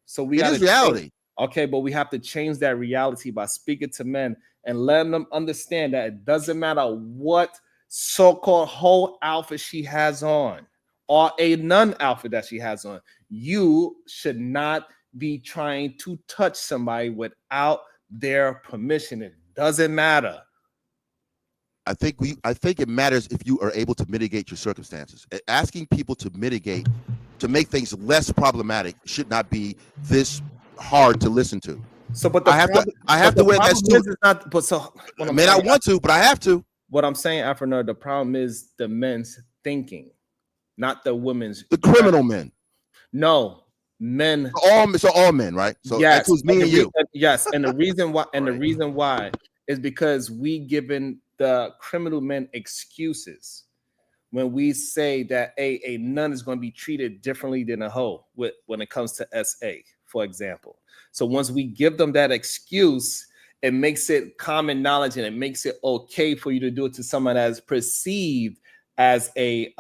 So we It got is reality. Okay, but we have to change that reality by speaking to men and letting them understand that it doesn't matter what so-called whole outfit she has on or a non-outfit that she has on. You should not be trying to touch somebody without their permission. It doesn't matter. I think it matters if you are able to mitigate your circumstances. Asking people to mitigate, to make things less problematic, should not be this hard to listen to. So, but I have to wear that suit. Not, but so I may not want to, but I have to. What I'm saying, Afro, the problem is the men's thinking, not the women's. The criminal men. No, men. So all men, right? So yes, that includes me and you. Yes, and the reason why, is because we given the criminal men excuses when we say that a nun is going to be treated differently than a hoe when it comes to SA, for example. So once we give them that excuse, it makes it common knowledge and it makes it okay for you to do it to someone that is perceived as a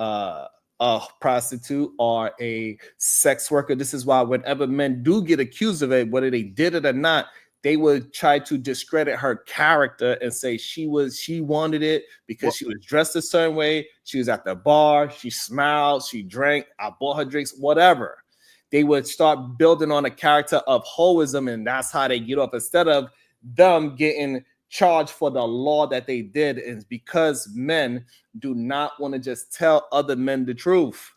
prostitute or a sex worker. This is why whenever men do get accused of it, whether they did it or not, they would try to discredit her character and say she wanted it because she was dressed a certain way. She was at the bar. She smiled. She drank. I bought her drinks, whatever. They would start building on a character of hoism, and that's how they get off instead of them getting charged for the law that they did. Is because men do not want to just tell other men the truth.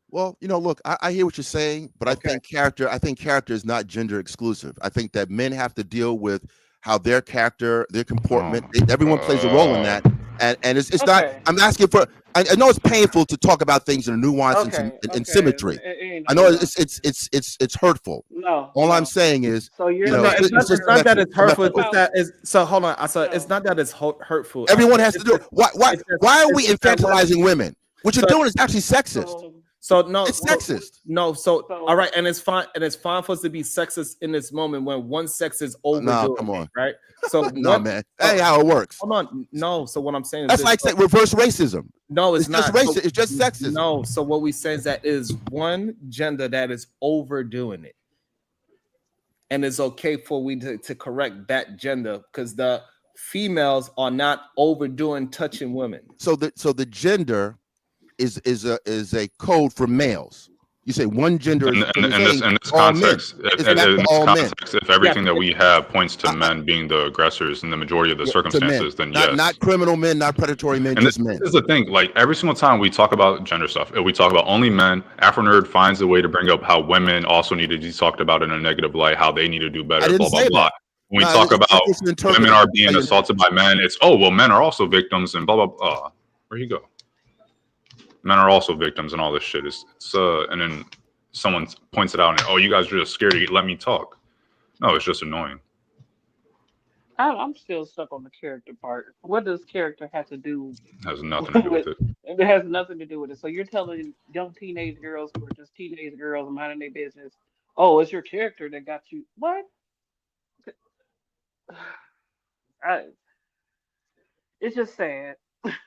Well, look, I hear what you're saying, but I think character is not gender exclusive. I think that men have to deal with how their character, their comportment, everyone plays a role in that. And it's not, I'm asking for, I know it's painful to talk about things in a nuance and symmetry. I know it's hurtful. No. All I'm saying is, so you're it's not that it's hurtful. So hold on. It's not that it's hurtful. Everyone has to do it. Why are we infantilizing women? What you're doing is actually sexist. So no, it's sexist. All right, and it's fine for us to be sexist in this moment when one sex is overdoing. No, come on, right? So no, man, that ain't how it works. Hold on, no. So what I'm saying is that's like reverse racism. No, it's not just racist. It's just sexism. No, so what we say is that is one gender that is overdoing it, and it's okay for we to correct that gender because the females are not overdoing touching women. So the gender is a code for males. You say one gender in this context, if everything that we have points to men being the aggressors in the majority of the circumstances, then yes. Not criminal men, not predatory men, just men. This is the thing. Like every single time we talk about gender stuff, we talk about only men. Afro Nerd finds a way to bring up how women also need to be talked about in a negative light, how they need to do better, blah, blah, blah. When we talk about women are being assaulted by men, it's, men are also victims and blah, blah, blah. Where you go? Men are also victims and all this shit. And then someone points it out and, you guys are just scared to let me talk. No, it's just annoying. I'm still stuck on the character part. What does character have to do Has nothing to do with with? it. It has nothing to do with it. So you're telling young teenage girls who are just teenage girls minding their business, oh, it's your character that got you. What? I, it's just sad.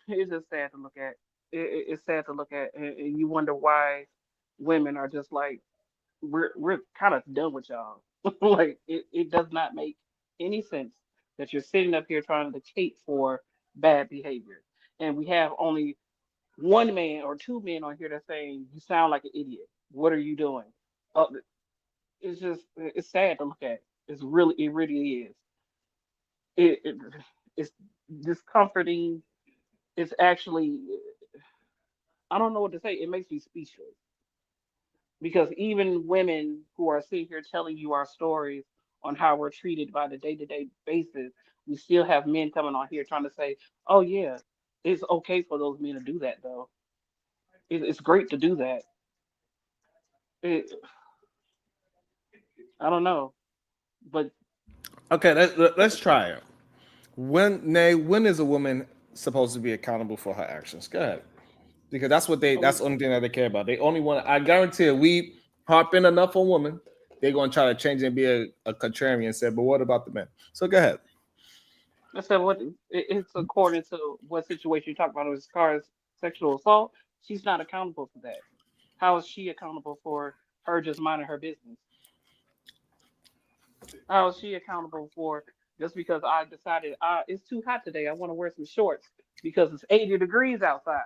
It's just sad to look at. It's sad to look at, and you wonder why women are just like we're kind of done with y'all. Like it does not make any sense that you're sitting up here trying to cape for bad behavior, and we have only one man or two men on here that's saying you sound like an idiot. What are you doing? Uh, it's just it's sad to look at. It really is. It it's discomforting. It's actually I don't know what to say. It makes me speechless because even women who are sitting here telling you our stories on how we're treated by the day-to-day basis, we still have men coming on here trying to say, "Oh yeah, it's okay for those men to do that, though. It's great to do that." It, I don't know, but Okay, let's try it. When is a woman supposed to be accountable for her actions? Go ahead. Because that's the only thing that they care about. They only want, I guarantee if we harp in enough on women, they're gonna try to change and be a contrarian and say, but what about the men? So go ahead. I said it's according to what situation you talk about. As far as sexual assault, she's not accountable for that. How is she accountable for her just minding her business? How is she accountable for just because I decided it's too hot today, I want to wear some shorts because it's 80 degrees outside?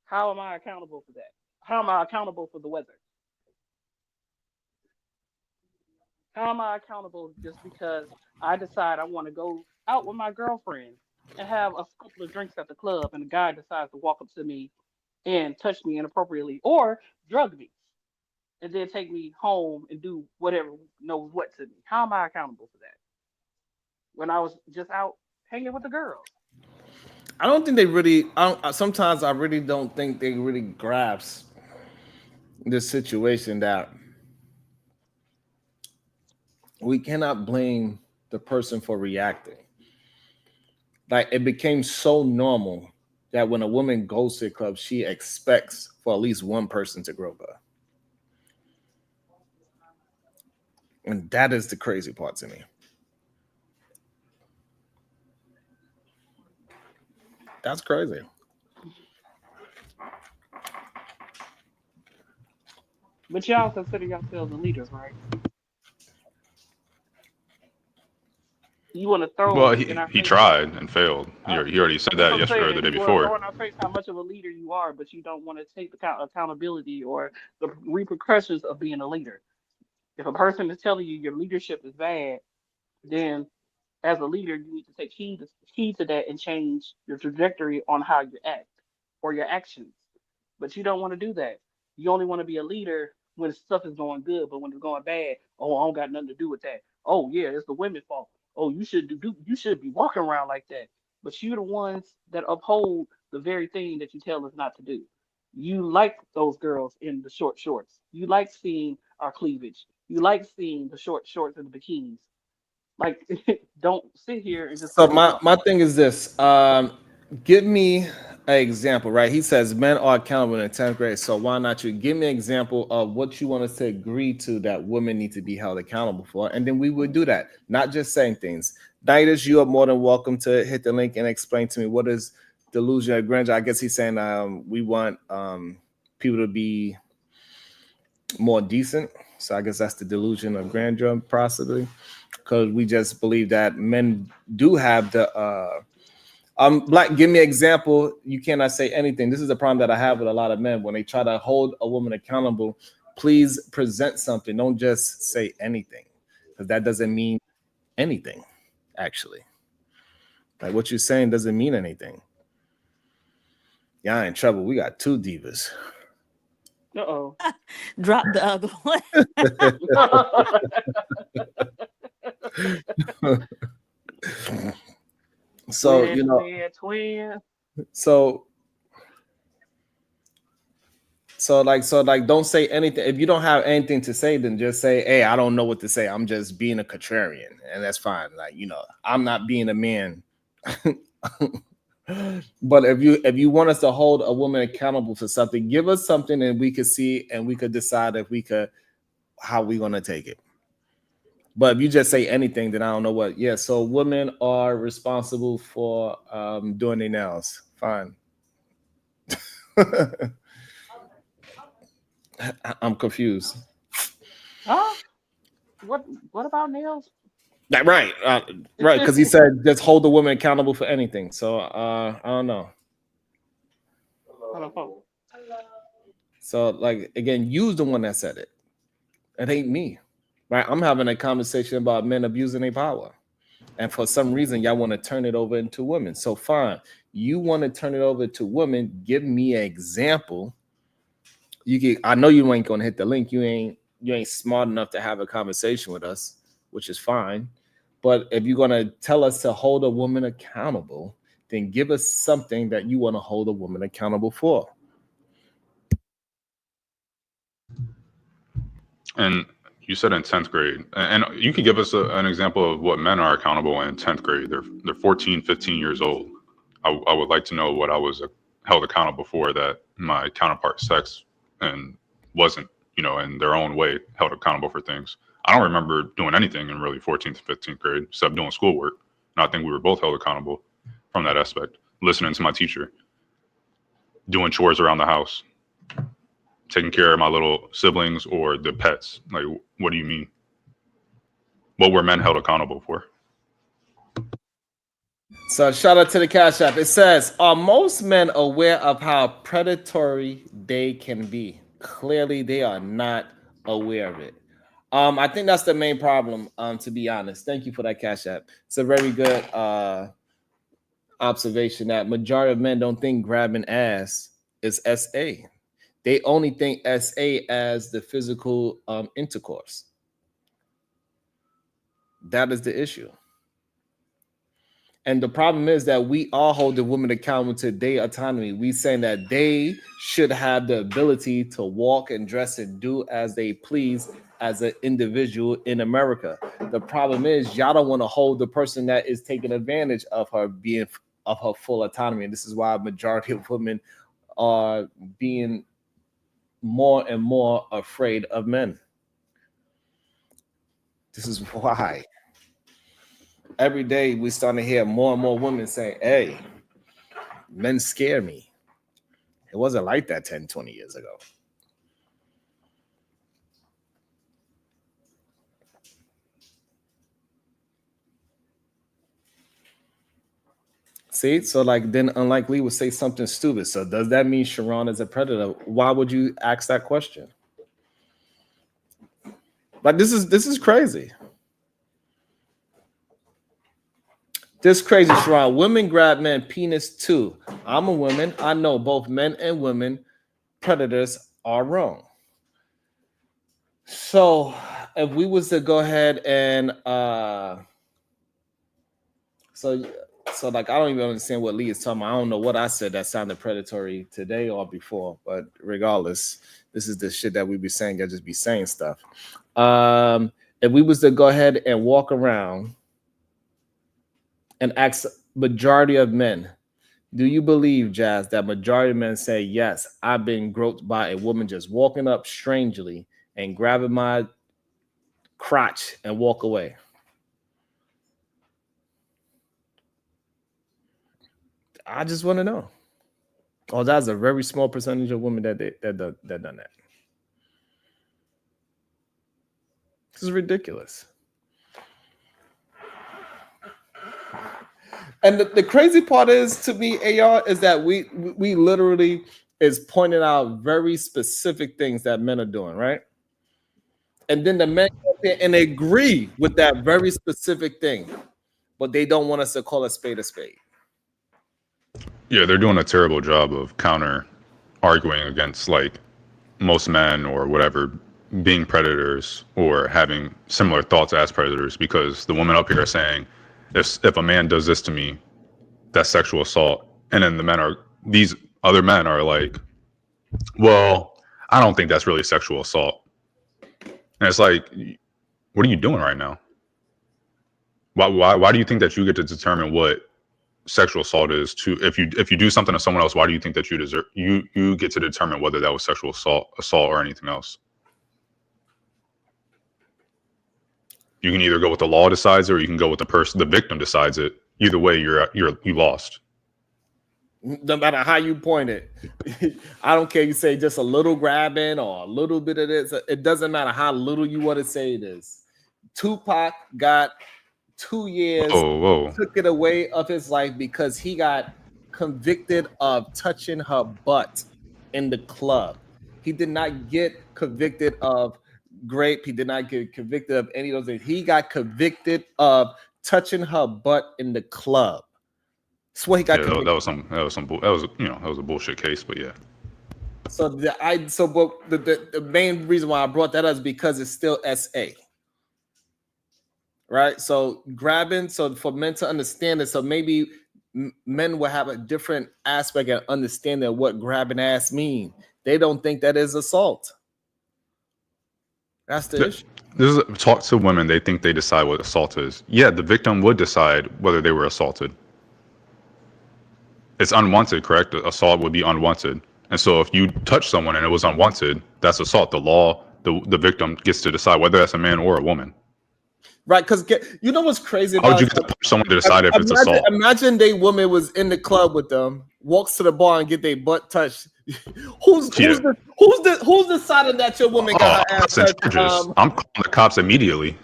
How am I accountable for that? How am I accountable for the weather? How am I accountable just because I decide I want to go out with my girlfriend and have a couple of drinks at the club and a guy decides to walk up to me and touch me inappropriately or drug me and then take me home and do whatever knows what to me? How am I accountable for that? When I was just out hanging with the girls. I don't think they really. Sometimes I really don't think they really grasp this situation that we cannot blame the person for reacting. Like it became so normal that when a woman goes to a club, she expects for at least one person to grope her, and that is the crazy part to me. That's crazy. But y'all consider yourselves the leaders, right? You want to Well, throw in he our he face how tried and failed. He already said that's that what I'm yesterday or the saying. day You want to before. throw in our face how much of a leader you are, but you don't want to take the accountability or the repercussions of being a leader. If a person is telling you your leadership is bad, then as a leader, you need to take heed to that and change your trajectory on how you act or your actions. But you don't want to do that. You only want to be a leader when stuff is going good, but when it's going bad, oh, I don't got nothing to do with that. Oh yeah, it's the women's fault. Oh, you should be walking around like that. But you're the ones that uphold the very thing that you tell us not to do. You like those girls in the short shorts. You like seeing our cleavage. You like seeing the short shorts and the bikinis. Like, don't sit here and just So say, my thing is this. Give me an example, right? He says men are accountable in 10th grade. So why not you give me an example of what you want us to agree to that women need to be held accountable for, and then we would do that. Not just saying things. Didas, you are more than welcome to hit the link and explain to me what is delusion of grandeur. I guess he's saying we want people to be more decent. So I guess that's the delusion of grandeur, possibly, because we just believe that men do have the black. Give me an example. You cannot say anything. This is a problem that I have with a lot of men when they try to hold a woman accountable. Please present something. Don't just say anything, because that doesn't mean anything. Actually, like what you're saying doesn't mean anything. Y'all in trouble. We got two divas. uh-oh. Drop the other one. So twin. so So don't say anything. If you don't have anything to say, then just say, hey, I don't know what to say. I'm just being a contrarian, and that's fine. Like, I'm not being a man. But if you want us to hold a woman accountable for something, give us something and we could see and we could decide how we're gonna take it. But if you just say anything, then I don't know what. Yeah, so women are responsible for doing their nails. Fine. I'm confused. What about nails? Right, right. Because he said just hold the woman accountable for anything. So I don't know. So again, you's the one that said it. It ain't me. Right? I'm having a conversation about men abusing their power. And for some reason, y'all want to turn it over into women. So fine. You want to turn it over to women. Give me an example. I know you ain't gonna hit the link. You ain't smart enough to have a conversation with us, which is fine. But if you're gonna tell us to hold a woman accountable, then give us something that you want to hold a woman accountable for. And you said in 10th grade, and you can give us an example of what men are accountable in 10th grade. They're 14, 15 years old. I would like to know what I was held accountable for that my counterpart sex and wasn't, in their own way held accountable for things. I don't remember doing anything in really 14th to 15th grade except doing schoolwork. And I think we were both held accountable from that aspect. Listening to my teacher, doing chores around the house, taking care of my little siblings or the pets. Like, what do you mean? What were men held accountable for? So shout out to the Cash App. It says, are most men aware of how predatory they can be? Clearly, they are not aware of it. I think that's the main problem, to be honest. Thank you for that, Cash App. It's a very good observation that majority of men don't think grabbing ass is SA. They only think SA as the physical intercourse. That is the issue. And the problem is that we all hold the women accountable to their autonomy. We saying that they should have the ability to walk and dress and do as they please as an individual in America. The problem is y'all don't want to hold the person that is taking advantage of her full autonomy. And this is why a majority of women are being more and more afraid of men. This is why. Every day we're starting to hear more and more women saying, hey, men scare me. It wasn't like that 10, 20 years ago. See, so then unlike Lee would say something stupid. So does that mean Sharon is a predator? Why would you ask that question? This is crazy. This crazy, Sharon. Women grab men penis too. I'm a woman. I know both men and women predators are wrong. So if we was to go ahead and so I don't even understand what Lee is talking about. I don't know what I said that sounded predatory today or before, but regardless, this is the shit that we be saying. I just be saying stuff. If we was to go ahead and walk around and ask majority of men, do you believe, Jazz, that majority of men say, yes, I've been groped by a woman just walking up strangely and grabbing my crotch and walk away? I just want to know. Oh, that's a very small percentage of women that done that. This is ridiculous. And the crazy part is, to me, AR, is that we literally is pointing out very specific things that men are doing, right? And then the men go there and agree with that very specific thing, but they don't want us to call a spade a spade. Yeah, they're doing a terrible job of counter arguing against most men or whatever being predators or having similar thoughts as predators, because the women up here are saying, if a man does this to me, that's sexual assault. And then these other men are like, well, I don't think that's really sexual assault. And it's like, what are you doing right now? Why do you think that you get to determine what sexual assault is? If you do something to someone else, why do you think that you get to determine whether that was sexual assault or anything else? You can either go with the law decides it, or you can go with the victim decides it. Either way, you lost. No matter how you point it, I don't care. You say just a little grabbing or a little bit of this. It doesn't matter how little you want to say it is. Tupac got 2 years, took it away of his life because he got convicted of touching her butt in the club. He did not get convicted of rape. He did not get convicted of any of those things. He got convicted of touching her butt in the club. That's what he got. Yeah, that was a bullshit case, but yeah. So the main reason why I brought that up is because it's still SA, right? So grabbing, so for men to understand it, so maybe men will have a different aspect and understanding of what grabbing ass mean. They don't think that is assault. That's the issue. Talk to women. They think they decide what assault is. Yeah, the victim would decide whether they were assaulted. It's unwanted, correct? Assault would be unwanted. And so if you touch someone and it was unwanted, that's assault. The law, the victim gets to decide whether that's a man or a woman. Right, because you know what's crazy about? How would you get to punch someone to decide if it's assault? Imagine they woman was in the club with them, walks to the bar and get their butt touched. Who's deciding that your woman got her ass touched? I'm calling the cops immediately,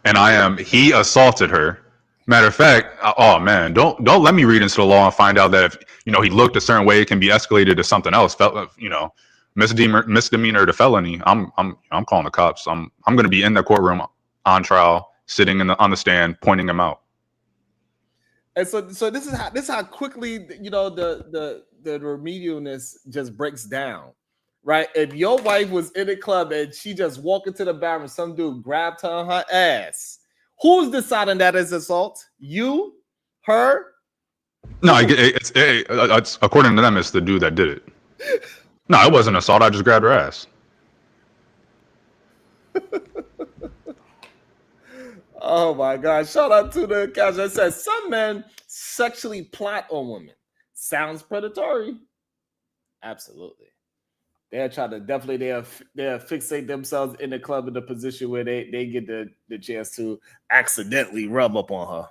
and he assaulted her. Matter of fact, oh man, don't let me read into the law and find out that if he looked a certain way, it can be escalated to something else. Misdemeanor to felony. I'm calling the cops. I'm going to be in the courtroom on trial, sitting on the stand, pointing them out. And so this is how quickly the remedialness just breaks down, right? If your wife was in a club and she just walked into the bathroom, some dude grabbed her on her ass. Who's deciding that is assault? You? Her? No, it's according to them, it's the dude that did it. No, it wasn't assault. I just grabbed her ass. Oh my God. Shout out to the couch that says some men sexually plot on women. Sounds predatory. Absolutely. They'll try to they'll fixate themselves in the club in the position where they get the chance to accidentally rub up on her.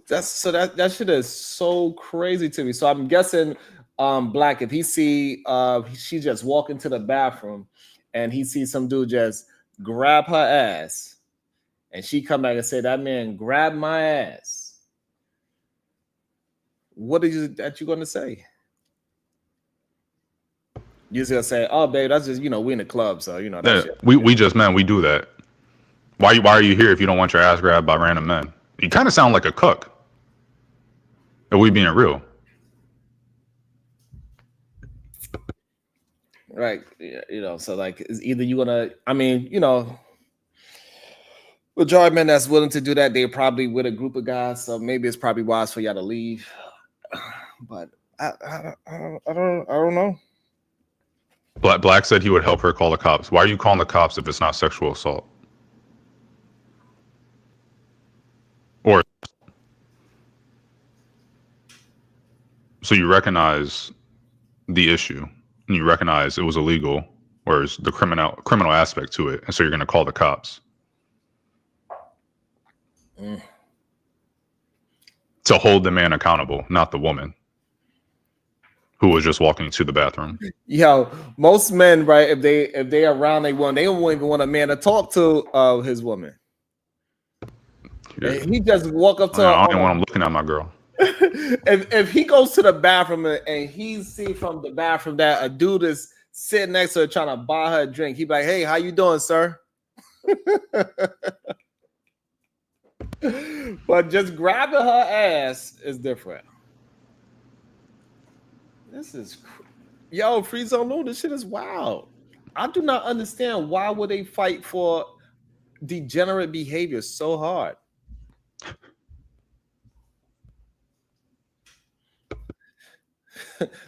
That shit is so crazy to me. So I'm guessing Black, if he see she just walk into the bathroom and he sees some dude just grab her ass and she come back and say, that man grabbed my ass. What are you going to say? You're just going to say, oh, babe, that's just, we in the club. So, that's we just men, we do that. Why are you here if you don't want your ass grabbed by random men? You kind of sound like a cook. Are we being real? Right. So like, it's either you're going to, majority of men that's willing to do that, they're probably with a group of guys. So maybe it's probably wise for y'all to leave. But I don't know. Black said he would help her call the cops. Why are you calling the cops if it's not sexual assault? Or so you recognize the issue and you recognize it was illegal, or is the criminal aspect to it, and so you're going to call the cops to hold the man accountable, not the woman who was just walking to the bathroom. Yo, most men, right? If they around they don't even want a man to talk to his woman. Yeah. He just walk up to her. I don't want him looking at my girl. if he goes to the bathroom and he see from the bathroom that a dude is sitting next to her trying to buy her a drink, he be like, hey, how you doing, sir? But just grabbing her ass is different. This is Free Zone Loon, this shit is wild. I do not understand why would they fight for degenerate behavior so hard.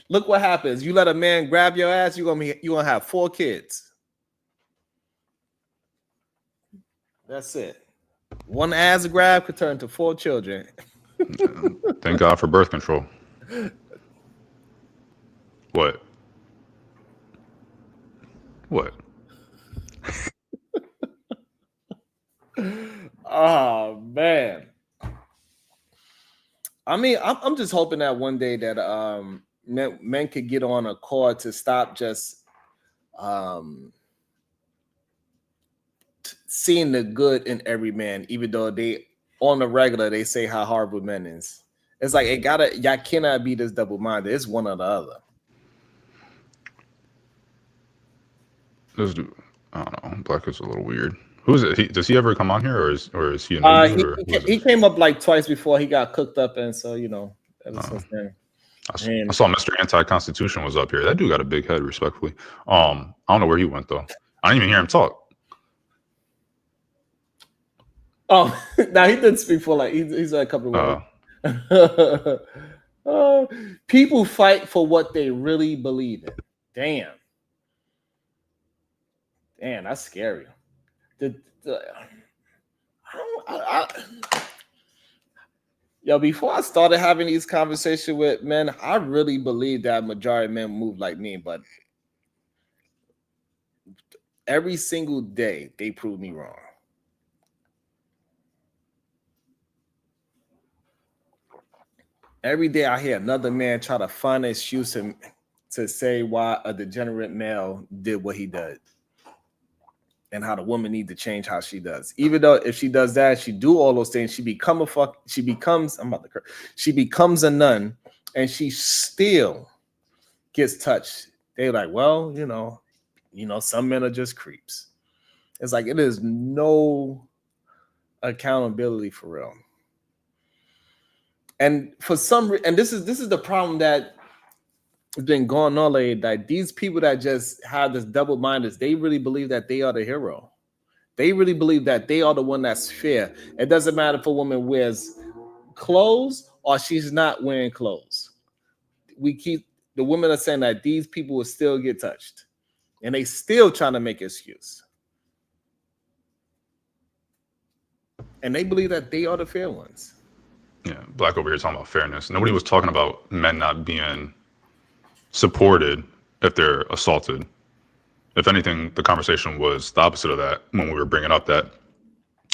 Look what happens. You let a man grab your ass, you're gonna have 4 kids. That's it. One ass grab could turn to 4 children. Thank God for birth control. What? What? Oh man. I mean, I'm just hoping that one day that men could get on a call to stop just seeing the good in every man, even though they on the regular they say how horrible men is. It's like y'all cannot be this double-minded. It's one or the other. This dude, I don't know. Black is a little weird. Who is it? Does he ever come on here, or is he a new dude, or he came up like twice before he got cooked up, and so ever since then. I saw Mr. Anti-Constitution was up here. That dude got a big head, respectfully. I don't know where he went though. I didn't even hear him talk. Oh, now he did speak for like he's a couple of people fight for what they really believe in. Damn, that's scary. Before I started having these conversations with men, I really believed that majority of men move like me, but every single day they prove me wrong. Every day I hear another man try to find an excuse to say why a degenerate male did what he did. And how the woman need to change how she does. Even though if she does that, she do all those things, she becomes a nun, and she still gets touched. They're like, well, some men are just creeps. It's like it is no accountability for real. And for and this is the problem that has been going on lately, that these people that just have this double-mindedness, they really believe that they are the hero. They really believe that they are the one that's fair. It doesn't matter if a woman wears clothes or she's not wearing clothes. The women are saying that these people will still get touched, and they still trying to make excuse. And they believe that they are the fair ones. Yeah, Black over here talking about fairness. Nobody was talking about men not being supported if they're assaulted. If anything, the conversation was the opposite of that when we were bringing up that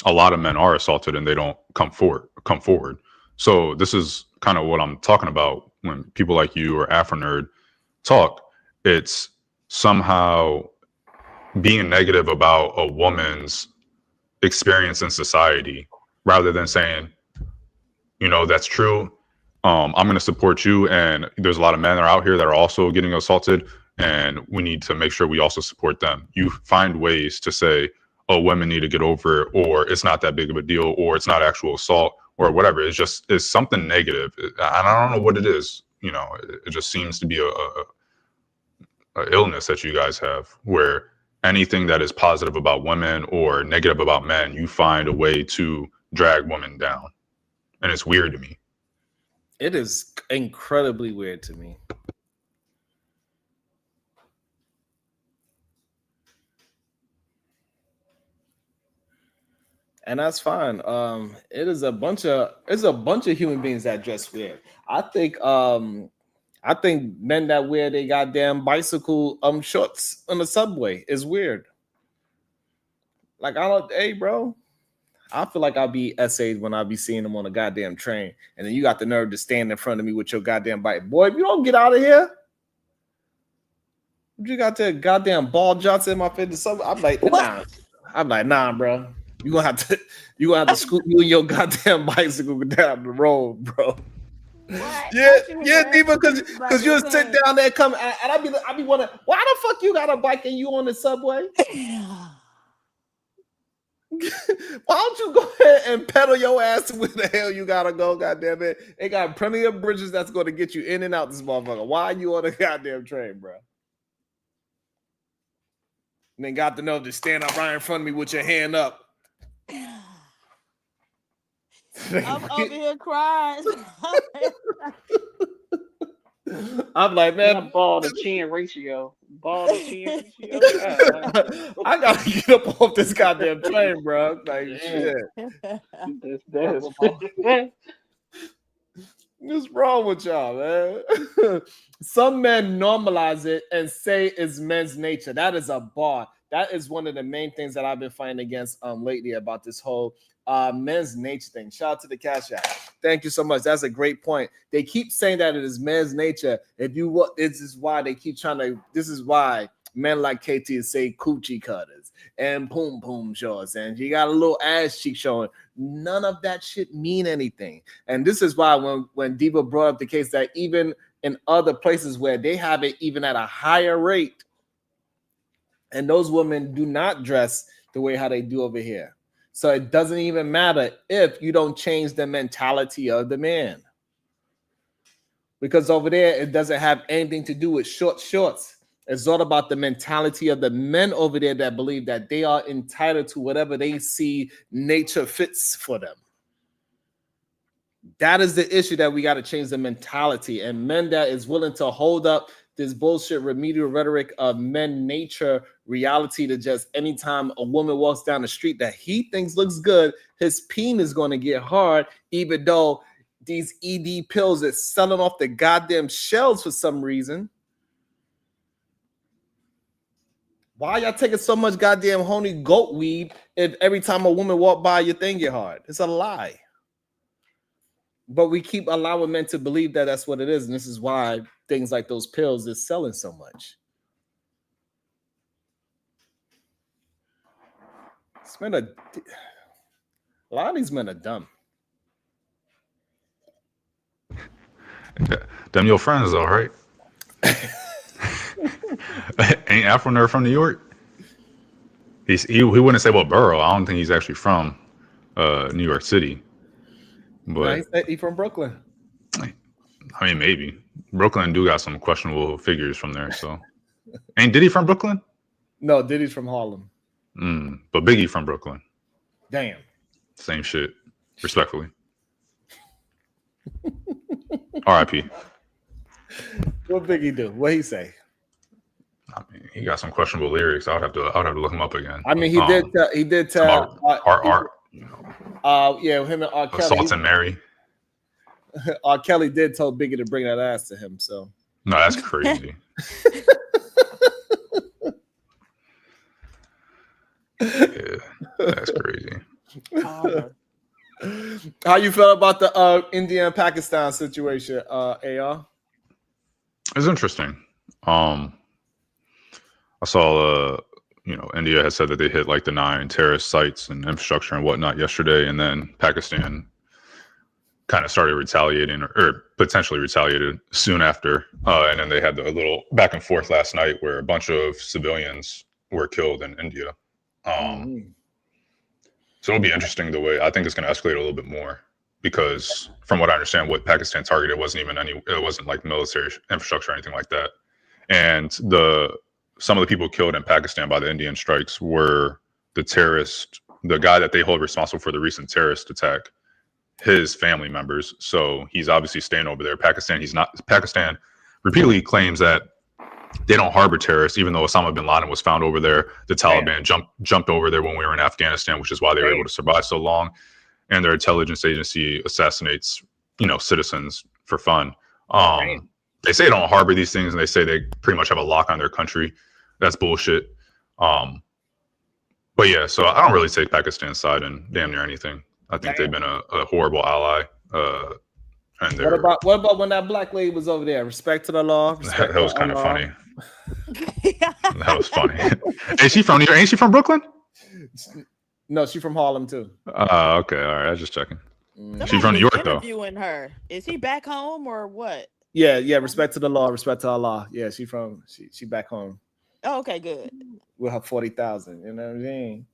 a lot of men are assaulted and they don't come forward. So this is kind of what I'm talking about when people like you or Afro Nerd talk. It's somehow being negative about a woman's experience in society rather than saying, that's true. I'm going to support you. And there's a lot of men that are out here that are also getting assaulted, and we need to make sure we also support them. You find ways to say, oh, women need to get over it, or it's not that big of a deal, or it's not actual assault, or whatever. It's something negative. And I don't know what it is. It just seems to be a illness that you guys have, where anything that is positive about women or negative about men, you find a way to drag women down. And it's weird to me. It is incredibly weird to me. And that's fine. It's a bunch of human beings that dress weird. I think men that wear their goddamn bicycle shorts on the subway is weird. Like, hey bro, I feel like I'll be essayed when I be seeing them on a goddamn train, and then you got the nerve to stand in front of me with your goddamn bike. Boy, if you don't get out of here, you got that goddamn ball Johnson in my face. I'm like, nah. I'm like, nah, bro. You gonna have to scoot you and your goddamn bicycle down the road, bro. What? Yeah, Diva, because you'll sit down there, come, and I be wondering, why the fuck you got a bike and you on the subway? Why don't you go ahead and pedal your ass to where the hell you gotta go? Goddamn it! They got plenty of bridges that's gonna get you in and out this motherfucker. Why are you on the goddamn train, bro? And then got the nerve to stand up right in front of me with your hand up. I'm over here crying. I'm like, man, Not ball to chin ratio. Ball to chin ratio. God, I gotta get up off this goddamn train, bro. Like, damn. shit. That's What's wrong with y'all, man? Some men normalize it and say it's men's nature. That is a bar. That is one of the main things that I've been fighting against lately about this whole men's nature thing. Shout out to the Cash App. Thank you so much. That's a great point. They keep saying that it is men's nature. If you what, this is why they keep trying to. This is why men like KT say coochie cutters and poom poom shorts, and you got a little ass cheek showing. None of that shit mean anything. And this is why when Diva brought up the case that even in other places where they have it even at a higher rate, and those women do not dress the way how they do over here. So it doesn't even matter if you don't change the mentality of the man. Because over there, it doesn't have anything to do with shorts. It's all about the mentality of the men over there that believe that they are entitled to whatever they see nature fits for them. That is the issue that we got to change the mentality. And men that is willing to hold up this bullshit remedial rhetoric of men nature reality to just anytime a woman walks down the street that he thinks looks good, his peen is going to get hard, even though these ED pills is selling off the goddamn shelves for some reason. Why y'all taking so much goddamn honey goat weed if every time a woman walk by your thing get hard? It's a lie. But we keep allowing men to believe that that's what it is. And this is why things like those pills is selling so much. A lot of these men are dumb. Them your friends though, right? Ain't Afro nerd from New York? He wouldn't say what borough. I don't think he's actually from New York City. But He's from Brooklyn. I mean, maybe Brooklyn do got some questionable figures from there. So, ain't Diddy from Brooklyn? No, Diddy's from Harlem. But Biggie from Brooklyn. Damn. Same shit. Respectfully. R.I.P. What Biggie do? What he say? I mean, he got some questionable lyrics. I'd have to look him up again. I mean, he did tell art. Yeah, him and R. Kelly. Assault and Mary. R. Kelly did tell Biggie to bring that ass to him. So no, that's crazy. Yeah, that's crazy. How you feel about the India and Pakistan situation, AR? It's interesting. I saw India has said that they hit like the 9 terrorist sites and infrastructure and whatnot yesterday, and then Pakistan kind of started retaliating or potentially retaliated soon after. And then they had the little back and forth last night where a bunch of civilians were killed in India. So it'll be interesting the way I think it's going to escalate a little bit more, because from what I understand, what Pakistan targeted it wasn't like military infrastructure or anything like that. And some of the people killed in Pakistan by the Indian strikes were the guy that they hold responsible for the recent terrorist attack, his family members. So he's obviously staying over there. Pakistan repeatedly claims that they don't harbor terrorists, even though Osama bin Laden was found over there. The Taliban jumped over there when we were in Afghanistan, which is why they were able to survive so long. And their intelligence agency assassinates, citizens for fun. They say they don't harbor these things, and they say they pretty much have a lock on their country. That's bullshit. But yeah, so I don't really take Pakistan's side in damn near anything. I think they've been a horrible ally. And what about when that black lady was over there? Respect to the law. That was kind of funny. That was funny. Is she from New York? Ain't she from Brooklyn? No, she's from Harlem too. Okay, all right. I was just checking. She's from New York though. Interviewing her. Is she back home or what? Yeah. Respect to the law. Respect to Allah. Yeah, she back home. Oh, okay, good. With her 40,000. You know what I mean?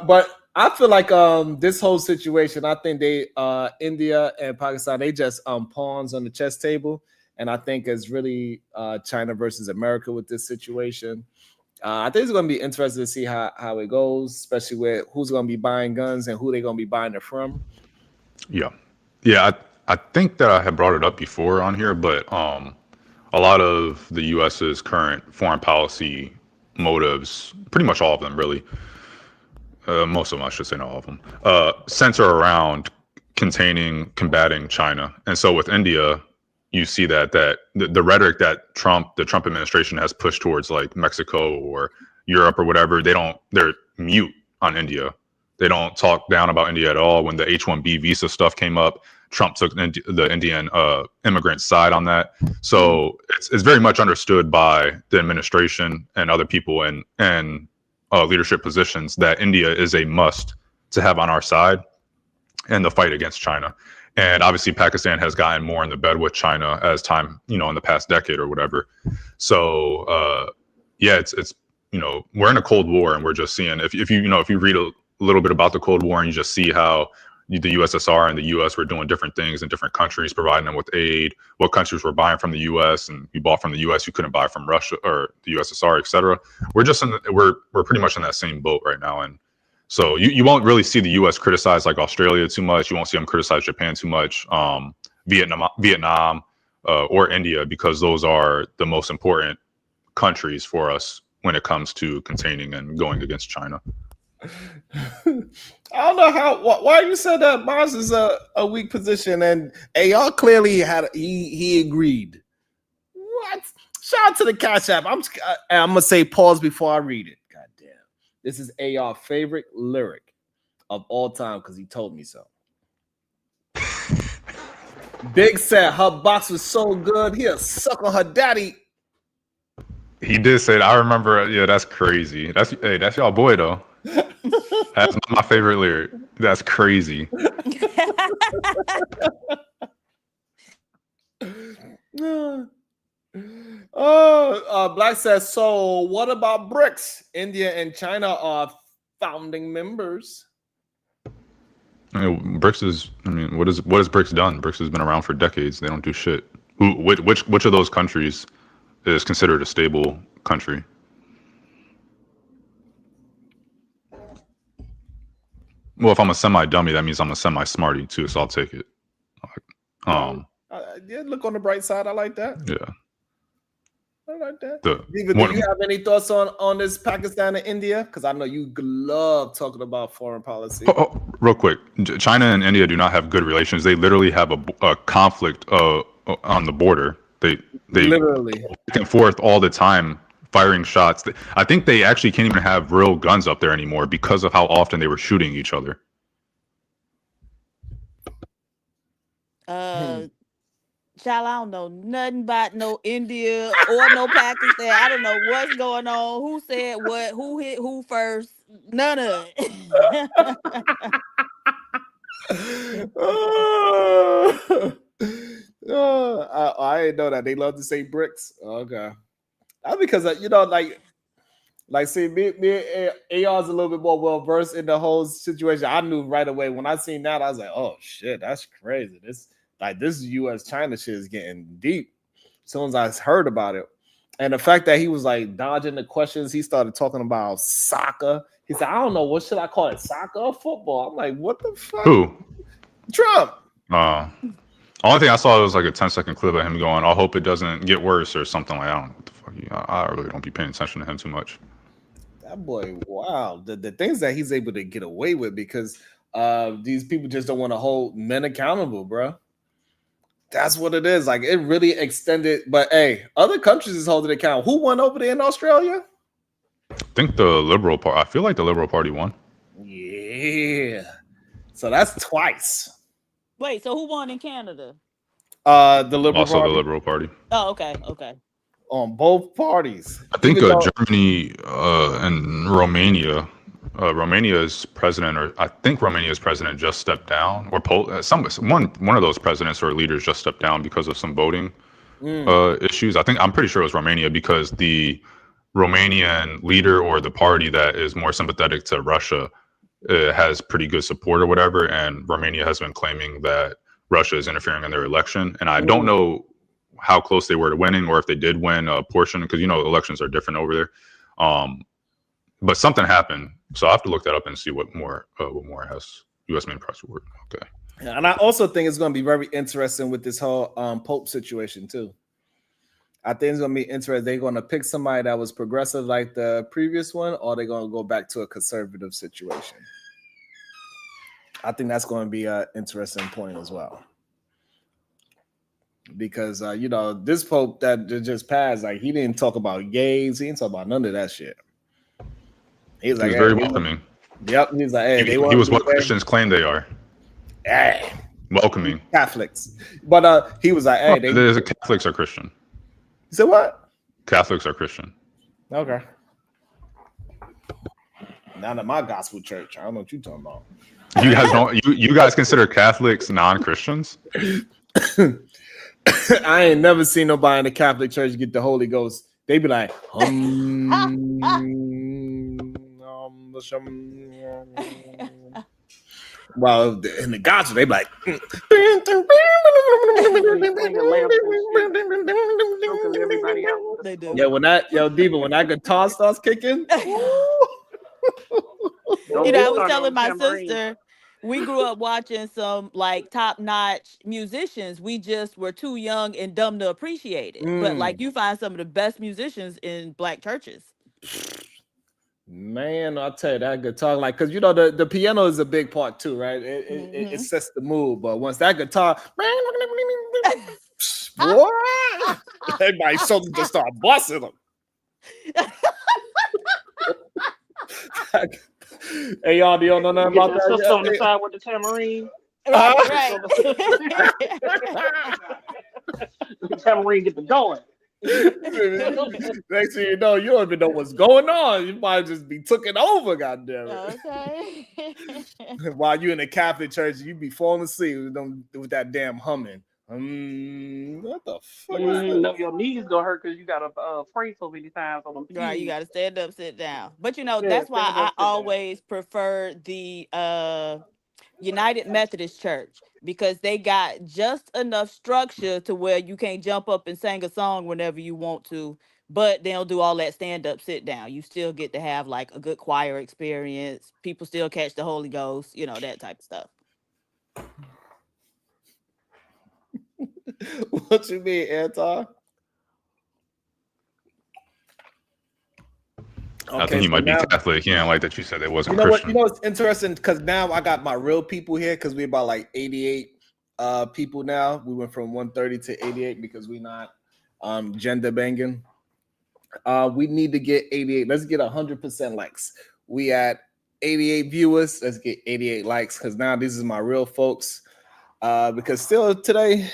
But I feel like this whole situation, I think India and Pakistan, they just pawns on the chess table, and I think it's really China versus America with this situation. I think it's going to be interesting to see how it goes, especially with who's going to be buying guns and who they're going to be buying it from. Yeah. I think that I had brought it up before on here, but a lot of the U.S.'s current foreign policy motives, pretty much all of them, really, most of them, I should say, not all of them, center around combating China. And so with India, you see that the rhetoric that the Trump administration has pushed towards like Mexico or Europe or whatever, they're mute on India. They don't talk down about India at all. When the H-1B visa stuff came up, Trump took the Indian immigrant side on that. So it's very much understood by the administration and other people in leadership positions that India is a must to have on our side in the fight against China. And obviously Pakistan has gotten more in the bed with China as time, in the past decade or whatever. So it's we're in a Cold War, and we're just seeing if you read a little bit about the Cold War, and you just see how the USSR and the US were doing different things in different countries, providing them with aid, what countries were buying from the US, and you bought from the US, you couldn't buy from Russia or the USSR, etc. We're just we're pretty much in that same boat right now. And so you won't really see the US criticize like Australia too much. You won't see them criticize Japan too much, Vietnam or India, because those are the most important countries for us when it comes to containing and going against China. I don't know why you said that Mars is a weak position, and y'all clearly had he agreed. What? Shout out to the Cash App. I'm gonna say pause before I read it. God damn, this is AR favorite lyric of all time because he told me so. Big said her box was so good he'll suck on her daddy. He did say that. I remember. Yeah, that's crazy. That's y'all boy though. That's my favorite lyric. That's crazy. Black says, so what about BRICS? India and China are founding members. BRICS is. What has BRICS done? BRICS has been around for decades. They don't do shit. Which of those countries is considered a stable country? Well, if I'm a semi-dummy, that means I'm a semi-smarty too, so I'll take it. Yeah, look on the bright side. I like that. Yeah. I like that. Diva, do you have any thoughts on this Pakistan and India? Because I know you love talking about foreign policy. Real quick, China and India do not have good relations. They literally have a conflict on the border. They literally back and forth all the time, firing shots. I think they actually can't even have real guns up there anymore because of how often they were shooting each other. Child, I don't know nothing about no India or no Pakistan. I don't know what's going on. Who said what? Who hit who first? None of it. I didn't know that. They love to say bricks. Okay. That's because, see, me AR's a little bit more well-versed in the whole situation. I knew right away. When I seen that, I was like, oh, shit, that's crazy. This U.S.-China shit is getting deep. As soon as I heard about it. And the fact that he was, dodging the questions, he started talking about soccer. He said, I don't know, what should I call it, soccer or football? I'm like, what the fuck? Who? Trump. Only thing I saw was a 10-second clip of him going, I hope it doesn't get worse or something like that. I don't know what the fuck. I really don't be paying attention to him too much. That boy, wow. The things that he's able to get away with because these people just don't want to hold men accountable, bro. That's what it is. It really extended. But, hey, other countries is holding account. Who won over there in Australia? I think the Liberal Party. I feel like the Liberal Party won. Yeah. So that's twice. Wait, so who won in Canada? The Liberal also Party. The Liberal Party. Oh, okay. On both parties. I think Germany and Romania. Romania's president, or I think Romania's president just stepped down, or one of those presidents or leaders just stepped down because of some voting issues. I'm pretty sure it was Romania because the Romanian leader or the party that is more sympathetic to Russia has pretty good support or whatever, and Romania has been claiming that Russia is interfering in their election. And I don't know how close they were to winning or if they did win a portion because elections are different over there. But something happened, so I have to look that up and see what more has U.S. main press report. Okay. Yeah, and I also think it's going to be very interesting with this whole Pope situation too. I think it's going to be interesting. They're going to pick somebody that was progressive like the previous one, or they're going to go back to a conservative situation. I think that's going to be an interesting point as well. Because, this Pope that just passed, like, he didn't talk about gays. He didn't talk about none of that shit. He was like, very welcoming. Yep. He's like, hey, he was what Christians claim they are. Hey. Welcoming. Catholics. But he was like, hey, Catholics are Christian. You said what? Catholics are Christian. Okay. Not at my gospel church. I don't know what you're talking about. You guys don't. You guys consider Catholics non-Christians? I ain't never seen nobody in the Catholic Church get the Holy Ghost. They be like, well, in the gospel, they be like, They do. yeah, when that guitar starts kicking. I was telling my sister, we grew up watching some like top-notch musicians. We just were too young and dumb to appreciate it. But like you find some of the best musicians in Black churches. Man, I'll tell you that guitar, like, because the piano is a big part too, right? It sets the mood, but once that guitar, boy, everybody suddenly just start busting them. Hey, y'all, do y'all know nothing about that? On the side with the tambourine. Right. The tambourine get the going. Next thing you know, you don't even know what's going on. You might just be taken over, goddamn it. Okay. While you in the Catholic church, you be falling asleep with that damn humming. What the fuck? No, your knees gonna hurt because you gotta pray so many times on them. Right, you gotta stand up, sit down. But that's why I always prefer the United Methodist Church, because they got just enough structure to where you can't jump up and sing a song whenever you want to, but they don't do all that stand up, sit down. You still get to have like a good choir experience. People still catch the Holy Ghost, that type of stuff. What you mean, Anton? I think he might be Catholic. He didn't like that you said it wasn't Christian. It's interesting because now I got my real people here because we're about like 88 people now. We went from 130 to 88 because we're not gender banging. We need to get 88. Let's get 100% likes. We at 88 viewers. Let's get 88 likes because now this is my real folks. Because still today,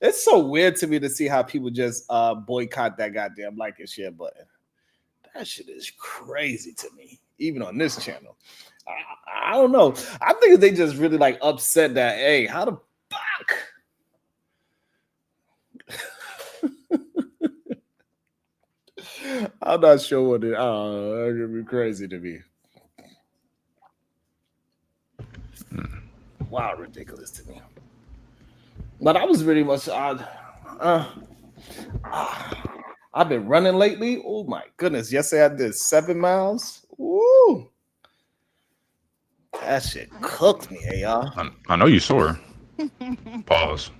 it's so weird to me to see how people just boycott that goddamn like and share button. That shit is crazy to me, even on this channel. I don't know. I think they just really like upset that, hey, how the fuck? I'm not sure what it is. That's gonna be crazy to me. Wow, ridiculous to me. But I was really much I've been running lately. Oh my goodness. Yesterday I did 7 miles. Woo. That shit cooked me, hey, y'all. I know you sore. Pause.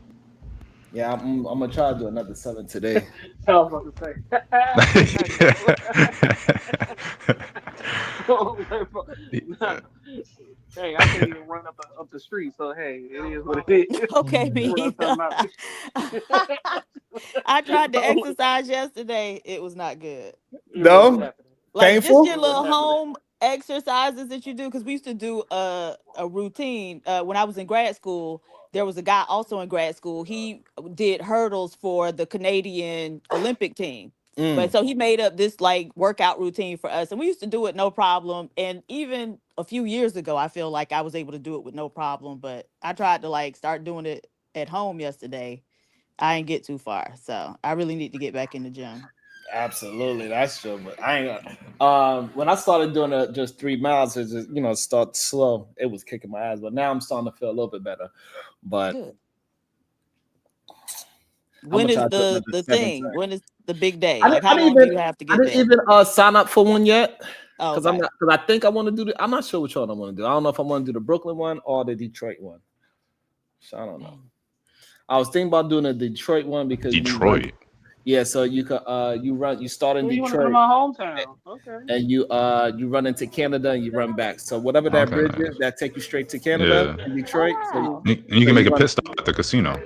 Yeah, I'm gonna try to do another 7 today. I was about to say. Hey, I can't even run up the street, so hey, it is what it is. Okay, me either. I tried to exercise yesterday. It was not good. No? Like Painful? just your little home exercises that you do, because we used to do a routine when I was in grad school. There was a guy also in grad school. He did hurdles for the Canadian Olympic team. But so he made up this like workout routine for us, and we used to do it no problem. And even a few years ago, I feel like I was able to do it with no problem. But I tried to like start doing it at home yesterday. I didn't get too far, so I really need to get back in the gym. Absolutely, that's true. But I ain't. When I started doing just 3 miles, it just start slow. It was kicking my ass, but now I'm starting to feel a little bit better. But good. When gonna is try to do the another 7 thing? times. When is the big day? I Like didn't, how I didn't long do even you have to I get didn't there? even sign up for one yet Oh, because okay. I think I want to do I'm not sure which one I want to do. I don't know if I want to do the Brooklyn one or the Detroit one. So I don't know. I was thinking about doing a Detroit one because you run. Detroit. Yeah, so you could you start in So you want to go to Detroit my hometown? Okay. and you run into Canada and you run back. So whatever that Okay, bridge nice. is, that take you straight to Canada Yeah. and Oh Detroit. wow. And you So can make you a run. pit stop at the casino.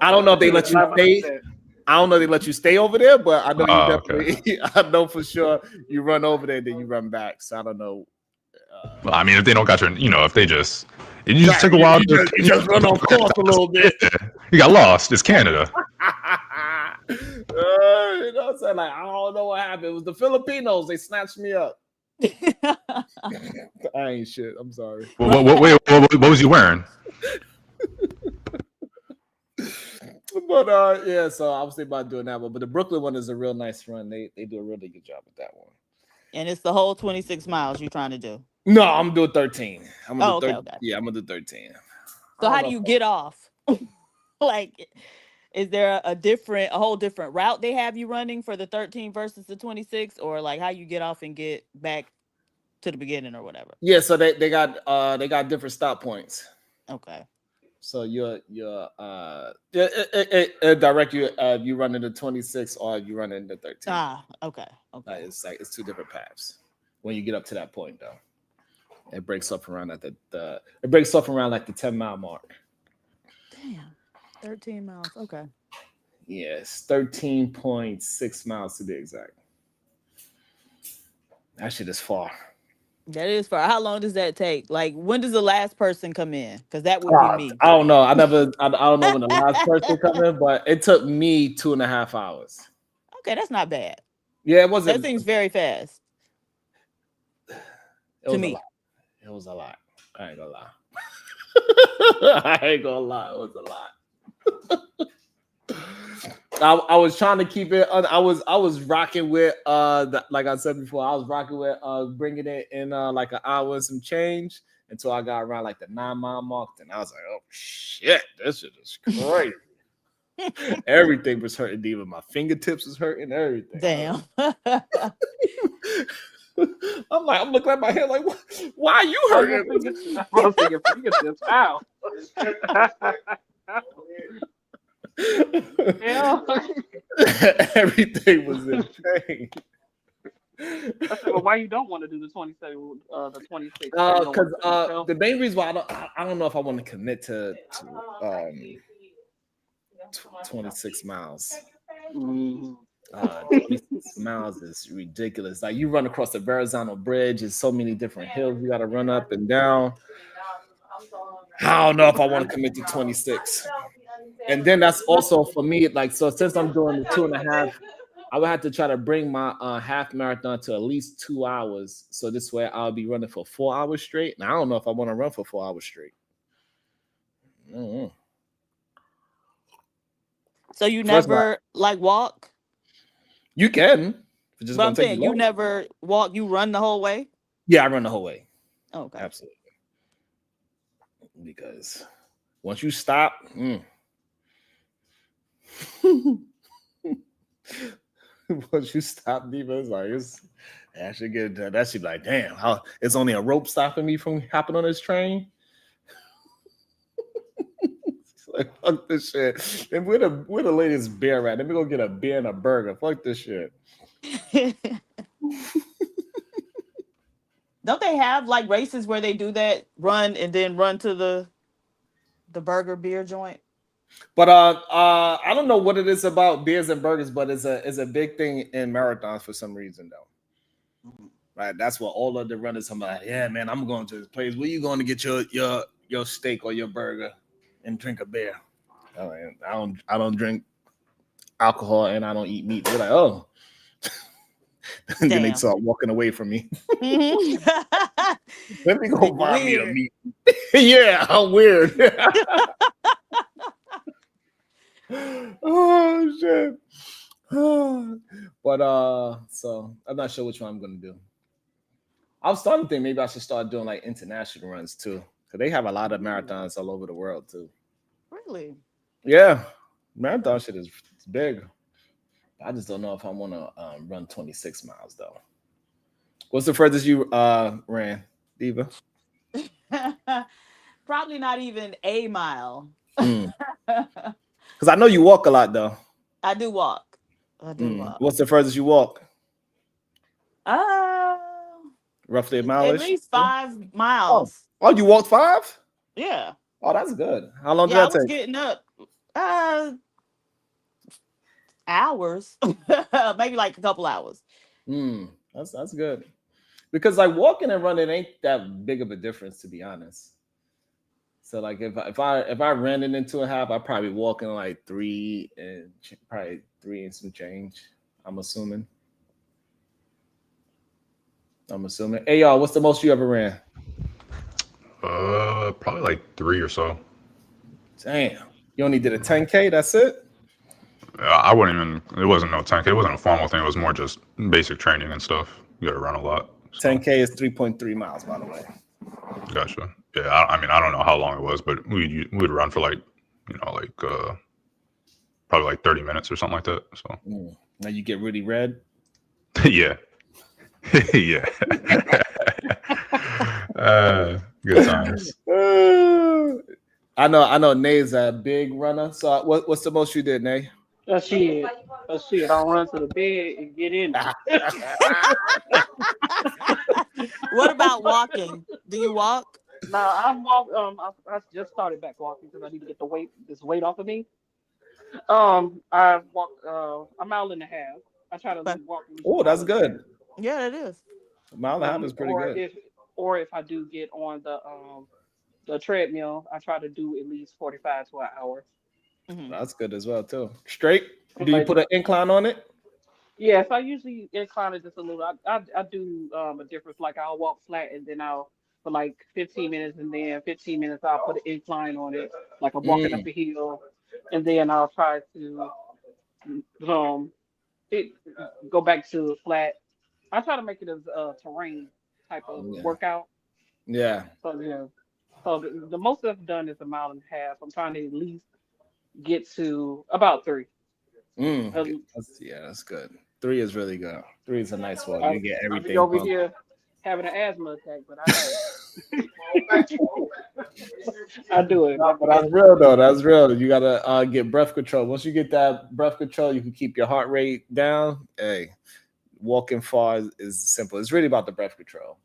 I don't know if they Yeah, let you live like stay. that. I don't know if they let you stay over there, but I know you Oh, okay. definitely. I know for sure you run over there, then you run back. So I don't know. Well, I mean, if they don't got your, if they just, it just Right, took a while to, you just run off course a little bit. Yeah, you got lost. It's Canada. You know what I'm saying? Like, I don't know what happened. It was the Filipinos. They snatched me up. I ain't shit. I'm sorry. What was you wearing? But yeah, so I was thinking about doing that one. But the Brooklyn one is a real nice run. They do a really good job with that one. And it's the whole 26 miles you're trying to do. No, I'm doing 13. I'm gonna Oh, do okay, 13. okay. Yeah, I'm gonna do 13. So how do you get off? Like, is there a whole different route they have you running for the 13 versus the 26, or like how you get off and get back to the beginning or whatever? Yeah, so they got different stop points. Okay. So you're it direct you you run into 26 or you run into 13. Ah, okay. Okay. It's two different paths. When you get up to that point though, it breaks up around at it breaks up around like the 10-mile mark. Damn. 13 miles. Okay. Yes, 13.6 miles to be exact. That shit is far. That is far. How long does that take? Like, when does the last person come in? Because that would be me. I don't know. I don't know when the last person come in, but it took me 2.5 hours. Okay, that's not bad. Yeah, it wasn't. That seems very fast. It was to me. a lot. It was a lot. I ain't gonna lie. I ain't gonna lie. It was a lot. I was trying to keep it. I was rocking with like I said before. I was rocking with bringing it in like an hour and some change until I got around like the 9-mile mark. And I was like, oh shit, this shit is crazy. Everything was hurting. Even my fingertips was hurting. Everything. Damn. I'm looking at my head like, why are you hurting? Your fingertips. Ow. Yeah. Everything was in pain. I said, well, why you don't want to do the 27, the 26? Because the main reason why I don't know if I want to commit to 26 miles. 26 miles is ridiculous. Like you run across the Verrazano Bridge, there's so many different hills you got to run up and down. I don't know if I want to commit to 26. And then that's also for me, like, so since I'm doing the 2.5, I would have to try to bring my half marathon to at least 2 hours. So this way I'll be running for 4 hours straight. And I don't know if I want to run for 4 hours straight. So you never like walk? You can. But I'm saying you never walk, you run the whole way? Yeah, I run the whole way. Oh, okay. Absolutely. Because once you stop, once you stop, it's like I should get that should be like, damn, how it's only a rope stopping me from hopping on this train. It's like fuck this shit. And where the latest beer at? Let me go get a beer and a burger. Fuck this shit. Don't they have like races where they do that, run and then run to the burger beer joint? But I don't know what it is about beers and burgers, but it's a big thing in marathons for some reason though. Right, that's what all of the runners are like. Yeah, man, I'm going to this place. Where you going to get your steak or your burger and drink a beer? I don't drink alcohol and I don't eat meat. They're like, oh. Then they start walking away from me. Let me go buy me a meat. Yeah, I'm weird. Oh shit. But so I'm not sure which one I'm gonna do. I was starting to think maybe I should start doing like international runs too, because they have a lot of marathons all over the world too. Really? Yeah, Marathon shit is big. I just don't know if I want to run 26 miles though. What's the furthest you ran, Diva? Probably not even a mile. Because I know you walk a lot though. I do walk. I do walk. What's the furthest you walk? Roughly a mile. At least 5 miles. Oh, you walked 5? Yeah. Oh, that's good. How long did I that was take? getting up hours. Maybe like a couple hours. That's good. Because like walking and running ain't that big of a difference, to be honest. So like if I ran it in 2.5, I'd probably walk in like 3 and probably 3 and some change. I'm assuming. Hey y'all, what's the most you ever ran? Probably like 3 or so. Damn. You only did a 10K, that's it? I wouldn't even, it wasn't no 10K. It wasn't a formal thing. It was more just basic training and stuff. You got to run a lot. So. 10K is 3.3 miles, by the way. Gotcha. Yeah, I mean, I don't know how long it was, but we'd run for like, probably like 30 minutes or something like that. So now you get really red. Yeah. Yeah. Good times. I know Nay's a big runner. So what's the most you did, Nay? Let's see it. I'll run to the bed and get in it. What about walking? Do you walk? No, I walk. I just started back walking because I need to get this weight off of me. I walked a mile and a half. I try to walk. Oh, that's good. Yeah, it is. A mile and a half is pretty good. If I do get on the treadmill, I try to do at least 45 to an hour. That's good as well too. Straight? Do you put an incline on it? Yes, I usually incline it just a little. I do a difference. Like I'll walk flat and then I'll for like 15 minutes and then 15 minutes I'll put an incline on it, like I'm walking up a hill, and then I'll try to go back to flat. I try to make it as a terrain type of workout. Yeah. So yeah. So the most I've done is a mile and a half. I'm trying to at least get to about 3. That's good. 3 is really good. 3 is a nice one. You get everything. I'll be over here having an asthma attack, but I do it. No, but that's real though. That's real. You gotta get breath control. Once you get that breath control, you can keep your heart rate down. Hey, walking far is simple. It's really about the breath control.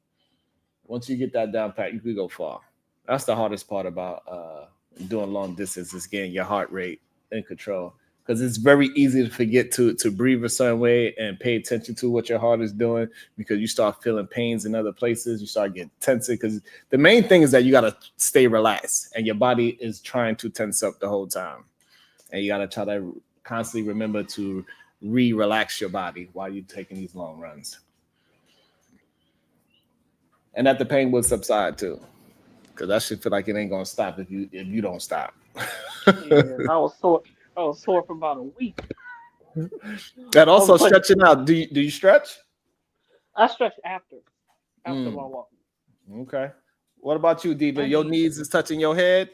Once you get that down pat, you can go far. That's the hardest part about doing long distance is getting your heart rate in control. Because it's very easy to forget to breathe a certain way and pay attention to what your heart is doing because you start feeling pains in other places. You start getting tense because the main thing is that you got to stay relaxed and your body is trying to tense up the whole time. And you got to try to constantly remember to relax your body while you're taking these long runs. And that the pain will subside too. Because that shit feel like it ain't going to stop if you don't stop. I was sore for about a week. That also stretching out. Do you stretch? I stretch after while walking. Okay. What about you, Diva? Your knees is touching your head?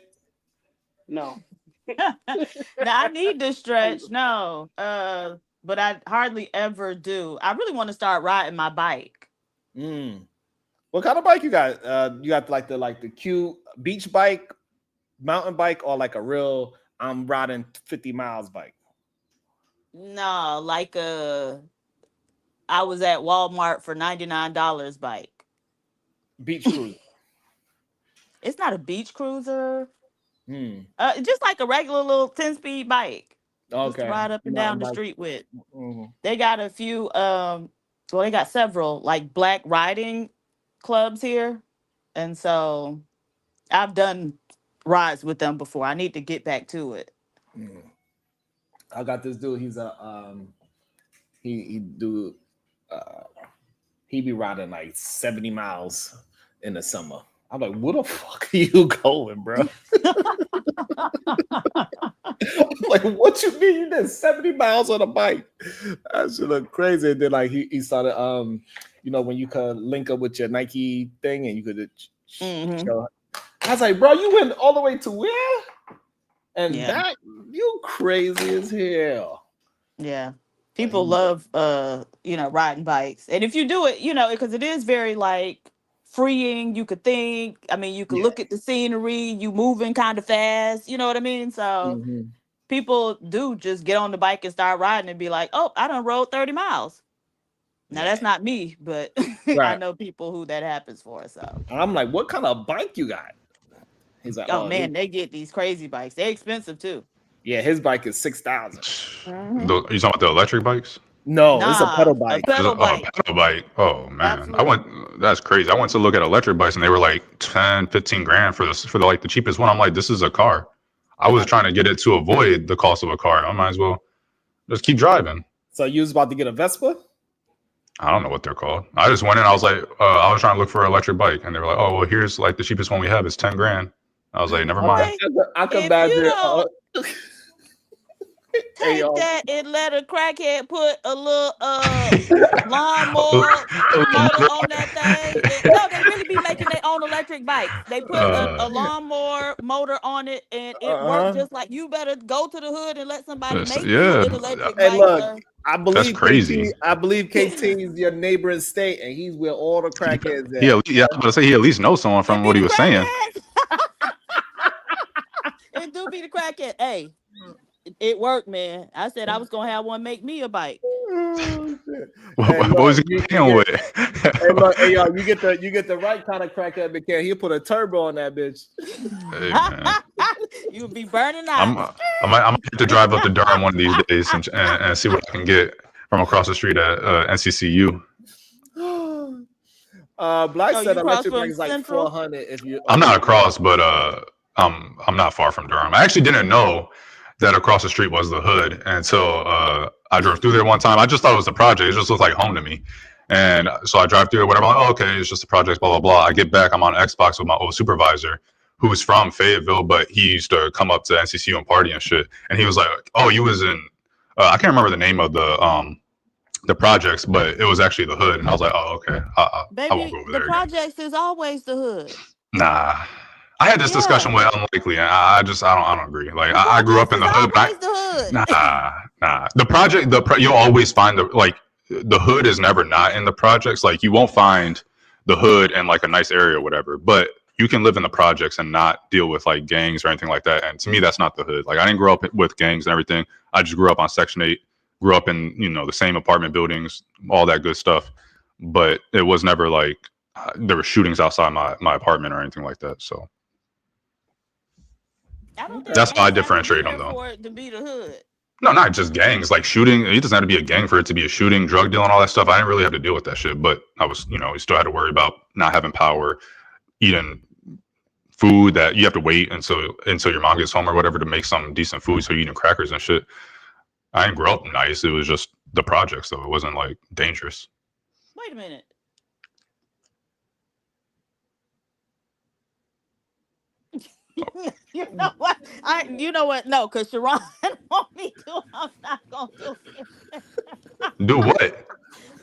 No. Now I need to stretch. No. But I hardly ever do. I really want to start riding my bike. What kind of bike you got? You got like the cute beach bike, mountain bike, or like a real I'm riding 50 miles bike? No, like I was at Walmart for $99 bike. Beach cruiser. It's not a beach cruiser. Just like a regular little 10-speed bike. Okay. Just to ride up and down the street with. They got a few they got several like black riding clubs here. And so I've done rides with them before. I need to get back to it. I got this dude. He's a he be riding like 70 miles in the summer. I'm like, what the fuck are you going, bro? I'm like, what you mean you did 70 miles on a bike? That should look crazy. And then like he started when you could link up with your Nike thing and you could show. I was like, bro, you went all the way to where? And Yeah. that, you crazy as hell. Yeah. People love riding bikes. And if you do it, because it is very like freeing, you could think. I mean, you could look at the scenery, you moving kind of fast, you know what I mean? So people do just get on the bike and start riding and be like, oh, I done rode 30 miles. Now that's not me, but I know people who that happens for. So I'm like, what kind of bike you got? He's like, oh man, they get these crazy bikes. They're expensive too. Yeah, his bike is 6,000. You talking about the electric bikes? No, it's a pedal bike. A pedal bike. Pedal bike. Oh man, that's crazy. I went to look at electric bikes and they were like 10, 15 grand for the cheapest one. I'm like, this is a car. I was trying to get it to avoid the cost of a car. I might as well just keep driving. So you was about to get a Vespa? I don't know what they're called. I just went in. I was like, I was trying to look for an electric bike, and they were like, oh well, here's like the cheapest one we have is 10 grand. I was like, never mind. I come back here. Take that and let a crackhead put a little lawnmower motor on that thing. No, they really be making their own electric bikes. They put a lawnmower motor on it, and it works just like. You better go to the hood and let somebody make you an electric bike. Look, I believe that's crazy. I believe KT is your neighboring state, and he's where all the crackheads at. Yeah, I was about to say he at least knows someone from what he was saying. It do be the crackhead. Hey. It worked, man. I said I was gonna have one make me a bike. What was he playing with? Hey, look, hey, y'all, you get the right kind of crackhead because he'll put a turbo on that bitch. You'll be burning out. I might have to drive up to Durham one of these days and see what I can get from across the street at NCCU. Black said electric bike is like Central? 400 if you. I'm not across, but I'm not far from Durham. I actually didn't know that across the street was the hood until I drove through there one time. I just thought it was the project. It just looked like home to me. And so I drive through it, whatever. I'm like, oh, okay, it's just the project, blah, blah, blah. I get back. I'm on Xbox with my old supervisor who was from Fayetteville, but he used to come up to NCCU and party and shit. And he was like, oh, you was in, I can't remember the name of the projects, but it was actually the hood. And I was like, oh, okay. Baby, I won't go over there. The projects is always the hood. Nah. I had this discussion with Unlikely, and I don't agree. Like I grew up in the hood. Nah. The project, you'll always find the hood is never not in the projects. Like you won't find the hood in like a nice area or whatever, but you can live in the projects and not deal with like gangs or anything like that. And to me, that's not the hood. Like I didn't grow up with gangs and everything. I just grew up on Section 8, grew up in, the same apartment buildings, all that good stuff. But it was never like there were shootings outside my apartment or anything like that. So. That's why I differentiate them though. For it to be the hood. No, not just gangs. Like shooting, it doesn't have to be a gang for it to be a shooting, drug deal, and all that stuff. I didn't really have to deal with that shit, but I was, you still had to worry about not having power, eating food that you have to wait until your mom gets home or whatever to make some decent food. So you're eating crackers and shit. I didn't grow up nice. It was just the projects, though. It wasn't like dangerous. Wait a minute. You know what? No, because Sharon want me to. I'm not gonna do it. Do what?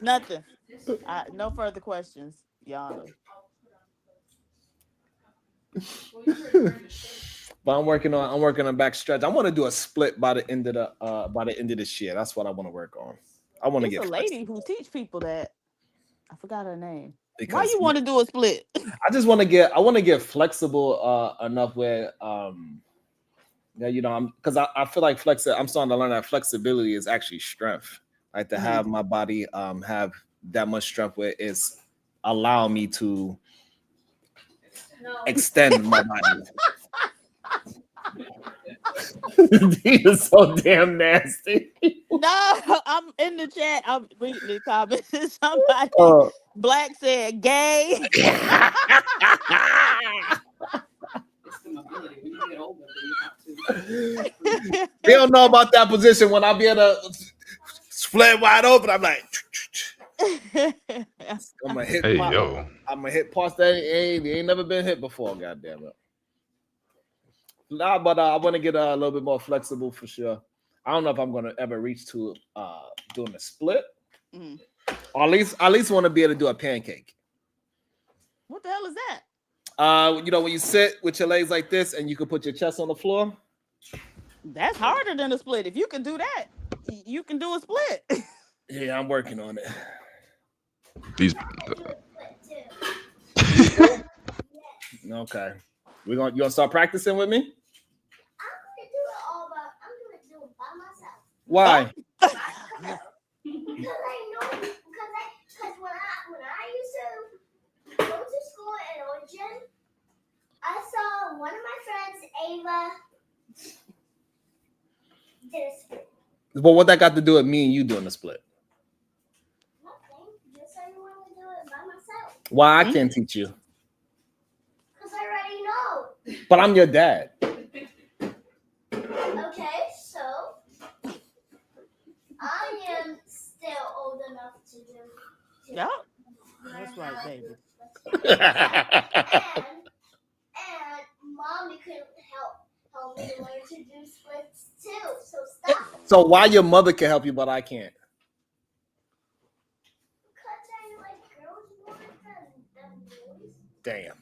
Nothing. No further questions, Your Honor. But I'm working on back stretch. I want to do a split by the end of this year. That's what I want to work on. I want to get a lady who teach people that. I forgot her name. Why you want to do a split? I just want to get flexible enough where because I feel like I'm starting to learn that flexibility is actually strength. Like to have my body have that much strength where it's allow me to extend my body. He is so damn nasty. No, I'm in the chat. I'm reading the comments. Somebody Black said gay. They don't know about that position when I be able to split wide open. I'm like, I'm gonna hit. I'm gonna hit parts that ain't never been hit before. Goddamn it. Nah, but I want to get a little bit more flexible for sure. I don't know if I'm gonna ever reach to doing a split. Mm-hmm. Or at least want to be able to do a pancake. What the hell is that? When you sit with your legs like this and you can put your chest on the floor. That's harder than a split. If you can do that, you can do a split. Yeah, I'm working on it. These Okay. You gonna start practicing with me? Why? Because I know, because when I used to go to school in Oregon, I saw one of my friends, Ava, did a split. Well, what that got to do with me and you doing a split? Nothing. Just so you want to do it by myself. Why I can't teach you? Because I already know. But I'm your dad. Okay, so I am still old enough to do. Yep. That's right, baby. And mommy could help me learn to do splits too. So stop. So why your mother can help you, but I can't? Because I like girls more than boys. Damn.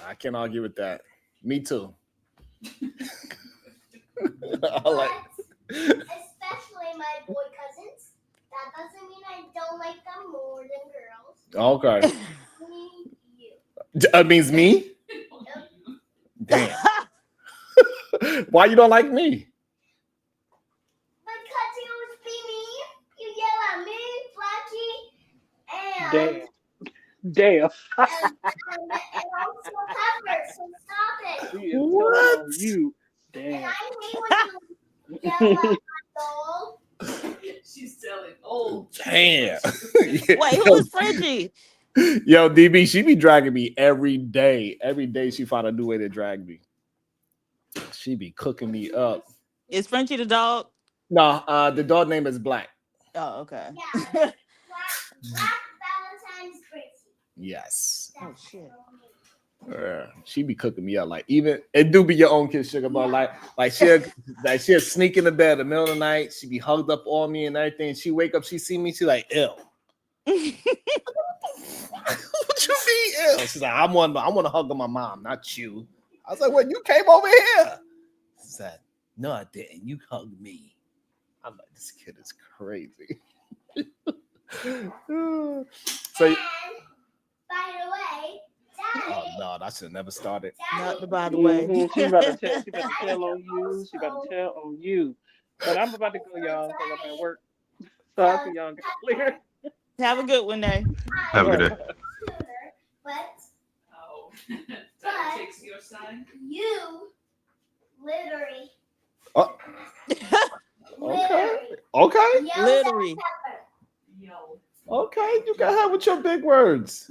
I can't argue with that. Me too. I like. Especially my boy cousins. That doesn't mean I don't like them more than girls. Okay. Me, you. That means me? Damn. Why you don't like me? Because you always be mean. You yell at me, Blackie, and Damn. and also Pepper. So stop it. She is telling on you. And Damn. I hate when you yell at my dog. She's telling old. Damn. Wait, who is Frenchie? Yo, DB, she be dragging me every day. Every day she find a new way to drag me. She be cooking me up. Is Frenchie the dog? No, the dog name is Black. Oh, okay. Yeah. Black Valentine's Christmas. Yes. Oh shit. She be cooking me up. Like even it do be your own kid, sugar, but like she'll sneak in the bed in the middle of the night. She be hugged up on me and everything. She wake up, she see me, she like ill. What you mean ill? She's like, I want to hug my mom, not you. I was like, what? You came over here? She said, no, I didn't. You hugged me. I'm like, this kid is crazy. So, And by the way, Daddy. oh no, that should have never started. Not by the way. She about to tell on you. She about to tell on you. But I'm about to go, y'all, because I'm at work. So I'll see y'all later. Have a good one, day. have a good day. But Oh, that takes your side. you literally. Oh. Okay. Okay. yelled at Literally. Pepper. Yo. Okay. You can have with your big words.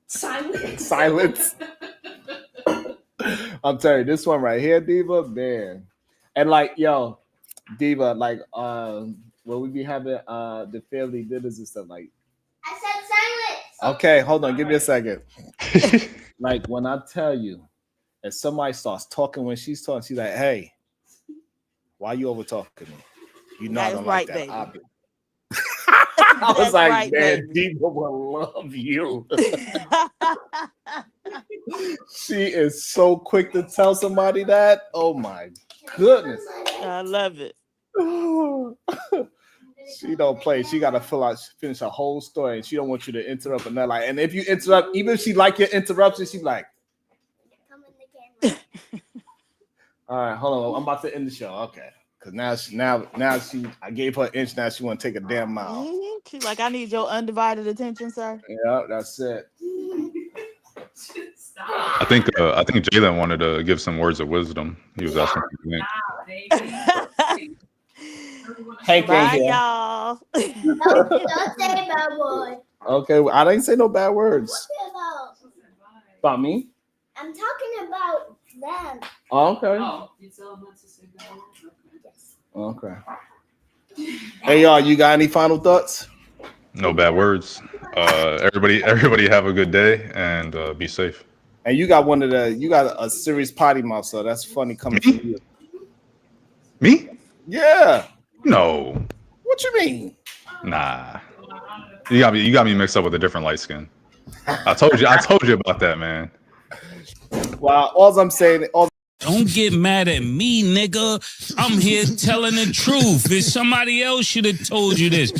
Silence. Silence. I'm telling you, this one right here, Diva, man. And like, yo, Diva, like when we be having the family dinners and stuff, like I said silence. okay, hold on, give me a second. Like when I tell you, if somebody starts talking when she's talking, she's like, hey, why you over talking me? You know I That don't is like right, that. baby. I was That's like, right, man, baby. Diva will love you. She is so quick to tell somebody that. Oh my goodness. I love it. She don't play. She gotta finish her whole story, and she don't want you to interrupt and like. And if you interrupt, even if she like your interruption, she's like, "All right, hold on, I'm about to end the show." Okay, because now she, I gave her an inch. Now she want to take a damn mile. Mhm. She's like, I need your undivided attention, sir. Yeah, that's it. I think Jalen wanted to give some words of wisdom. He was asking for the link. Hank ain't Bye, here. y'all. Don't say bad word. Okay, I didn't say no bad words What about me. I'm talking about them. Oh, okay. Oh, you tell them not to say that word? Okay. Hey y'all, you got any final thoughts? No bad words. Everybody have a good day and be safe. And you got a serious potty mouth, so that's funny coming from you. Me? Yeah. No. What you mean? Nah. You got me mixed up with a different light skin. I told you about that, man. Well, all I'm saying, Don't get mad at me, nigga. I'm here telling the truth. If somebody else should have told you this.